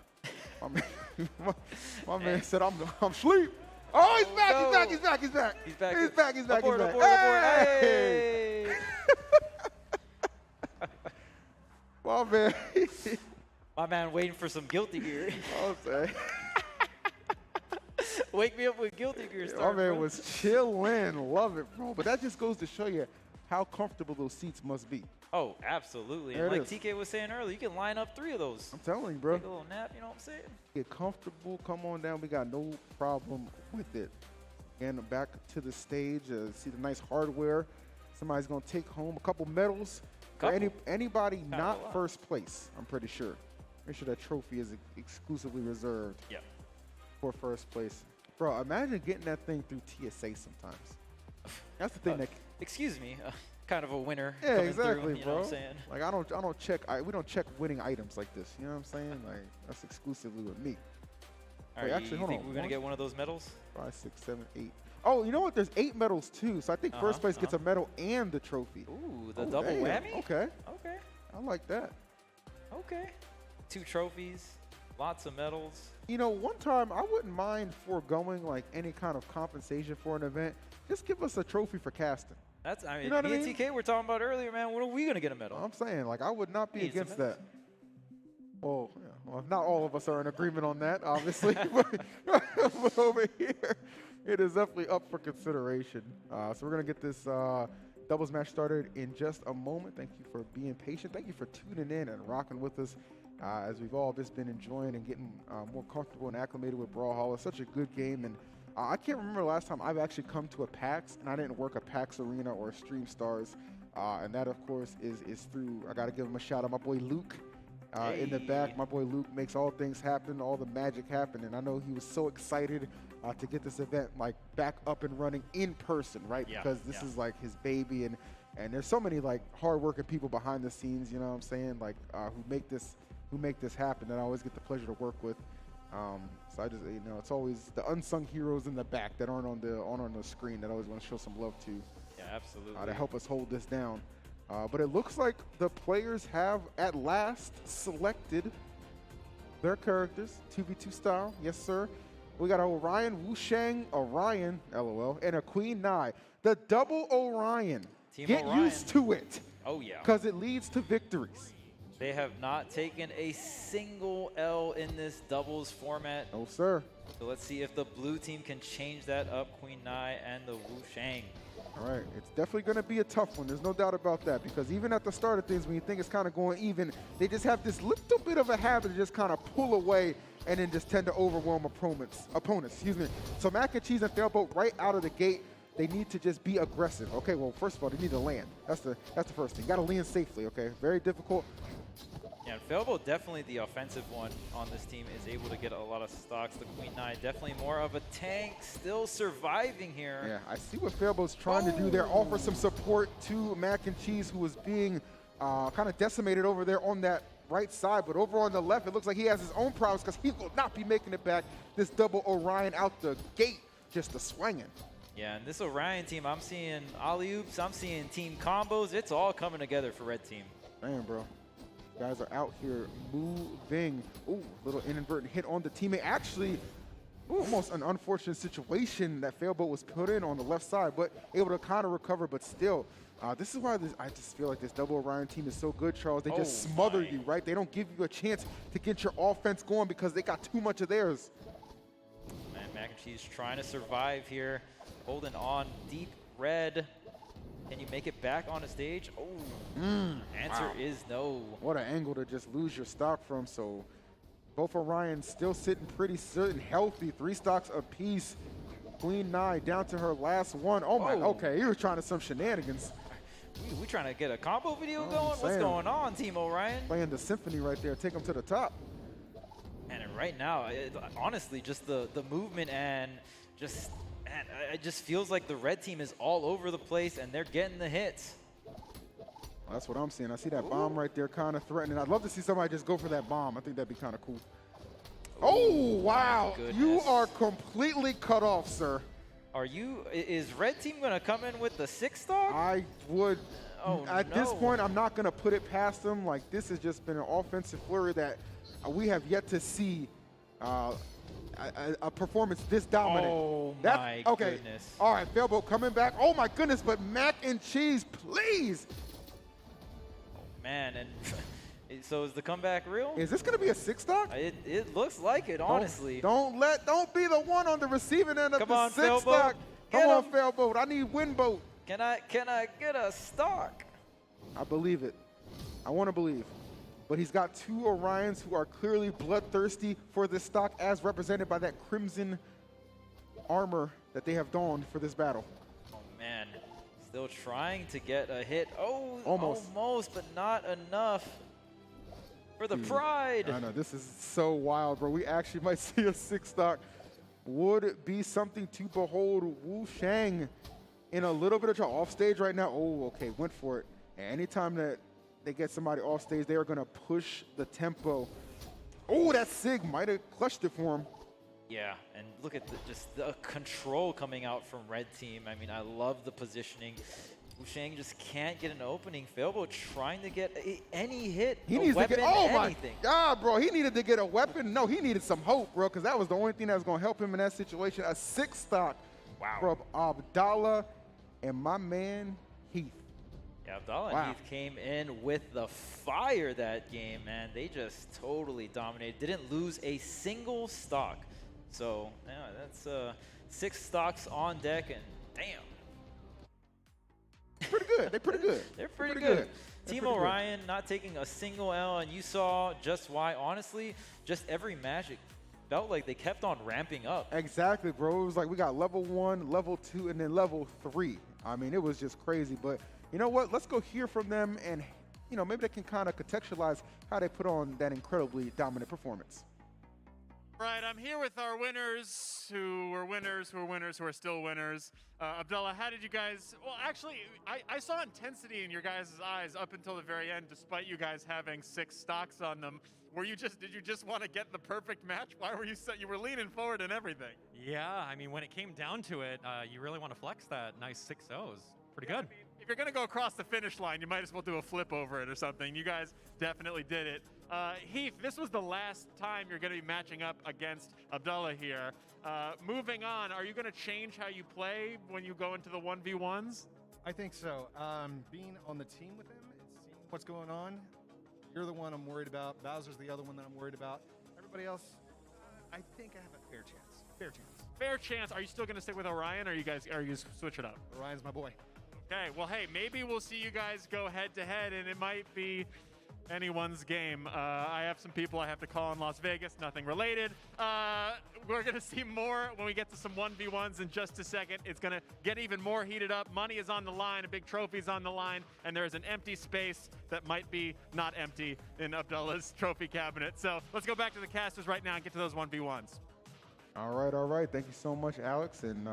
My man said, I'm asleep. Oh, he's back. No. He's back. Abort. Hey! My man. My man waiting for some guilty gear. I'll say. Wake me up with guilty gear. My man was chilling. Love it, bro. But that just goes to show you how comfortable those seats must be. Oh, absolutely. And like TK was saying earlier, you can line up 3 of those. I'm telling you, bro. Take a little nap, you know what I'm saying? Get comfortable. Come on down. We got no problem with it. Again, back to the stage. See the nice hardware. Somebody's going to take home a couple medals. For anybody not first place, I'm pretty sure. Make sure that trophy is exclusively reserved for first place. Bro, imagine getting that thing through TSA sometimes. That's the thing excuse me, kind of a winner. Yeah, exactly, through, you know bro. What I'm saying? Like I don't check. We don't check winning items like this. You know what I'm saying? Like that's exclusively with me. All right, actually, hold on. We're gonna get one of those medals? 5, 6, 7, 8. Oh, you know what? There's 8 medals too. So I think first place gets a medal and the trophy. Ooh, the double whammy. Okay. Okay. I like that. Okay. 2 trophies, lots of medals. You know, one time I wouldn't mind foregoing like any kind of compensation for an event. Just give us a trophy for casting. That's, I mean, you know me and TK were talking about earlier, man. When are we gonna get a medal? I'm saying, like, I would not be against that. Well, if not all of us are in agreement on that, obviously. but over here, it is definitely up for consideration. So we're gonna get this doubles match started in just a moment. Thank you for being patient. Thank you for tuning in and rocking with us as we've all just been enjoying and getting more comfortable and acclimated with Brawlhalla. Such a good game, and I can't remember the last time I've actually come to a PAX and I didn't work a PAX Arena or Stream Stars, and that, of course, is through, I got to give him a shout out, my boy Luke. In the back, my boy Luke makes all things happen, all the magic happen, and I know he was so excited to get this event like back up and running in person, right? Yeah, because this is like his baby, and there's so many like hardworking people behind the scenes, you know what I'm saying, like who make this happen that I always get the pleasure to work with. So I just, it's always the unsung heroes in the back that aren't on the screen that I always want to show some love to. Yeah, absolutely. To help us hold this down. But it looks like the players have at last selected their characters, 2v2 style. Yes, sir. We got Orion, Wushang, Orion, LOL, and a Queen Nai. The double Orion. Team Get Orion. used to it. Oh, yeah. Because it leads to victories. They have not taken a single L in this doubles format. Oh, sir. So let's see if the blue team can change that up, Queen Nai and the Wu Shang. All right, it's definitely going to be a tough one. There's no doubt about that, because even at the start of things, when you think it's kind of going even, they just have this little bit of a habit to just kind of pull away and then just tend to overwhelm opponents. So Mac and Cheese and Failboat right out of the gate, they need to just be aggressive. Okay, well, first of all, they need to land. That's the first thing. Got to land safely, okay? Very difficult. Yeah, and Failboat, definitely the offensive one on this team, is able to get a lot of stocks. The Queen Nai, definitely more of a tank, still surviving here. Yeah, I see what Failboat's trying to do there. Offer some support to Mac and Cheese, who was being kind of decimated over there on that right side. But over on the left, it looks like he has his own problems, because he will not be making it back. This double Orion out the gate, just a swinging. Yeah, and this Orion team, I'm seeing alley-oops, I'm seeing team combos. It's all coming together for red team. Damn, bro. Guys are out here moving. Ooh, little inadvertent hit on the teammate. Actually, almost an unfortunate situation that Failboat was put in on the left side, but able to kind of recover, but still. This is why I just feel like this double Orion team is so good, Charles. They just smother you, right? They don't give you a chance to get your offense going because they got too much of theirs. Man, Mac and Cheese trying to survive here, holding on deep red. Can you make it back on a stage? Oh, answer is no. What an angle to just lose your stock from. So both Orions still sitting pretty certain, healthy, 3 stocks apiece. Queen Nai down to her last one. Oh my, okay, he was trying to some shenanigans. We trying to get a combo video going? What's going on, Team Orion? Playing the symphony right there, take him to the top. And right now, honestly, just the movement and just, man, it just feels like the red team is all over the place and they're getting the hits. That's what I'm seeing. I see that bomb right there kind of threatening. I'd love to see somebody just go for that bomb. I think that'd be kind of cool. Oh, wow. You are completely cut off, sir. Are you, is red team going to come in with the 6 stock? I would. At this point, I'm not going to put it past them. Like, this has just been an offensive flurry that we have yet to see a performance this dominant. Oh, my goodness. All right, Failboat coming back. Oh, my goodness, but Mac and Cheese, please. Oh, man, and so is the comeback real? Is this going to be a 6 stock? It looks like it, honestly. Don't be the one on the receiving end of the 6 Failboat. stock. Come on, Failboat. I need Windboat. Can I get a stock? I believe it. I want to believe. But he's got 2 Orions who are clearly bloodthirsty for this stock, as represented by that crimson armor that they have donned for this battle. Oh, man. Still trying to get a hit. Oh, almost but not enough for the pride. I know, this is so wild, bro. We actually might see a 6 stock. Would be something to behold. Wu Shang in a little bit of trouble. Off stage right now. Oh, okay, went for it. And anytime that they get somebody off stage, they are going to push the tempo. Oh, that Sig might have clutched it for him. Yeah, and look at just the control coming out from red team. I mean, I love the positioning. Wushang just can't get an opening. Failboat trying to get any hit, he needs weapon, to get, oh anything. My God, bro, he needed to get a weapon. No, he needed some hope, bro, because that was the only thing that was going to help him in that situation. A 6 stock from Abdallah and my man Heath. Yeah, Abdallah and Heath came in with the fire that game, man. They just totally dominated. Didn't lose a single stock. So, yeah, that's 6 stocks on deck, and damn. Pretty good. They're pretty good. They're pretty good. Team pretty good. Orion not taking a single L, and you saw just why. Honestly, just every match, it felt like they kept on ramping up. Exactly, bro. It was like we got level 1, level 2, and then level 3. I mean, it was just crazy. But you know what? Let's go hear from them, and maybe they can kind of contextualize how they put on that incredibly dominant performance. Right, I'm here with our winners who were winners, who are still winners. Abdullah, how did you guys, well, actually, I saw intensity in your guys' eyes up until the very end, despite you guys having 6 stocks on them. Did you just want to get the perfect match? Why were you leaning forward and everything? Yeah, I mean, when it came down to it, you really want to flex that nice 6-0s. Pretty good. I mean, if you're going to go across the finish line, you might as well do a flip over it or something. You guys definitely did it. Heath, this was the last time you're going to be matching up against Abdullah here. Moving on, are you going to change how you play when you go into the 1v1s? I think so. Being on the team with him and seeing what's going on, you're the one I'm worried about. Bowser's the other one that I'm worried about. Everybody else, I think I have a fair chance. Fair chance. Are you still going to stick with Orion, or are you switch it up? Orion's my boy. Okay, well, hey, maybe we'll see you guys go head-to-head, and it might be anyone's game. I have some people I have to call in Las Vegas, nothing related. We're going to see more when we get to some 1v1s in just a second. It's going to get even more heated up. Money is on the line, a big trophy's on the line, and there's an empty space that might be not empty in Abdullah's trophy cabinet. So let's go back to the casters right now and get to those 1v1s. All right. Thank you so much, Alex. And,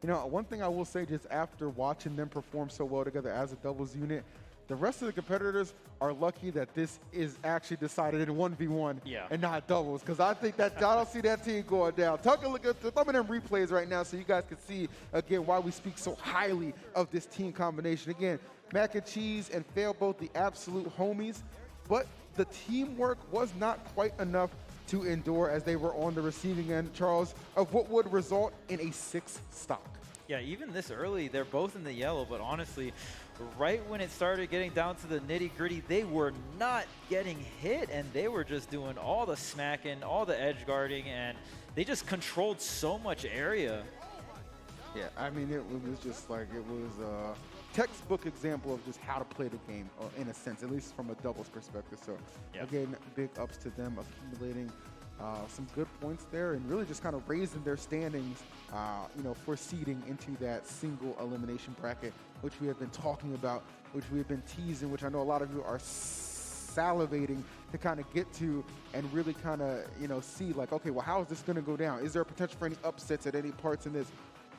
one thing I will say, just after watching them perform so well together as a doubles unit, the rest of the competitors are lucky that this is actually decided in 1v1 and not doubles, because I think that I don't see that team going down. Take a look at some of them replays right now so you guys can see, again, why we speak so highly of this team combination. Again, Mac and Cheese and Fail both the absolute homies, but the teamwork was not quite enough to endure as they were on the receiving end, Charles, of what would result in a 6 stock. Yeah, even this early, they're both in the yellow, but honestly, right when it started getting down to the nitty-gritty, they were not getting hit, and they were just doing all the smacking, all the edge guarding, and they just controlled so much area. Yeah, I mean, it was just like, it was a textbook example of just how to play the game, in a sense, at least from a doubles perspective. So, again, big ups to them accumulating some good points there and really just kind of raising their standings, for seeding into that single elimination bracket, which we have been talking about, which we have been teasing, which I know a lot of you are salivating to kind of get to and really kind of, see like, okay, well, how is this going to go down? Is there a potential for any upsets at any parts in this?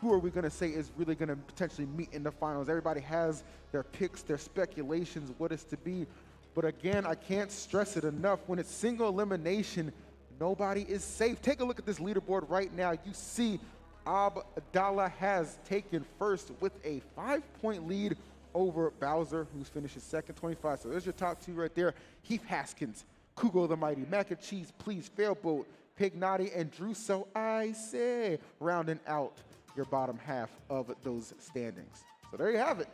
Who are we going to say is really going to potentially meet in the finals? Everybody has their picks, their speculations, what is to be. But again, I can't stress it enough. When it's single elimination, nobody is safe. Take a look at this leaderboard right now. You see Abdallah has taken first with a 5-point lead over Bowser, who's finished second, 25. So there's your top 2 right there. Heath Haskins, Kugo the Mighty, Mac and Cheese, Please, Failboat, Pignati, and Drew So I Say, rounding out your bottom half of those standings. So there you have it.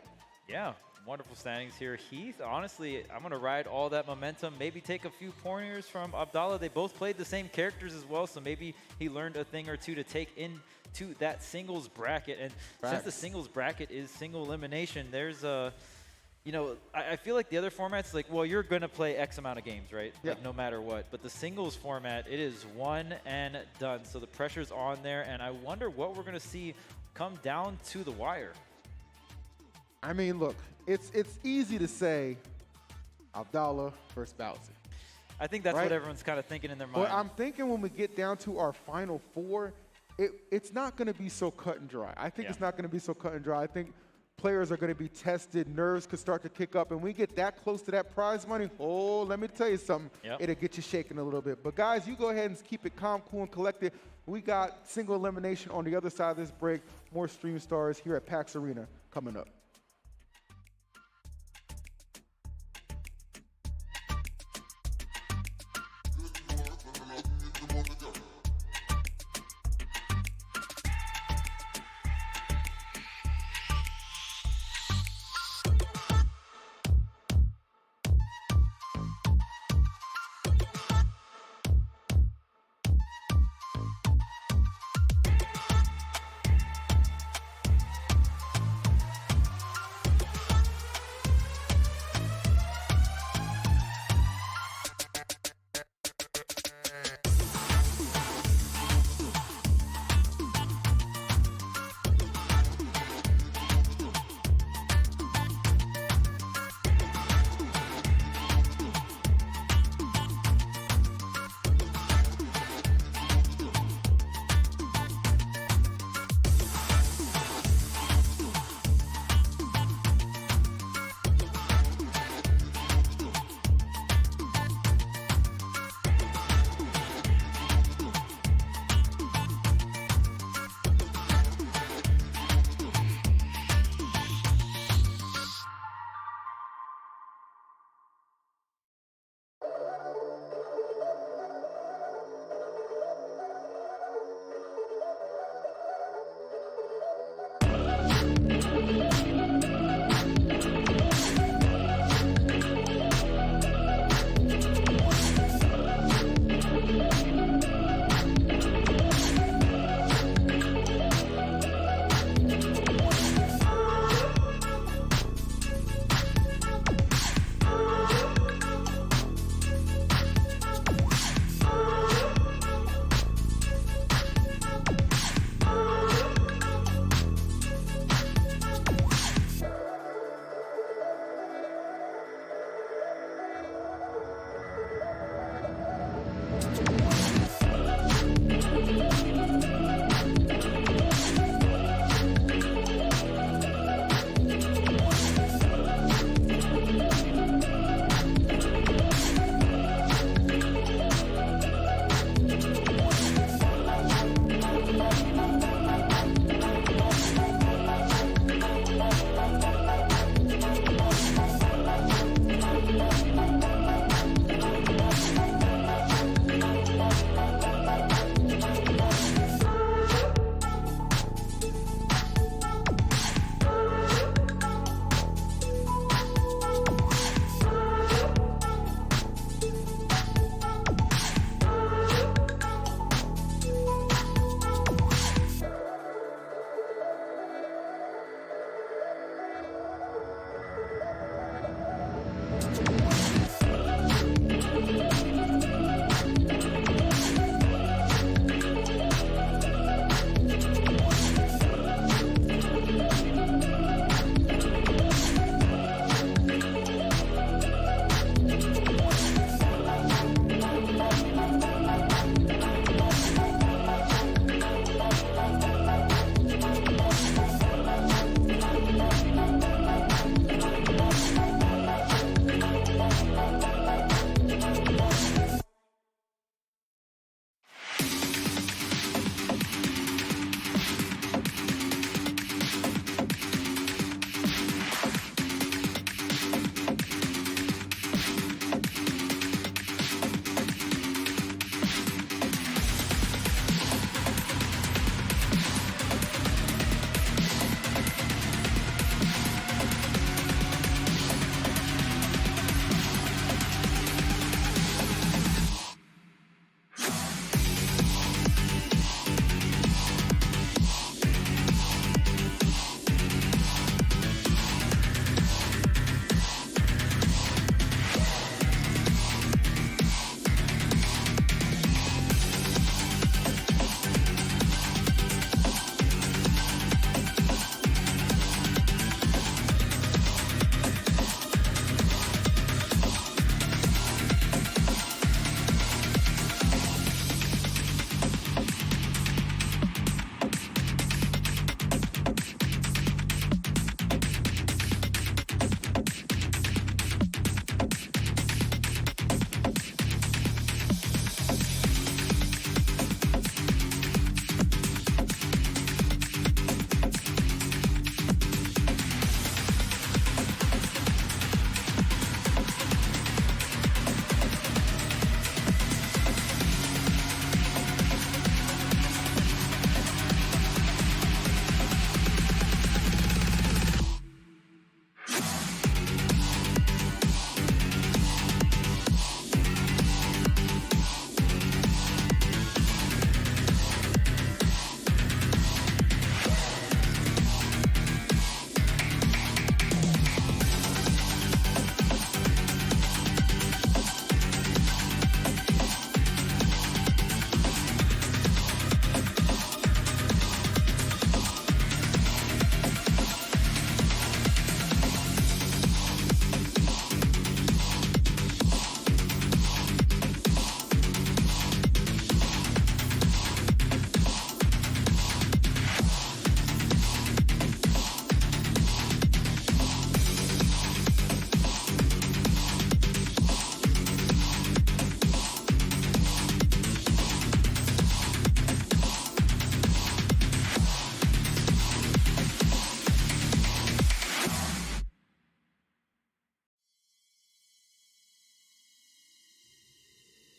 Yeah, wonderful standings here. Heath, honestly, I'm going to ride all that momentum, maybe take a few pointers from Abdallah. They both played the same characters as well, so maybe he learned a thing or two to take into that singles bracket. And since the singles bracket is single elimination, there's a, I feel like the other formats, like, well, you're going to play X amount of games, right? Yeah. Like, no matter what. But the singles format, it is one and done. So the pressure's on there, and I wonder what we're going to see come down to the wire. I mean, look, it's easy to say Abdallah versus Bowser. I think that's what everyone's kind of thinking in their mind. But I'm thinking when we get down to our final 4, it's not going to be so cut and dry. I think it's not going to be so cut and dry. I think players are going to be tested. Nerves could start to kick up. And when we get that close to that prize money, let me tell you something. It'll get you shaking a little bit. But, guys, you go ahead and keep it calm, cool, and collected. We got single elimination on the other side of this break. More Stream Stars here at PAX Arena coming up.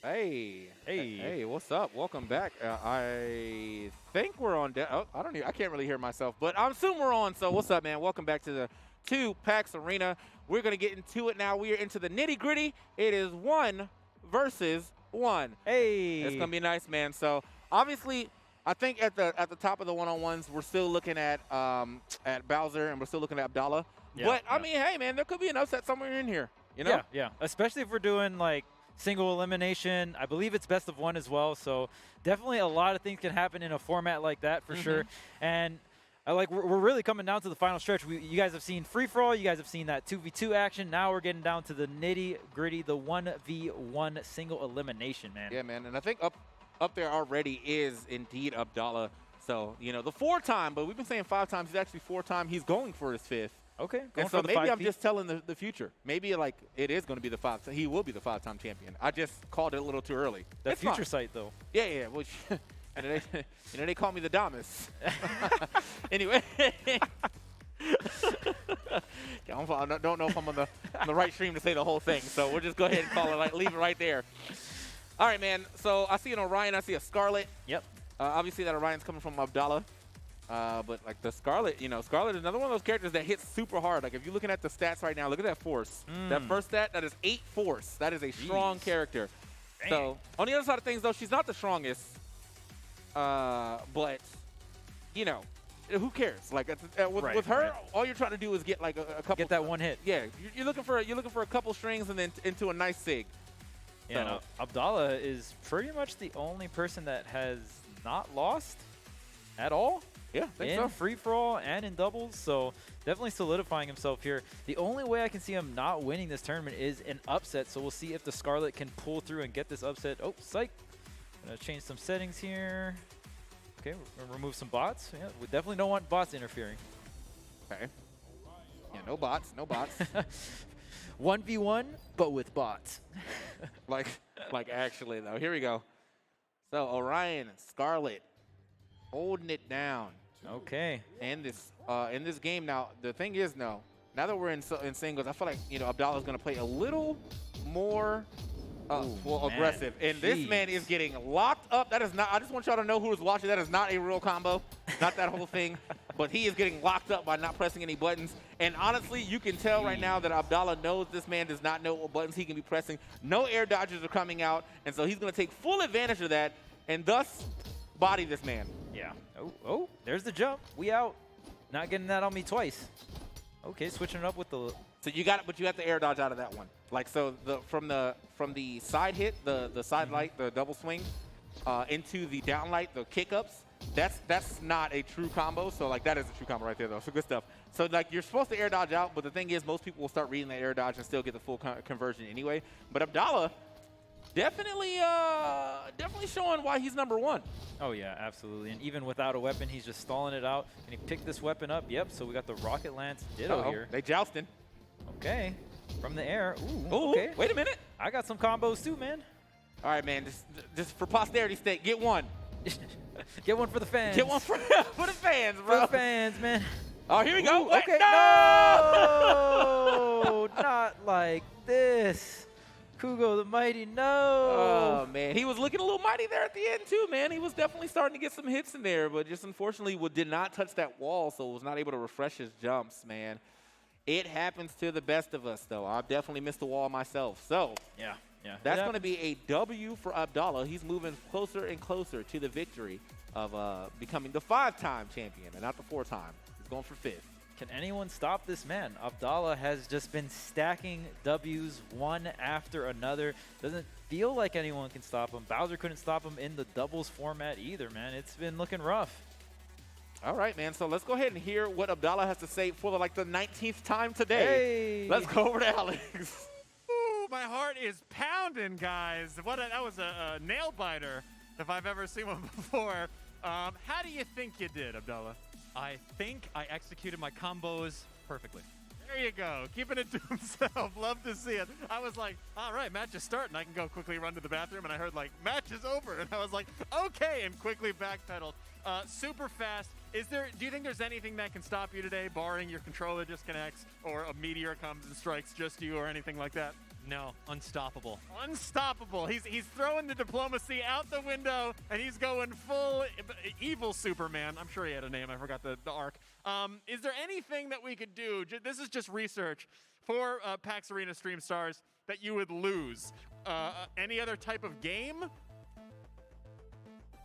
Hey, what's up? Welcome back. I think we're on. I can't really hear myself, but I'm assuming we're on. So what's up, man? Welcome back to the PAX Arena. We're gonna get into it now. We are into the nitty gritty. It is 1 versus 1. Hey, it's gonna be nice, man. So obviously, I think at the top of the one-on-ones, we're still looking at Bowser and we're still looking at Abdallah. Yeah, but I mean, hey, man, there could be an upset somewhere in here. You know? Yeah. Especially if we're doing like single elimination. I believe it's best of 1 as well. So definitely a lot of things can happen in a format like that for sure. And we're really coming down to the final stretch. You guys have seen free for all. You guys have seen that 2v2 action. Now we're getting down to the nitty gritty, the 1v1 single elimination, man. Yeah, man. And I think up there already is indeed Abdallah. So, you know, the 4-time, but we've been saying 5 times. He's actually 4-time. He's going for his 5th. Okay. And so maybe I'm just telling the future. Maybe like it is going to be the 5. He will be the 5-time champion. I just called it a little too early. That future sight, though. Yeah. Which, and they call me the Damas. Anyway. I don't know if I'm on the right stream to say the whole thing. So we'll just go ahead and call it, leave it right there. All right, man. So I see an Orion. I see a Scarlet. Yep. Obviously that Orion's coming from Abdallah. But like the Scarlet, Scarlet is another one of those characters that hits super hard. Like if you're looking at the stats right now, look at that force. That first stat, that is 8 force. That is a strong character. Dang. So on the other side of things, though, she's not the strongest. But who cares? Like with her, all you're trying to do is get like a couple. Get that one hit. Yeah, you're looking for a couple strings and then into a nice sig. Yeah, no, Abdallah is pretty much the only person that has not lost at all. Yeah, I think in so. free-for-all and in doubles, so definitely solidifying himself here. The only way I can see him not winning this tournament is an upset, so we'll see if the Scarlet can pull through and get this upset. Oh, psych. Gonna change some settings here. Okay, we're gonna remove some bots. Yeah, we definitely don't want bots interfering. Okay. Yeah, no bots. 1v1, but with bots. like actually, though. Here we go. So, Orion, Scarlet, holding it down. Okay. And in this game now, the thing is, now that we're in singles, I feel like Abdallah's gonna play a little more aggressive. And this man is getting locked up. That is not. I just want y'all to know who is watching. That is not a real combo. Not that whole thing. But he is getting locked up by not pressing any buttons. And honestly, you can tell right now that Abdallah knows this man does not know what buttons he can be pressing. No air dodges are coming out, and so he's gonna take full advantage of that, and thus body this man. Yeah. Oh, there's the jump. We out. Not getting that on me twice. Okay, switching it up with the. So you got it, but you have to air dodge out of that one. Like so, from the side hit, the side light, the double swing, into the down light, the kick ups. That's not a true combo. So like that is a true combo right there, though. So good stuff. So like you're supposed to air dodge out, but the thing is, most people will start reading that air dodge and still get the full conversion anyway. But Abdallah. Definitely showing why he's number 1. Oh, yeah, absolutely. And even without a weapon, he's just stalling it out. And he picked this weapon up. Yep, so we got the Rocket Lance Ditto here. They jousting. Okay, from the air. Ooh, Ooh, okay. Wait a minute. I got some combos too, man. All right, man, just for posterity's sake, get one. Get one for the fans. Get one for the fans, bro. For the fans, man. Oh, here we go. Wait, okay, no! Not like this. Kugo the Mighty, no. Oh, man. He was looking a little mighty there at the end, too, man. He was definitely starting to get some hits in there, but just unfortunately did not touch that wall, so was not able to refresh his jumps, man. It happens to the best of us, though. I've definitely missed the wall myself. So, yeah. That's going to be a W for Abdallah. He's moving closer and closer to the victory of becoming the 5-time champion and not the 4-time. He's going for 5th. Can anyone stop this man? Abdallah has just been stacking W's one after another. Doesn't feel like anyone can stop him. Bowser couldn't stop him in the doubles format either, man. It's been looking rough. All right, man. So let's go ahead and hear what Abdallah has to say for the 19th time today. Hey. Let's go over to Alex. Ooh, my heart is pounding, guys. That was a nail biter if I've ever seen one before. How do you think you did, Abdallah? I think I executed my combos perfectly. There you go. Keeping it to himself. Love to see it. I was like, all right, match is starting. I can go quickly run to the bathroom. And I heard, match is over. And I was like, okay, and quickly backpedaled. Super fast. Do you think there's anything that can stop you today, barring your controller disconnects or a meteor comes and strikes just you or anything like that? No, unstoppable. Unstoppable. He's throwing the diplomacy out the window, and he's going full evil Superman. I'm sure he had a name. I forgot the arc. Is there anything that we could do? This is just research for PAX Arena Stream Stars that you would lose. Any other type of game?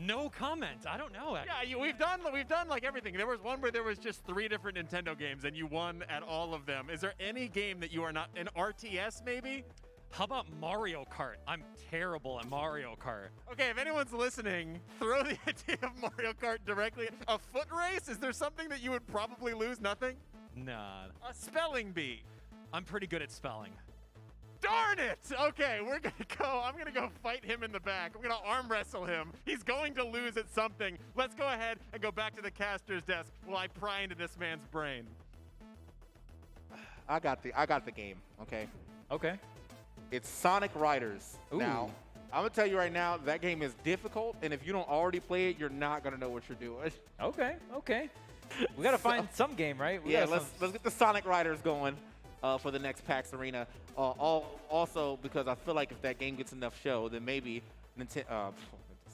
No comment. I don't know. Yeah, we've done like everything. There was one where there was just 3 different Nintendo games, and you won at all of them. Is there any game that you are not an RTS maybe? How about Mario Kart? I'm terrible at Mario Kart. Okay, if anyone's listening, throw the idea of Mario Kart directly. A foot race? Is there something that you would probably lose? Nothing? Nah. A spelling bee. I'm pretty good at spelling. Darn it! Okay, we're gonna go. I'm gonna go fight him in the back. I'm gonna arm wrestle him. He's going to lose at something. Let's go ahead and go back to the caster's desk while I pry into this man's brain. I got the game. Okay. Okay. It's Sonic Riders. Ooh. Now, I'm gonna tell you right now, that game is difficult, and if you don't already play it, you're not gonna know what you're doing. Okay. Okay. We gotta find some game, right? Let's get the Sonic Riders going for the next PAX Arena. Also, because I feel like if that game gets enough show, then maybe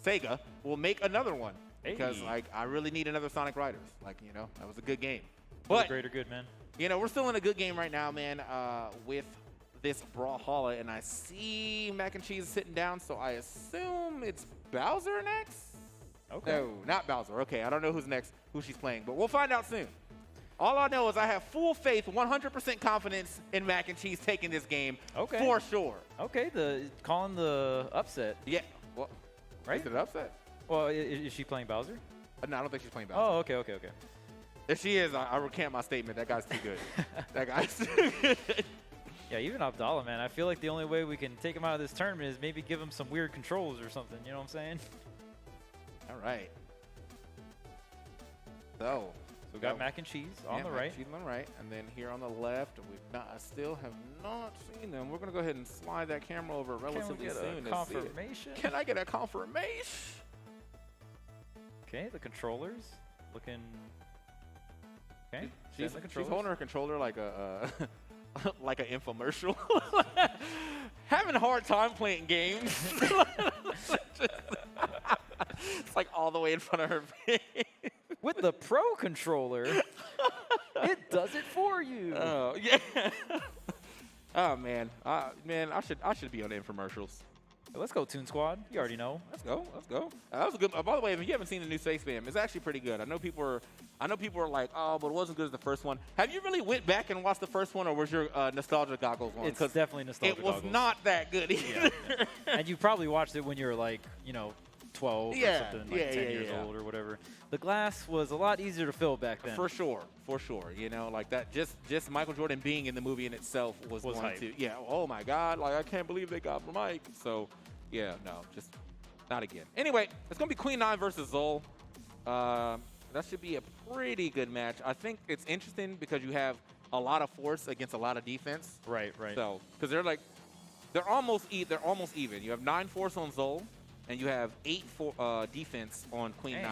Sega will make another one. Hey. Because I really need another Sonic Riders. That was a good game. But greater good, man. We're still in a good game right now, man. With this Brawlhalla, and I see Mac and Cheese sitting down, so I assume it's Bowser next. Okay. No, not Bowser. Okay, I don't know who's next, who she's playing, but we'll find out soon. All I know is I have full faith, 100% confidence in Mac and Cheese taking this game for sure. Okay, calling the upset. Yeah. Well, right? Is it an upset? Well, is she playing Bowser? No, I don't think she's playing Bowser. Oh, okay. If she is, I recant my statement. That guy's too good. That guy's too good. Yeah, even Abdallah, man. I feel like the only way we can take him out of this tournament is maybe give him some weird controls or something. You know what I'm saying? All right. So we got Mac and Cheese on the right. Cheese on the right, and then here on the left, I still have not seen them. We're gonna go ahead and slide that camera over relatively soon. Can we get a confirmation? Can I get a confirmation? Okay, the controllers looking. Okay, she's holding her controller like a like an infomercial. Having a hard time playing games. It's like all the way in front of her face. With the Pro controller, it does it for you. Oh yeah. Oh man, I should be on the infomercials. Let's go, Toon Squad. You already know. Let's go. That was a good. By the way, if you haven't seen the new Safe Spam, it's actually pretty good. I know people are like, oh, but it wasn't good as the first one. Have you really went back and watched the first one, or was your nostalgia goggles one? It's definitely nostalgia. It was not that good either. Yeah. And you probably watched it when you were like, 12 or something, like 10 years old or whatever. The glass was a lot easier to fill back then. For sure. Like that, just Michael Jordan being in the movie in itself was going hype. to, oh my God, like I can't believe they got Mike. So, yeah, no, just not again. Anyway, it's going to be Queen 9 versus Zol. That should be a pretty good match. I think it's interesting because you have a lot of force against a lot of defense. Right. So, because they're almost even. You have 9 force on Zol, and you have 8 defense on Queen 9.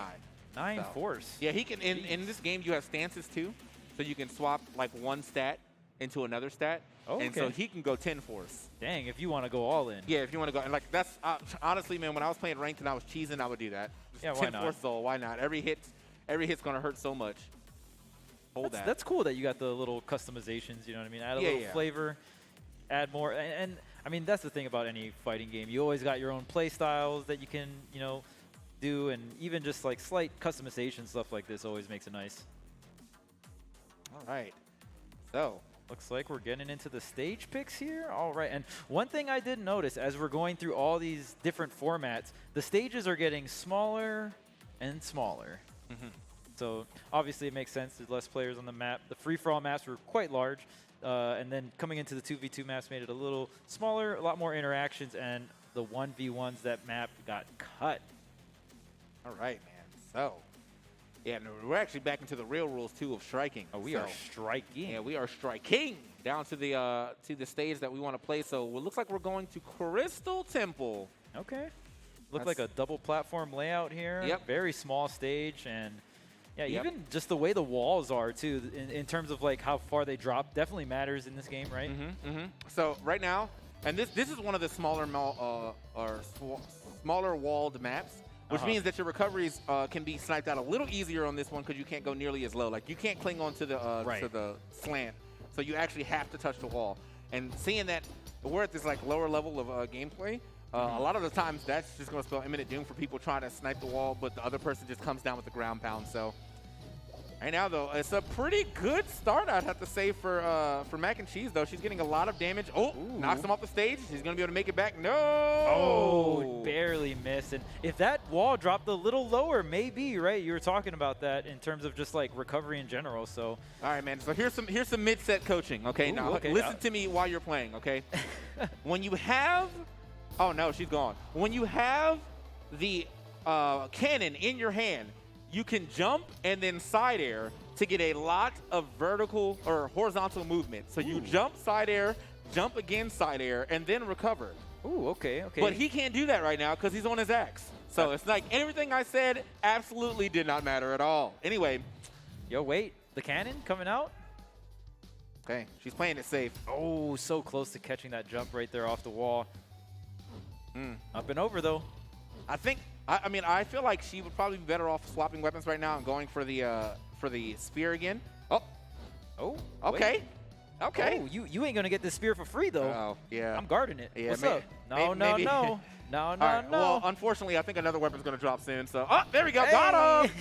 9 force. Yeah, he can. In this game, you have stances too, so you can swap like one stat into another stat, and so he can go 10 force. Dang, if you want to go all in. Yeah, if you want to go, and like that's honestly, man. When I was playing ranked and I was cheesing, I would do that. Just yeah, why 10 not? force Zol, why not? Every hit's gonna hurt so much. That's cool that you got the little customizations. You know what I mean? Add a little flavor, add more, and I mean that's the thing about any fighting game. You always got your own play styles that you can do, and even just like slight customization stuff like this always makes it nice. All right, so looks like we're getting into the stage picks here. All right, and one thing I did notice as we're going through all these different formats, the stages are getting smaller and smaller. So obviously it makes sense. There's less players on the map. The free-for-all maps were quite large, and then coming into the 2v2 maps made it a little smaller, a lot more interactions, and the 1v1s, that map got cut. All right, man. So, yeah, no, we're actually back into the real rules too of striking. Oh, we are striking. Yeah, we are striking down to the stage that we want to play. So it looks like we're going to Crystal Temple. Okay. Look like a double platform layout here. Yep. Very small stage, and Yeah, Yep. even just the way the walls are too, in terms of like how far they drop, definitely matters in this game, right? So right now, and this is one of the smaller smaller walled maps, which means that your recoveries can be sniped out a little easier on this one because you can't go nearly as low. Like you can't cling on to the slant, so you actually have to touch the wall. And seeing that we're at this like lower level of gameplay, a lot of the times that's just going to spell imminent doom for people trying to snipe the wall, but the other person just comes down with the ground pound. So right now, though, it's a pretty good start, I'd have to say, for Mac and Cheese, though. She's getting a lot of damage. Oh, knocks him off the stage. She's going to be able to make it back. No! Oh, barely missed. And if that wall dropped a little lower, maybe, right? You were talking about that in terms of just like recovery in general. So all right, man. So here's some mid-set coaching, okay? Ooh, now, okay. listen to me while you're playing, okay? When you have – oh, no, she's gone. When you have the cannon in your hand, you can jump and then side air to get a lot of vertical or horizontal movement. So you jump, side air, jump again, side air, and then recover. Ooh, okay. But he can't do that right now because he's on his axe. So it's like everything I said absolutely did not matter at all. Anyway. Yo, wait. The cannon coming out? Okay, she's playing it safe. Oh, so close to catching that jump right there off the wall. Up and over, though. I mean, I feel like she would probably be better off swapping weapons right now and going for the spear again. Oh, okay. Wait. Okay. Oh, you ain't gonna get this spear for free though. Oh, yeah. I'm guarding it. Yeah, What's up? No. No. All right, well, unfortunately, I think another weapon's gonna drop soon. So, there we go. Hey. Got him.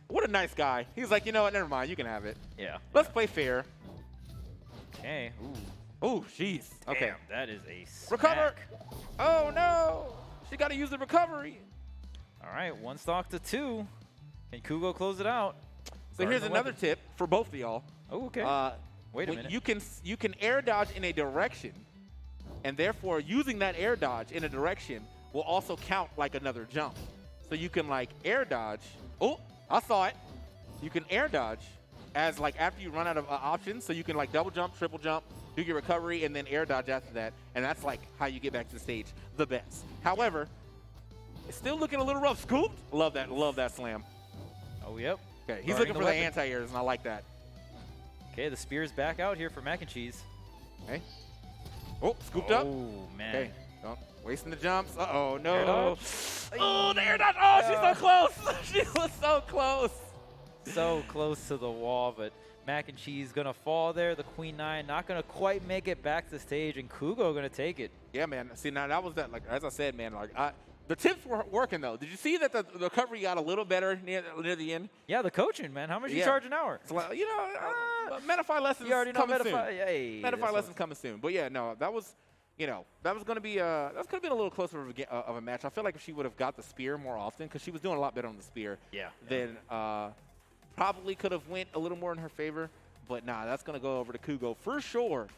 What a nice guy. He's like, you know what? Never mind. You can have it. Yeah. Let's play fair. Okay. Ooh, jeez. Okay. Damn, that is a smack. Recover. Oh no. She got to use the recovery. All right, 1 stock to 2. Can Kugo close it out? So here's another tip for both of y'all. Oh, okay. Wait a minute. You can air dodge in a direction, and therefore using that air dodge in a direction will also count like another jump. So you can like air dodge. Oh, I saw it. You can air dodge as like after you run out of options. So you can like double jump, triple jump, do your recovery, and then air dodge after that. And that's like how you get back to the stage the best. However, it's still looking a little rough. Scooped. Love that slam. Oh, yep. Okay, he's looking for the anti-airs, and I like that. Okay, the spear's back out here for Mac and Cheese. Okay. Oh, scooped up. Oh, man. Okay. Don't wasting the jumps. Uh-oh, no. Oh, the air dodge. Oh, she's so close. She was so close. So close to the wall, but Mac and Cheese gonna fall there. The Queen 9 not gonna quite make it back to the stage, and Kugo gonna take it. Yeah, man. See, now that was that. Like as I said, man. Like the tips were working though. Did you see that the recovery got a little better near the end? Yeah, the coaching, man. How much you charge an hour? So, you know, Metafy lessons. You already know coming Metafy. soon. Hey, Metafy lessons coming soon. But yeah, no, that was. You know, that was going to be a a little closer of a match. I feel like if she would have got the spear more often, because she was doing a lot better on the spear, then probably could have went a little more in her favor. But nah, that's going to go over to Kugo for sure.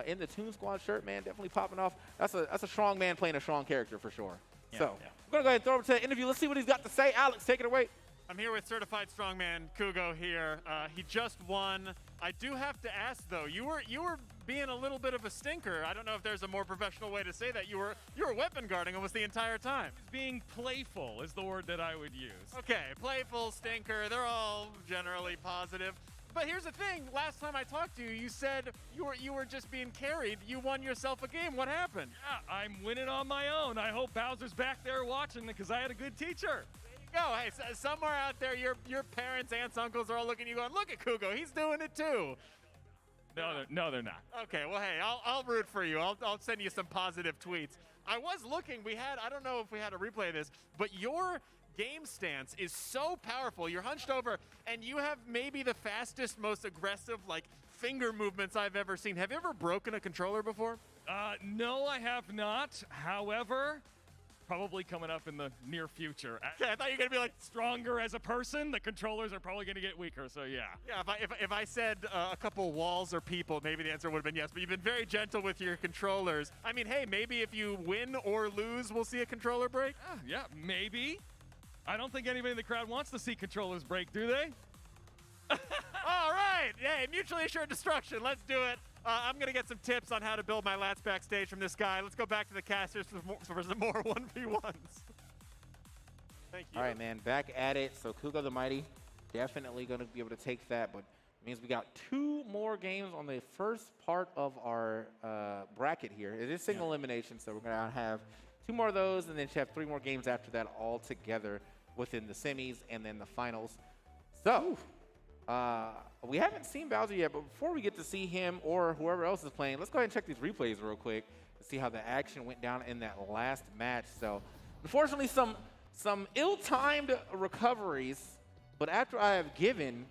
In the Toon Squad shirt, man, definitely popping off. That's a strong man playing a strong character for sure. Yeah, so we're going to go ahead and throw over to the interview. Let's see what he's got to say. Alex, take it away. I'm here with certified strongman Kugo here. He just won. I do have to ask though, you were being a little bit of a stinker. I don't know if there's a more professional way to say that. You were weapon guarding almost the entire time. Being playful is the word that I would use. Okay, playful, stinker, they're all generally positive. But here's the thing, last time I talked to you, you said you were just being carried. You won yourself a game. What happened? Yeah, I'm winning on my own. I hope Bowser's back there watching because I had a good teacher. Go. Hey, somewhere out there, your parents, aunts, uncles are all looking at you going, look at Kugo, he's doing it too. No, they're not. Okay, well, hey, I'll root for you. I'll send you some positive tweets. I was looking. I don't know if we had a replay of this, but your game stance is so powerful. You're hunched over, and you have maybe the fastest, most aggressive, like, finger movements I've ever seen. Have you ever broken a controller before? No, I have not. However, probably coming up in the near future. Okay, I thought you were going to be like stronger as a person. The controllers are probably going to get weaker, so yeah. Yeah, if I said a couple walls or people, maybe the answer would have been yes, but you've been very gentle with your controllers. I mean, hey, maybe if you win or lose, we'll see a controller break? Yeah, maybe. I don't think anybody in the crowd wants to see controllers break, do they? All right. Hey, mutually assured destruction. Let's do it. I'm going to get some tips on how to build my lats backstage from this guy. Let's go back to the casters for some more 1v1s. Thank you. All right, man, back at it. So Kugo the Mighty definitely going to be able to take that, but it means we got 2 more games on the first part of our bracket here. It is single elimination, so we're going to have 2 more of those, and then you have 3 more games after that all together within the semis and then the finals. So we haven't seen Bowser yet, but before we get to see him or whoever else is playing, let's go ahead and check these replays real quick to see how the action went down in that last match. So unfortunately, some ill-timed recoveries, but after I have given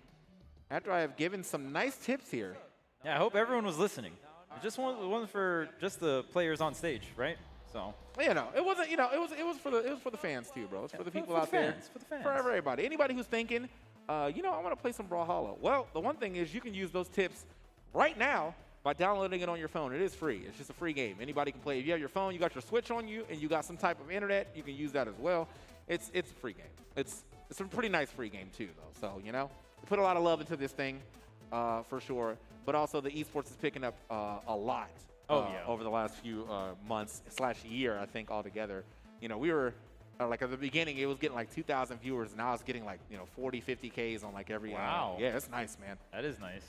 some nice tips here. Yeah, I hope everyone was listening. It just wasn't for just the players on stage, right? So. You know, it wasn't. You know, it was for the fans too, bro. It's for the people out there. For the fans. For everybody. Anybody who's thinking, you know, I want to play some Brawlhalla. Well, the one thing is you can use those tips right now by downloading it on your phone. It is free. It's just a free game. Anybody can play. If you have your phone, you got your Switch on you, and you got some type of internet, you can use that as well. It's a free game. It's a pretty nice free game too, though. So you know, we put a lot of love into this thing, for sure. But also the esports is picking up a lot. Over the last few months / year, I think altogether. You know, we were like at the beginning, it was getting like 2,000 viewers. Now it's getting like 40, 50 Ks on like every. Wow. Yeah, it's nice, man. That is nice.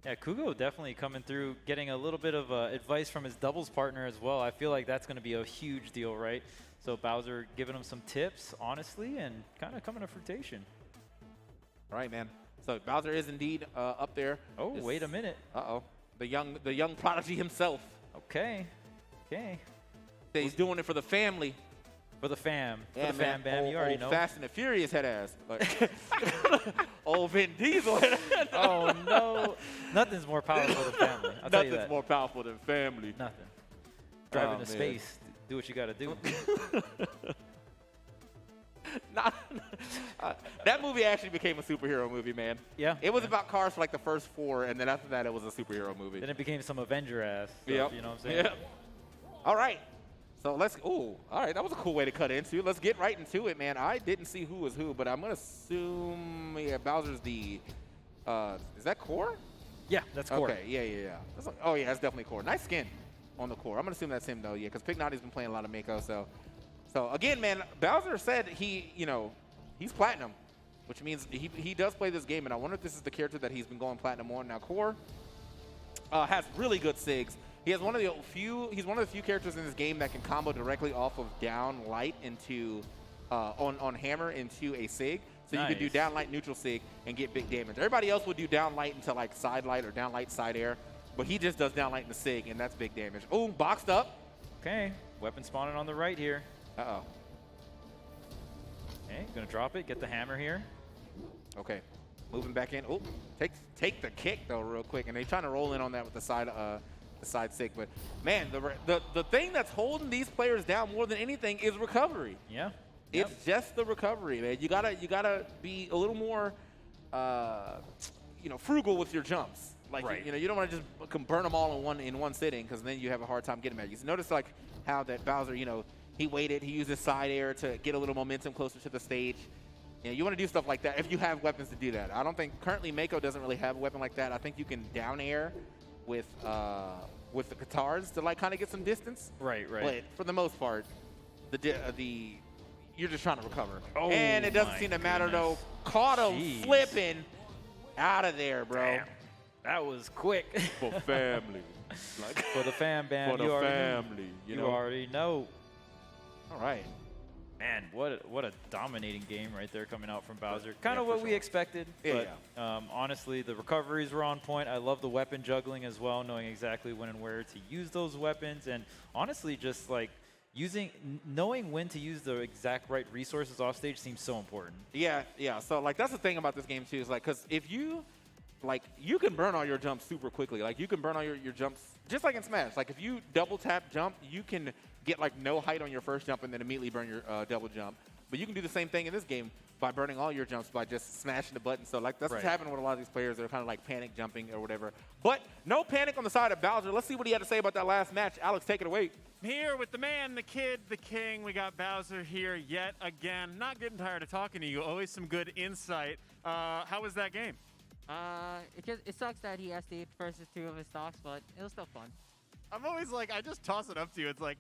Yeah, Kugo definitely coming through, getting a little bit of advice from his doubles partner as well. I feel like that's going to be a huge deal, right? So Bowser giving him some tips, honestly, and kind of coming to fruition. All right, man. So Bowser is indeed up there. Oh, wait a minute. Uh-oh. The young prodigy himself. Okay. Okay. He's doing it for the family. For the fam. Yeah, for the fam, bam. You already know. Fast and the Furious head ass. Like, old Vin Diesel. Oh, no. Nothing's more powerful than family. I'll tell you that. Nothing's more powerful than family. Nothing. Driving to space. Do what you got to do. That movie actually became a superhero movie, man. Yeah. It was about cars for like the first 4, and then after that, it was a superhero movie. Then it became some Avenger ass stuff, Yep. you know what I'm saying? Yep. All right. So let's, all right, that was a cool way to cut into. Let's get right into it, man. I didn't see who was who, but I'm going to assume, Bowser's the, is that Core? Yeah, that's Core. Okay, yeah. That's like, oh, yeah, that's definitely Core. Nice skin on the Core. I'm going to assume that's him, though, yeah, because Pignati's been playing a lot of Mako, so again, man, Bowser said he's platinum, which means he does play this game, and I wonder if this is the character that he's been going platinum on. Now, Core has really good SIGs. He's one of the few characters in this game that can combo directly off of down light into on hammer into a SIG. So you can do down light neutral SIG and get big damage. Everybody else would do down light into like side light or down light side air, but he just does down light into SIG, and that's big damage. Oh, boxed up. Okay, weapon spawning on the right here. Uh-oh. Okay, gonna drop it, get the hammer here. Okay, moving back in. Oh, take the kick though real quick, and they're trying to roll in on that with the side SIG. But man, the thing that's holding these players down more than anything is recovery. Yeah. It's just the recovery, man. You gotta be a little more, frugal with your jumps. Like you don't want to just burn them all in one sitting, because then you have a hard time getting them at you. So notice like how that Bowser, he waited, he used his side air to get a little momentum closer to the stage. You want to do stuff like that if you have weapons to do that. I don't think currently Mako doesn't really have a weapon like that. I think you can down air with the guitars to like kind of get some distance. Right. But for the most part, you're just trying to recover. Oh, and it doesn't seem to matter though. Caught him flipping out of there, bro. Damn. That was quick. For family. For the fam bam. For the family. You already know. All right. Man, what a dominating game right there coming out from Bowser. Kind of what we expected. Yeah. But honestly, the recoveries were on point. I love the weapon juggling as well, knowing exactly when and where to use those weapons. And honestly, just like knowing when to use the exact right resources off stage seems so important. Yeah. So like that's the thing about this game too, is like, because if you can burn all your jumps super quickly. Like you can burn all your jumps just like in Smash. Like if you double tap jump, you can get like no height on your first jump and then immediately burn your double jump. But you can do the same thing in this game by burning all your jumps by just smashing the button. So like that's what's happening with a lot of these players that are kind of like panic jumping or whatever. But no panic on the side of Bowser. Let's see what he had to say about that last match. Alex, take it away. Here with the man, the kid, the king. We got Bowser here yet again. Not getting tired of talking to you. Always some good insight. How was that game? It sucks that he has to eat versus 2 of his stocks, but it was still fun. I'm always like, I just toss it up to you. It's like,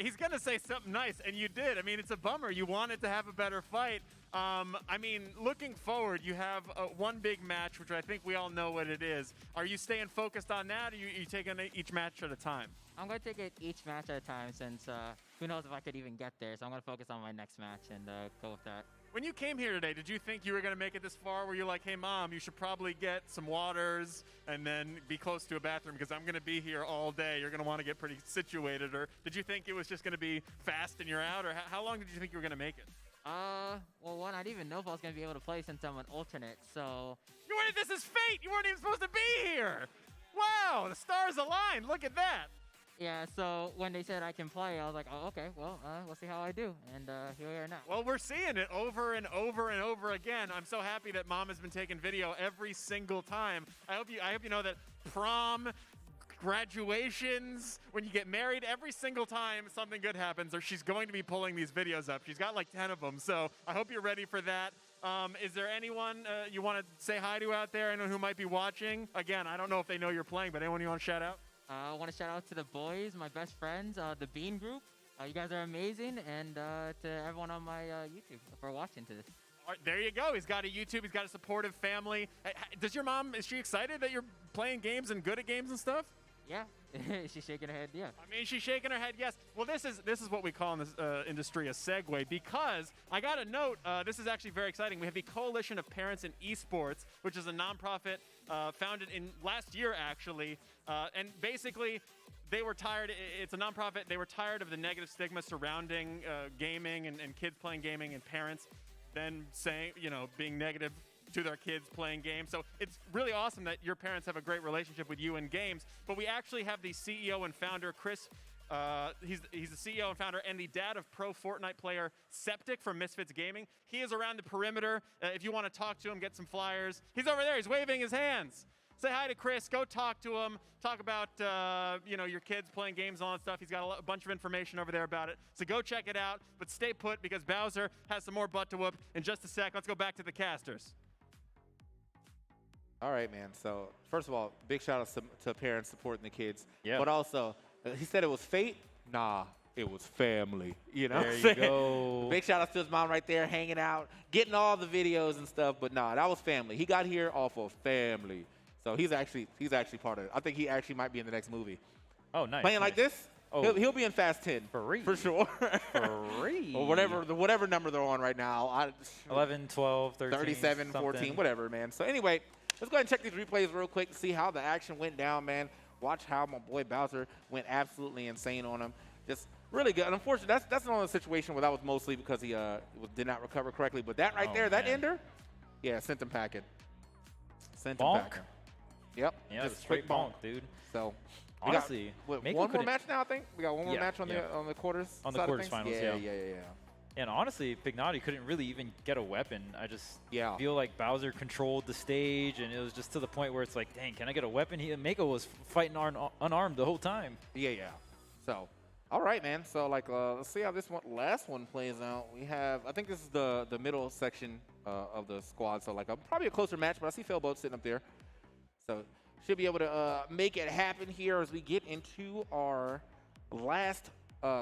he's going to say something nice, and you did. I mean, it's a bummer. You wanted to have a better fight. I mean, looking forward, you have one big match, which I think we all know what it is. Are you staying focused on that, or you taking each match at a time? I'm going to take it each match at a time since who knows if I could even get there. So I'm going to focus on my next match and go with that. When you came here today, did you think you were going to make it this far? Were you like, hey, Mom, you should probably get some waters and then be close to a bathroom because I'm going to be here all day. You're going to want to get pretty situated. Or did you think it was just going to be fast and you're out? Or how long did you think you were going to make it? Well, one, I didn't even know if I was going to be able to play since I'm an alternate, so... This is fate! You weren't even supposed to be here! Wow, the stars aligned. Look at that. Yeah, so when they said I can play, I was like, oh, okay, well, we'll see how I do. And here we are now. Well, we're seeing it over and over and over again. I'm so happy that Mom has been taking video every single time. I hope you know that prom, graduations, when you get married, every single time something good happens, or she's going to be pulling these videos up. She's got like 10 of them, so I hope you're ready for that. Is there anyone you want to say hi to out there? Anyone who might be watching? Again, I don't know if they know you're playing, but anyone you want to shout out? I want to shout out to the boys, my best friends, the Bean Group. You guys are amazing, and to everyone on my YouTube for watching to this. All right, there you go. He's got a YouTube. He's got a supportive family. Does your mom, is she excited that you're playing games and good at games and stuff? Yeah. She's shaking her head, yeah. I mean, she's shaking her head, yes. Well, this is what we call in this industry a segue, because I got a note. This is actually very exciting. We have the Coalition of Parents in Esports, which is a nonprofit founded in last year, actually. And basically, they were tired. It's a nonprofit. They were tired of the negative stigma surrounding gaming and kids playing gaming and parents then saying, being negative to their kids playing games. So it's really awesome that your parents have a great relationship with you in games. But we actually have the CEO and founder, Chris. He's the CEO and founder and the dad of pro Fortnite player Septic from Misfits Gaming. He is around the perimeter. If you want to talk to him, get some flyers. He's over there. He's waving his hands. Say hi to Chris. Go talk to him. Talk about your kids playing games and all that stuff. He's got a bunch of information over there about it. So go check it out. But stay put because Bowser has some more butt to whoop in just a sec. Let's go back to the casters. All right, man. So first of all, big shout out to parents supporting the kids. Yeah. But also, he said it was fate. Nah, it was family. You know. There you go. Big shout out to his mom right there, hanging out, getting all the videos and stuff. But nah, that was family. He got here off of family. So he's actually part of it. I think he actually might be in the next movie. Oh, nice. Playing like this, Oh. he'll be in Fast 10 for sure. Or whatever number they're on right now. 11, 12, 13, 37, something. 14, whatever, man. So anyway, let's go ahead and check these replays real quick to see how the action went down, man. Watch how my boy Bowser went absolutely insane on him. Just really good. And unfortunately, that's another situation where that was mostly because he did not recover correctly. But that right there, that ender, yeah, sent him packing. Sent him Bonk. packing. Yep. Yeah, just straight bonk, dude. So honestly, we got, Mako one more couldn't- match now, I think. We got one more Yeah, match on yeah. the quarters. On the side of quarters things? finals, yeah. Yeah. And honestly, Pignotti couldn't really even get a weapon. I just Yeah. feel like Bowser controlled the stage, and it was just to the point where it's like, dang, can I get a weapon? Mako was fighting unarmed the whole time. Yeah. So, all right, man. So, let's see how this last one plays out. We have, I think this is the middle section of the squad. So, probably a closer match, but I see Failboat sitting up there. So, should be able to make it happen here as we get into our last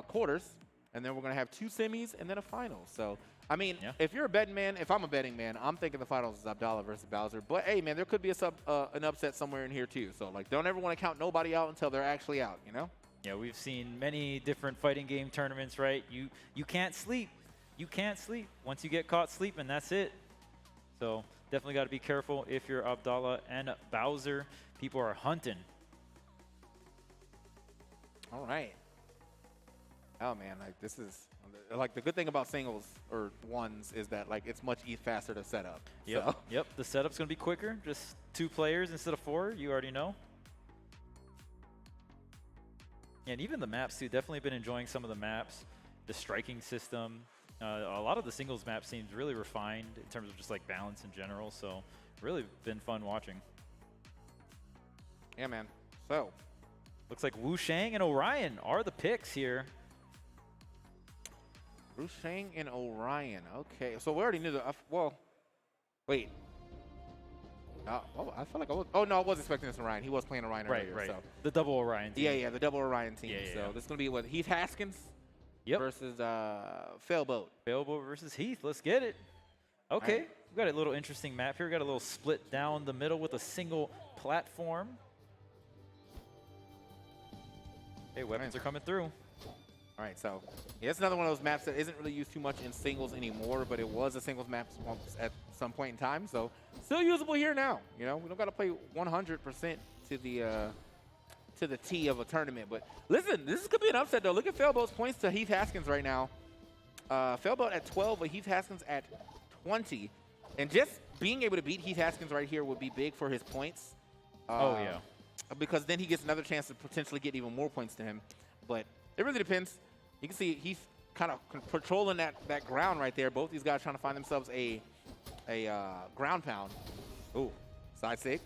quarters. And then we're going to have 2 semis and then a final. So, I mean, if you're a betting man, if I'm a betting man, I'm thinking the finals is Abdallah versus Bowser. But, hey, man, there could be an upset somewhere in here, too. So, don't ever want to count nobody out until they're actually out, you know? Yeah, we've seen many different fighting game tournaments, right? You can't sleep. You can't sleep. Once you get caught sleeping, that's it. So, definitely got to be careful if you're Abdallah and Bowser. People are hunting. All right. Oh man, this is the good thing about singles or ones is that it's much faster to set up. Yep. So. Yep. The setup's gonna be quicker. Just 2 players instead of 4. You already know. And even the maps too. Definitely been enjoying some of the maps. The striking system. A lot of the singles map seems really refined in terms of just balance in general. So really been fun watching. Yeah, man. So looks like Wu Shang and Orion are the picks here. Wu Shang and Orion. Okay, so we already knew the. Well, wait. I feel like I was. Oh no, I was expecting this Orion. He was playing Orion earlier. Right. So. The double Orion team. Yeah, the double Orion team. Yeah. So this is gonna be what Heath Haskins. versus Failboat. Failboat versus Heath. Let's get it. Okay, we've got a little interesting map here. We've got a little split down the middle with a single platform. Hey, weapons are coming through. All right, so yeah, it's another one of those maps that isn't really used too much in singles anymore, but it was a singles map at some point in time, so still usable here now. You know, we don't got to play 100% to the T of a tournament. But listen, this could be an upset though. Look at Failboat's points to Heath Haskins right now. Failboat at 12, but Heath Haskins at 20, and just being able to beat Heath Haskins right here would be big for his points. Because then he gets another chance to potentially get even more points to him. But it really depends. You can see he's kind of patrolling that ground right there. Both these guys trying to find themselves a ground pound. Ooh, side sig.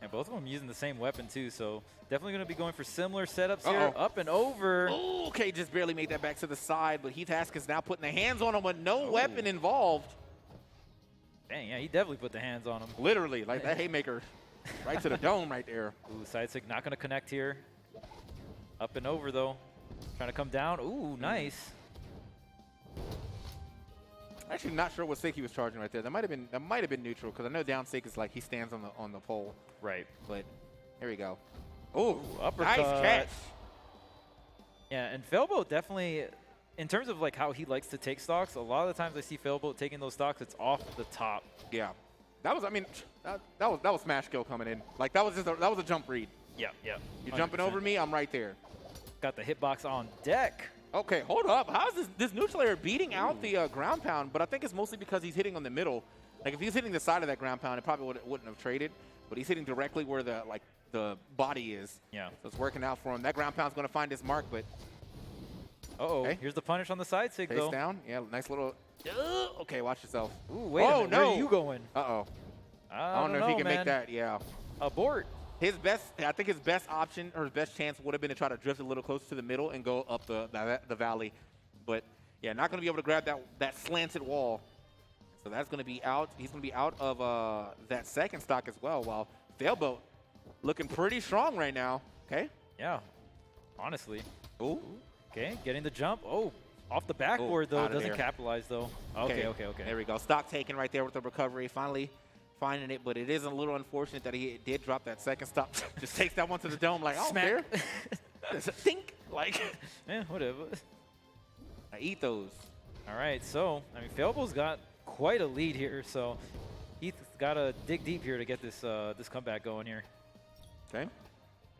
And both of them using the same weapon too, so definitely going to be going for similar setups here. Up and over. Ooh, okay, just barely made that back to the side, but Heath Haskins now putting the hands on him with no weapon involved. Dang, yeah, he definitely put the hands on him. Literally, like that haymaker right to the dome right there. Ooh, side sig not going to connect here. Up and over though. Trying to come down. Ooh, nice. Actually, not sure what sig he was charging right there. That might have been neutral because I know down sig is like he stands on the pole. Right. But here we go. Ooh, uppercut. Nice catch. Yeah, and Failboat definitely, in terms of like how he likes to take stocks, a lot of the times I see Failboat taking those stocks, it's off the top. Yeah, that was. I mean, that was smash skill coming in. Like that was a jump read. Yeah, yeah. You're jumping over me, I'm right there. Got the hitbox on deck. Okay, hold up. How is this neutral air beating out the ground pound? But I think it's mostly because he's hitting on the middle. Like if he's hitting the side of that ground pound, it probably wouldn't have traded. But he's hitting directly where the body is. Yeah. So it's working out for him. That ground pound's going to find his mark, but. Here's the punish on the side sig Face though. down. Yeah, nice little. Okay, watch yourself. Ooh, wait a minute. No. Where are you going? Uh-oh. I don't know if he can make that. Yeah. Abort. I think his best option or his best chance would have been to try to drift a little closer to the middle and go up the valley. But yeah, not going to be able to grab that slanted wall. So that's going to be out. He's going to be out of that second stock as well. While Failboat looking pretty strong right now. Okay. Yeah. Honestly. Ooh. Okay, getting the jump. Oh, off the backboard though. Doesn't capitalize though. Okay. There we go. Stock taken right there with the recovery. Finally finding it, but it is a little unfortunate that he did drop that second stop. Just takes that one to the dome like, oh, there. Think. Like. Yeah, whatever. I eat those. All right, so, I mean, Failboat's got quite a lead here, so Heath's got to dig deep here to get this this comeback going here. Okay.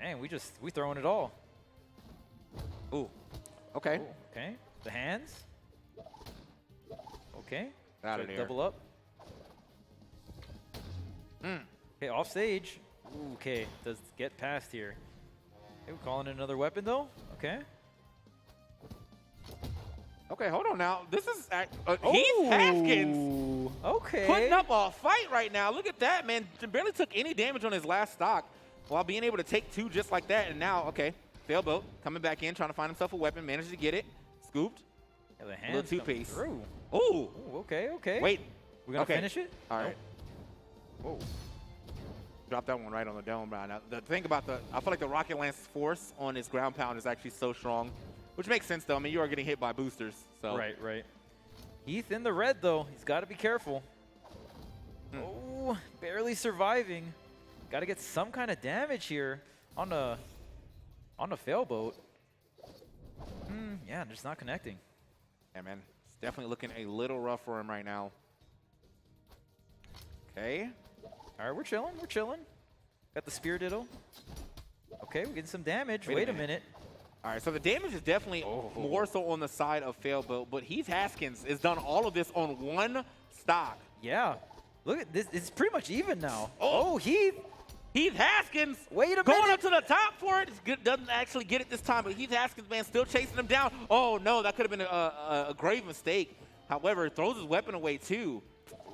Man, we throwing it all. Ooh. Okay. Ooh, okay. The hands. Okay. Out of there. Double up. Okay, off stage. Ooh, okay, does get past here. Okay, we're calling in another weapon though. Okay. Okay, hold on now. This is Heath Haskins. Okay. Putting up a fight right now. Look at that, man. Barely took any damage on his last stock while being able to take two just like that. And now, okay, Failboat coming back in, trying to find himself a weapon. Managed to get it. Scooped. Yeah, the A hands little two-piece. through. Ooh. Ooh, okay, okay. Wait. We're going to finish it? All right. Whoa. Drop that one right on the dome, Brian. Now, the thing about I feel like the Rocket Lance force on his ground pound is actually so strong, which makes sense, though. I mean, you are getting hit by boosters. So. Right. Heath in the red, though. He's got to be careful. Oh, barely surviving. Got to get some kind of damage here on a Failboat. Yeah, just not connecting. Yeah, man. It's definitely looking a little rough for him right now. Okay. All right, we're chilling. Got the spear diddle. Okay, we're getting some damage. Wait a minute. All right, so the damage is definitely more so on the side of Failboat, but Heath Haskins has done all of this on one stock. Yeah. Look at this. It's pretty much even now. Oh, Heath Haskins. Wait a minute. Going up to the top for it. Doesn't actually get it this time, but Heath Haskins, man, still chasing him down. Oh, no, that could have been a grave mistake. However, throws his weapon away, too.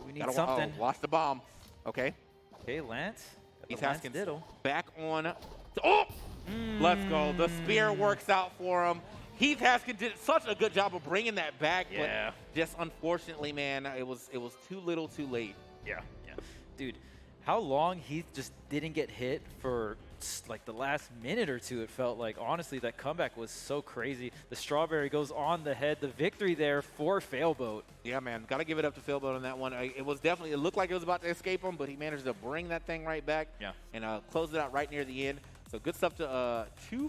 We need something. Watch the bomb. Okay. Okay, Lance. Heath Haskins back on. Oh! Let's go. The spear works out for him. Heath Haskins did such a good job of bringing that back, but just unfortunately, man, it was too little too late. Yeah. Dude, how long Heath just didn't get hit for like the last minute or two, it felt like. Honestly, that comeback was so crazy. The strawberry goes on the head. The victory there for Failboat. Yeah, man. Got to give it up to Failboat on that one. It was definitely, it looked like it was about to escape him, but he managed to bring that thing right back and close it out right near the end. So good stuff to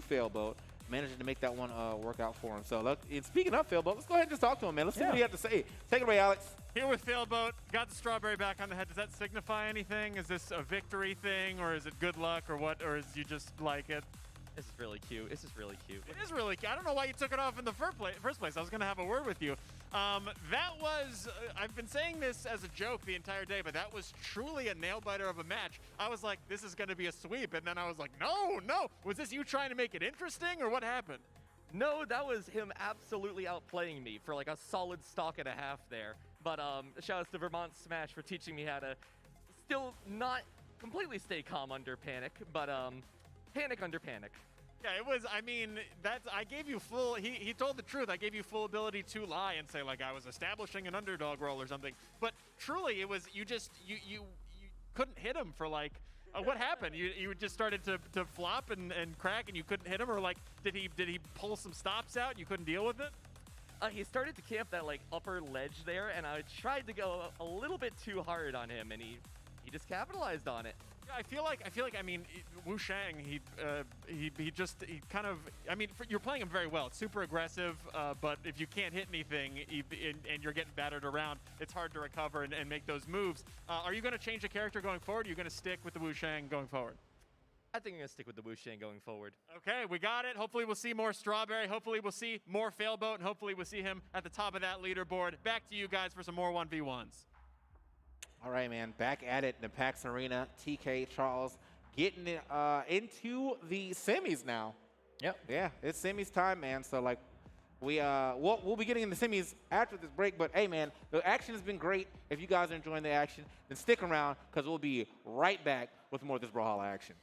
Failboat. Managing to make that one work out for him. So look, and speaking of Failboat, let's go ahead and just talk to him, man. Let's see what he had to say. Take it away, Alex. Here with Failboat, got the strawberry back on the head. Does that signify anything? Is this a victory thing, or is it good luck, or what? Or is you just like it? This is really cute. This is really cute. It is really cute. I don't know why you took it off in the first place. I was going to have a word with you. That was, I've been saying this as a joke the entire day, but that was truly a nail-biter of a match. I was like, this is going to be a sweep, and then I was like, no. Was this you trying to make it interesting, or what happened? No, that was him absolutely outplaying me for like a solid stock and a half there. But shout out to Vermont Smash for teaching me how to still not completely stay calm under panic, but panic under panic. Yeah, it was, I mean, I gave you full, he told the truth. I gave you full ability to lie and say, like, I was establishing an underdog role or something. But truly, it was, you couldn't hit him for, like, what happened? You just started to flop and crack and you couldn't hit him? Or, like, did he pull some stops out and you couldn't deal with it? He started to camp that, like, upper ledge there, and I tried to go a little bit too hard on him, and he just capitalized on it. Yeah, I feel like I mean, Wu Shang, he kind of, I mean, you're playing him very well. It's super aggressive, but if you can't hit anything and you're getting battered around, it's hard to recover and make those moves. Are you going to change a character going forward? Or are you going to stick with the Wu Shang going forward? I think I'm going to stick with the Wu Shang going forward. Okay, we got it. Hopefully we'll see more Strawberry. Hopefully we'll see more Failboat, and hopefully we'll see him at the top of that leaderboard. Back to you guys for some more 1v1s. All right, man. Back at it in the PAX Arena. TK, Charles, getting into the semis now. Yep. Yeah, it's semis time, man. So, like, we'll be getting in the semis after this break. But, hey, man, the action has been great. If you guys are enjoying the action, then stick around because we'll be right back with more of this Brawlhalla action.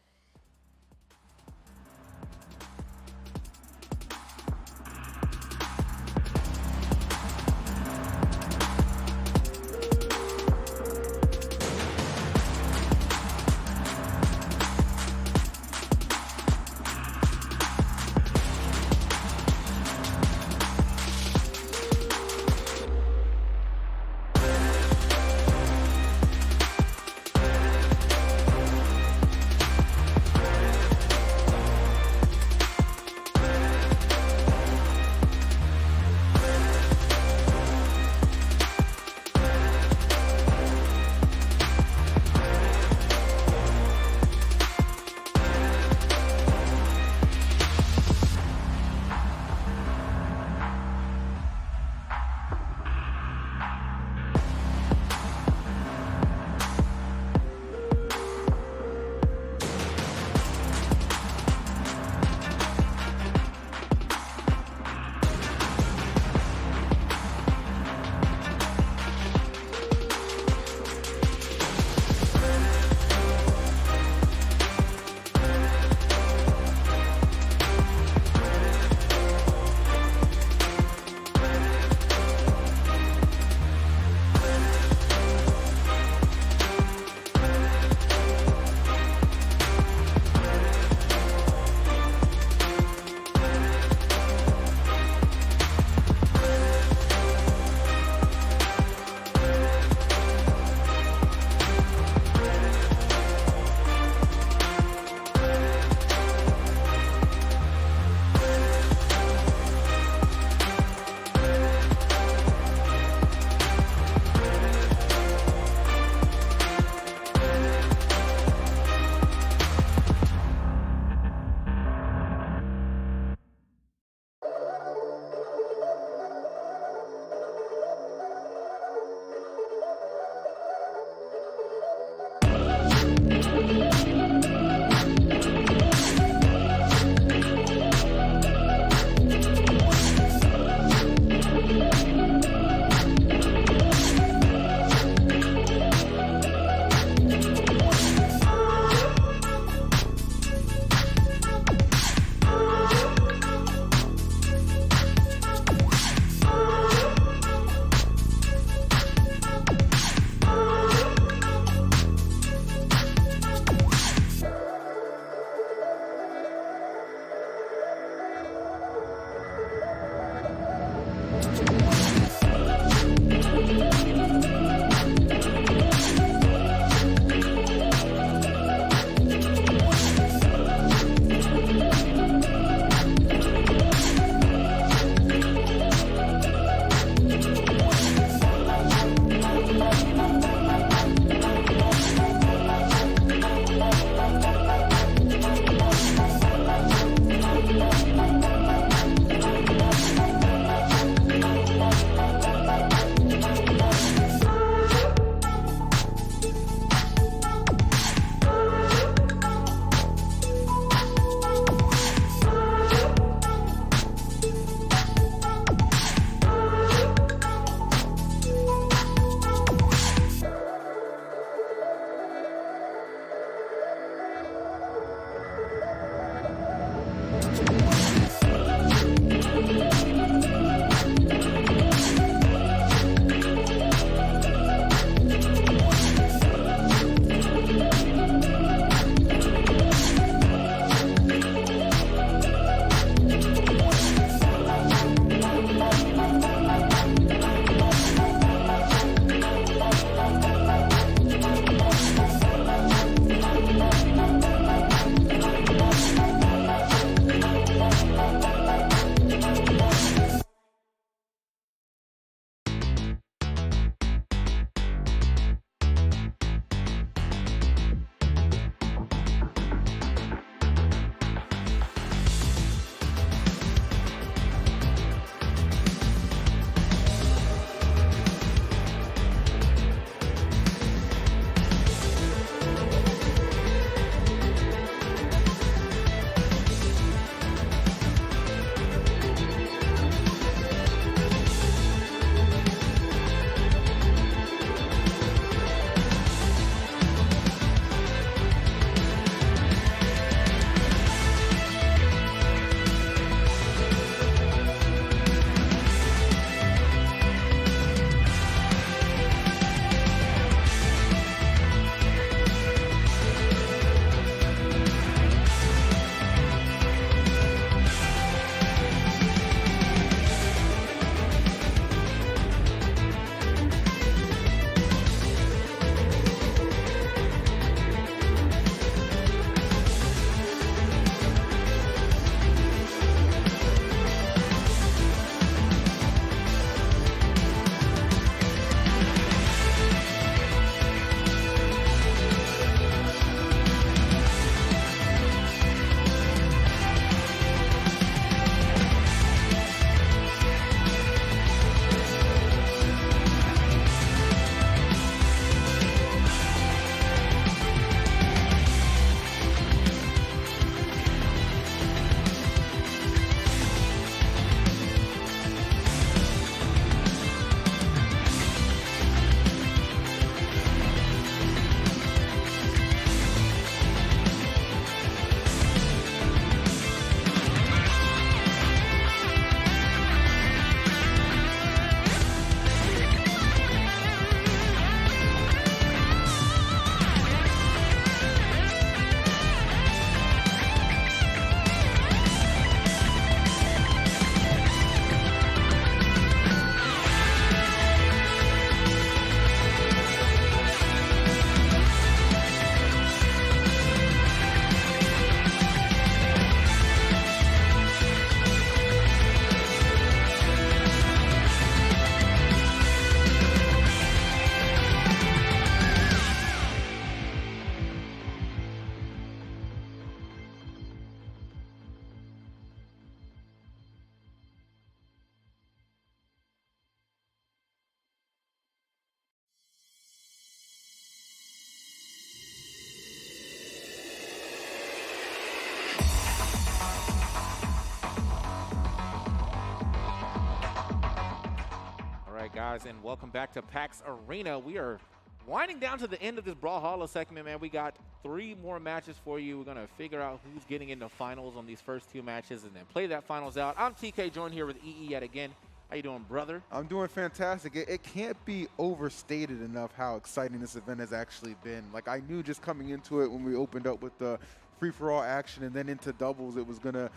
right, guys, and welcome back to PAX Arena. We are winding down to the end of this Brawlhalla segment, man. We got 3 more matches for you. We're going to figure out who's getting into finals on these first 2 matches and then play that finals out. I'm TK, joined here with EE yet again. How you doing, brother? I'm doing fantastic. It can't be overstated enough how exciting this event has actually been. Like, I knew just coming into it when we opened up with the free-for-all action and then into doubles, it was going to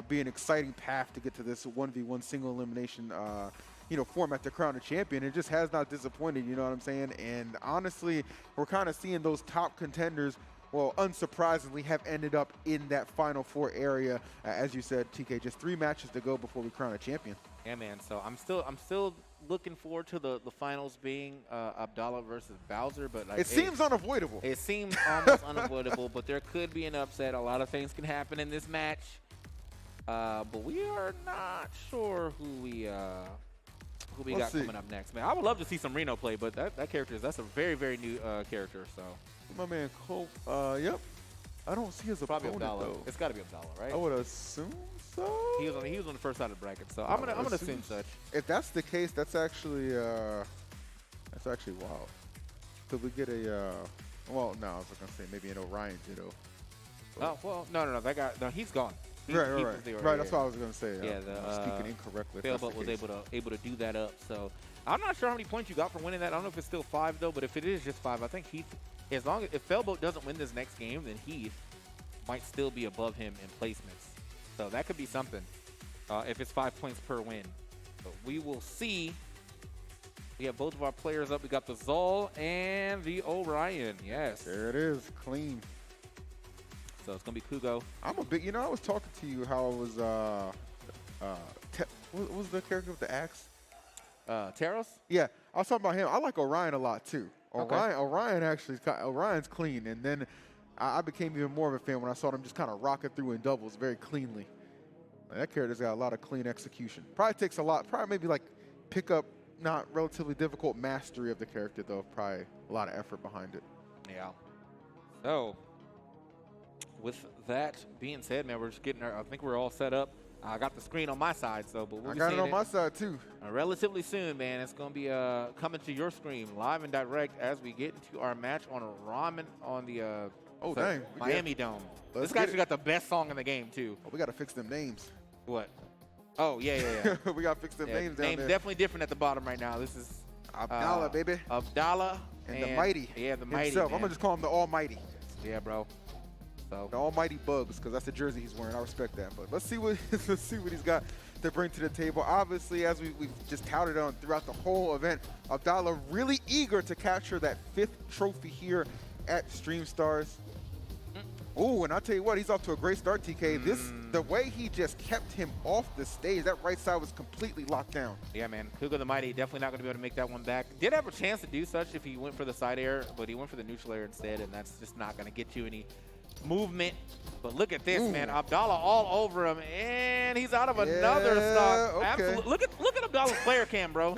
be an exciting path to get to this 1v1 single elimination format to crown a champion. It just has not disappointed, you know what I'm saying? And honestly, we're kind of seeing those top contenders, well, unsurprisingly, have ended up in that Final Four area. As you said, TK, just 3 matches to go before we crown a champion. Yeah, man. So I'm still looking forward to the finals being Abdallah versus Bowser, but like it seems unavoidable. It seems almost unavoidable, but there could be an upset. A lot of things can happen in this match, but we are not sure who we got coming up next, man. I would love to see some Reno play, but that character that's a very, very new character. So my man Cole, yep. I don't see his probably opponent Abdallah. though. It's got to be Abdallah, right? I would assume so. He was on the first side of the bracket, so I'm gonna assume such. If that's the case, that's actually wild. Could we get a well, no, I was gonna say maybe an Orion Ditto. Oh well, no, that guy, no, he's gone. Right. That's what I was gonna say. Yeah, speaking incorrectly. Failboat was able to do that up. So I'm not sure how many points you got for winning that. I don't know if it's still 5 though, but if it is just 5, I think Heath, if Failboat doesn't win this next game, then Heath might still be above him in placements. So that could be something if it's 5 points per win. But we will see. We have both of our players up. We got the Zol and the Orion. Yes. There it is. Clean. So it's going to be Kugo. I'm a big, I was talking to you how it was, what was the character with the axe? Taros? Yeah, I was talking about him. I like Orion a lot too. Okay. Orion's clean. And then I became even more of a fan when I saw them just kind of rocking through in doubles very cleanly. That character's got a lot of clean execution. Probably takes a lot, maybe like pick up not relatively difficult mastery of the character though. Probably a lot of effort behind it. Yeah. So with that being said, man, we're just getting I think we're all set up. I got the screen on my side, so but we'll I be got seeing it on my side too. Relatively soon, man. It's gonna be coming to your screen live and direct as we get into our match on Ramen on the Miami Dome. This guy's got the best song in the game too. Oh, we gotta fix them names. What? Oh yeah. We gotta fix them names down there. Name's definitely different at the bottom right now. This is Abdallah, baby. Abdallah and the Mighty. Yeah, the Mighty. Himself. I'm gonna just call him the Almighty. Yeah, bro. So the Almighty Bugs, because that's the jersey he's wearing. I respect that. But let's see what he's got to bring to the table. Obviously, as we've just touted on throughout the whole event, Abdallah really eager to capture that 5th trophy here at Stream Stars. Oh, and I'll tell you what, he's off to a great start, TK. The way he just kept him off the stage, that right side was completely locked down. Yeah, man. Kugo the Mighty definitely not going to be able to make that one back. Did have a chance to do such if he went for the side air, but he went for the neutral air instead, and that's just not going to get you any movement. But look at this, man. Abdallah all over him, and he's out of another stock. Okay. Absolutely. Look at Abdallah's player cam, bro.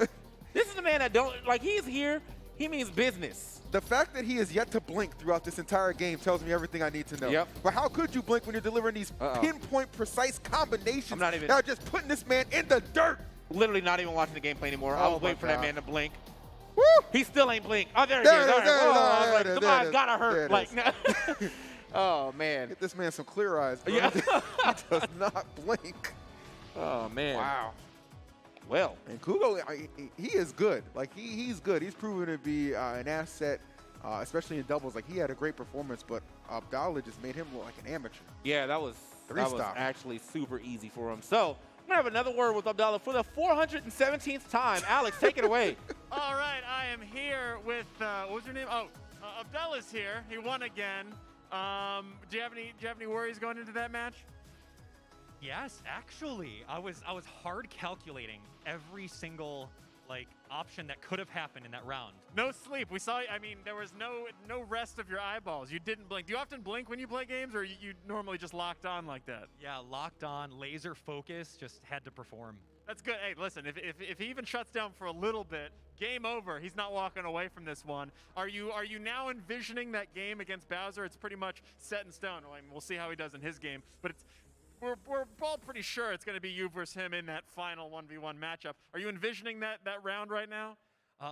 This is the man that don't, like, he's here. He means business. The fact that he is yet to blink throughout this entire game tells me everything I need to know. Yep. But how could you blink when you're delivering these pinpoint precise combinations? I'm not even. Now just putting this man in the dirt. Literally not even watching the gameplay anymore. I was waiting for that man to blink. Woo! He still ain't blink. Oh, there it is. The eyes gotta hurt. Like, oh man. Get this man some clear eyes, bro. Yeah. He does not blink. Oh man. Wow. Well, and Kugo, he is good. Like he's good. He's proven to be an asset, especially in doubles. Like he had a great performance, but Abdallah just made him look like an amateur. Yeah, that was actually super easy for him. So I'm gonna have another word with Abdallah for the 417th time. Alex, take it away. All right, I am here with what was your name? Oh, Abdallah's here. He won again. Do you have any worries going into that match? Yes, actually, I was hard calculating every single option that could have happened in that round. No sleep. We saw. I mean, there was no rest of your eyeballs. You didn't blink. Do you often blink when you play games, or you normally just locked on like that? Yeah, locked on, laser focus, just had to perform. That's good. Hey, listen, if he even shuts down for a little bit, game over. He's not walking away from this one. Are you now envisioning that game against Bowser? It's pretty much set in stone. I mean, we'll see how he does in his game, but we're all pretty sure it's going to be you versus him in that final 1v1 matchup. Are you envisioning that round right now?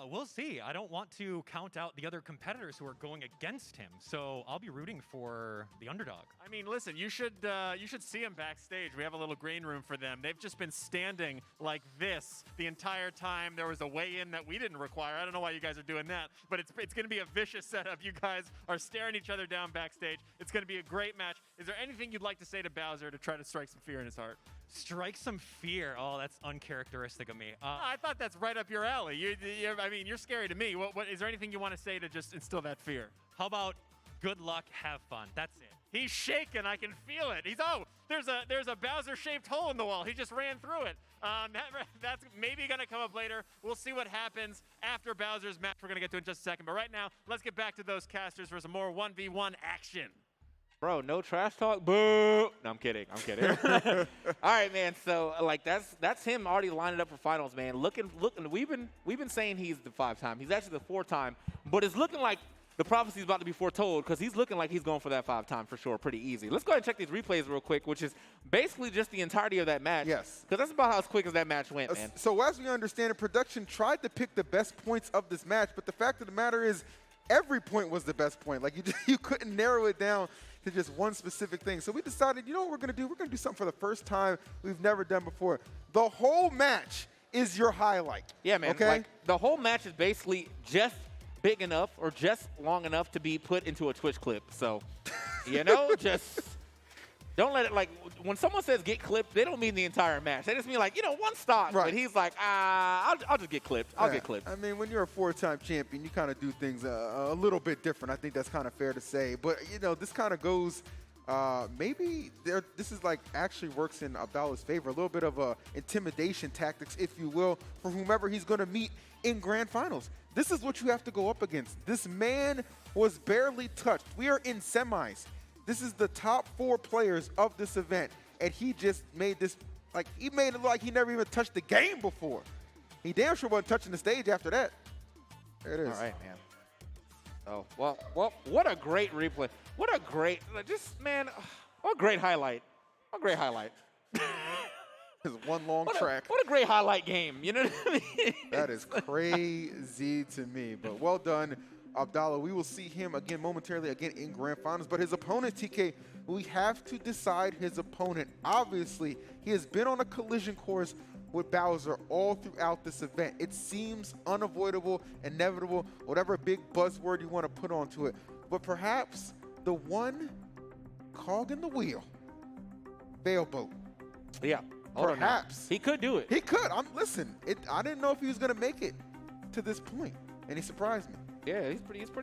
We'll see. I don't want to count out the other competitors who are going against him, so I'll be rooting for the underdog. I mean, listen, you should see them backstage. We have a little green room for them. They've just been standing like this the entire time. There was a weigh-in that we didn't require. I don't know why you guys are doing that, but it's going to be a vicious setup. You guys are staring each other down backstage. It's going to be a great match. Is there anything you'd like to say to Bowser to try to strike some fear in his heart? Strike some fear. Oh, that's uncharacteristic of me. I thought that's right up your alley. You're scary to me. What is there anything you want to say to just instill that fear? How about good luck, have fun? That's it. He's shaking. I can feel it. There's a Bowser-shaped hole in the wall. He just ran through it. That's maybe going to come up later. We'll see what happens after Bowser's match. We're going to get to it in just a second. But right now, let's get back to those casters for some more 1v1 action. Bro, no trash talk. Boo! No, I'm kidding. All right, man. So like that's him already lining up for finals, man. Looking. We've been saying he's the 5-time. He's actually the 4-time, but it's looking like the prophecy's about to be foretold because he's looking like he's going for that 5-time for sure, pretty easy. Let's go ahead and check these replays real quick, which is basically just the entirety of that match. Yes. Because that's about how quick as that match went, man. So as we understand it, production tried to pick the best points of this match, but the fact of the matter is every point was the best point. Like you couldn't narrow it down to just one specific thing. So we decided, you know what we're going to do? We're going to do something for the first time we've never done before. The whole match is your highlight. Yeah, man. Okay? Like, the whole match is basically just big enough or just long enough to be put into a Twitch clip. So, just don't let it, like, when someone says get clipped, they don't mean the entire match. They just mean, like, one stop. Right. But he's like, I'll just get clipped. I'll get clipped. I mean, when you're a 4-time champion, you kind of do things a little bit different. I think that's kind of fair to say. But, this kind of goes maybe this is like actually works in Abdalla's favor. A little bit of intimidation tactics, if you will, for whomever he's going to meet in grand finals. This is what you have to go up against. This man was barely touched. We are in semis. This is the top 4 players of this event, and he just made this, like, he made it look like he never even touched the game before. He damn sure wasn't touching the stage after that. There it is. All right, man. Oh, well, what a great replay. What a great, what a great highlight. What a great highlight. It's one long track. What a great highlight game. You know what I mean? That is crazy to me, but well done, Abdallah. We will see him again momentarily in grand finals, but his opponent, TK, we have to decide his opponent. Obviously, he has been on a collision course with Bowser all throughout this event. It seems unavoidable, inevitable, whatever big buzzword you want to put onto it, but perhaps the one cog in the wheel, Veilboat. Yeah. Perhaps. He could do it. He could. Listen, I didn't know if he was going to make it to this point, and he surprised me. Yeah, he's pretty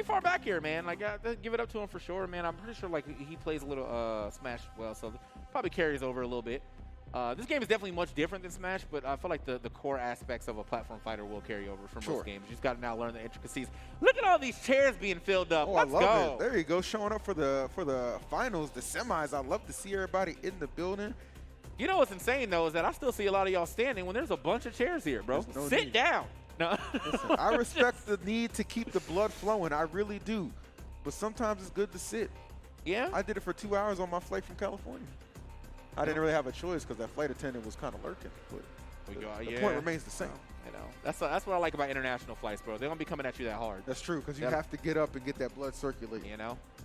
far back here, man. Like, give it up to him for sure, man. I'm pretty sure, like, he plays a little Smash well, so probably carries over a little bit. This game is definitely much different than Smash, but I feel like the core aspects of a platform fighter will carry over from most games. You just got to now learn the intricacies. Look at all these chairs being filled up. Let's I love go. it. There you go, showing up for the finals, the semis. I love to see everybody in the building. You know what's insane, though, is that I still see a lot of y'all standing when there's a bunch of chairs here, bro. Sit down. No. Listen, I respect the need to keep the blood flowing. I really do. But sometimes it's good to sit. Yeah? I did it for 2 hours on my flight from California. I didn't really have a choice because that flight attendant was kind of lurking. But the point remains the same. That's what I like about international flights, bro. They don't be coming at you that hard. That's true, because you have to get up and get that blood circulating.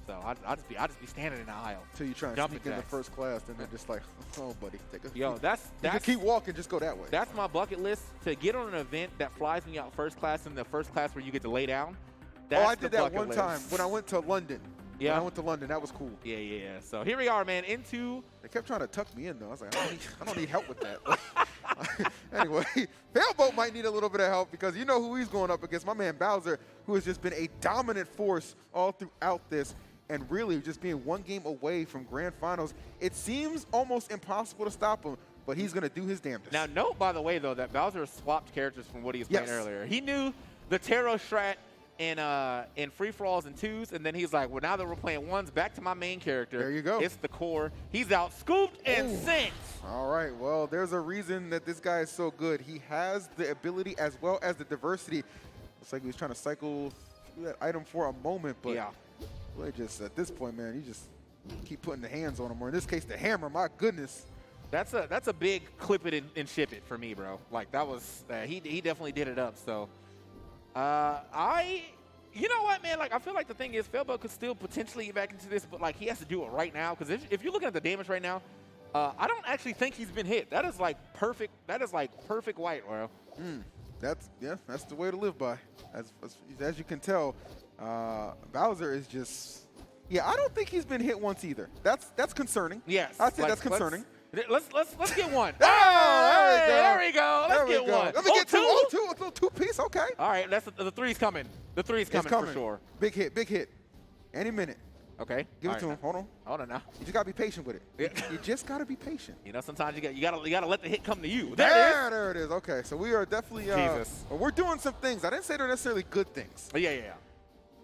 So I'll just be standing in the aisle. Until you try and sneak into first class, and they're just like, oh, buddy, take a Yo, that's you can keep walking, just go that way. That's my bucket list, to get on an event that flies me out first class, in the first class where you get to lay down. I did that one time when I went to London. Yeah, when I went to London. That was cool. Yeah. So here we are, man. They kept trying to tuck me in, though. I was like, I don't need help with that. Anyway, Veilboat might need a little bit of help because you know who he's going up against. My man Bowser, who has just been a dominant force all throughout this, and really just being one game away from grand finals. It seems almost impossible to stop him, but he's going to do his damnedest. Now, note, by the way, though, that Bowser swapped characters from what he was playing earlier. He knew the Taro strat in free-for-alls and twos, and then he's like, well, now that we're playing ones, back to my main character. There you go. It's the core. He's out scooped and sent. All right, well, there's a reason that this guy is so good. He has the ability as well as the diversity. Looks like he was trying to cycle through that item for a moment, but really just at this point, man, you just keep putting the hands on him, or in this case, the hammer. My goodness. That's a big clip it and ship it for me, bro. Like that was he definitely did it up. So you know what, man? Like I feel like the thing is, Felbo could still potentially get back into this, but like he has to do it right now. Because if you're looking at the damage right now, I don't actually think he's been hit. That is like perfect. That is like perfect white, bro. That's the way to live by. As you can tell, Bowser is just. Yeah, I don't think he's been hit once either. That's concerning. Yes, I'd say that's concerning. Let's get one. Oh, there we go. Let's get one. Let me get two. Oh, two. A little two-piece. Okay. All right, that's the three's coming. The three's coming for sure. Big hit. Any minute. Okay. Give it to him. Hold on now. You just gotta be patient with it. You just gotta be patient. You know, sometimes you gotta let the hit come to you. There it is. Okay, so we are definitely. Jesus. We're doing some things. I didn't say they're necessarily good things. Yeah.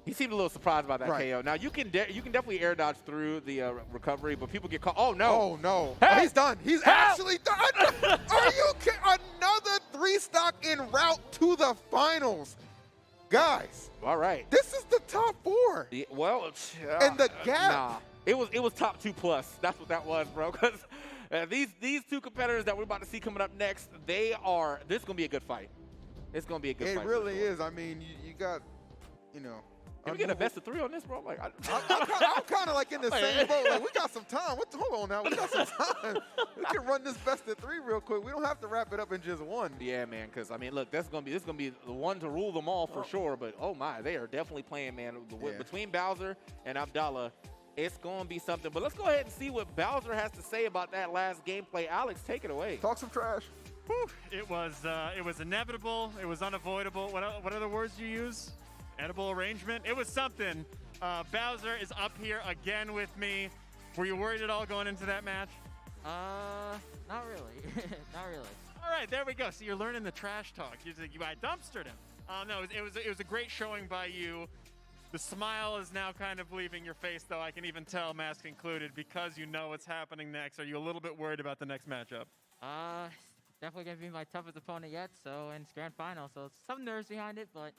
He seemed a little surprised by that KO. Now you can definitely air dodge through the recovery, but people get caught. Oh no! Oh no! Hey! Oh, he's done. He's actually done. Are you kidding? Another 3-stock en route to the finals, guys. All right. This is the top 4. Yeah, well, and the gap. Nah, it was top 2+. That's what that was, bro. Because these two competitors that we're about to see coming up next, this is gonna be a good fight. It's gonna be a good fight. It really is. I mean, you got, you know. Can we get a best of 3 on this, bro? Like, I'm kind of like in the same boat. Like, we got some time. Hold on now. We got some time. We can run this best of 3 real quick. We don't have to wrap it up in just one. Yeah, man. Because I mean, look, this is gonna be the one to rule them all for sure. But oh my, they are definitely playing, man. Between Bowser and Abdallah, it's gonna be something. But let's go ahead and see what Bowser has to say about that last gameplay. Alex, take it away. Talk some trash. Whew. It was inevitable. It was unavoidable. What other words do you use? Edible arrangement? It was something. Bowser is up here again with me. Were you worried at all going into that match? Not really. Not really. All right, there we go. So you're learning the trash talk. I dumpstered him. No, it was a great showing by you. The smile is now kind of leaving your face, though. I can even tell, mask included, because you know what's happening next. Are you a little bit worried about the next matchup? Definitely gonna be my toughest opponent yet. So in grand final, so some nerves behind it, but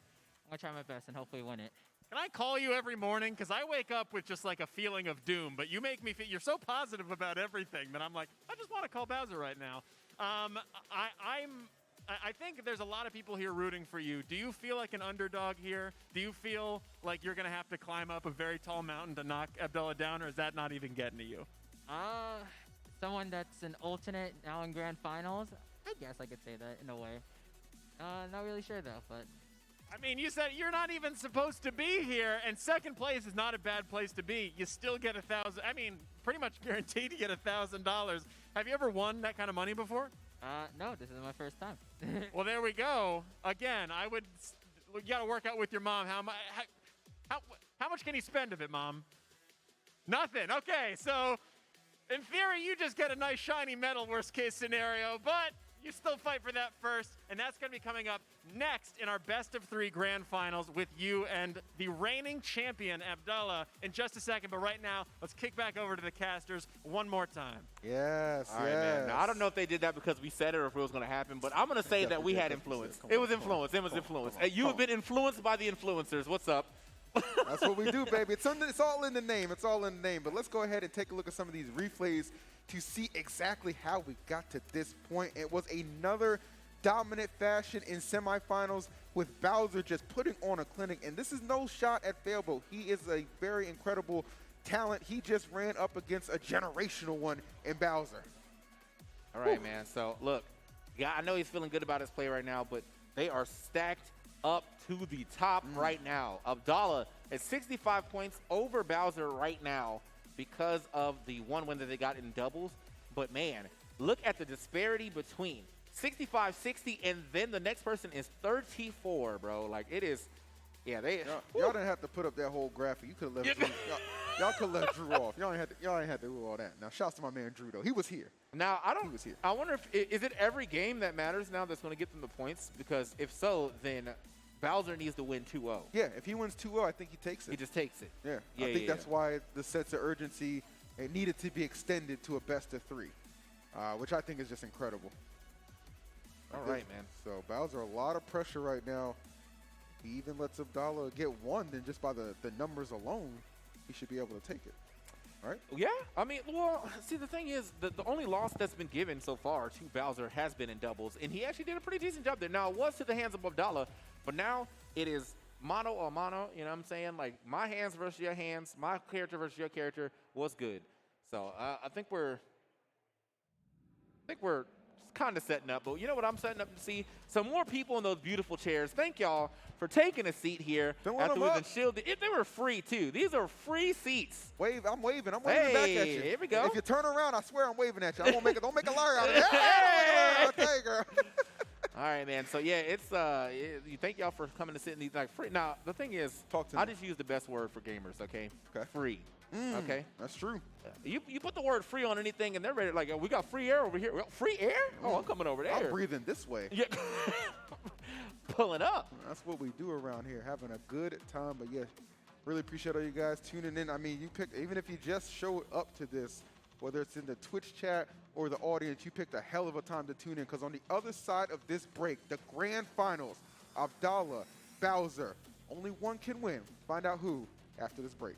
I'm gonna try my best and hopefully win it. Can I call you every morning? Because I wake up with just like a feeling of doom, but you make me feel, you're so positive about everything that I'm like, I just want to call Bowser right now. I think there's a lot of people here rooting for you. Do you feel like an underdog here? Do you feel like you're going to have to climb up a very tall mountain to knock Abdallah down, or is that not even getting to you? Someone that's an alternate now in grand finals, I guess I could say that in a way. Not really sure though, but. I mean, you said you're not even supposed to be here, and second place is not a bad place to be. You still get $1,000. I mean, pretty much guaranteed to get $1,000. Have you ever won that kind of money before? No, this is my first time. Well, there we go. Again, you got to work out with your mom. How much can he spend of it, Mom? Nothing. Okay, so in theory, you just get a nice shiny medal, worst case scenario, but you still fight for that first, and that's going to be coming up next in our best of 3 grand finals with you and the reigning champion, Abdallah, in just a second. But right now, let's kick back over to the casters one more time. Yes, All right, man. Now, I don't know if they did that because we said it or if it was going to happen, but I'm going to say that we had influence. It was influence. It was influence. You have been influenced by the influencers. What's up? That's what we do, baby. It's all in the name. It's all in the name. But let's go ahead and take a look at some of these replays to see exactly how we got to this point. It was another dominant fashion in semifinals with Bowser just putting on a clinic. And this is no shot at Failbo. He is a very incredible talent. He just ran up against a generational one in Bowser. All right, man. So, look, yeah, I know he's feeling good about his play right now, but they are stacked up to the top right now. Abdallah at 65 points over Bowser right now because of the one win that they got in doubles. But, man, look at the disparity between 65, 60, and then the next person is 34, bro. Like, it is, yeah, y'all didn't have to put up that whole graphic. You could have left Drew. Y'all could have left Drew off. Y'all ain't had to do all that. Now, shouts to my man Drew, though. He was here. Now, I wonder if, is it every game that matters now that's going to get them the points? Because if so, then Bowser needs to win 2-0. Yeah, if he wins 2-0, I think he takes it. He just takes it. Yeah, I think that's why the sense of urgency, it needed to be extended to a best of 3, which I think is just incredible. All right, man. So Bowser, a lot of pressure right now. He even lets Abdallah get one, then just by the numbers alone, he should be able to take it. right? Yeah, I mean, well, see, the thing is, the only loss that's been given so far to Bowser has been in doubles, and he actually did a pretty decent job there. Now, it was to the hands of Abdallah, but now it is mano a mano, you know what I'm saying? Like, my hands versus your hands, my character versus your character was good. So, I think we're kind of setting up, but you know what I'm setting up to see? Some more people in those beautiful chairs. Thank y'all for taking a seat here after we've been shielded. They were free, too. These are free seats. I'm waving back at you. Here we go. If you turn around, I swear I'm waving at you. I won't make it. Don't make a liar out of it. Hey! I'll tell you, girl. All right, man. So yeah, it's you thank y'all for coming to sit in these like free. Now the thing is, I just use the best word for gamers. Okay. Okay. Free. Okay. That's true. You put the word free on anything, and they're ready. Like, oh, we got free air over here. Well, free air? Oh, I'm coming over there. I'm breathing this way. Yeah. Pulling up. That's what we do around here, having a good time. But yeah, really appreciate all you guys tuning in. I mean, you picked, even if you just showed up to this, whether it's in the Twitch chat or the audience, you picked a hell of a time to tune in, because on the other side of this break, the grand finals, Abdallah, Bowser, only one can win. Find out who after this break.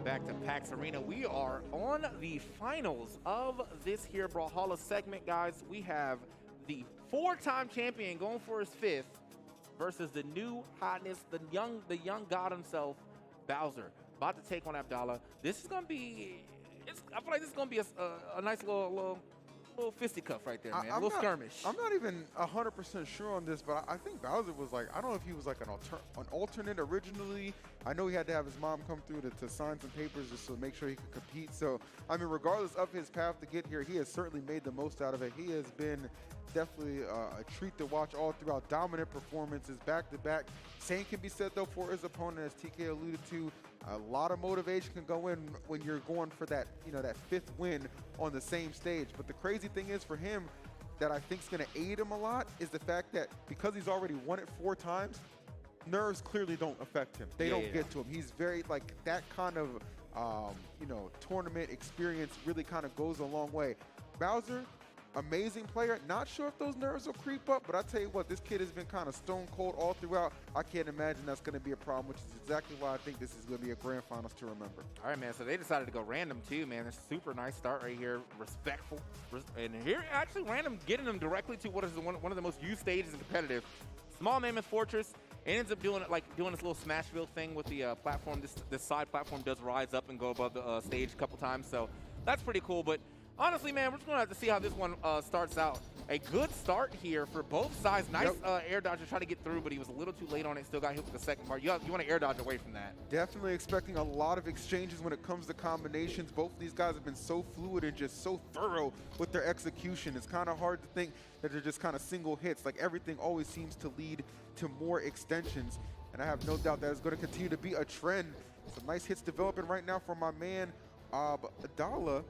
back to PAX Arena. We are on the finals of this here Brawlhalla segment, guys. We have the 4-time champion going for his 5th versus the new hotness, the young god himself, Bowser, about to take on Abdallah. This is gonna be, I feel like this is gonna be a nice little fisticuff right there, man. A little skirmish. I'm not even 100% sure on this, but I think Bowser was like, I don't know if he was like an alternate originally. I know he had to have his mom come through to sign some papers just to make sure he could compete. So, I mean, regardless of his path to get here, he has certainly made the most out of it. He has been definitely a treat to watch all throughout. Dominant performances, back-to-back. Same can be said, though, for his opponent, as TK alluded to. A lot of motivation can go in when you're going for that, that 5th win on the same stage. But the crazy thing is for him that I think is going to aid him a lot is the fact that because he's already won it 4 times, nerves clearly don't affect him. They don't get to him. He's very, like, that kind of, tournament experience really kind of goes a long way. Bowser, amazing player. Not sure if those nerves will creep up, but I tell you what, this kid has been kind of stone cold all throughout. I can't imagine that's going to be a problem, which is exactly why I think this is going to be a grand finals to remember. All right, man. So they decided to go random too, man. It's a super nice start right here, respectful, and here actually random getting them directly to what is one of the most used stages in competitive. Small Mammoth Fortress. It ends up doing this little Smashville thing with the platform. This side platform does rise up and go above the stage a couple times, so that's pretty cool. But honestly, man, we're just going to have to see how this one starts out. A good start here for both sides. Nice air dodge to try to get through, but he was a little too late on it. Still got hit with the second part. You want to air dodge away from that. Definitely expecting a lot of exchanges when it comes to combinations. Both of these guys have been so fluid and just so thorough with their execution. It's kind of hard to think that they're just kind of single hits. Like, everything always seems to lead to more extensions. And I have no doubt that is going to continue to be a trend. Some nice hits developing right now from my man, Abdallah.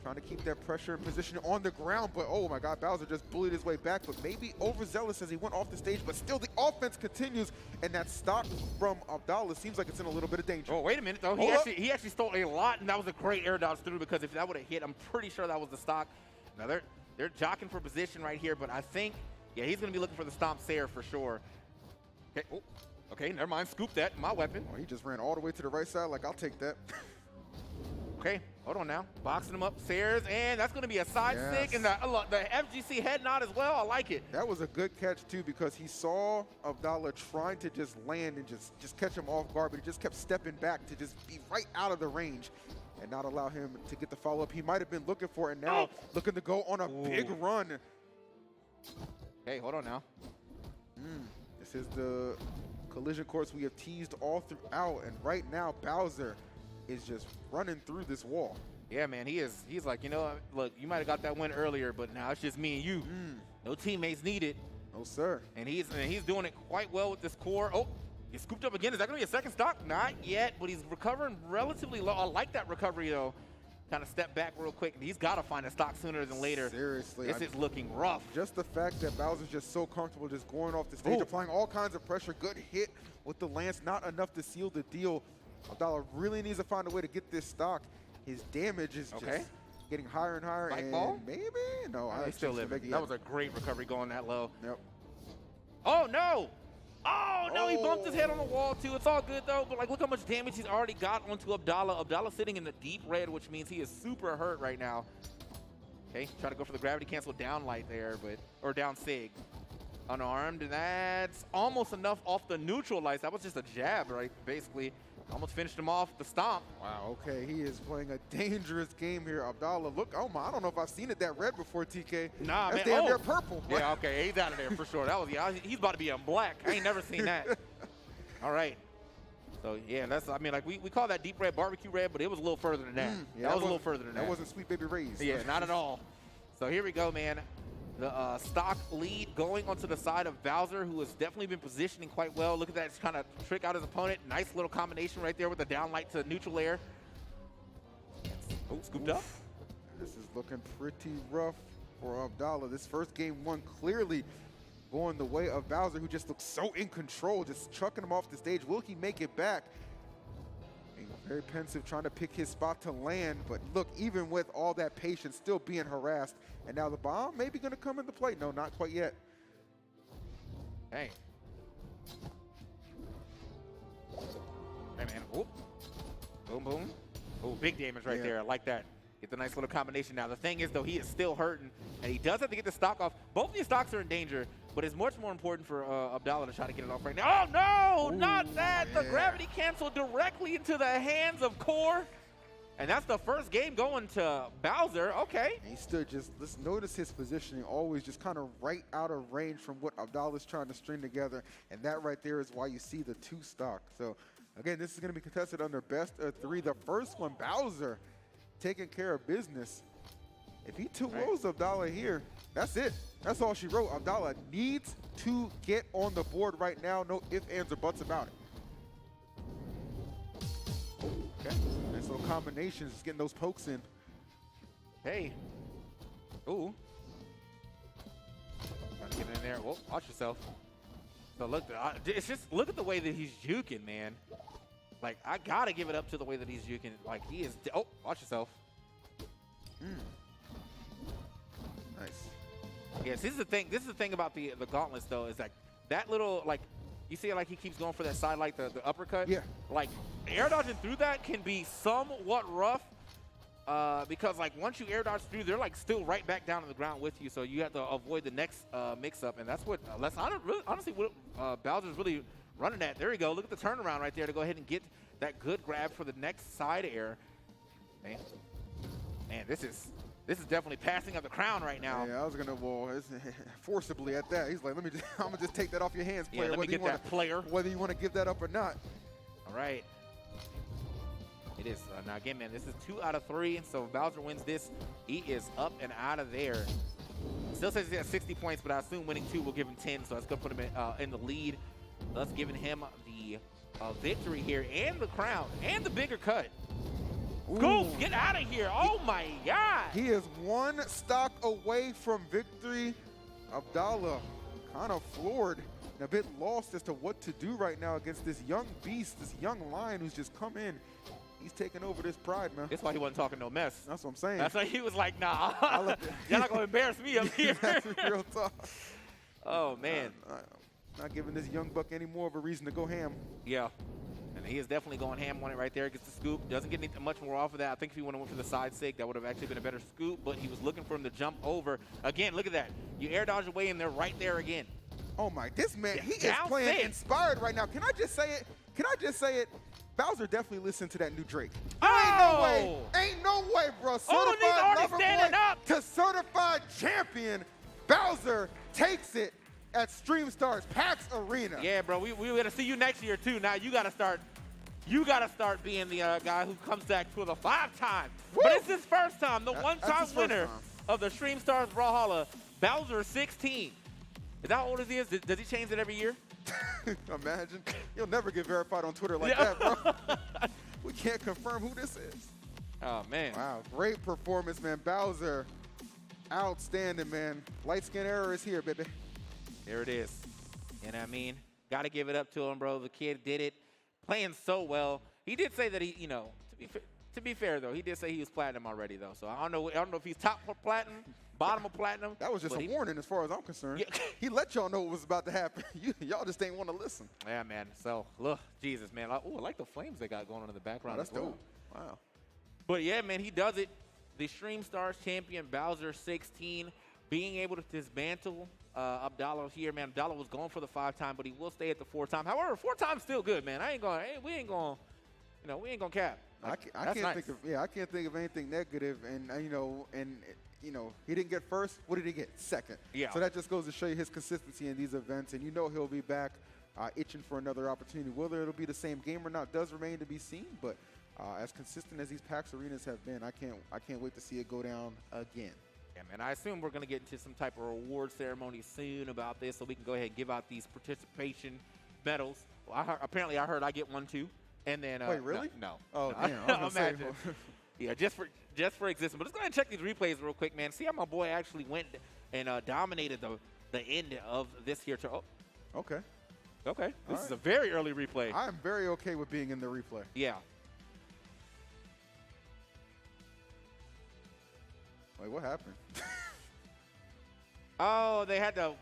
Trying to keep that pressure and position on the ground, but oh my God, Bowser just bullied his way back, but maybe overzealous as he went off the stage, but still the offense continues, and that stock from Abdallah seems like it's in a little bit of danger. Oh, wait a minute, though. He actually stole a lot, and that was a great air dodge through, because if that would have hit, I'm pretty sure that was the stock. Now, they're jockeying for position right here, but I think, yeah, he's going to be looking for the stomp Sayer for sure. Okay, okay, never mind. Scoop that, my weapon. Oh, he just ran all the way to the right side, like, I'll take that. Okay, hold on now. Boxing him up, Sayers, and that's going to be a side stick, and the FGC head nod as well. I like it. That was a good catch, too, because he saw Abdallah trying to just land and just catch him off guard, but he just kept stepping back to just be right out of the range and not allow him to get the follow-up he might have been looking for, and now looking to go on a big run. Hey, hold on now. This is the collision course we have teased all throughout, and right now, Bowser is just running through this wall. Yeah, man, he's like, look, you might have got that win earlier, but now it's just me and you. No teammates needed. No, sir. And he's doing it quite well with this core. Oh, he scooped up again. Is that going to be a second stock? Not yet, but he's recovering relatively low. I like that recovery, though. Kind of step back real quick. He's got to find a stock sooner than later. Seriously. This is looking rough. Just the fact that Bowser's just so comfortable just going off the stage, applying all kinds of pressure. Good hit with the lance, not enough to seal the deal. Abdallah really needs to find a way to get this stock. His damage is just getting higher and higher. Spike ball? Maybe? No, I still live. That was a great recovery going that low. Yep. Oh, no. Oh, no, he bumped his head on the wall, too. It's all good, though. But, look how much damage he's already got onto Abdallah. Abdallah sitting in the deep red, which means he is super hurt right now. Okay, try to go for the gravity cancel down light there, or down sig. Unarmed, and that's almost enough off the neutral lights. That was just a jab, right, basically. Almost finished him off the stomp. Wow, okay, he is playing a dangerous game here. Abdallah, look, oh my, I don't know if I've seen it that red before, TK. Nah, that's man. Damn near purple. Yeah, okay, he's out of there for sure. That was, he's about to be in black. I ain't never seen that. All right. So, yeah, we call that deep red barbecue red, but it was a little further than that. Yeah, that was a little further than that. That wasn't Sweet Baby Ray's. Yeah, not at all. So here we go, man. The stock lead going onto the side of Bowser, who has definitely been positioning quite well. Look at that, just kind of trick out his opponent. Nice little combination right there with the down light to neutral air. Oh, scooped up. This is looking pretty rough for Abdallah. This first game one clearly going the way of Bowser, who just looks so in control, just chucking him off the stage. Will he make it back? Being very pensive, trying to pick his spot to land, but look, even with all that patience, still being harassed. And now the bomb maybe going to come into play. No, not quite yet. Hey. Hey, man. Whoop. Boom, boom. Oh, big damage right there. I like that. Get the nice little combination now. The thing is, though, he is still hurting, and he does have to get the stock off. Both of these stocks are in danger, but it's much more important for Abdallah to try to get it off right now. Oh, no, not that. The gravity canceled directly into the hands of Core. And that's the first game going to Bowser. Okay. And he stood just, let's notice his positioning, always just kind of right out of range from what Abdallah's trying to string together. And that right there is why you see the 2 stock. So, again, this is going to be contested under best of 3. The first one, Bowser, taking care of business. If he 2-0s Abdallah here, that's it. That's all she wrote. Abdallah needs to get on the board right now. No ifs, ands, or buts about it. Okay. Nice little combinations, just getting those pokes in. Hey. Ooh. Trying to get in there. Whoa, watch yourself. So look, it's just, look at the way that he's juking, man. Like, I got to give it up to the way that he's juking. Like, he is, oh, watch yourself. Nice. Yes, this is the thing about the gauntlets, though, is that little, like, you see, like, he keeps going for that side, like the uppercut. Yeah. Like, air dodging through that can be somewhat rough because, like, once you air dodge through, they're, like, still right back down on the ground with you. So you have to avoid the next mix-up, and that's what, honestly, what Bowser's really running at. There you go. Look at the turnaround right there to go ahead and get that good grab for the next side air. Man, this is definitely passing of the crown right now. Yeah, I was gonna forcibly at that. He's like, I'm gonna just take that off your hands, player. Yeah, let me get that, player. Whether you want to give that up or not. All right. It is now again, man. This is 2 out of 3, and so if Bowser wins this, he is up and out of there. Still says he has 60 points, but I assume winning 2 will give him 10, so that's gonna put him in the lead. Thus giving him the victory here and the crown and the bigger cut. Go, get out of here. Oh, my God. He is 1 stock away from victory. Abdallah kind of floored and a bit lost as to what to do right now against this young beast, this young lion who's just come in. He's taking over this pride, man. That's why he wasn't talking no mess. That's what I'm saying. That's why he was like, nah, you're not going to embarrass me up here. That's real talk. Oh, man. Not giving this young buck any more of a reason to go ham. Yeah. And he is definitely going ham on it right there. Gets the scoop. Doesn't get much more off of that. I think if he would have went for the side sig, that would have actually been a better scoop. But he was looking for him to jump over. Again, look at that. You air dodge away, and they're right there again. Oh, my. This man, he is Down playing six. inspired right now. Can I just say it? Bowser definitely listened to that new Drake. Oh! Ain't no way, bro. Oh, he's already Lover standing Boy up. to certified champion. Bowser takes it at Stream Stars PAX Arena. Yeah, bro. We got to see you next year, too. Now you got to start. You got to start being the guy who comes back for the 5 times. But it's his first time, the one-time winner of the Stream Stars Brawlhalla, Bowser 16. Is that how old he is? Does he change it every year? Imagine. You'll never get verified on Twitter like that, bro. We can't confirm who this is. Oh, man. Wow, great performance, man. Bowser, outstanding, man. Light skin error is here, baby. There it is. You know what I mean? Got to give it up to him, bro. The kid did it. Playing so well. He did say that he, you know, to be fair, though, he did say he was platinum already, though. So I don't know if he's top platinum, bottom of platinum. That was just a warning as far as I'm concerned. Yeah. He let y'all know what was about to happen. Y'all just ain't want to listen. Yeah, man. So, look, Jesus, man. Oh, I like the flames they got going on in the background. Oh, that's dope. Wow. But, yeah, man, he does it. The Stream Stars champion, Bowser 16, being able to dismantle Abdallah here, man. Abdallah was going for the 5-time, but he will stay at the 4-time. However, 4-time's still good, man. We ain't going cap. Like, I can't think of anything negative, and he didn't get first. What did he get? Second. Yeah. So that just goes to show you his consistency in these events, and he'll be back itching for another opportunity. Whether it'll be the same game or not does remain to be seen, but as consistent as these PAX arenas have been, I can't wait to see it go down again. Yeah, man, I assume we're going to get into some type of reward ceremony soon about this, so we can go ahead and give out these participation medals. Well, apparently I heard I get one too. And then wait, really? No. Oh, damn. I was gonna say. Yeah, just for existing. But let's go ahead and check these replays real quick, man. See how my boy actually went and dominated the end of this here. Okay. Okay. This is a very early replay. I'm very okay with being in the replay. Yeah. Wait, what happened? Oh, they had to.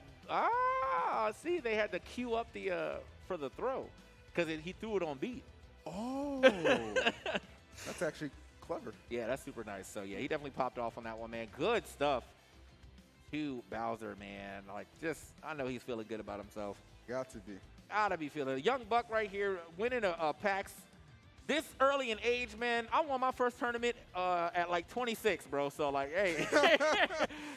See, they had to queue up the for the throw because he threw it on beat. Oh, that's actually clever. Yeah, that's super nice. So, yeah, he definitely popped off on that one, man. Good stuff to Bowser, man. Like, just, I know he's feeling good about himself. Got to be. Gotta be feeling it. Young buck right here winning a PAX. This early in age, man, I won my first tournament at like 26, bro. So, like, hey,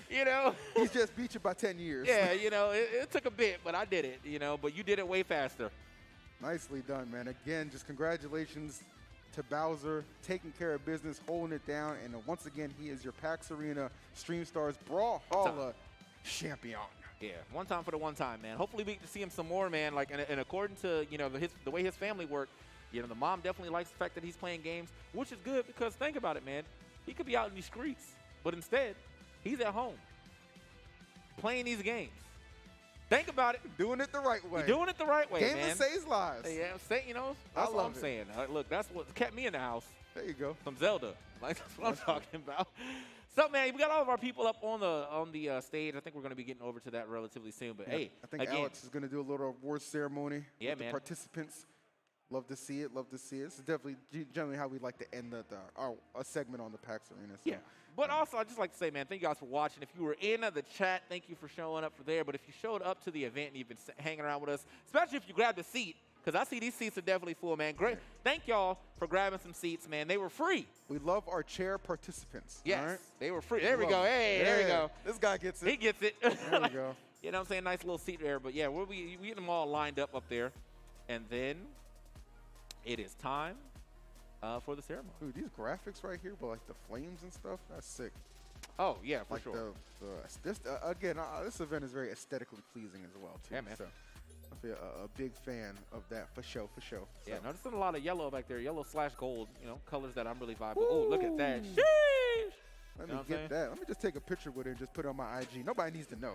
you know. He's just beat you by 10 years. Yeah, you know, it took a bit, but I did it, you know. But you did it way faster. Nicely done, man. Again, just congratulations to Bowser, taking care of business, holding it down. And once again, he is your PAX Arena Stream Stars Brawlhalla champion. Yeah, one time for the one time, man. Hopefully we get to see him some more, man. Like, and according to, you know, the way his family worked, you know, the mom definitely likes the fact that he's playing games, which is good because think about it, man. He could be out in these streets, but instead, he's at home playing these games. Think about it. Doing it the right way. You're doing it the right way, man. Gaming saves lives. Yeah, you know, that's what I'm saying. Look, that's what kept me in the house. There you go. Some Zelda. Like, that's what I'm talking about. So, man, we got all of our people up on the stage. I think we're going to be getting over to that relatively soon. But, hey, I think again, Alex is going to do a little award ceremony with the participants. Love to see it. Love to see it. This is definitely generally how we like to end a segment on the PAX Arena. So. Yeah. But also, I'd just like to say, man, thank you guys for watching. If you were in the chat, thank you for showing up for there. But if you showed up to the event and you've been hanging around with us, especially if you grabbed a seat, because I see these seats are definitely full, man. Great. Thank y'all for grabbing some seats, man. They were free. We love our chair participants. Yes. All right? They were free. There we go. Hey, there we go. This guy gets it. He gets it. There we go. You know what I'm saying? Nice little seat there. But, yeah, we get them all lined up there. And then it is time for the ceremony. Dude, these graphics right here, but like the flames and stuff, that's sick. Oh, yeah, for like sure. This event is very aesthetically pleasing as well, too. Yeah, man. So I'll be a big fan of that for sure, for sure. Yeah, So. noticing a lot of yellow back there, yellow/gold, you know, colors that I'm really vibing with. Oh, look at that. Sheesh! Let me get that. Let me just take a picture with it and just put it on my IG. Nobody needs to know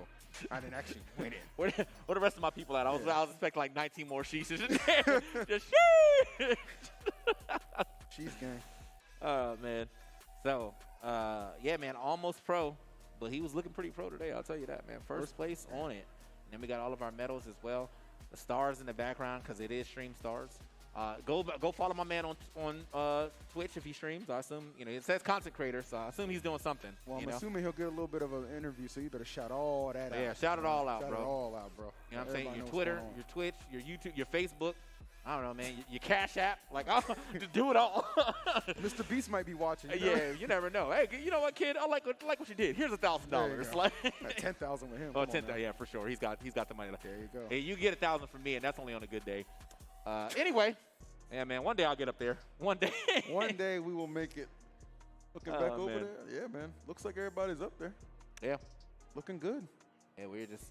I didn't actually win it. Where the rest of my people at? I was expecting like 19 more sheeshes in there. Just sheesh! Sheesh gang. Oh, man. So, yeah, man, almost pro, but he was looking pretty pro today, I'll tell you that, man. First place on it. And then we got all of our medals as well. The stars in the background because it is Stream Stars. Go follow my man on Twitch if he streams. I assume, you know, it says content creator, so I assume he's doing something. Well, I'm assuming he'll get a little bit of an interview, so you better shout all that out. Yeah, shout it all out, bro. Shout it all out, bro. You know what I'm saying? Your Twitter, your Twitch, your YouTube, your Facebook. I don't know, man. Your Cash App. Like, just do it all. Mr. Beast might be watching. You know? Yeah, you never know. Hey, you know what, kid? I like what you did. Here's $1,000. Like 10,000 with him. Oh, 10,000. Yeah, for sure. He's got the money. There you go. Hey, you get 1,000 from me, and that's only on a good day. Anyway, yeah, man. One day I'll get up there. One day. One day we will make it. Looking back over man. there, yeah, man. Looks like everybody's up there. Yeah, looking good. Yeah, we're just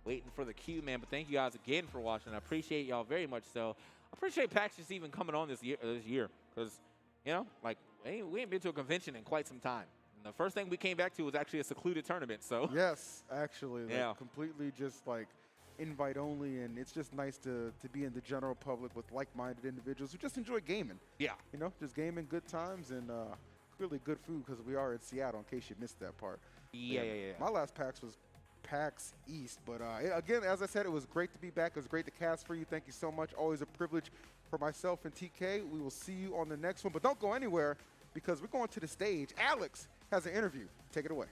waiting for the cue, man. But thank you guys again for watching. I appreciate y'all very much. So I appreciate PAX just even coming on this year, because you know, like we ain't been to a convention in quite some time. And the first thing we came back to was actually a secluded tournament. So yes, actually, like, yeah, completely just like invite only, and it's just nice to be in the general public with like-minded individuals who just enjoy gaming. Yeah, you know, just gaming, good times, and really good food because we are in Seattle. In case you missed that part. Yeah. My last PAX was PAX East, but again, as I said, it was great to be back. It was great to cast for you. Thank you so much. Always a privilege for myself and TK. We will see you on the next one, but don't go anywhere because we're going to the stage. Alex has an interview. Take it away.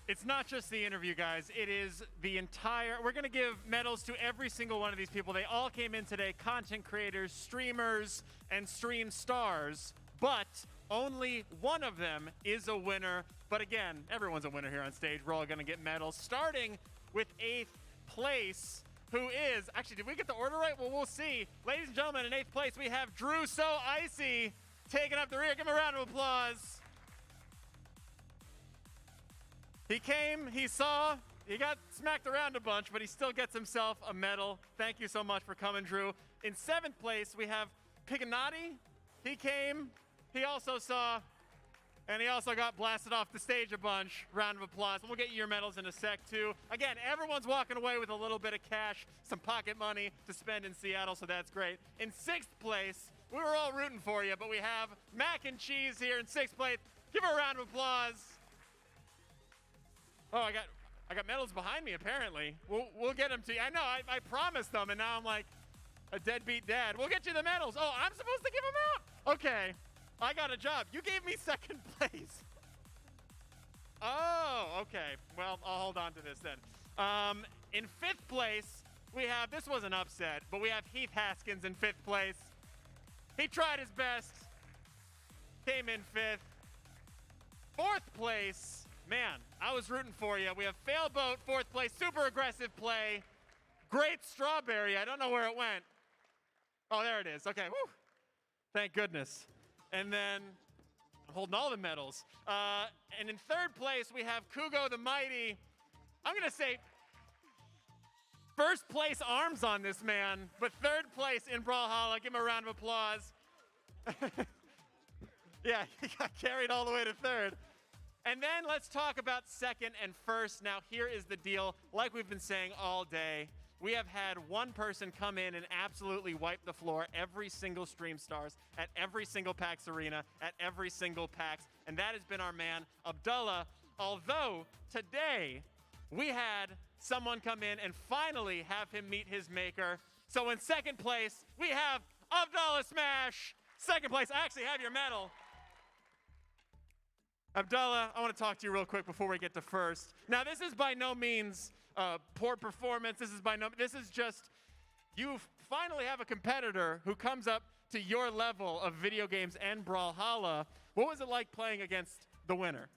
It's not just the interview, guys. It is the entire... We're going to give medals to every single one of these people. They all came in today, content creators, streamers, and stream stars, but only one of them is a winner. But again, everyone's a winner here on stage. We're all going to get medals, starting with 8th place, who is... Actually, did we get the order right? Well, we'll see. Ladies and gentlemen, in 8th place, we have Drew So Icy taking up the rear. Give him a round of applause. He came, he saw, he got smacked around a bunch, but he still gets himself a medal. Thank you so much for coming, Drew. In 7th place, we have Piganati. He came, he also saw, and he also got blasted off the stage a bunch. Round of applause. We'll get you your medals in a sec, too. Again, everyone's walking away with a little bit of cash, some pocket money to spend in Seattle, so that's great. In 6th place, we were all rooting for you, but we have Mac and Cheese here in 6th place. Give her a round of applause. Oh, I got medals behind me, apparently. We'll get them to you. I know, I promised them, and now I'm like a deadbeat dad. We'll get you the medals. Oh, I'm supposed to give them out? Okay. I got a job. You gave me second place. Oh, okay. Well, I'll hold on to this then. In 5th place, we have, this was an upset, but we have Heath Haskins in 5th place. He tried his best, came in 5th. 4th place, man, I was rooting for you. We have Failboat, 4th place, super aggressive play. Great Strawberry, I don't know where it went. Oh, there it is, okay, whew. Thank goodness. And then, I'm holding all the medals. And in 3rd place, we have Kugo the Mighty. I'm gonna say, 1st place arms on this man, but 3rd place in Brawlhalla. Give him a round of applause. Yeah, he got carried all the way to 3rd. And then let's talk about 2nd and 1st. Now, here is the deal. Like we've been saying all day, we have had one person come in and absolutely wipe the floor every single Stream Stars, at every single PAX Arena, at every single PAX, and that has been our man, Abdullah. Although, today, we had someone come in and finally have him meet his maker. So in 2nd place, we have Abdullah Smash. 2nd place, I actually have your medal. Abdullah, I want to talk to you real quick before we get to 1st. Now, this is by no means poor performance. This is just, you finally have a competitor who comes up to your level of video games and Brawlhalla. What was it like playing against the winner?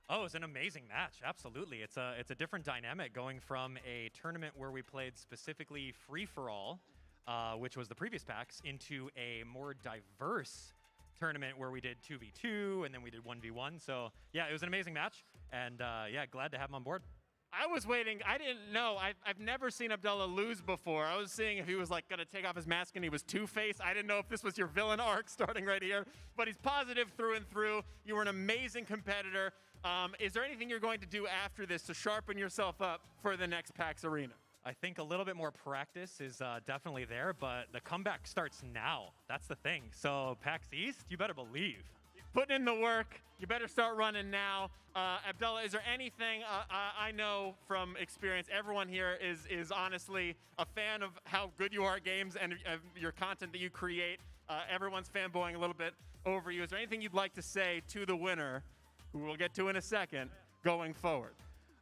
Oh, it's an amazing match. Absolutely. It's a different dynamic going from a tournament where we played specifically free-for-all, which was the previous PAX, into a more diverse tournament where we did 2v2 and then we did 1v1. So, yeah, it was an amazing match. And, yeah, glad to have him on board. I was waiting. I didn't know. I've never seen Abdullah lose before. I was seeing if he was like going to take off his mask and he was Two-Face. I didn't know if this was your villain arc starting right here. But he's positive through and through. You were an amazing competitor. Is there anything you're going to do after this to sharpen yourself up for the next PAX Arena? I think a little bit more practice is definitely there, but the comeback starts now. That's the thing. So PAX East, you better believe. Putting in the work. You better start running now. Abdullah, is there anything, I know from experience, everyone here is honestly a fan of how good you are at games and your content that you create. Everyone's fanboying a little bit over you. Is there anything you'd like to say to the winner, who we'll get to in a second, going forward?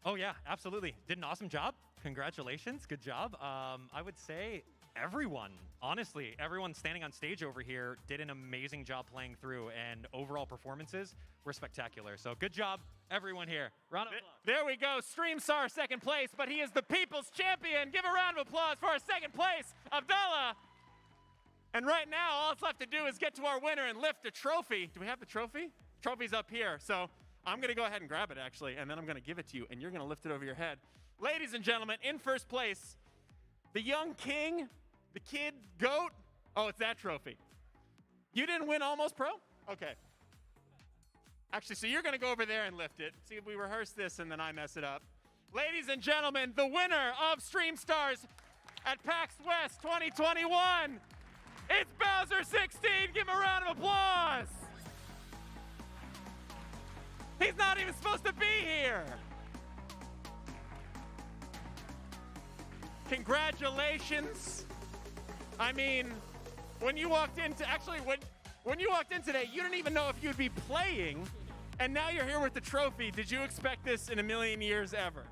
Oh, yeah, absolutely. Did an awesome job. Congratulations. Good job. I would say everyone, honestly, everyone standing on stage over here did an amazing job playing through, and overall performances were spectacular. So good job, everyone here. Round of applause. There we go. Streamstar 2nd place, but he is the people's champion. Give a round of applause for our 2nd place, Abdullah. And right now, all it's left to do is get to our winner and lift a trophy. Do we have the trophy? Trophy's up here. So I'm going to go ahead and grab it, actually, and then I'm going to give it to you, and you're going to lift it over your head. Ladies and gentlemen, in 1st place, the young king, the kid goat. Oh, it's that trophy. You didn't win Almost Pro? Okay. Actually, so you're going to go over there and lift it. See, if we rehearse this and then I mess it up. Ladies and gentlemen, the winner of Stream Stars at PAX West 2021, it's Bowser16. Give him a round of applause. He's not even supposed to be here. Congratulations. I mean, when you walked into, actually, when you walked in today, you didn't even know if you'd be playing, and now you're here with the trophy. Did you expect this in a million years ever?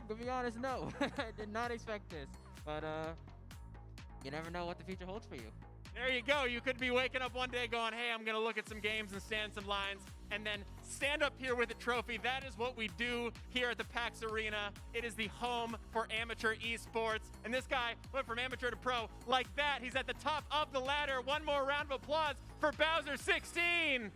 To be honest, no. I did not expect this. But, you never know what the future holds for you. There you go. You could be waking up one day going, hey, I'm going to look at some games and stand some lines, and then stand up here with a trophy. That is what we do here at the PAX Arena. It is the home for amateur esports. And this guy went from amateur to pro like that. He's at the top of the ladder. One more round of applause for Bowser16.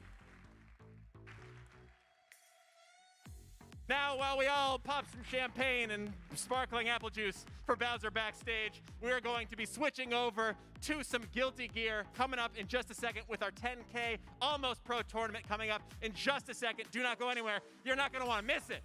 Now, while we all pop some champagne and sparkling apple juice for Bowser backstage, we're going to be switching over to some Guilty Gear coming up in just a second with our 10K Almost Pro tournament coming up in just a second. Do not go anywhere. You're not going to want to miss it.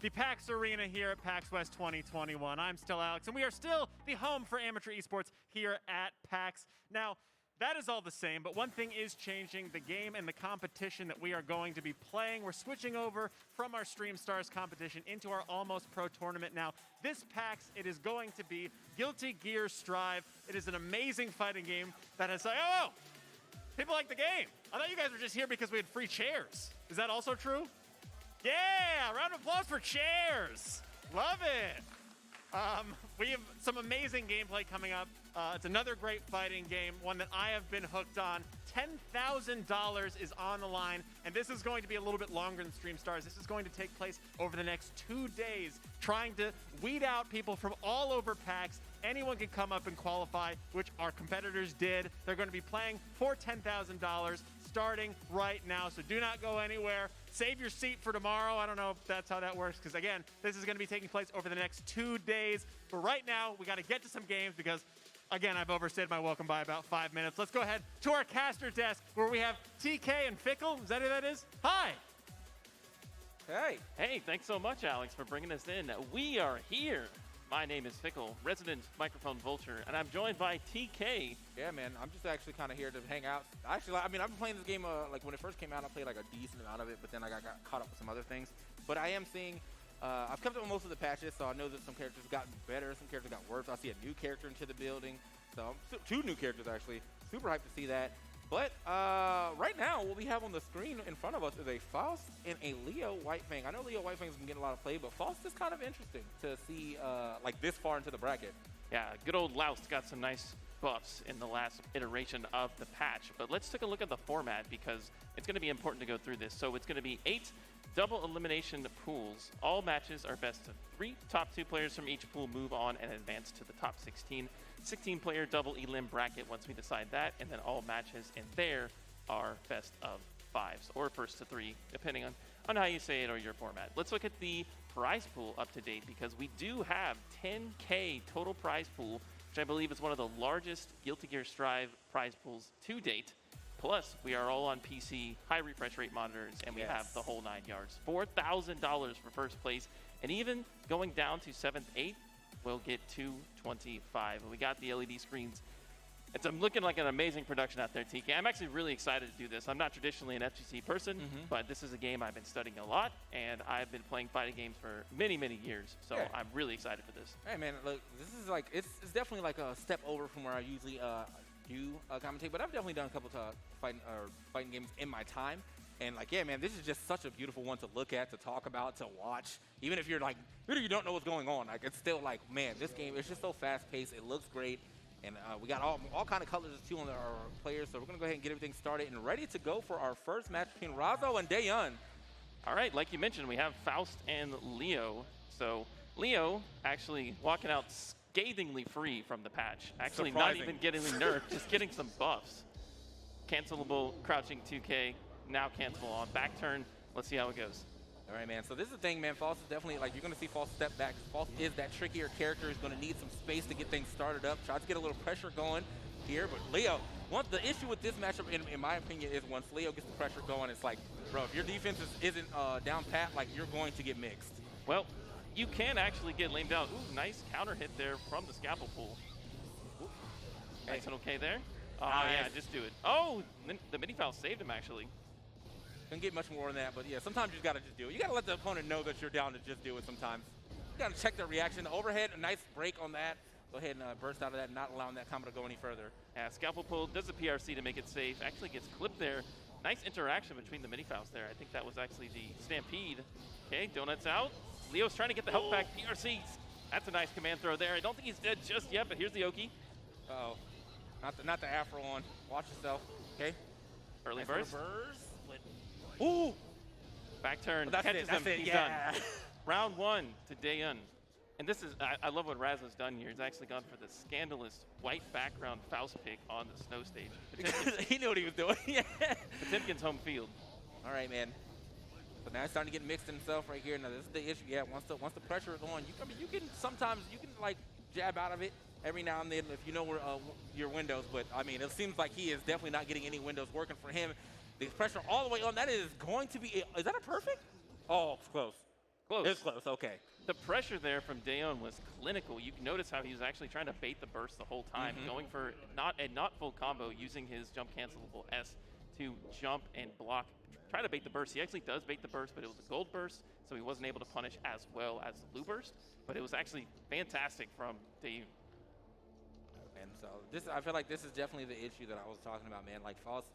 the PAX Arena here at PAX West 2021. I'm still Alex, and we are still the home for amateur esports here at PAX. Now, that is all the same, but one thing is changing: the game and the competition that we are going to be playing. We're switching over from our Stream Stars competition into our Almost Pro tournament. Now, this PAX, it is going to be Guilty Gear Strive. It is an amazing fighting game that has, oh, people like the game. I thought you guys were just here because we had free chairs. Is that also true? Yeah, round of applause for chairs. Love it. We have some amazing gameplay coming up. It's another great fighting game, one that I have been hooked on. $10,000 is on the line, and this is going to be a little bit longer than Stream Stars. This is going to take place over the next 2 days, trying to weed out people from all over PAX. Anyone can come up and qualify, which our competitors did. They're going to be playing for $10,000 starting right now, so do not go anywhere. Save your seat for tomorrow. I don't know if that's how that works, because again, this is going to be taking place over the next 2 days. But right now, we got to get to some games because, again, I've overstayed my welcome by about 5 minutes. Let's go ahead to our caster desk where we have TK and Fickle. Is that who that is? Hi. Hey. Hey, thanks so much, Alex, for bringing us in. We are here. My name is Fickle, resident microphone vulture, and I'm joined by TK. Yeah, man, I'm just actually kind of here to hang out. Actually, I mean, I've been playing this game, like when it first came out, I played like a decent amount of it, but then I got caught up with some other things. But I am seeing, I've kept up with most of the patches, so I know that some characters have gotten better, some characters got worse. I see a new character into the building, so 2 new characters actually. Super hyped to see that. But right now, what we have on the screen in front of us is a Faust and a Leo Whitefang. I know Leo Whitefang's been getting a lot of play, but Faust is kind of interesting to see like this far into the bracket. Yeah, good old Loust got some nice buffs in the last iteration of the patch. But let's take a look at the format because it's going to be important to go through this. So it's going to be 8 double elimination pools. All matches are best of 3. Top 2 players from each pool move on and advance to the top 16. 16-player double elim bracket once we decide that, and then all matches in there are best of 5s or first to 3, depending on how you say it or your format. Let's look at the prize pool up to date because we do have 10K total prize pool, which I believe is one of the largest Guilty Gear Strive prize pools to date. Plus, we are all on PC, high refresh rate monitors, and we have the whole 9 yards. $4,000 for first place, and even going down to 7th, 8th, we'll get $225. We got the LED screens. It's looking like an amazing production out there, TK. I'm actually really excited to do this. I'm not traditionally an FGC person, but this is a game I've been studying a lot, and I've been playing fighting games for many, many years. So I'm really excited for this. Hey, man, look, this is like, it's definitely like a step over from where I usually do commentate, but I've definitely done a couple of fighting games in my time. And like, yeah, man, this is just such a beautiful one to look at, to talk about, to watch. Even if you're like, even if you don't know what's going on, like it's still like, man, this game is just so fast-paced. It looks great, and we got all kind of colors too on our players. So we're gonna go ahead and get everything started and ready to go for our first match between Razo and Daeyeon. All right, like you mentioned, we have Faust and Leo. So Leo actually walking out scathingly free from the patch. Actually, not even getting nerfed, just getting some buffs. Cancelable crouching 2K. Now cancelable on back turn. Let's see how it goes. All right, man. So this is the thing, man. Faust is definitely, like, you're going to see Faust step back. Faust is that trickier character. He's going to need some space to get things started up. Tries to get a little pressure going here. But Leo, the issue with this matchup, in my opinion, is once Leo gets the pressure going, it's like, bro, if your defense isn't down pat, like, you're going to get mixed. Well, you can actually get lamed out. Ooh, nice counter hit there from the scalpel pool. Nice and okay there. Oh, yeah, just do it. Oh, the mini foul saved him, actually. Couldn't get much more than that, but yeah, sometimes you just gotta just do it. You gotta let the opponent know that you're down to just do it sometimes. You gotta check their reaction. The overhead, a nice break on that. Go ahead and burst out of that, not allowing that combo to go any further. Yeah, scalpel pull does a PRC to make it safe. Actually gets clipped there. Nice interaction between the mini fouls there. I think that was actually the Stampede. Okay, donuts out. Leo's trying to get the help back. PRC. That's a nice command throw there. I don't think he's dead just yet, but here's the Oki. Uh-oh. Not the Afro on. Watch yourself. Okay. Early burst. Ooh! Back turn. Well, catches him. He's done. Round 1 to Daeyeon. And this is, I love what Raz has done here. He's actually gone for the scandalous white background Faust pick on the snow stage. He knew what he was doing. Yeah. Potemkin's home field. All right, man. But now it's starting to get mixed himself right here. Now this is the issue. Yeah, once the pressure is on, you can sometimes like jab out of it every now and then if you know where your windows. But I mean, it seems like he is definitely not getting any windows working for him. The pressure all the way on. That is going to be. Is that a perfect? Oh, it's close. Close. It's close. Okay. The pressure there from Dayon was clinical. You can notice how he was actually trying to bait the burst the whole time, going for not full combo, using his jump cancelable S to jump and block, try to bait the burst. He actually does bait the burst, but it was a gold burst, so he wasn't able to punish as well as the blue burst. But it was actually fantastic from Dayon. And so I feel like this is definitely the issue that I was talking about, man. Like Faust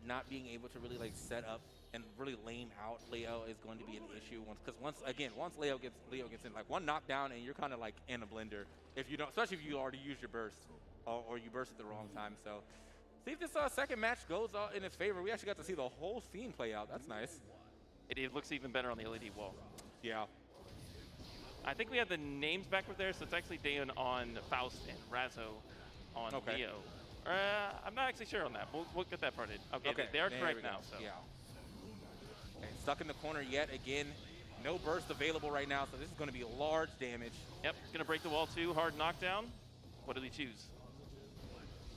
not being able to really like set up and really lame out Leo is going to be an issue because once Leo gets in, like one knockdown and you're kind of like in a blender if you don't, especially if you already used your burst or you burst at the wrong time. So see if this second match goes in his favor. We actually got to see the whole scene play out. That's nice. It looks even better on the LED wall. Yeah. I think we have the names backward there, so it's actually Dayon on Faust and Razzo on Leo. I'm not actually sure on that. We'll get that parted. Okay, they are correct now. So. Yeah. Okay, stuck in the corner yet again. No burst available right now, so this is going to be large damage. Yep, it's going to break the wall too. Hard knockdown. What did he choose?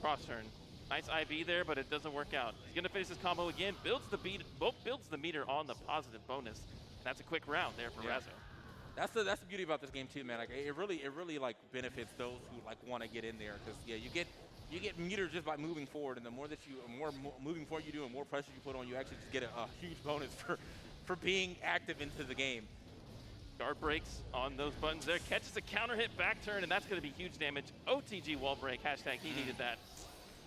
Cross turn. Nice IB there, but it doesn't work out. He's going to finish his combo again. Builds the meter on the positive bonus. And that's a quick round there for Razzo. That's the beauty about this game too, man. Like it really like benefits those who like want to get in there because you get meter just by moving forward, and the more moving forward you do and more pressure you put on, you actually just get a huge bonus for being active into the game. Guard breaks on those buttons there, catches a counter hit back turn, and that's going to be huge damage. OTG wall break, hashtag he needed that.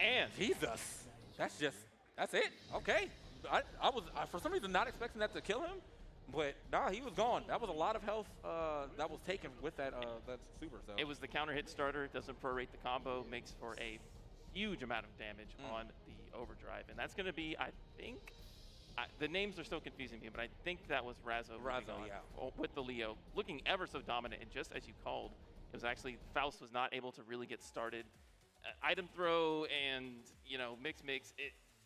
And Jesus, that's it. Okay, I was for some reason not expecting that to kill him. But nah, he was gone. That was a lot of health that was taken with that super. So it was the counter hit starter. It doesn't prorate the combo. Makes for a huge amount of damage on the overdrive, and that's going to be, I think, the names are still confusing me, but I think that was Razzo. With the Leo looking ever so dominant, and just as you called, it was actually Faust was not able to really get started. Item throw and mix.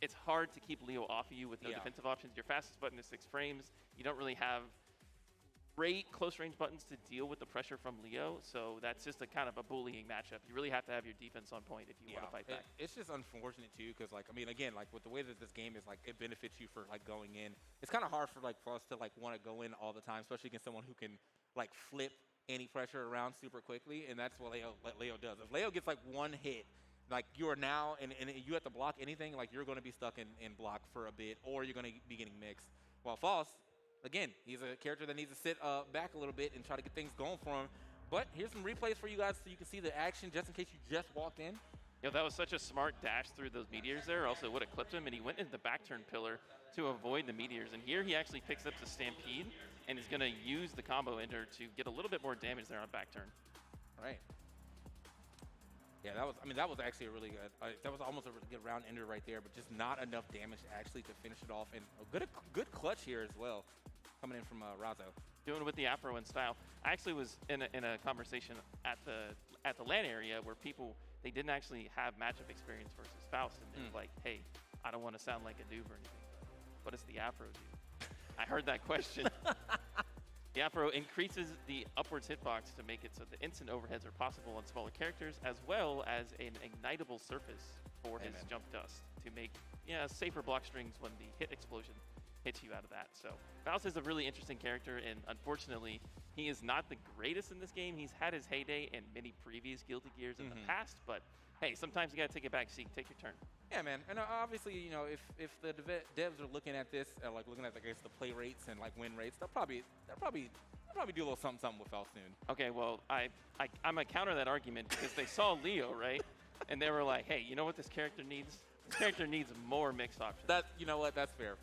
It's hard to keep Leo off of you with no defensive options. Your fastest button is 6 frames. You don't really have great close range buttons to deal with the pressure from Leo, so that's just a kind of a bullying matchup. You really have to have your defense on point if you want to fight back. It's just unfortunate too, because like again, like with the way that this game is, like it benefits you for like going in. It's kind of hard for us to like want to go in all the time, especially against someone who can like flip any pressure around super quickly, and that's what Leo does. If Leo gets like one hit, like you are now, and you have to block anything, like you're going to be stuck in block for a bit, or you're going to be getting mixed. While Faust, again, he's a character that needs to sit back a little bit and try to get things going for him. But here's some replays for you guys so you can see the action just in case you just walked in. That was such a smart dash through those meteors there. Also would have clipped him, and he went into the back turn pillar to avoid the meteors. And here he actually picks up the Stampede and is going to use the combo ender to get a little bit more damage there on back turn. All right. Yeah, that was actually a really good. That was almost a really good round ender right there, but just not enough damage actually to finish it off. And a good clutch here as well, coming in from Razzo. Doing it with the Afro in style. I actually was in a conversation at the LAN area where they didn't actually have matchup experience versus Faust, and they're like, "Hey, I don't want to sound like a noob or anything, but what does the Afro do?" I heard that question. The Afro increases the upwards hitbox to make it so the instant overheads are possible on smaller characters, as well as an ignitable surface for his jump dust to make safer block strings when the hit explosion hits you out of that. So Faust is a really interesting character, and unfortunately, he is not the greatest in this game. He's had his heyday in many previous Guilty Gears in the past, but hey, sometimes you got to take a back seat, take your turn. Yeah, man, and obviously, if the devs are looking at this, like looking at I guess the play rates and like win rates, they'll probably do a little something with Faust soon. Okay, well, I'm gonna counter that argument because they saw Leo, right, and they were like, hey, you know what this character needs? This character needs more mixed options. You know what? That's fair.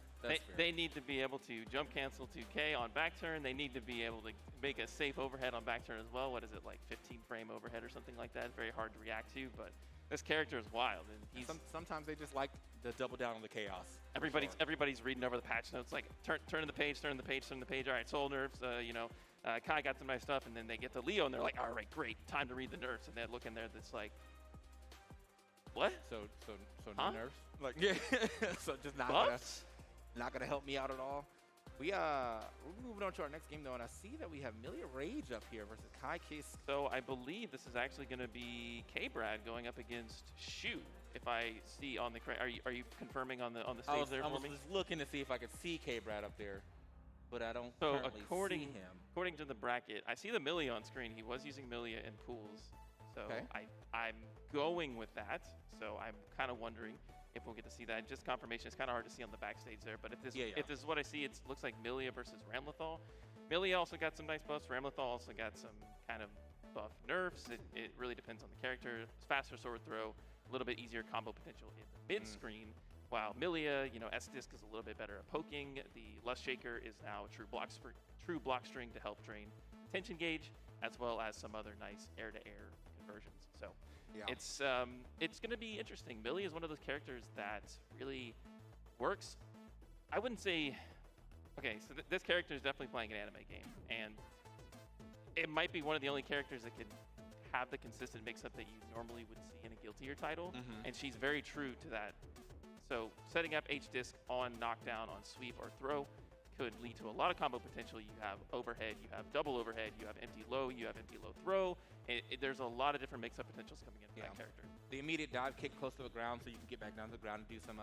They need to be able to jump cancel 2K on back turn. They need to be able to make a safe overhead on back turn as well. What is it, like 15 frame overhead or something like that? Very hard to react to, but this character is wild, and sometimes they just like to double down on the chaos. Everybody's reading over the patch notes, like turn the page. All right, soul nerfs. Kai got some nice stuff, and then they get to Leo, and they're like, all right, great, time to read the nerfs, and they look in there, that's like, what? So no nerfs? Like so just not gonna help me out at all. We're moving on to our next game though, and I see that we have Milia Rage up here versus Kai Kiss. So I believe this is actually going to be K-Brad going up against Shu. If I see on the are you confirming on the stage there for me? I was just looking to see if I could see K-Brad up there. but I don't So currently see him. according to the bracket, I see the Milia on screen. He was using Milia in pools. So Okay. I'm going with that. So I'm kind of wondering if we'll get to see that. Just confirmation. It's kind of hard to see on the backstage there. But if this is what I see, it looks like Milia versus Ramlethal. Milia also got some nice buffs. Ramlethal also got some kind of buff nerfs. It really depends on the character. It's faster sword throw, a little bit easier combo potential in the mid screen. While Milia, S-Disc is a little bit better at poking. The Lust Shaker is now a true block string to help drain tension gauge, as well as some other nice air-to-air conversions. So it's going to be interesting. Milia is one of those characters that really works. I wouldn't say... Okay, so this character is definitely playing an anime game, and it might be one of the only characters that can have the consistent mix-up that you normally would see in a Guilty Gear title, and she's very true to that. So setting up H-Disc on knockdown, on sweep, or throw could lead to a lot of combo potential. You have overhead, you have double overhead, you have empty low, you have empty low throw. There's a lot of different mix-up potentials coming in for that character. The immediate dive kick close to the ground, so you can get back down to the ground and do some,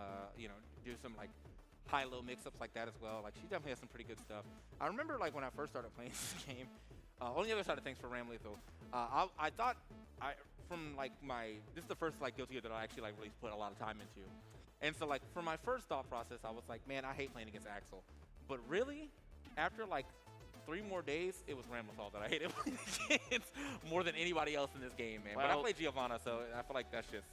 do some like high-low mix-ups like that as well. Like, she definitely has some pretty good stuff. I remember, like, when I first started playing this game, on the other side of things for Ramlethal, I thought, this is the first, like, Guilty Gear that I actually, like, really put a lot of time into. And so, like, for my first thought process, I was like, man, I hate playing against Axel. But really, after, like, 3 more days, it was Ramlethal that I hated playing against more than anybody else in this game, man. Well, but I played Giovanna, so I feel like that's just,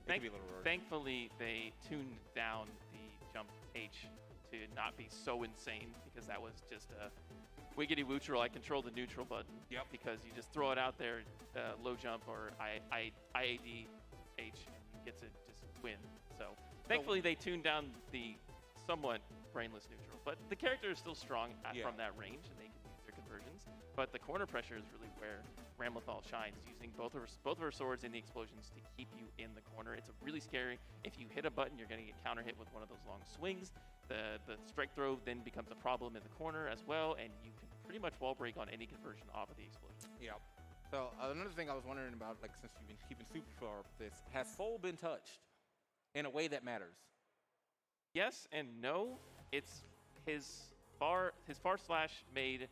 it could be a little rare. Thankfully, they tuned down the jump H to not be so insane, because that was just a wiggity neutral. I control the neutral button. Yep. Because you just throw it out there, low jump or IAD H, and you get to just win. So thankfully, they tuned down the somewhat brainless neutral. But the character is still strong from that range, and they can use their conversions. But the corner pressure is really where Ramlethal shines, using both of her swords and the explosions to keep you in the corner. It's really scary. If you hit a button, you're going to get counter hit with one of those long swings. The strike throw then becomes a problem in the corner as well, and you can pretty much wall break on any conversion off of the explosion. Yeah. So another thing I was wondering about, like, since you've been keeping super far with this, has Soul been touched in a way that matters? Yes and no. It's his far slash made.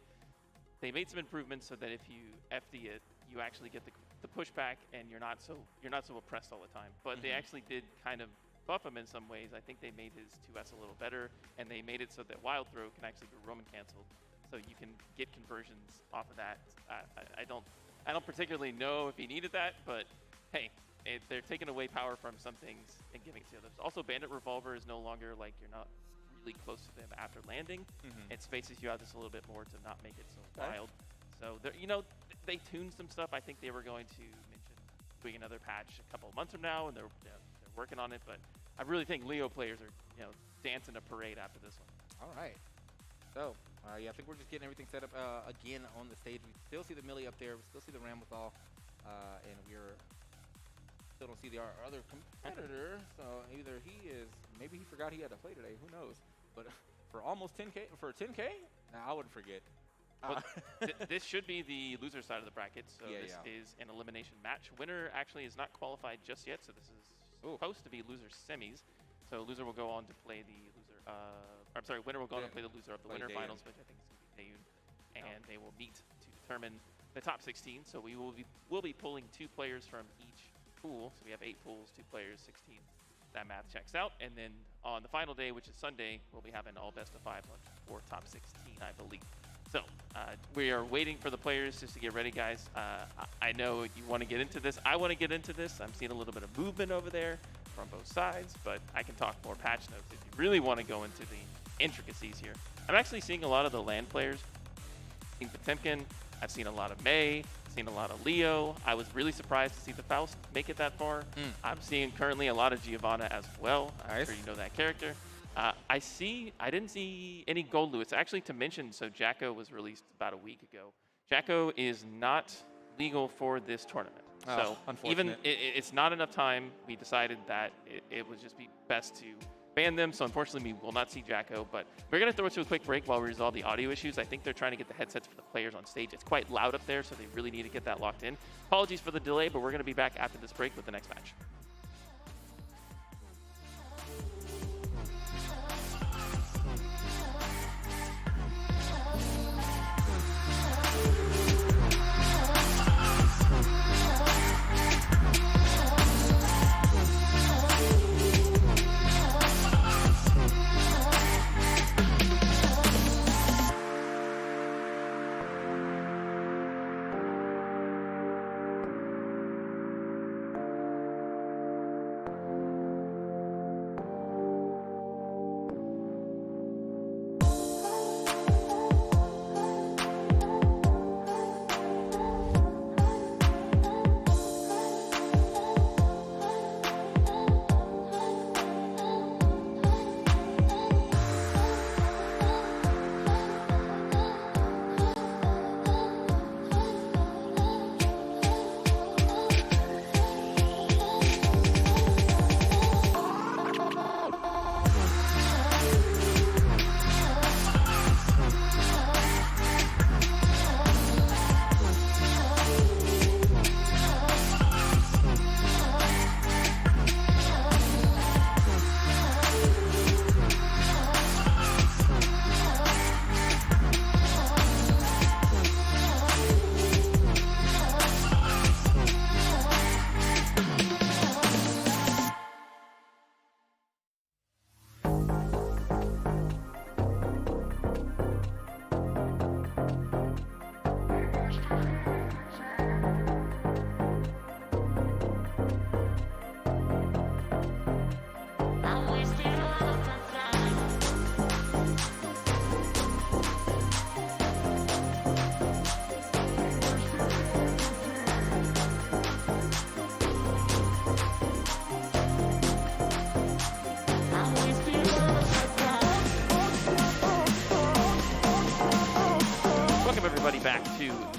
They made some improvements so that if you FD it, you actually get the pushback, and you're not so oppressed all the time. But they actually did kind of buff him in some ways. I think they made his 2S a little better, and they made it so that Wild Throw can actually be Roman canceled, so you can get conversions off of that. I don't particularly know if he needed that, but hey, they're taking away power from some things and giving it to others. Also, Bandit Revolver is no longer like you're not really close to them after landing. It spaces you out just a little bit more to not make it so wild. So they tuned some stuff. I think they were going to mention doing another patch a couple of months from now, and they're working on it. But I really think Leo players are dancing a parade after this one. All right. So I think we're just getting everything set up again on the stage. We still see the Millie up there. We still see the Ramlethal, and still don't see our other competitor. So either maybe he forgot he had to play today. Who knows? But for almost 10K, for 10K, I wouldn't forget. Well, this should be the loser side of the bracket. So this is an elimination match. Winner actually is not qualified just yet. So this is supposed to be loser semis. So loser will go on to play the loser. Winner will go on to play the loser of the winter finals, which I think is going to be Daeun, and they will meet to determine the top 16. So we'll be pulling 2 players from each pool. So we have 8 pools, 2 players, 16. That math checks out. And then on the final day, which is Sunday, we'll be having all best of 5 for top 16, I believe. So we are waiting for the players just to get ready, guys. I know you want to get into this. I want to get into this. I'm seeing a little bit of movement over there from both sides, but I can talk more patch notes if you really want to go into the intricacies here. I'm actually seeing a lot of the land players. I've seen Potemkin. I've seen a lot of May. I've seen a lot of Leo. I was really surprised to see the Faust make it that far. I'm seeing currently a lot of Giovanna as well. I'm sure you know that character. I didn't see any gold Lewis. Actually, to mention, so Jacko was released about a week ago. Jacko is not legal for this tournament. So even it's not enough time. We decided that it would just be best to ban them. So unfortunately, we will not see Jacko. But we're going to throw it to a quick break while we resolve the audio issues. I think they're trying to get the headsets for the players on stage. It's quite loud up there, so they really need to get that locked in. Apologies for the delay, but we're going to be back after this break with the next match.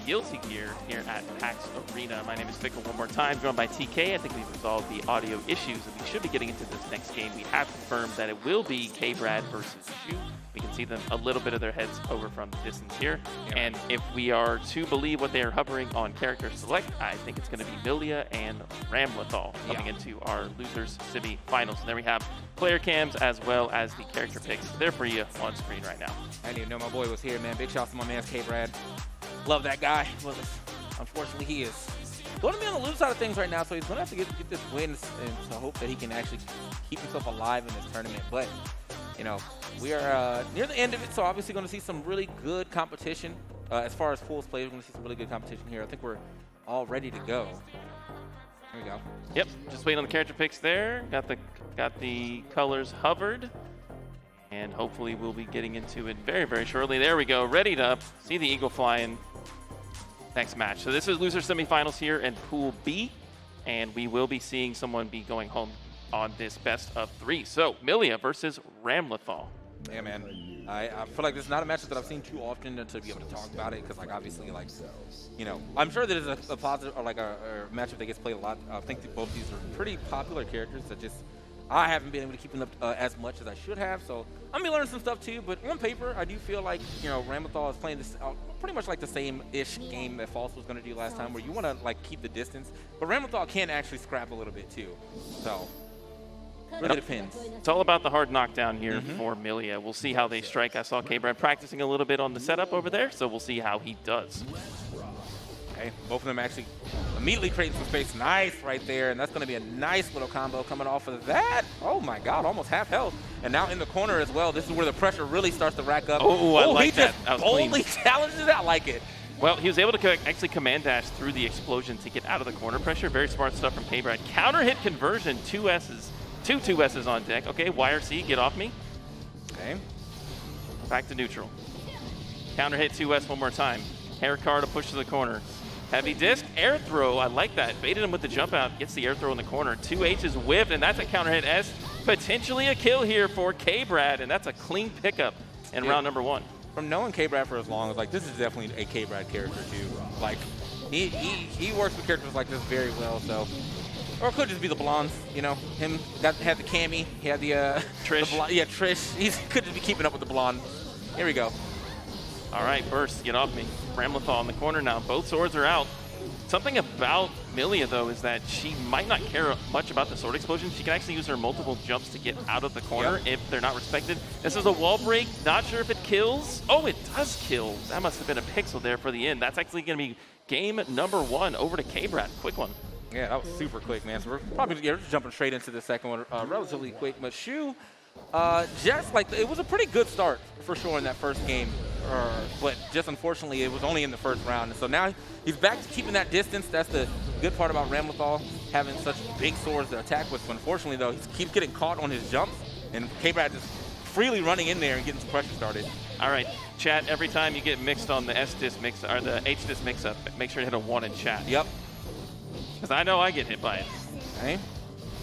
Guilty Gear here at PAX Arena. My name is Fickle one more time, joined by TK. I think we've resolved the audio issues, and we should be getting into this next game. We have confirmed that it will be K-Brad versus Shu. We can see them a little bit of their heads over from the distance here. Yeah. And if we are to believe what they are hovering on character select, I think it's going to be Milia and Ramlethal coming into our losers semi-finals. And there we have player cams as well as the character picks. They're for you on screen right now. I didn't even know my boy was here, man. Big shout to my man K-Brad. Love that guy. Well, unfortunately, he is going to be on the loser side of things right now, so he's going to have to get this win and to hope that he can actually keep himself alive in this tournament. But, you know, we are near the end of it, so obviously going to see some really good competition. As far as pools played, we're going to see some really good competition here. I think we're all ready to go. There we go. Yep, just waiting on the character picks there. Got the colors hovered. And hopefully we'll be getting into it very, very shortly. There we go, readied up. See the eagle flying. Next match. So this is loser semifinals here in Pool B. And we will be seeing someone be going home on this best of 3. So Milia versus Ramlethal. Yeah, man. I feel like this is not a match that I've seen too often to be able to talk about it, because, like, obviously, like, you know, I'm sure that it's a positive, or like a matchup that gets played a lot. I think that both these are pretty popular characters that just I haven't been able to keep them up as much as I should have. So I'm gonna be learning some stuff too. But on paper, I do feel like, you know, Ramlethal is playing this pretty much like the same-ish game that False was gonna do last time, where you want to like keep the distance, but Ramlethal can actually scrap a little bit too. So. Really depends. It's all about the hard knockdown here for Milia. We'll see how they strike. I saw K-Brad practicing a little bit on the setup over there, so we'll see how he does. Okay, both of them actually immediately creating some space. Nice right there, and that's going to be a nice little combo coming off of that. Oh my God, almost half health. And now in the corner as well. This is where the pressure really starts to rack up. Oh, I like that. He just boldly challenges it. I like it. Well, he was able to actually command dash through the explosion to get out of the corner pressure. Very smart stuff from K-Brad. Counter hit conversion, 2 S's. Two S's on deck. Okay, YRC, get off me. Okay. Back to neutral. Counter hit 2S one more time. Hair car to push to the corner. Heavy disc, air throw. I like that. Baited him with the jump out. Gets the air throw in the corner. 2 H's whiffed, and that's a counter hit S. Potentially a kill here for K-Brad, and that's a clean pickup in round number 1. From knowing K-Brad for as long, like, this is definitely a K-Brad character too. Like, he works with characters like this very well. So. Or it could just be the blondes, you know. Him had the Cammy, he had the Trish. Trish. He could just be keeping up with the blonde. Here we go. All right, Burst, get off me. Ramlethal in the corner now. Both swords are out. Something about Milia, though, is that she might not care much about the sword explosion. She can actually use her multiple jumps to get out of the corner if they're not respected. This is a wall break. Not sure if it kills. Oh, it does kill. That must have been a pixel there for the end. That's actually going to be game number 1 over to K-Brad. Quick one. Yeah, that was super quick, man. So we're probably just jumping straight into the second one relatively quick. But Shu, just like, it was a pretty good start for sure in that first game. But just unfortunately, it was only in the first round. And so now he's back to keeping that distance. That's the good part about Ramlethal, having such big swords to attack with. But unfortunately, though, he keeps getting caught on his jumps. And K-Brad just freely running in there and getting some pressure started. All right, chat, every time you get mixed on the S-Disc mix, or the H-Disc mix-up, make sure to hit a 1 in chat. Yep. Because I know I get hit by it. Okay.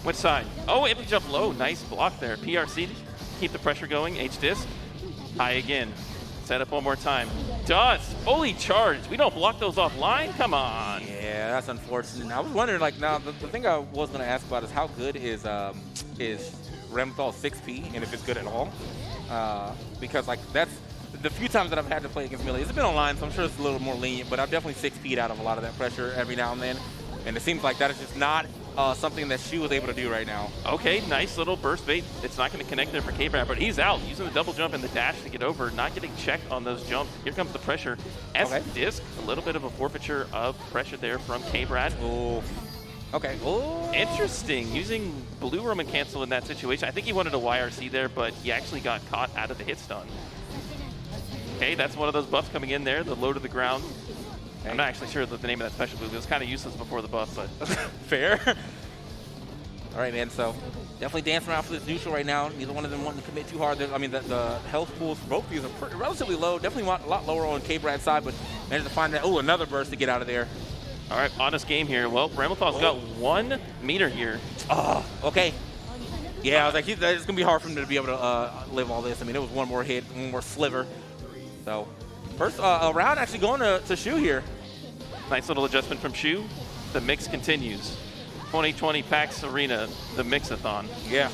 Which side? Oh, it would jump low. Nice block there. PRC, keep the pressure going. H-Disc. High again. Set up one more time. Does. Fully charged. We don't block those offline? Come on. Yeah, that's unfortunate. I was wondering, like, now, the thing I was going to ask about is how good is Ramlethal 6P, and if it's good at all. Because, like, that's the few times that I've had to play against Milia. It's been online, so I'm sure it's a little more lenient, but I've definitely 6P'd out of a lot of that pressure every now and then. And it seems like that is just not something that she was able to do right now. Okay, nice little burst bait. It's not going to connect there for K-Brad, but he's out. Using the double jump and the dash to get over, not getting checked on those jumps. Here comes the pressure. S-Disc, a little bit of a forfeiture of pressure there from K-Brad. Oh. Okay. Oh. Interesting. Using blue Roman cancel in that situation. I think he wanted a YRC there, but he actually got caught out of the hit stun. Okay, that's one of those buffs coming in there, the low to the ground. I'm not actually sure the name of that special move. It was kind of useless before the buff, but fair. All right, man. So definitely dancing around for this neutral right now. Neither one of them wanting to commit too hard. I mean, the health pools for both of these are relatively low. Definitely a lot lower on K-Brad's side, but managed to find that. Oh, another burst to get out of there. All right, honest game here. Well, Ramlethal's got 1 meter here. Oh, okay. Yeah, I was like, it's going to be hard for him to be able to live all this. I mean, it was one more hit, one more sliver. So first round actually going to Shu here. Nice little adjustment from Shu. The mix continues. 2020 PAX Arena, the mix-a-thon. Yeah.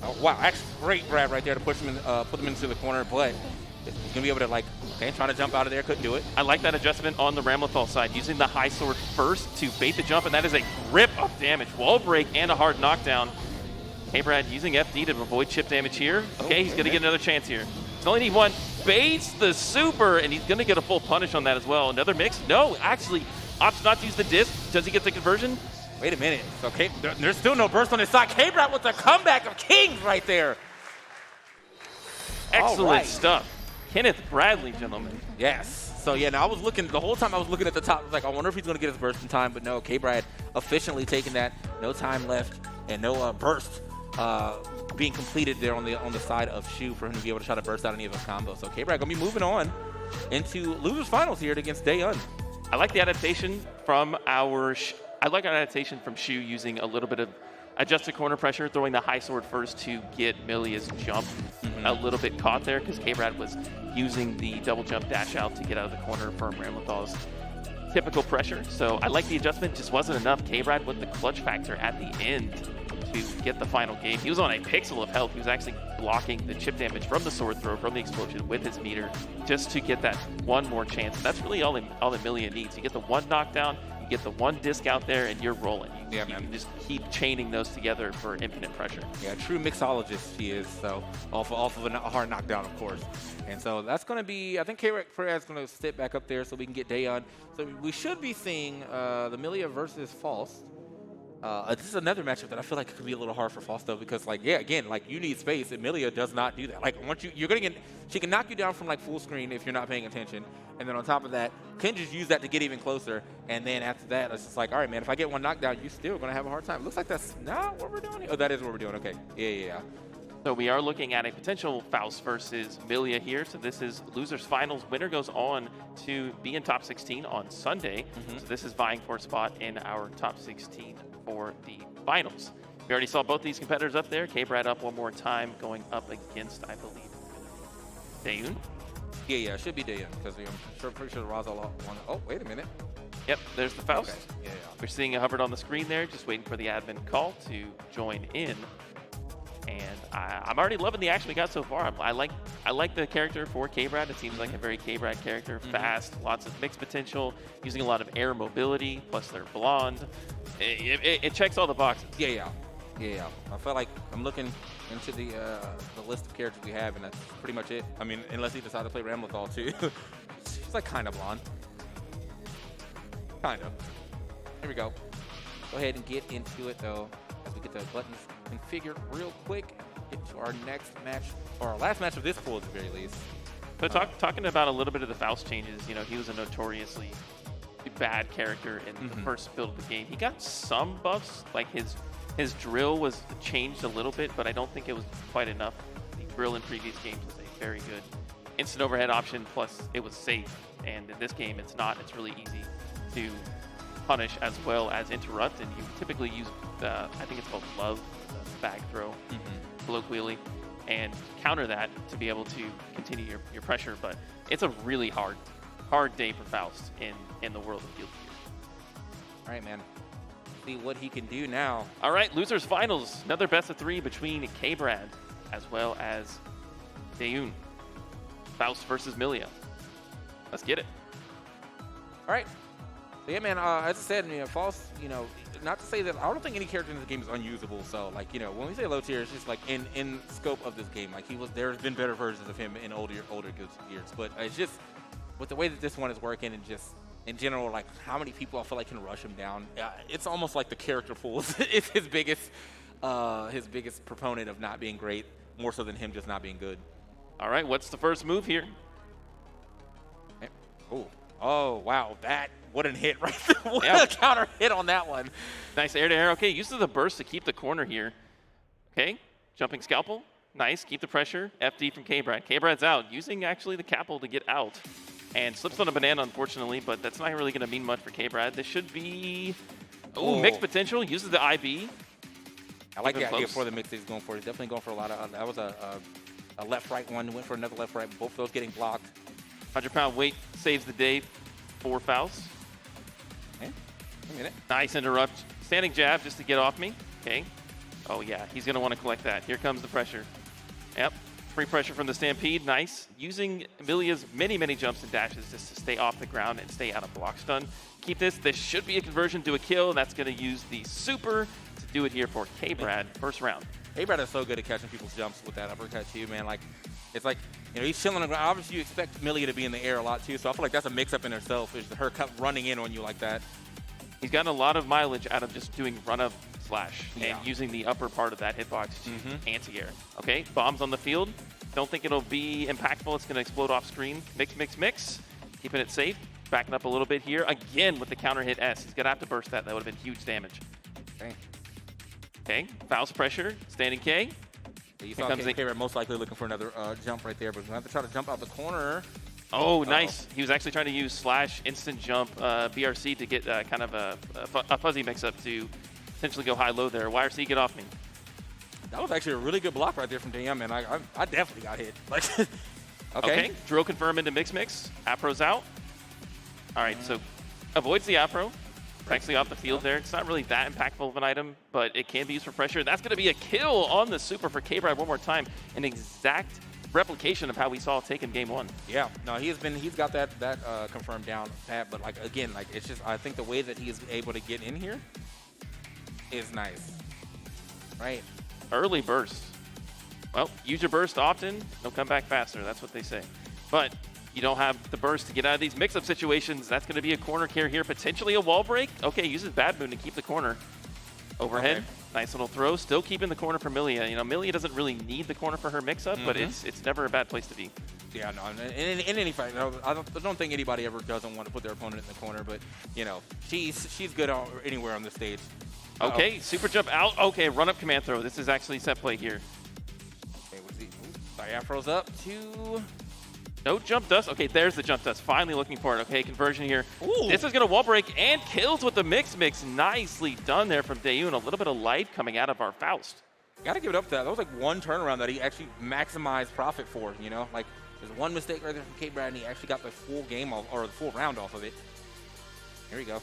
Oh, wow, that's great grab right there to push him in, put him into the corner, but he's going to be able to, like, okay, trying to jump out of there, couldn't do it. I like that adjustment on the Ramlethal side, using the high sword first to bait the jump, and that is a rip of damage. Wall break and a hard knockdown. K-Brad using FD to avoid chip damage here. Okay, he's going to get another chance here. He's only need one. Baits the super, and he's going to get a full punish on that as well. Another mix? No, actually, opts not to use the disc. Does he get the conversion? Wait a minute. Okay, there's still no burst on his side. K-Brad with the comeback of Kings right there. Excellent stuff. Kenneth Bradley, gentlemen. Yes. So, yeah, now I was looking, the whole time I was looking at the top, I was like, I wonder if he's going to get his burst in time, but no, K-Brad efficiently taking that. No time left and no burst being completed there on the side of Shu for him to be able to try to burst out any of his combos. So, K-Brad going to be moving on into losers finals here against Daeun. I like the adaptation from Shu using a little bit of adjusted corner pressure, throwing the high sword first to get Milia's jump a little bit caught there, because K-Brad was using the double jump dash out to get out of the corner from Ramlethal's typical pressure. So I like the adjustment, just wasn't enough. K-Brad with the clutch factor at the end to get the final game. He was on a pixel of health. He was actually blocking the chip damage from the sword throw, from the explosion with his meter, just to get that one more chance. And that's really all that Milia needs. You get the one knockdown, you get the one disc out there, and you're rolling. You can just keep chaining those together for infinite pressure. Yeah, true mixologist he is. So off of a hard knockdown, of course. And so that's going to be, I think K-Brad's going to step back up there so we can get Daeun. So we should be seeing the Milia versus False. This is another matchup that I feel like could be a little hard for False, though, because, like, yeah, again, like, you need space, and Milia does not do that. Like, once you're going to get, she can knock you down from, like, full screen if you're not paying attention, and then on top of that, can just use that to get even closer, and then after that, it's just like, all right, man, if I get one knockdown, you're still going to have a hard time. Looks like that's not what we're doing here. Oh, that is what we're doing. Okay. Yeah. So we are looking at a potential Faust versus Milia here. So this is losers finals. Winner goes on to be in top 16 on Sunday. So this is vying for a spot in our top 16 for the finals. We already saw both these competitors up there. K-Brad up one more time, going up against, I believe, Daeun. Yeah, it should be Daeun, because I'm pretty sure Raza won. Oh, wait a minute. Yep, there's the Faust. Okay. Yeah. We're seeing it hovered on the screen there, just waiting for the admin call to join in. And I'm already loving the action we got so far. I like the character for K-Brad. It seems like a very K-Brad character. Fast, lots of mix potential, using a lot of air mobility, plus they're blonde. It checks all the boxes. Yeah. I feel like I'm looking into the list of characters we have, and that's pretty much it. I mean, unless he decides to play Ramlethal too. She's like kind of blonde. Kind of. Here we go. Go ahead and get into it, though, as we get the buttons configured real quick. Get to our next match, or our last match of this pool at the very least. But talking about a little bit of the Faust changes, you know, he was a notoriously bad character in the first build of the game. He got some buffs, like his drill was changed a little bit, but I don't think it was quite enough. The drill in previous games was a very good instant overhead option, plus it was safe. And in this game, it's not. It's really easy to punish as well as interrupt, and you typically use I think it's called love, the bag throw, colloquially, and counter that to be able to continue your pressure. But it's a really hard day for Faust in the world of Field Gear. All right, man. See what he can do now. All right, losers finals. Another best of 3 between K-Brad as well as Daeun. Faust versus Milia. Let's get it. All right. So yeah, man, as I said, Faust, not to say that, I don't think any character in this game is unusable. So, like, when we say low tier, it's just like in scope of this game. Like, there's been better versions of him in older years. But it's just, with the way that this one is working, and just in general, like, how many people I feel like can rush him down. It's almost like the character pool is his biggest proponent of not being great, more so than him just not being good. All right, what's the first move here? Oh, wow, what a hit right there. What a counter hit on that one. Nice air to air. Okay, uses the burst to keep the corner here. Okay, jumping scalpel. Nice, keep the pressure. FD from K-Brad. K-Brad's out, using actually the capel to get out. And slips on a banana, unfortunately, but that's not really going to mean much for K-Brad. This should be, mixed potential. Uses the IB. I like the idea for the mix that he's going for. He's definitely going for a lot of, that was a left-right one. Went for another left-right. Both of those getting blocked. 100-pound weight saves the day for Faust. A minute. Nice interrupt. Standing jab just to get off me. Okay. Oh, yeah. He's going to want to collect that. Here comes the pressure. Yep. Free pressure from the Stampede. Nice. Using Amelia's many jumps and dashes just to stay off the ground and stay out of block stun. Keep this. This should be a conversion to a kill. That's going to use the super to do it here for K-Brad. First round. K-Brad is so good at catching people's jumps with that uppercut too, man. Like, it's like, you know, he's chilling on the ground. Obviously, you expect Amelia to be in the air a lot too, so I feel like that's a mix-up in herself, is her running in on you like that. He's gotten a lot of mileage out of just doing run-up slash and using the upper part of that hitbox to anti-air. Okay, bombs on the field. Don't think it'll be impactful. It's going to explode off screen. Mix. Keeping it safe. Backing up a little bit here. Again with the counter hit S. He's going to have to burst that. That would have been huge damage. Okay, Faust pressure. Standing K. You saw K-Brad most likely looking for another jump right there, but he's going to have to try to jump out the corner. Oh, nice. He was actually trying to use slash instant jump BRC to get kind of a fuzzy mix-up to potentially go high-low there. YRC, get off me. That was actually a really good block right there from DM, man. I definitely got hit. Like, okay. Drill confirm into mix. Afro's out. All right, so avoids the Afro. Actually off the field there. It's not really that impactful of an item, but it can be used for pressure. That's going to be a kill on the super for K-Brad one more time. An exact replication of how we saw take in game one. Yeah, no, he's got that confirmed down pat, but like again, like it's just, I think the way that he's able to get in here is nice. Right. Early burst. Well, use your burst often, they'll come back faster. That's what they say. But you don't have the burst to get out of these mix-up situations. That's going to be a corner care here, potentially a wall break. Okay, uses Bad Moon to keep the corner. Overhead, nice little throw. Still keeping the corner for Milia. You know, Milia doesn't really need the corner for her mix-up, but it's never a bad place to be. Yeah, no, in any fight, I don't think anybody ever doesn't want to put their opponent in the corner, but, you know, she's good anywhere on the stage. Okay, super jump out. Okay, run up command throw. This is actually set play here. Okay, what's he? Diaphro's up to... No jump dust. Okay, there's the jump dust. Finally looking for it. Okay, conversion here. Ooh. This is going to wall break and kills with the mix. Nicely done there from Dayoon. A little bit of life coming out of our Faust. Gotta give it up to that. That was like one turnaround that he actually maximized profit for, you know? Like, there's one mistake right there from K-Brad, and he actually got the full game off, or the full round off of it. Here we go.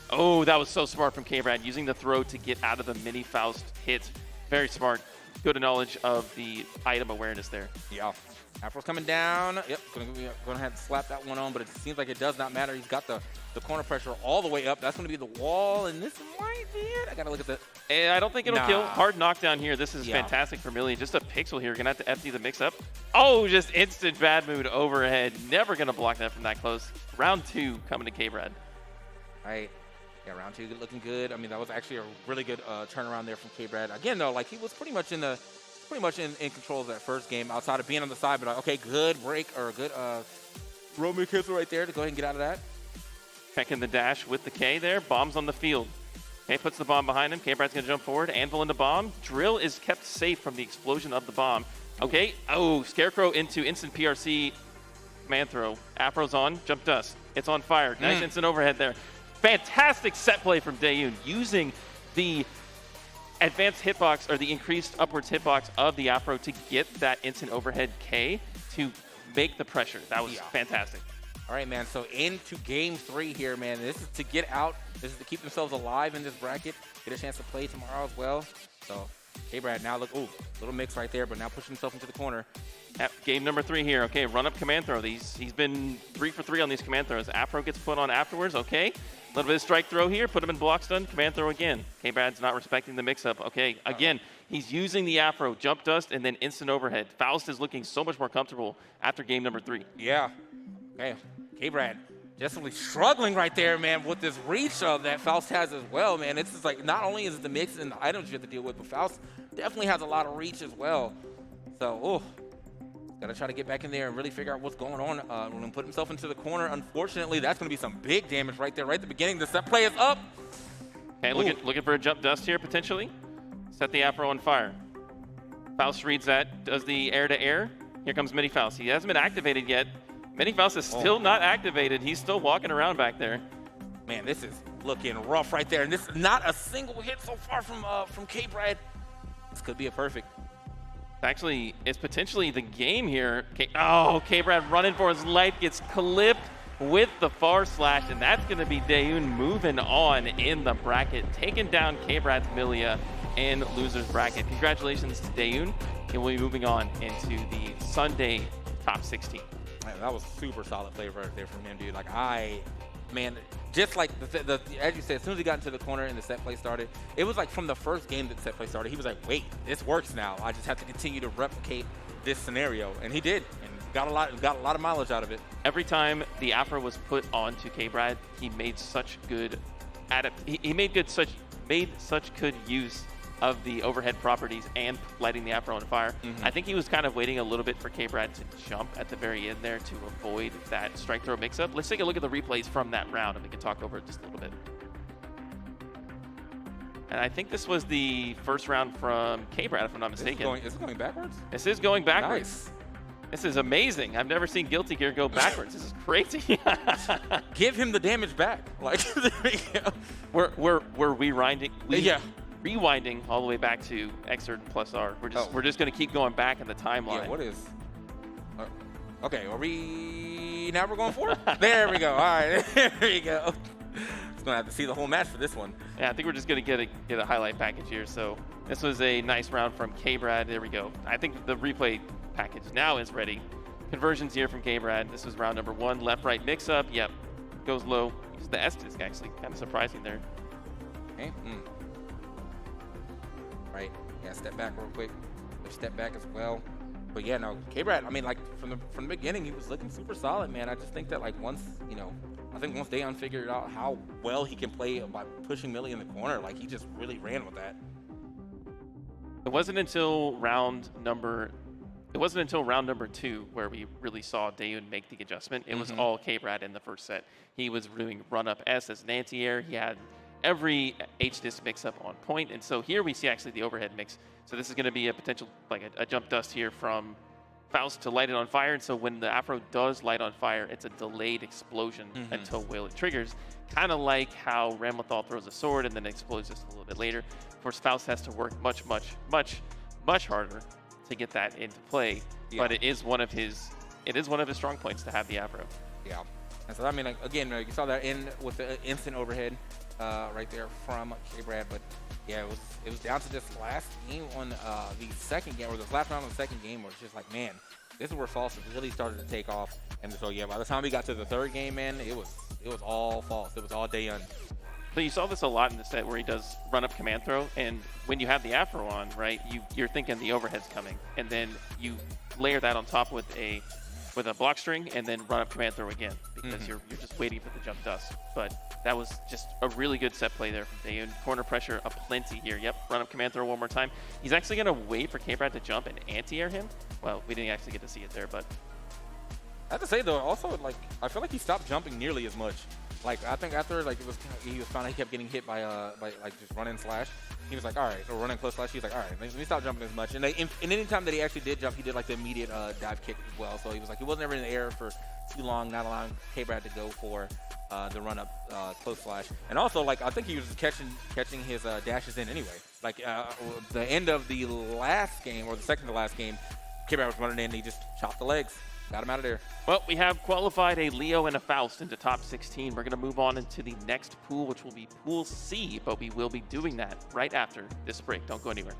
Oh, that was so smart from K-Brad, using the throw to get out of the mini Faust hit. Very smart. Good knowledge of the item awareness there. Yeah. Afro's coming down. Yep, gonna have to slap that one on, but it seems like it does not matter. He's got the corner pressure all the way up. That's gonna be the wall, and this might be it. I gotta look at the... And I don't think it'll kill. Hard knockdown here. This is fantastic for Millie. Just a pixel here. Gonna have to FD the mix up. Oh, just instant Bad Mood overhead. Never gonna block that from that close. Round 2 coming to K-Brad. All right. Yeah, round 2 looking good. I mean, that was actually a really good turnaround there from K-Brad. Again, though, like he was pretty much in control of that first game outside of being on the side, but like, okay, good break or good Roman cancel right there to go ahead and get out of that. Checking the dash with the K there. Bombs on the field. K puts the bomb behind him. K-Brad's going to jump forward. Anvil into bomb. Drill is kept safe from the explosion of the bomb. Okay. Oh, Scarecrow into instant PRC command throw. Afro's on. Jump dust. It's on fire. Nice instant overhead there. Fantastic set play from Dayoon using the advanced hitbox or the increased upwards hitbox of the Afro to get that instant overhead K to make the pressure. That was fantastic. All right, man. So into game 3 here, man. This is to get out. This is to keep themselves alive in this bracket. Get a chance to play tomorrow as well. So K-Brad now look, ooh, little mix right there, but now pushing himself into the corner. Game number 3 here. Okay, run up command throw. He's been 3 for 3 on these command throws. Afro gets put on afterwards. Okay, a little bit of strike throw here. Put him in block stun. Command throw again. K-Brad's not respecting the mix-up. Okay, again, he's using the Afro, jump dust, and then instant overhead. Faust is looking so much more comfortable after game number 3. Yeah. Okay, K-Brad definitely struggling right there, man, with this reach that Faust has as well, man. It's just like not only is it the mix and the items you have to deal with, but Faust definitely has a lot of reach as well. So, gotta try to get back in there and really figure out what's going on. When put himself into the corner, unfortunately, that's gonna be some big damage right there, right at the beginning. The set play is up. Okay, looking for a jump dust here potentially. Set the Afro on fire. Faust reads that, does the air to air. Here comes Mini Faust. He hasn't been activated yet. Mini Faust is still not activated. He's still walking around back there. Man, this is looking rough right there. And this is not a single hit so far from K-Brad. This could be a perfect. Actually, it's potentially the game here. K-Brad running for his life, gets clipped with the far slash, and that's going to be Dayoon moving on in the bracket, taking down K-Brad's Milia in loser's bracket. Congratulations to Dayoon, and we'll be moving on into the Sunday top 16. Man, that was super solid play right there from him, dude. Like, just like as you said, as soon as he got into the corner and the set play started, it was like from the first game that set play started, he was like, wait, this works now. I just have to continue to replicate this scenario. And he did, and got a lot of mileage out of it. Every time the Afro was put onto K-Brad, he made such good made such good use of the overhead properties and lighting the Afro on fire. I think he was kind of waiting a little bit for K-Brad to jump at the very end there to avoid that strike throw mix-up. Let's take a look at the replays from that round, and we can talk over it just a little bit. And I think this was the first round from K-Brad, if I'm not mistaken. Is it going backwards? This is going backwards. Nice. This is amazing. I've never seen Guilty Gear go backwards. This is crazy. Give him the damage back. Like, we're rewinding. Yeah. Rewinding all the way back to Xrd plus R. We're just going to keep going back in the timeline. Yeah, what is? Okay, are we now? We're going forward. There we go. All right, there we go. Just gonna have to see the whole match for this one. Yeah, I think we're just going to get a highlight package here. So this was a nice round from K-Brad. There we go. I think the replay package now is ready. Conversions here from K-Brad. This was round number 1. Left-right mix-up. Yep, goes low. Uses the S-disc actually. Kind of surprising there. Okay. Right. Yeah, step back real quick. Step back as well. But yeah, no, K-Brad, I mean, like from the beginning, he was looking super solid, man. I just think that like once Dayon figured out how well he can play by pushing Millie in the corner, like he just really ran with that. It wasn't until round number 2 where we really saw Dayoon make the adjustment. It was all K-Brad in the first set. He was doing run-up S as an anti-air. He had every H-disc mix-up on point, and so here we see actually the overhead mix. So this is going to be a potential, like a jump dust here from Faust to light it on fire, and so when the Afro does light on fire, it's a delayed explosion until it triggers, kind of like how Ramlethal throws a sword and then it explodes just a little bit later. Of course, Faust has to work much harder to get that into play, but it is one of his strong points to have the Afro. Yeah, and so I mean, like, again, you saw that in with the instant overhead right there from K-Brad, but yeah, it was down to this last game on the second game, or this last round of the second game, where it's just like, man, this is where Faust really started to take off. And so yeah, by the time we got to the third game, man, it was all Faust. It was all Dayon. So you saw this a lot in the set where he does run up command throw, and when you have the Afro on, right, you're thinking the overhead's coming, and then you layer that on top with a block string and then run up command throw again, because you're just waiting for the jump dust. But that was just a really good set play there from Dayoon. Corner pressure aplenty here. Yep, run up command throw one more time. He's actually going to wait for K-Brad to jump and anti-air him. Well, we didn't actually get to see it there, but I have to say though, also, like, I feel like he stopped jumping nearly as much. Like, I think after, like, he was found he kept getting hit by like just running slash. He was like, all right, or running close slash. He was like, all right, let me stop jumping as much. And any time that he actually did jump, he did like the immediate dive kick as well. So he was like, he wasn't ever in the air for too long, not allowing K-Brad to go for the run up close slash. And also, like, I think he was catching his dashes in anyway. Like the end of the last game, or the second to last game, K-Brad was running in and he just chopped the legs. Got him out of there. Well, we have qualified a Leo and a Faust into top 16. We're going to move on into the next pool, which will be Pool C, but we will be doing that right after this break. Don't go anywhere.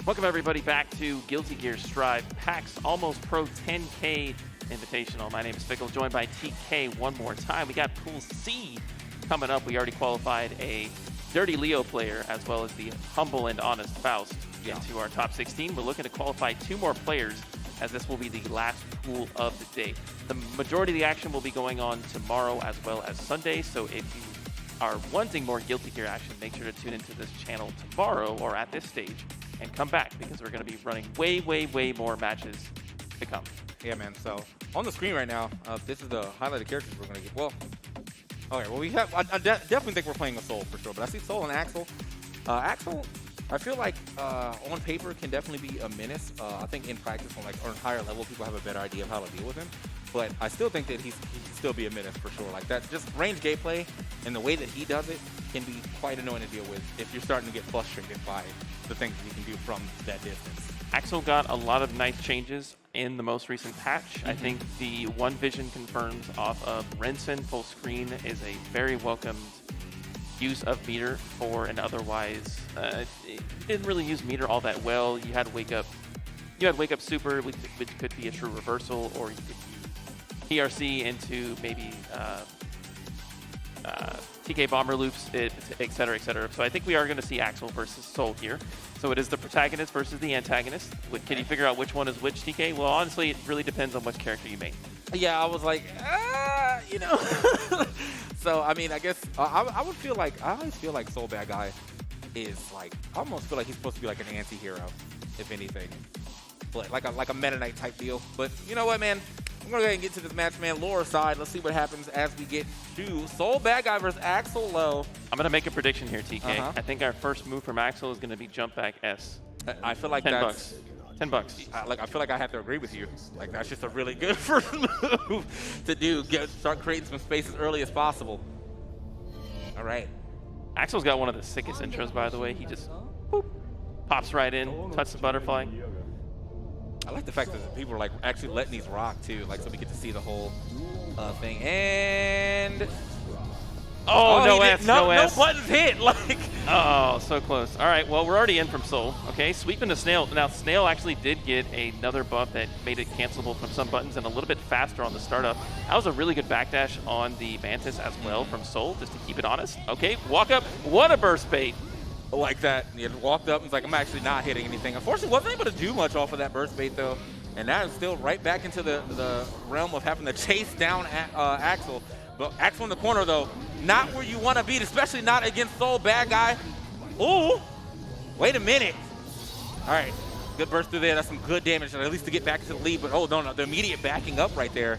Welcome everybody back to Guilty Gear Strive PAX Almost Pro 10K Invitational. My name is Fickle, joined by TK one more time. We got Pool C coming up. We already qualified a Dirty Leo player as well as the Humble and Honest Faust into our top 16. We're looking to qualify 2 more players as this will be the last pool of the day. The majority of the action will be going on tomorrow as well as Sunday, so if you are wanting more Guilty Gear action, make sure to tune into this channel tomorrow or at this stage and come back because we're going to be running way more matches to come. Yeah, man. So on the screen right now, this is the highlighted characters we're going to get. Well, okay. Well, we have. I definitely think we're playing a Soul for sure, but I see Soul and Axel. Axel, I feel like on paper can definitely be a menace. I think in practice on higher level, people have a better idea of how to deal with him. But I still think that he can still be a menace for sure. Like that, just range gameplay and the way that he does it can be quite annoying to deal with if you're starting to get frustrated by the things that he can do from that distance. Axel got a lot of nice changes in the most recent patch. I think the One Vision confirms off of Rensen full screen is a very welcomed use of meter for an otherwise didn't really use meter all that well. You had wake up super, which could be a true reversal, or you could use PRC into maybe TK bomber loops, etc., etc. So I think we are going to see Axel versus Soul here. So it is the protagonist versus the antagonist. Can you figure out which one is which, TK? Well, honestly, it really depends on which character you main. Yeah, I was like, you know. So I mean, I guess I always feel like Soul Bad Guy is like, I almost feel like he's supposed to be like an anti-hero, if anything, but like a Meta Knight type deal. But you know what, man? I'm gonna go ahead and get to this match, man. Lower side. Let's see what happens as we get to Soul Bad Guy versus Axel Low. I'm gonna make a prediction here, TK. I think our first move from Axel is gonna be jump back S. I feel like $10. $10. I feel like I have to agree with you. Like that's just a really good first move to do. Start creating some space as early as possible. All right. Axel's got one of the sickest intros, by the way. He just pops right in, touches the butterfly. I like the fact that people are like actually letting these rock too, like so we get to see the whole thing. And no S, no S. No buttons hit. Like so close. All right, well we're already in from Soul. Okay, sweeping to Snail. Now Snail actually did get another buff that made it cancelable from some buttons and a little bit faster on the startup. That was a really good backdash on the Mantis as well from Soul, just to keep it honest. Okay, walk up. What a burst bait. Like that. He walked up and was like, I'm actually not hitting anything. Unfortunately, wasn't able to do much off of that burst bait, though. And that is still right back into the realm of having to chase down Axel. But Axel in the corner, though, not where you want to be, especially not against Soul Bad Guy. Ooh, wait a minute. All right, good burst through there. That's some good damage, at least to get back into the lead. But, oh, no, the immediate backing up right there.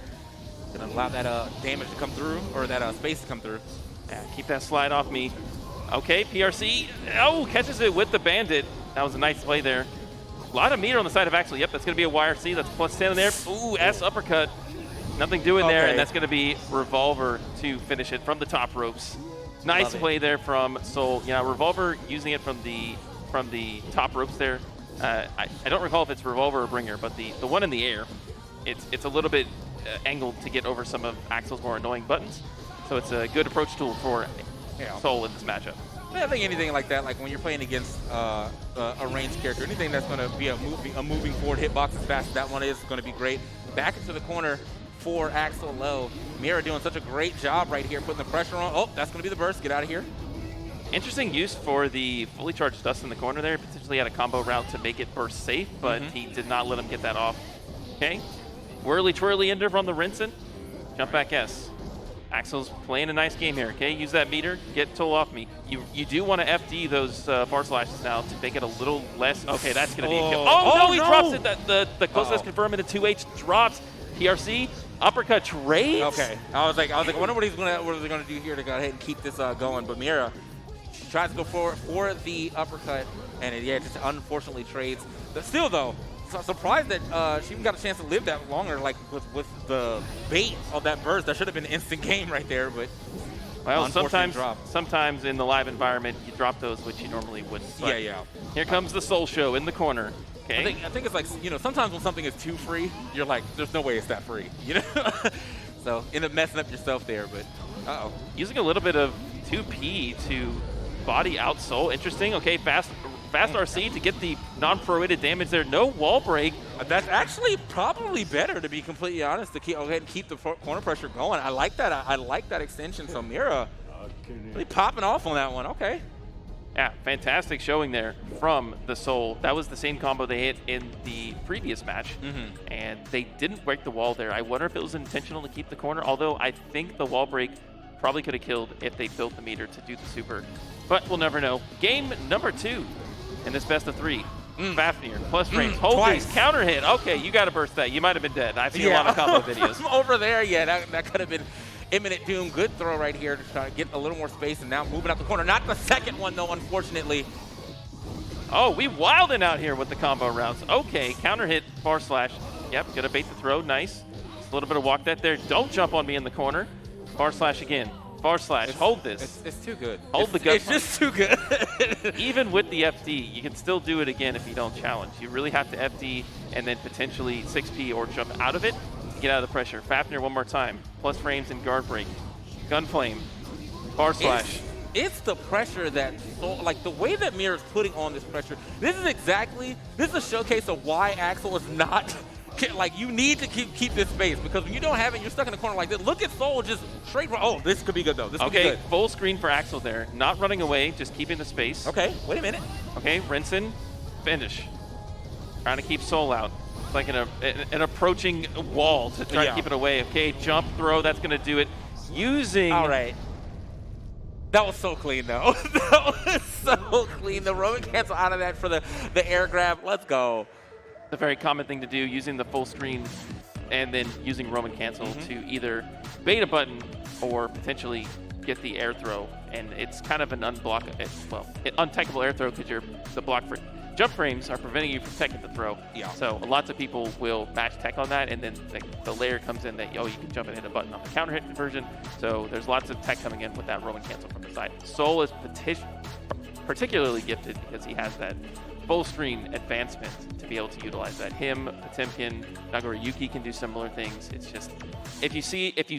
Going to allow that damage to come through, or that space to come through. Yeah, keep that slide off me. Okay, PRC. Oh, catches it with the Bandit. That was a nice play there. A lot of meter on the side of Axel. Yep, that's going to be a YRC. That's plus 10 in there. Ooh, S uppercut. Nothing doing there, and that's going to be Revolver to finish it from the top ropes. Nice play there from Soul. Yeah, Revolver using it from the top ropes there. I don't recall if it's Revolver or Bringer, but the one in the air, it's a little bit angled to get over some of Axel's more annoying buttons. So it's a good approach tool for Soul in this matchup. Yeah, I think anything like that, like when you're playing against a ranged character, anything that's going to be a moving forward hitbox as fast as that one is going to be great. Back into the corner for Axel Low. Mira doing such a great job right here, putting the pressure on. Oh, that's going to be the burst. Get out of here. Interesting use for the fully charged Dust in the corner there. Potentially had a combo route to make it burst safe, but he did not let him get that off. Okay. Whirly twirly ender from the Rinsen. Jump back S. Axel's playing a nice game here, okay? Use that meter, get Toll off me. You do want to FD those bar slashes now to make it a little less. Okay, that's going to be a kill. Oh, no, he drops it. The closeness confirm into 2H drops. PRC, uppercut trades. Okay, I was like, I wonder what they're gonna do here to go ahead and keep this going. But Mira tries to go for the uppercut, and it just unfortunately trades. But still, though, so surprised that she even got a chance to live that longer, like with the bait of that burst. That should have been an instant game right there, but well, sometimes in the live environment you drop those which you normally wouldn't. But yeah. Here comes the Soul Show in the corner. Okay. I think it's like, sometimes when something is too free, you're like, there's no way it's that free, So end up messing up yourself there, but using a little bit of 2P to body out Soul. Interesting. Okay, fast Fast RC to get the non-prorated damage there. No wall break. That's actually probably better, to be completely honest, to go ahead and keep the corner pressure going. I like that. I like that extension. So Mira really popping off on that one. Okay. Yeah, fantastic showing there from the Soul. That was the same combo they hit in the previous match, and they didn't break the wall there. I wonder if it was intentional to keep the corner, although I think the wall break probably could have killed if they built the meter to do the super. But we'll never know. Game number 2 in this best of 3. Fafnir, plus frames, hold twice. these, counter hit. Okay, you got to burst that. You might have been dead. I've seen a lot of combo videos. Over there, yeah, that could have been imminent doom. Good throw right here to try to get a little more space, and now moving out the corner. Not the second one, though, unfortunately. Oh, we wilding out here with the combo rounds. Okay, counter hit, bar slash. Yep, gonna bait the throw, nice. Just a little bit of walk that there. Don't jump on me in the corner. Bar slash again. Bar slash, hold this. It's too good. Hold the gut. It's just too good. Even with the FD, you can still do it again if you don't challenge. You really have to FD and then potentially 6P or jump out of it to get out of the pressure. Fafnir one more time. Plus frames and guard break. Gunflame. Bar slash. It's the pressure that, like the way that Mira is putting on this pressure. This is a showcase of why Axel is not, like you need to keep this space, because when you don't have it, you're stuck in the corner like this. Look at Soul just straight, oh, this could be good though. This could be good. Full screen for Axel there. Not running away, just keeping the space. Okay, wait a minute. Okay, Rinsen, finish. Trying to keep Soul out. It's like an approaching wall to try to keep it away. Okay, jump, throw, that's gonna do it. Using... All right. That was so clean, though. That was so clean. The Roman cancel out of that for the air grab. Let's go. It's a very common thing to do, using the full screen and then using Roman cancel to either bait a button or potentially get the air throw. And it's kind of an untechable air throw because the block for jump frames are preventing you from teching the throw. Yeah. So lots of people will match tech on that, and then the layer comes in that, oh, you can jump and hit a button on the counter hit conversion. So there's lots of tech coming in with that Roman cancel from the side. Soul is particularly gifted because he has that full screen advancement to be able to utilize that. Him, Potemkin, Nagoriyuki can do similar things. It's just, if you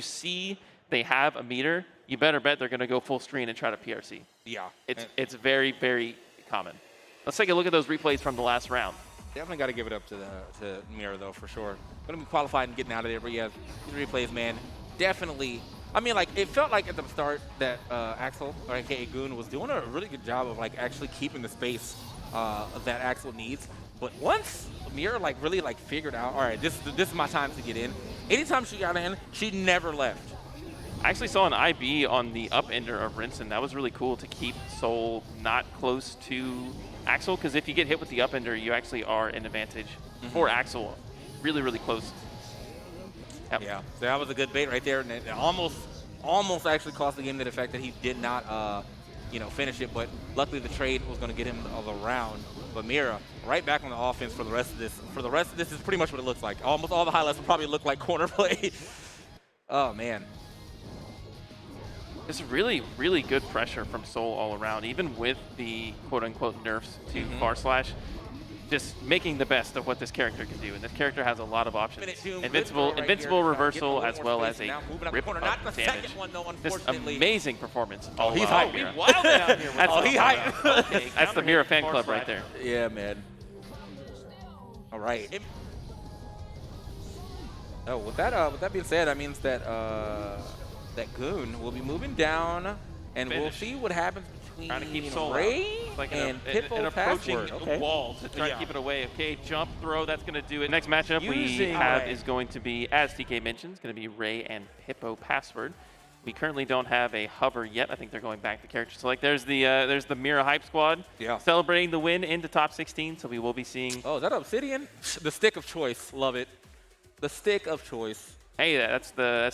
see they have a meter, you better bet they're going to go full screen and try to PRC. Yeah. It's very, very common. Let's take a look at those replays from the last round. Definitely got to give it up to Mira, though, for sure. Going to be qualified and getting out of there, but yeah, these replays, man, definitely. I mean, like, it felt like at the start that Axel, or aka Goon, was doing a really good job of, like, actually keeping the space that Axel needs. But once Mira, like, really, like, figured out, all right, this is my time to get in, anytime she got in, she never left. I actually saw an IB on the up-ender of Rinsen. That was really cool to keep Soul not close to Axel, because if you get hit with the up-ender, you actually are an advantage for Axel. Really, really close. Yep. Yeah, so that was a good bait right there, and it almost actually cost the game to the fact that he did not, finish it. But luckily, the trade was going to get him the round. But Mira, right back on the offense for the rest of this. For the rest of this is pretty much what it looks like. Almost all the highlights will probably look like corner play. Oh man. It's really, really good pressure from Soul all around, even with the quote-unquote nerfs to bar slash. Just making the best of what this character can do, and this character has a lot of options. Invincible reversal, as well as a rip of damage. Just amazing performance. Oh, he's hype. He's wild out here. He's hype. Okay, that's the Mira fan club right there. Yeah, man. All right. Oh, with that being said, that means that that Goon will be moving down, and we'll see what happens between trying to keep Soul Ray like and an approaching Okay. wall to try to keep it away. Okay, jump, throw, that's going to do it. Next matchup we have is going to be, as TK mentioned, it's going to be Ray and Hippo Password. We currently don't have a hover yet. I think they're going back to character select. There's the Mira Hype Squad celebrating the win into top 16, so we will be seeing... Oh, is that Obsidian? The stick of choice. Love it. The stick of choice. Hey, that's the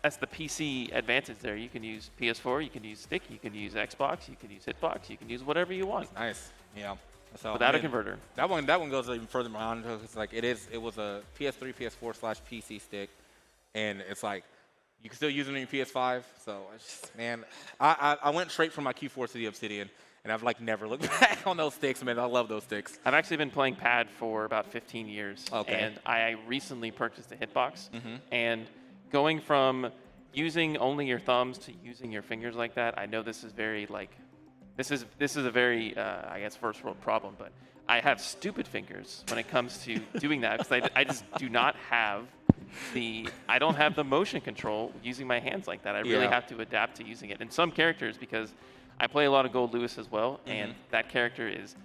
PC advantage there. You can use PS4, you can use stick, you can use Xbox, you can use Hitbox, you can use whatever you want. Nice. Yeah. So, without a converter. That one goes even further beyond. It's like it was a PS3, PS4/PC stick, and it's like you can still use it on your PS5. So it's just, man, I went straight from my Q4 to the Obsidian. And I've like never looked back on those sticks, man. I love those sticks. I've actually been playing pad for about 15 years. Okay. And I recently purchased a Hitbox. And going from using only your thumbs to using your fingers like that, I know this is very like This is a very, I guess, first world problem, but I have stupid fingers when it comes to doing that because I just do not have I don't have the motion control using my hands like that. I really have to adapt to using it. And some characters, because I play a lot of Gold Lewis as well, and that character is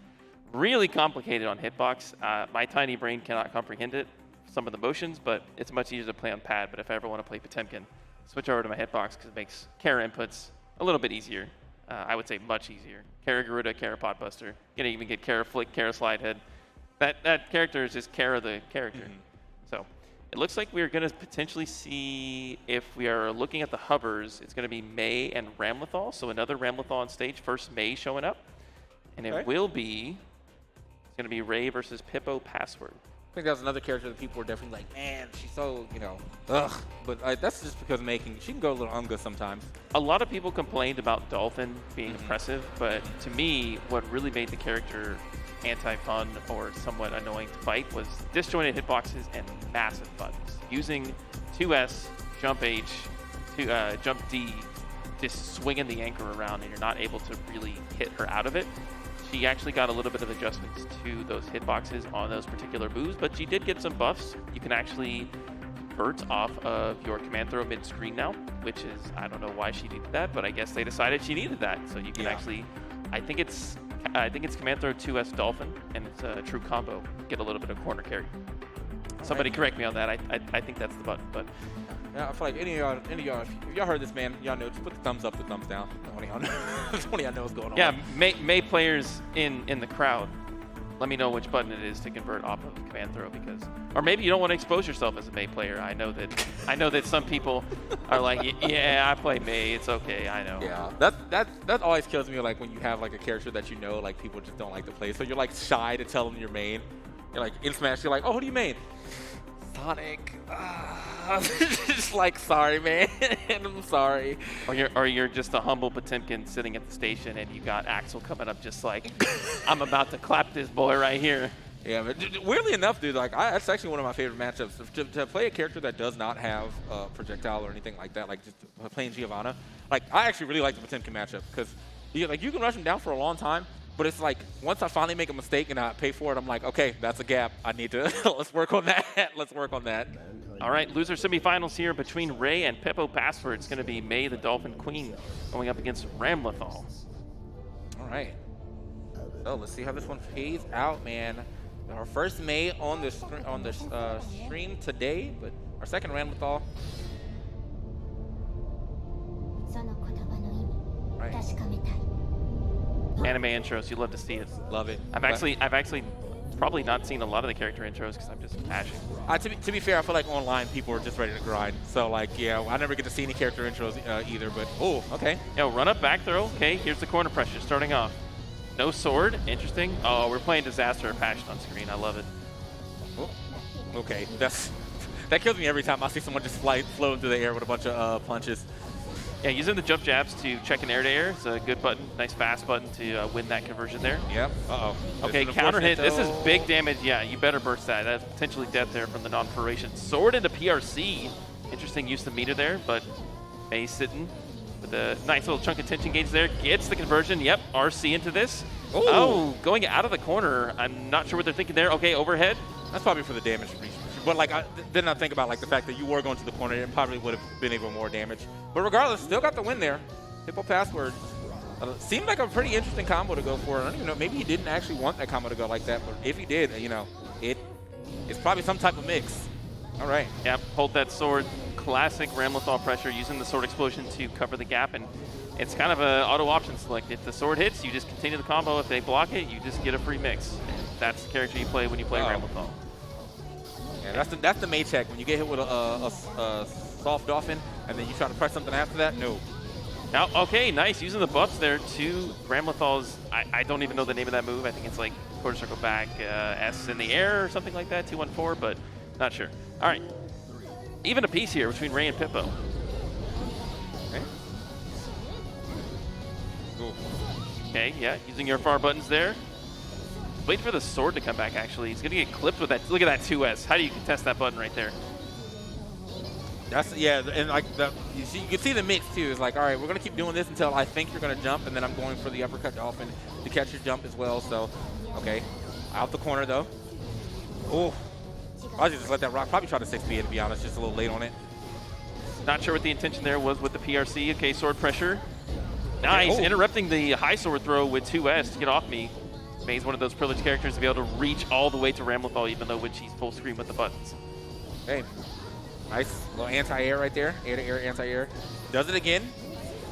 really complicated on hitbox. My tiny brain cannot comprehend it, some of the motions, but it's much easier to play on pad. But if I ever want to play Potemkin, switch over to my hitbox because it makes Kara inputs a little bit easier. I would say much easier. Kara Garuda, Kara Podbuster. You can even get Kara Flick, Kara Slidehead. That character is just Kara the character. So it looks like we're going to potentially see, if we are looking at the hovers, it's going to be May and Ramlethal. So another Ramlethal on stage. First May showing up. And it will be, it's going to be Ray versus Pippo Password. I think that was another character that people were definitely like, man, she's so, ugh. But that's just because she can go a little ungood sometimes. A lot of people complained about Dolphin being oppressive, but to me, what really made the character anti-fun or somewhat annoying to fight was disjointed hitboxes and massive buttons. Using 2S, jump H, jump D, just swinging the anchor around and you're not able to really hit her out of it. She actually got a little bit of adjustments to those hitboxes on those particular moves, but she did get some buffs. You can actually convert off of your command throw mid-screen now, which is, I don't know why she needed that, but I guess they decided she needed that. So you can actually, I think it's command throw 2S Dolphin, and it's a true combo. Get a little bit of corner carry. Somebody correct me on that. I think that's the button, but. Yeah, I feel like any of y'all, if y'all heard this, man, y'all know, just put the thumbs up, the thumbs down. One of y'all know what's going on. Yeah, May players in the crowd, let me know which button it is to convert off of command throw, because, or maybe you don't want to expose yourself as a May player. I know that some people are like, yeah, I play May, it's okay, I know. Yeah, that always kills me, like when you have like a character that like people just don't like to play, so you're like shy to tell them your main. You're like in Smash, you're like, oh, who do you main? Sonic. Just like, sorry, man. I'm sorry. Or you're just a humble Potemkin sitting at the station and you got Axel coming up just like, I'm about to clap this boy right here. Yeah, but weirdly enough, dude, like that's actually one of my favorite matchups. To play a character that does not have projectile or anything like that, like just playing Giovanna. Like, I actually really like the Potemkin matchup because you can rush him down for a long time. But it's like, once I finally make a mistake and I pay for it, I'm like, okay, that's a gap. I need to, let's work on that. Let's work on that. All right, loser semifinals here between Ray and Pippo Password. It's going to be May, the Dolphin Queen, going up against Ramlethal. All right. So let's see how this one plays out, man. Our first May on the stream today, but our second Ramlethal. Right. Anime intros, you love to see it. Love it. I've actually probably not seen a lot of the character intros because I'm just passionate. To be fair, I feel like online people are just ready to grind. So like, yeah, I never get to see any character intros either. But oh, okay. Yo, run up, back throw. Okay, here's the corner pressure starting off. No sword. Interesting. Oh, we're playing Disaster or Passion on screen. I love it. Oh, okay, that kills me every time I see someone just float into the air with a bunch of punches. Yeah, using the jump jabs to check an air-to-air. It's a good button, nice fast button to win that conversion there. Yep. Uh-oh. Okay, counter hit. This is big damage. Yeah, you better burst that. That's potentially death there from the non-proration. Sword into PRC. Interesting use of meter there, but May sitting with a nice little chunk of tension gauge there. Gets the conversion. Yep, RC into this. Ooh. Oh, going out of the corner. I'm not sure what they're thinking there. Okay, overhead. That's probably for the damage. But like, then I think about like the fact that you were going to the corner, it probably would have been even more damage. But regardless, still got the win there. Pippo Password. Seemed like a pretty interesting combo to go for. I don't even know, maybe he didn't actually want that combo to go like that, but if he did, it's probably some type of mix. All right. Yep, hold that sword. Classic Ramlethal pressure, using the sword explosion to cover the gap, and it's kind of an auto option select. If the sword hits, you just continue the combo. If they block it, you just get a free mix. And that's the character you play when you play Ramlethal. Yeah, that's the May check. When you get hit with a soft dolphin, and then you try to press something after that, no. Now, okay, nice. Using the buffs there to Ramlethal's, I don't even know the name of that move. I think it's like quarter circle back, S in the air or something like that, 2-1-4, but not sure. All right. Even a piece here between Ray and Pippo. Okay. Cool. Okay, yeah, using your far buttons there. Wait for the sword to come back, actually. He's going to get clipped with that. Look at that 2S. How do you contest that button right there? That's and like you can see the mix too. It's like, all right, we're gonna keep doing this until I think you're gonna jump, and then I'm going for the uppercut dolphin to catch your jump as well. So, okay, out the corner though. Oh, I just let that rock. Probably try to 6B it, to be honest, just a little late on it. Not sure what the intention there was with the PRC. Okay, sword pressure. Nice, interrupting the high sword throw with 2S to get off me. May's one of those privileged characters to be able to reach all the way to Ramlethal, even though when she's full screen with the buttons. Hey, nice little anti-air right there. Air-to-air, anti-air. Does it again.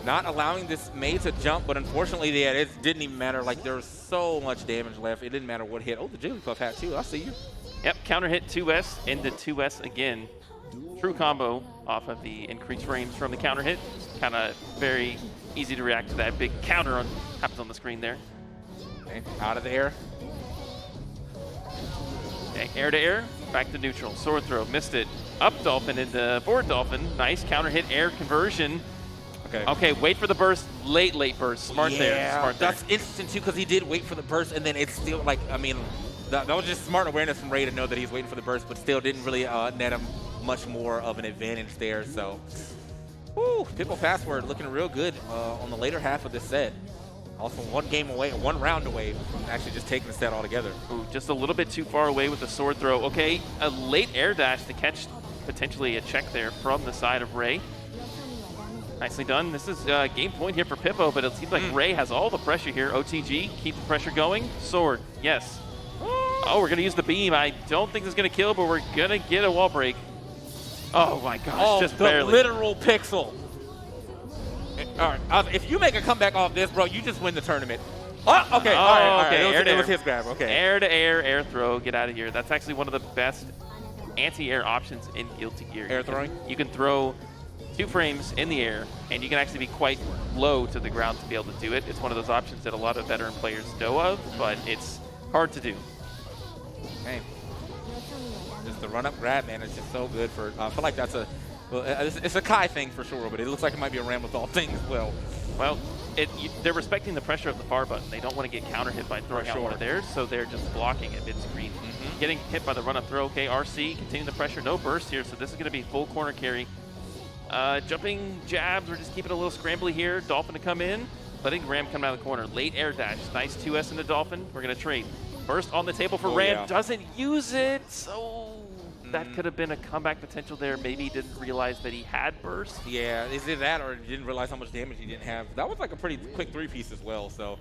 Not allowing this May to jump, but unfortunately, yeah, it didn't even matter. Like, there was so much damage left. It didn't matter what hit. Oh, the Jigglypuff hat, too. I see you. Yep, counter hit 2S into 2S again. True combo off of the increased frames from the counter hit. Kind of very easy to react to that big counter happens on the screen there. Okay, out of the air. Okay, air to air, back to neutral. Sword throw, missed it. Up dolphin into forward dolphin. Nice counter hit air conversion. Okay, wait for the burst. Late burst. Smart there. Smart there. That's instant too, because he did wait for the burst, and then it's still like, I mean, that was just smart awareness from Ray to know that he's waiting for the burst, but still didn't really net him much more of an advantage there. So, woo, Pippo Password looking real good on the later half of this set. Also one round away from actually just taking the set altogether. Ooh, just a little bit too far away with the sword throw. Okay, a late air dash to catch potentially a check there from the side of Ray. Nicely done. This is game point here for Pippo, but it seems like Ray has all the pressure here. OTG, keep the pressure going. Sword, yes. Oh, we're going to use the beam. I don't think this is going to kill, but we're going to get a wall break. Oh my gosh, just barely. Literal pixel. All right, if you make a comeback off this, bro, you just win the tournament. Oh, okay, all right. It was his grab, okay. Air to air, air throw, get out of here. That's actually one of the best anti-air options in Guilty Gear. Air throwing? You can throw 2 frames in the air, and you can actually be quite low to the ground to be able to do it. It's one of those options that a lot of veteran players know of, but it's hard to do. Hey, just the run-up grab, man, it's just so good for. I feel like that's it's a Kai thing for sure, but it looks like it might be a Ramlethal thing as well. Well, they're respecting the pressure of the far button. They don't want to get counter hit by throwing out one of theirs, so they're just blocking it mid-screen. Getting hit by the run-up throw. Okay, RC, continue the pressure. No burst here, so this is going to be full corner carry. Jumping jabs, we're just keeping it a little scrambly here. Dolphin to come in, letting Ram come out of the corner. Late air dash, nice 2S into Dolphin. We're going to trade. Burst on the table for Ram, doesn't use it, so that could have been a comeback potential there. Maybe he didn't realize that he had burst. Yeah, is it that, or didn't realize how much damage he didn't have? That was like a pretty quick 3-piece as well, so,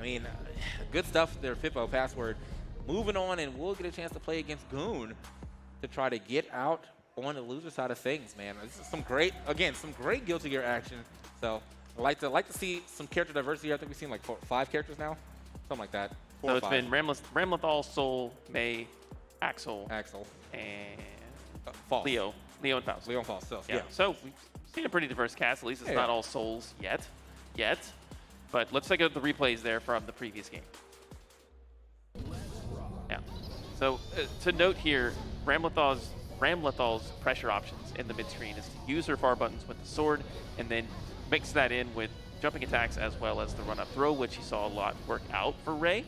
I mean, good stuff there, Pippo Password. Moving on, and we'll get a chance to play against Goon to try to get out on the loser side of things, man. This is some great Guilty Gear action. So I like to see some character diversity. I think we've seen like 5 characters now, something like that. So it's been Ramlethal, Soul, May, Axel, and False. Leo and Faust. Leo and Faust. Yeah. So we've seen a pretty diverse cast. At least it's not all Souls yet. But let's take out the replays there from the previous game. Yeah. So to note here, Ramlethal's pressure options in the mid-screen is to use her far buttons with the sword and then mix that in with jumping attacks as well as the run-up throw, which you saw a lot work out for Ray.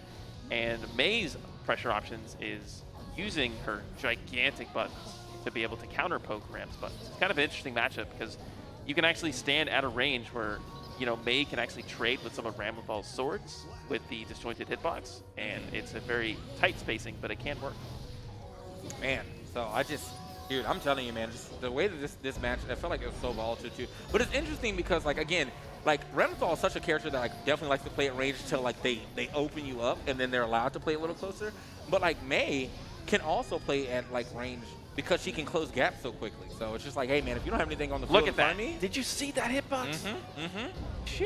And May's pressure options is using her gigantic buttons to be able to counter poke Ram's buttons. It's kind of an interesting matchup because you can actually stand at a range where, you know, May can actually trade with some of Ramlethal's swords with the disjointed hitbox, and it's a very tight spacing, but it can work. Man, so dude, I'm telling you, man, just the way that this match, I felt like it was so volatile too. But it's interesting because, like, again, like, Ramlethal is such a character that, like, definitely likes to play at range until, like, they open you up and then they're allowed to play a little closer. But, like, May can also play at, like, range because she can close gaps so quickly. So it's just like, hey, man, if you don't have anything on the field, look at that. Did you see that hitbox?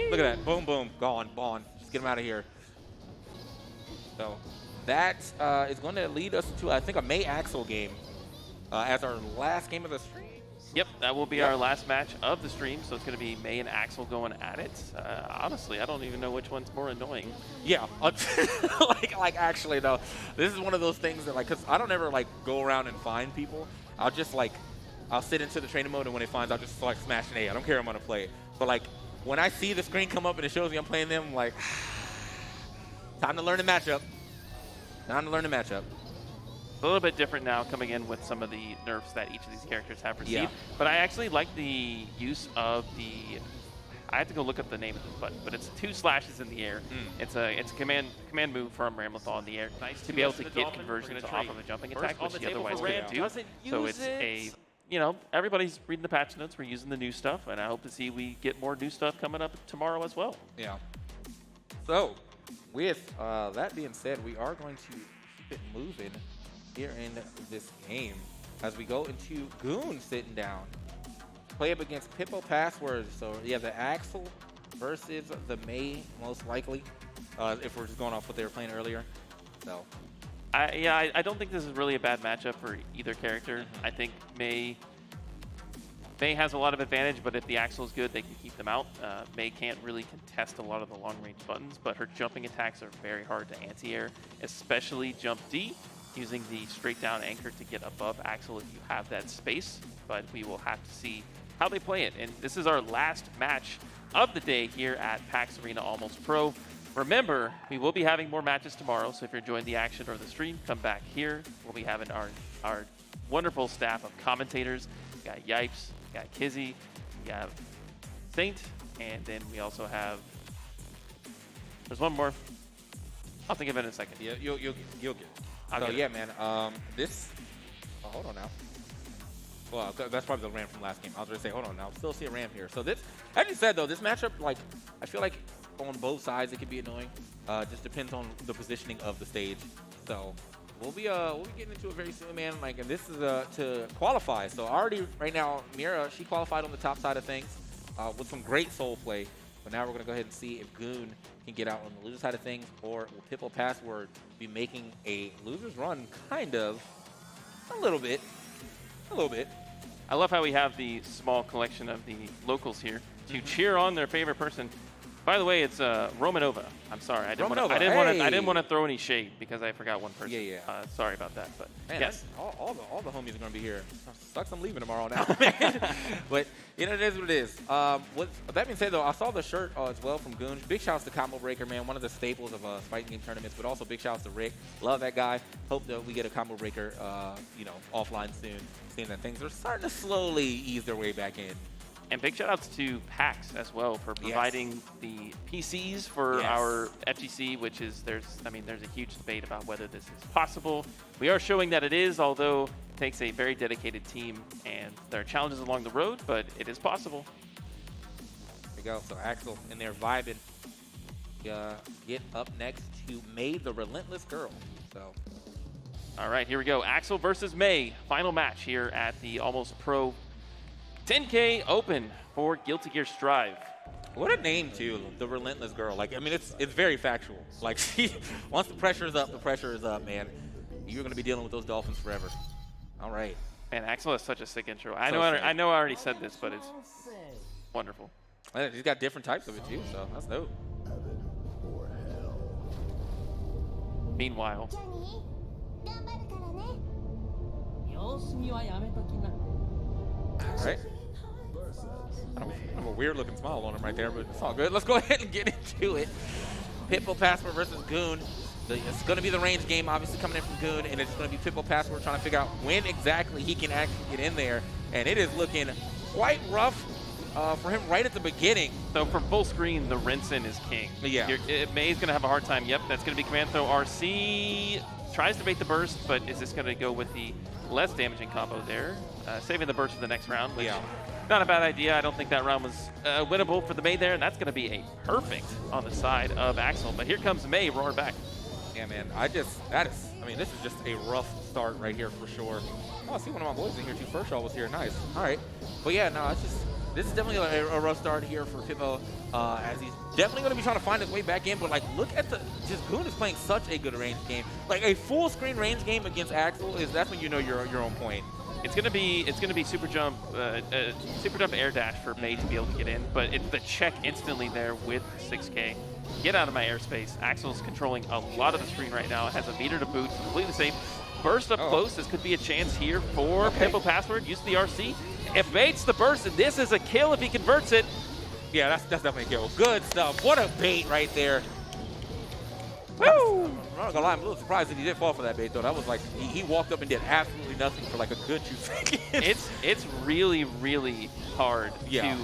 Look at that. Boom, boom. Gone. Just get him out of here. So that is going to lead us to, I think, a May Axel game as our last game of the stream. Yep, that will be our last match of the stream, so it's going to be May and Axel going at it. Honestly, I don't even know which one's more annoying. Yeah, like actually, though, this is one of those things that, like, because I don't ever, like, go around and find people. I'll just, like, I'll sit into the training mode, and when it finds, I'll just, like, smash an A. I don't care I'm going to play. But, like, when I see the screen come up and it shows me I'm playing them, I'm like, time to learn the matchup. a little bit different now coming in with some of the nerfs that each of these characters have received. Yeah. But I actually like the use of the. I have to go look up the name of this button, but it's 2 slashes in the air. It's a command move from Ramlethal in the air. Nice to be able to get conversions off of a jumping attack, which he otherwise couldn't do. So it's a, you know, everybody's reading the patch notes. We're using the new stuff, and I hope to see we get more new stuff coming up tomorrow as well. Yeah. So, with that being said, we are going to keep it moving here in this game as we go into Goon sitting down. Play up against Pippo Password. So yeah, the Axel versus the Mei, most likely, if we're just going off what they were playing earlier. So I don't think this is really a bad matchup for either character. I think Mei has a lot of advantage, but if the Axel is good, they can keep them out. Mei can't really contest a lot of the long-range buttons, but her jumping attacks are very hard to anti-air, especially jump D, using the straight-down anchor to get above Axel if you have that space. But we will have to see how they play it. And this is our last match of the day here at PAX Arena Almost Pro. Remember, we will be having more matches tomorrow, so if you're enjoying the action or the stream, come back here. We'll be having our wonderful staff of commentators. We got Yipes, we got Kizzy, we got Saint, and then we also have, there's one more. I'll think of it in a second. yeah, you'll get it. So yeah, man, this, hold on now. Well, that's probably the RAM from last game. I was going to say, hold on now. Still see a RAM here. So this, as you said, though, this matchup, like, I feel like on both sides it can be annoying. Just depends on the positioning of the stage. So we'll be getting into it very soon, man. Like, and this is to qualify. So already right now, Mira, she qualified on the top side of things with some great soul play. But now we're going to go ahead and see if Goon can get out on the loser side of things, or will Pippo Password be making a loser's run, kind of, a little bit. I love how we have the small collection of the locals here to cheer on their favorite person. By the way, it's Romanova. I'm sorry, I didn't want to throw any shade because I forgot one person. Yeah. Sorry about that, but man, yes, all the homies are gonna be here. Sucks, I'm leaving tomorrow now, man. But you know, it is what it is. With that being said, though, I saw the shirt as well from Goon. Big shouts to Combo Breaker, man, one of the staples of fighting game tournaments. But also big shouts to Rick. Love that guy. Hope that we get a Combo Breaker, you know, offline soon. Seeing that things are starting to slowly ease their way back in. And big shout outs to PAX as well for providing the PCs for our FGC, which is, there's a huge debate about whether this is possible. We are showing that it is, although it takes a very dedicated team and there are challenges along the road, but it is possible. There we go. So Axel in there vibing. Get up next to Mei, the Relentless Girl. So. All right, here we go. Axel versus Mei. Final match here at the Almost Pro 10K Open for Guilty Gear Strive. What a name, too, the Relentless Girl. Like, I mean, it's very factual. Like, once the pressure is up, man. You're going to be dealing with those dolphins forever. All right. Man, Axel has such a sick intro. I know I already said this, but it's wonderful. He's got different types of it, too, so that's dope. Meanwhile, all right. I have a weird looking smile on him right there, but it's all good. Let's go ahead and get into it. Pippo Password versus Goon. It's going to be the range game, obviously, coming in from Goon, and it's going to be Pippo Password trying to figure out when exactly he can actually get in there. And it is looking quite rough for him right at the beginning. So from full screen, the Rinsen is king. Yeah. Mei's going to have a hard time. Yep, that's going to be command throw. RC tries to bait the burst, but is this going to go with the less damaging combo there? Saving the burst for the next round, which not a bad idea. I don't think that round was winnable for the Mei there, and that's going to be a perfect on the side of Axel. But here comes Mei roaring back. Yeah, man. I mean, this is just a rough start right here for sure. Oh, I see one of my boys in here too. First was here. Nice. All right. But yeah, no, this is definitely a rough start here for Pippo, as he's definitely going to be trying to find his way back in. But like, look at Goon is playing such a good range game. Like a full screen range game against Axel that's when you know you're on point. It's gonna be super jump air dash for Mei to be able to get in, but it's the check instantly there with 6K. Get out of my airspace. Axel's controlling a lot of the screen right now. Has a meter to boot, completely safe. Burst up close. This could be a chance here for Pippo Password. Use the RC. It baits the burst, and this is a kill if he converts it. Yeah, that's definitely a kill. Good stuff. What a bait right there. Woo! not gonna lie, I'm a little surprised that he didn't fall for that bait though. That was like he walked up and did absolutely nothing for like a good 2 seconds. It's really, really hard Yeah.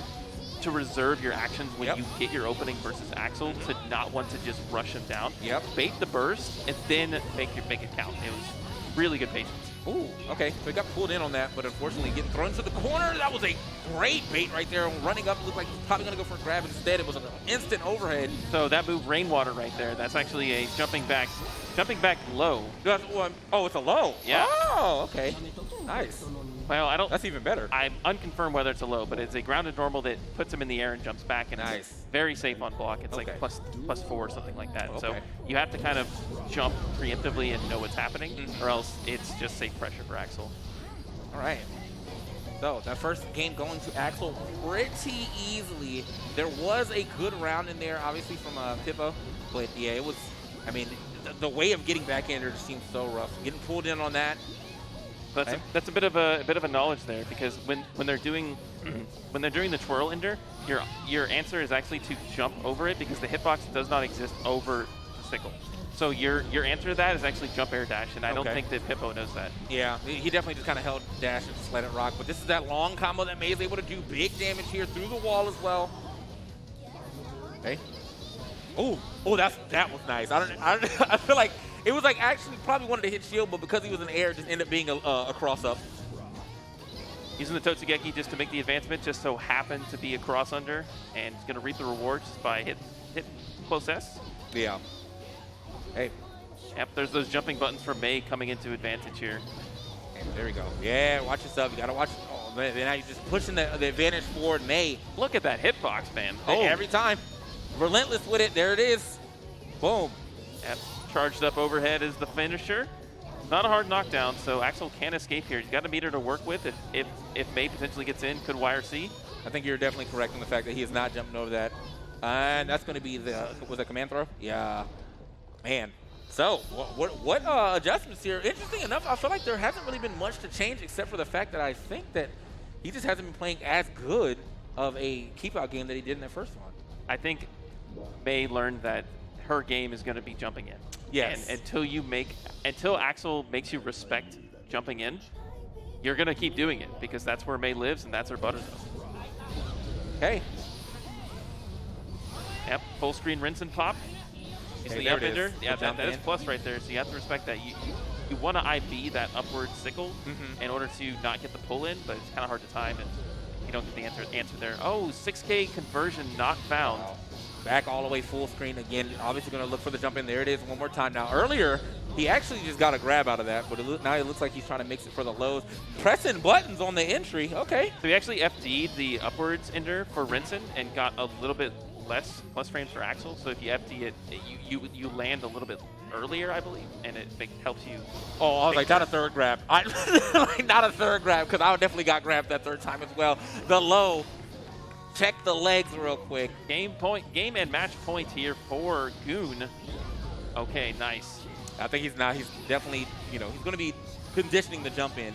to reserve your actions when you get your opening versus Axel to not want to just rush him down. Yep. Bait the burst and then make it count. It was really good patience. Ooh, okay. So he got pulled in on that, but unfortunately getting thrown to the corner. That was a great bait right there. Running up, it looked like he was probably going to go for a grab. Instead, it was an instant overhead. So that move, Rainwater, right there, that's actually a jumping back low. Oh, it's a low? Yeah. Oh, okay. Nice. Well, I don't... That's even better. I'm unconfirmed whether it's a low, but it's a grounded normal that puts him in the air and jumps back, and it's very safe on block. It's like +4 or something like that. So you have to kind of jump preemptively and know what's happening, or else it's just safe pressure for Axel. All right. So that first game going to Axel pretty easily. There was a good round in there, obviously from Pippo, but yeah, it was. I mean, the way of getting back in there just seems so rough. Getting pulled in on that. That's a bit of a knowledge there, because when they're doing the twirl ender, your answer is actually to jump over it, because the hitbox does not exist over the sickle. So your answer to that is actually jump air dash, and I don't think that Pippo knows that. Yeah, he definitely just kind of held dash and just let it rock. But this is that long combo that May is able to do big damage here through the wall as well. Okay. Oh, that was nice. I feel like it was like actually probably wanted to hit shield, but because he was in the air, it just ended up being a cross up. Using the Totsugeki just to make the advancement, just so happened to be a cross under, and he's going to reap the rewards by hit close S. Yeah. Hey. Yep, there's those jumping buttons for May coming into advantage here. There we go. Yeah, watch yourself. You got to watch. Oh, man, now you're just pushing the advantage forward, May. Look at that hitbox, man. Oh. Every time. Relentless with it. There it is. Boom. Yep. Charged up overhead is the finisher. Not a hard knockdown, so Axel can escape here. He's got a meter to work with. If May potentially gets in, could YRC. I think you're definitely correct in the fact that he is not jumping over that. And that's going to be was that command throw? Yeah. Man. So, what adjustments here? Interesting enough, I feel like there hasn't really been much to change except for the fact that I think that he just hasn't been playing as good of a keep-out game that he did in that first one. I think May learned that her game is going to be jumping in. Yes. And until Axel makes you respect jumping in, you're going to keep doing it, because that's where May lives and that's her butter zone. Okay. Yep, full screen rinse and pop. Is the up ender. Yeah, that is plus right there, so you have to respect that. You want to IB that upward sickle in order to not get the pull in, but it's kind of hard to time, and you don't get the answer there. Oh, 6K conversion not found. Wow. Back all the way full screen again. Obviously going to look for the jump in. There it is one more time. Now, earlier, he actually just got a grab out of that, but now it looks like he's trying to mix it for the lows. Pressing buttons on the entry. Okay. So he actually FD'd the upwards ender for Rinsen and got a little bit less plus frames for Axel. So if you FD it, you land a little bit earlier, I believe, and it helps you. Oh, I was like, not a third grab. Like, not a third grab, because I definitely got grabbed that third time as well. The low. Check the legs real quick. Game and match point here for Goon. Okay, nice. I think he's definitely, he's going to be conditioning the jump in.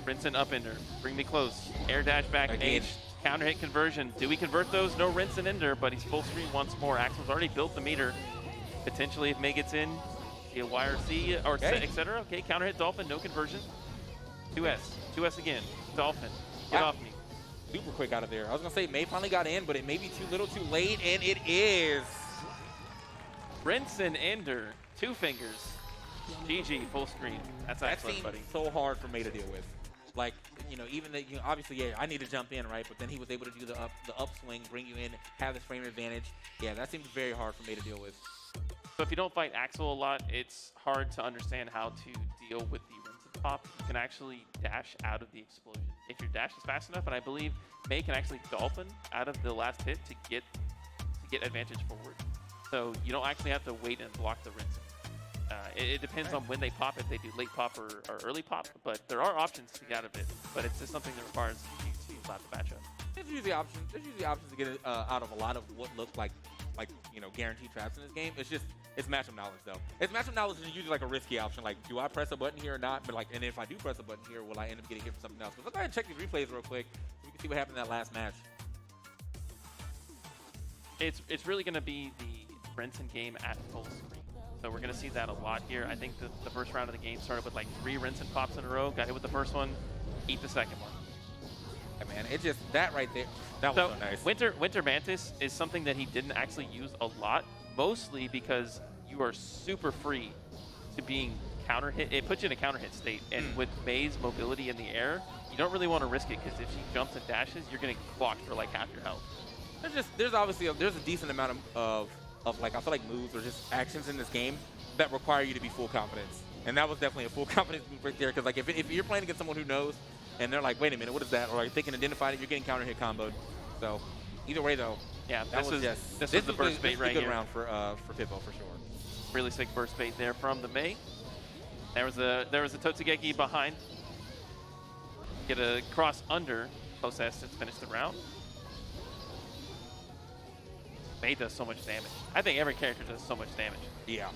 Rinsen up ender. Bring me close. Air dash back Again. H. Counter hit conversion. Do we convert those? No Rinsen ender, but he's full screen once more. Axel's already built the meter. Potentially, if May gets in, see a YRC or etc. Okay, counter hit Dolphin, no conversion. 2S again. Dolphin, get off me. Super quick out of there. I was going to say May finally got in, but it may be too little too late, and it is. Rinsen ender, 2 fingers. GG, full screen. That's excellent, buddy. So hard for May to deal with. Like, even that, obviously, yeah, I need to jump in, right? But then he was able to do the upswing, bring you in, have this frame advantage. Yeah, that seems very hard for May to deal with. So if you don't fight Axel a lot, it's hard to understand how to deal with the Rinsen pop. You can actually dash out of the explosion if your dash is fast enough, and I believe May can actually dolphin out of the last hit to get advantage forward. So you don't actually have to wait and block the Rinsen. It depends on when they pop, if they do late pop or early pop, but there are options to get out of it, but it's just something that requires you to slap the matchup. There's usually options to get it out of a lot of what look like guaranteed traps in this game. It's matchup knowledge though. It's matchup knowledge is usually like a risky option. Like, do I press a button here or not? But and if I do press a button here, will I end up getting hit for something else? But let's go ahead and check these replays real quick so we can see what happened in that last match. It's really going to be the Rinsen game at full screen. So we're going to see that a lot here. I think the first round of the game started with like 3 rinse and pops in a row. Got hit with the first one, eat the second one. Yeah, man, it's just that right there. That was so nice. Winter Mantis is something that he didn't actually use a lot, mostly because you are super free to being counter hit. It puts you in a counter hit state, and with May's mobility in the air, you don't really want to risk it because if she jumps and dashes, you're getting blocked for like half your health. There's obviously a decent amount of like, I feel like moves or just actions in this game that require you to be full confidence. And that was definitely a full confidence move right there. Because like if you're playing against someone who knows and they're like, wait a minute, what is that? Or like they can identify it, you're getting counter hit comboed. So either way though, yeah, this is the burst bait right here. This is a good round for Pippo for sure. Really sick burst bait there from the May. There was a Totsugeki behind. Get a cross under possess to finish the round. May does so much damage. I think every character does so much damage. Yeah.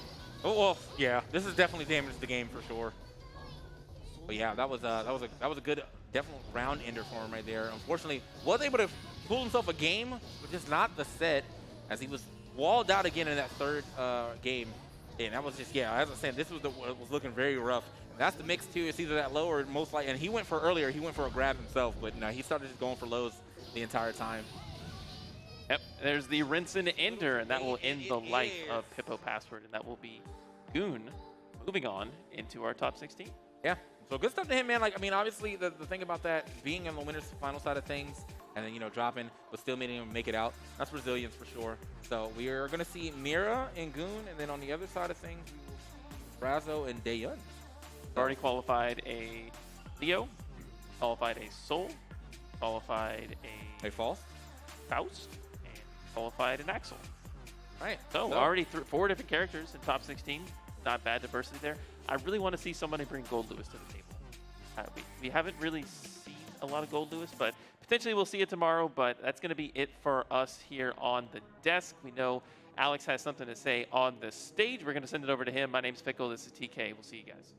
Oh well, yeah. This is definitely damaged the game for sure. But yeah, that was a good, definite round ender for him right there. Unfortunately, was able to pull himself a game, but just not the set, as he was walled out again in that third game. And that was just, yeah, as I said, this was was looking very rough. And that's the mix too. It's either that low or most likely. And he went for earlier. He went for a grab himself, but no, he started just going for lows the entire time. Yep, there's the rinse and ender, and that will end the life of Pippo Password, and that will be Goon moving on into our top 16. Yeah, so good stuff to him, man. Like, I mean, obviously, the thing about that, being on the winner's final side of things, and then, you know, dropping, but still making him make it out, that's resilience for sure. So we are going to see Mira and Goon, and then on the other side of things, Brazo and Daeyun. Already qualified a Leo, qualified a Soul, qualified a Faust, and qualified an Axel. All right. So already 4 different characters in top 16. Not bad diversity there. I really want to see somebody bring Gold Lewis to the table. We haven't really seen a lot of Gold Lewis, but potentially we'll see it tomorrow. But that's going to be it for us here on the desk. We know Alex has something to say on the stage. We're going to send it over to him. My name's Fickle. This is TK. We'll see you guys.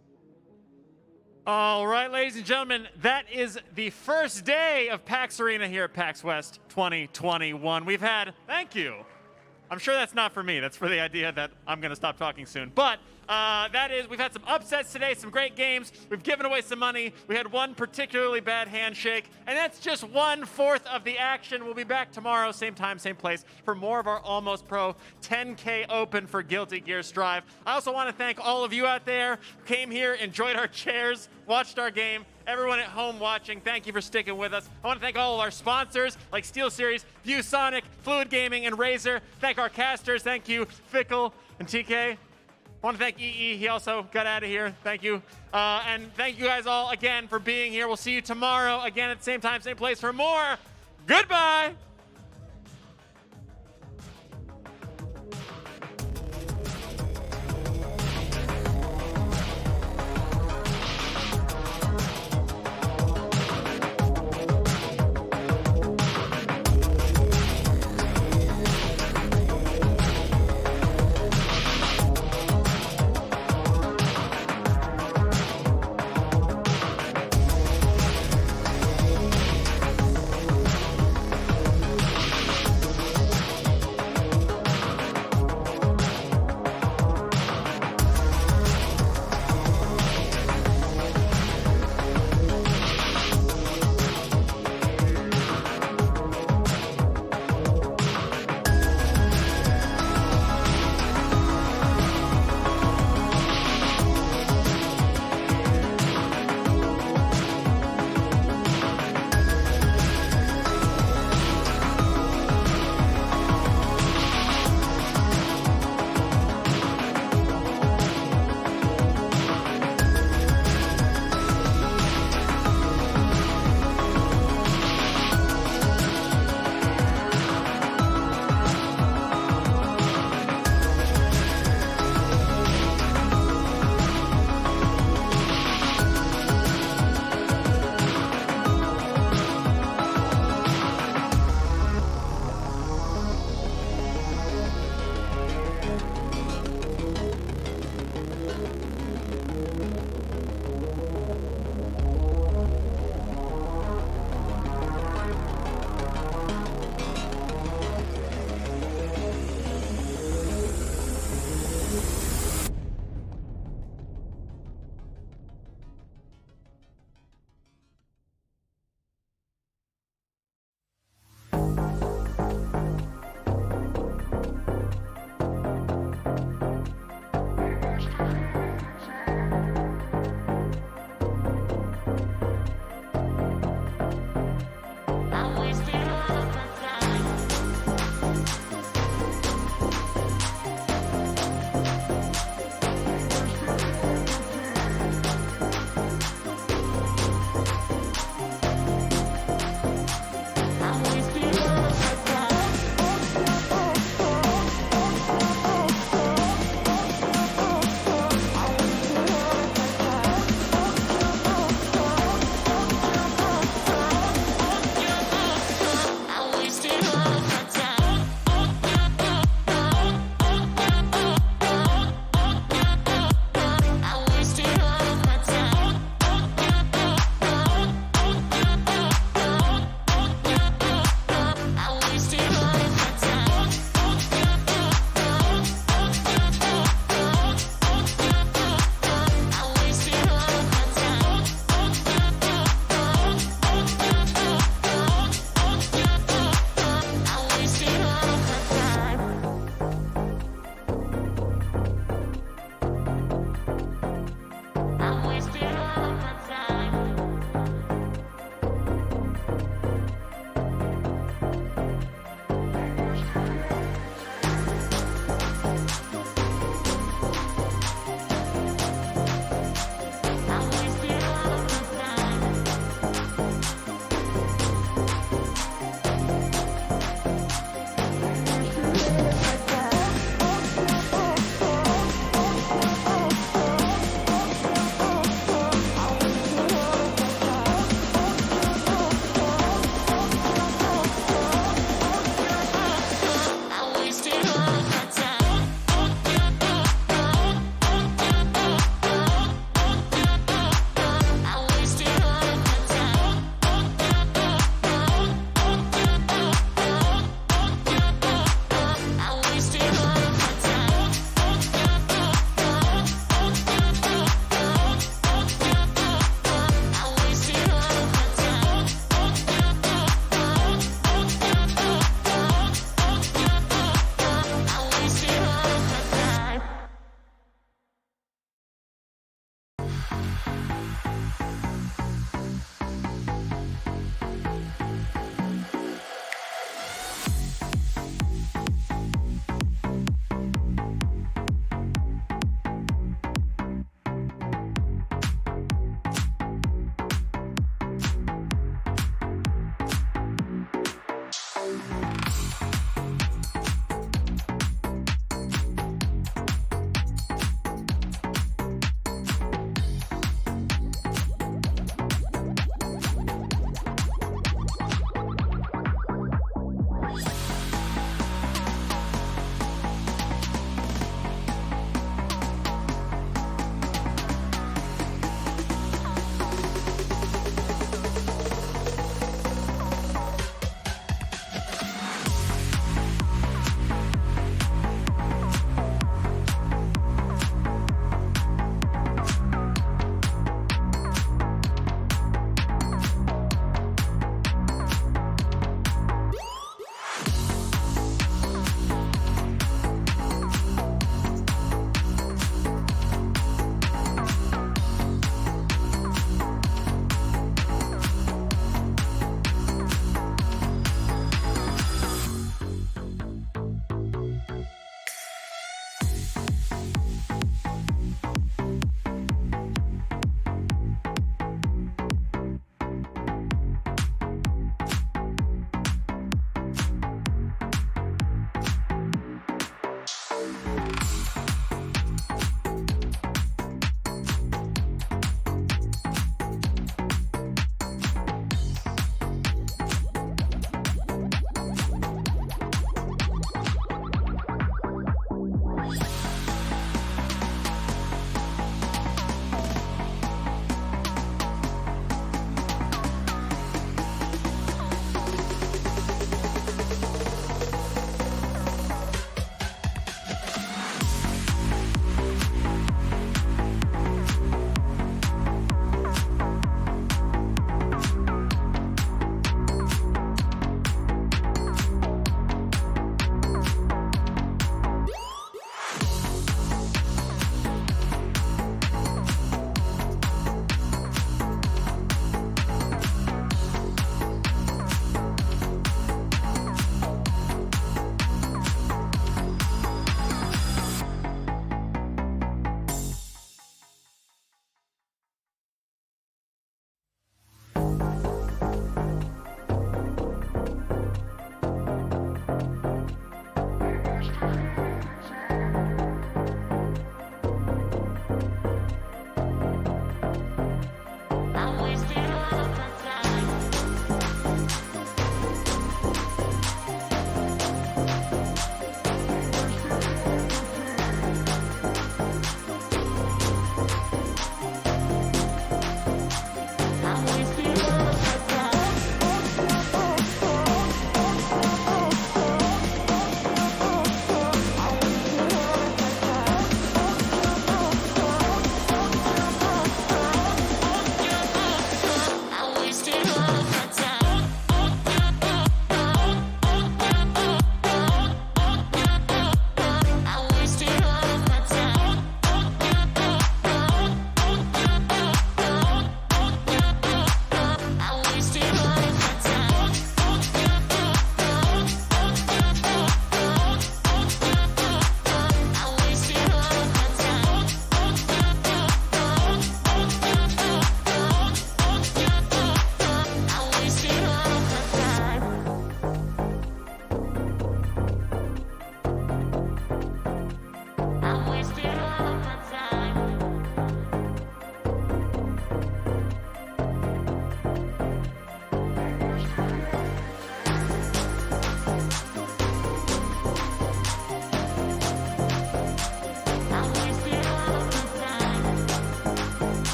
All right, ladies and gentlemen, that is the first day of PAX Arena here at PAX West 2021. We've had, thank you. I'm sure that's not for me. That's for the idea that I'm going to stop talking soon. But that is, we've had some upsets today, some great games. We've given away some money. We had one particularly bad handshake, and that's just 1/4 of the action. We'll be back tomorrow, same time, same place, for more of our Almost Pro 10K Open for Guilty Gear Strive. I also want to thank all of you out there who came here, enjoyed our chairs, watched our game. Everyone at home watching, thank you for sticking with us. I want to thank all of our sponsors like SteelSeries, ViewSonic, Fluid Gaming, and Razer. Thank our casters. Thank you, Fickle and TK. I want to thank EE. He also got out of here. Thank you. And thank you guys all again for being here. We'll see you tomorrow again at the same time, same place for more. Goodbye.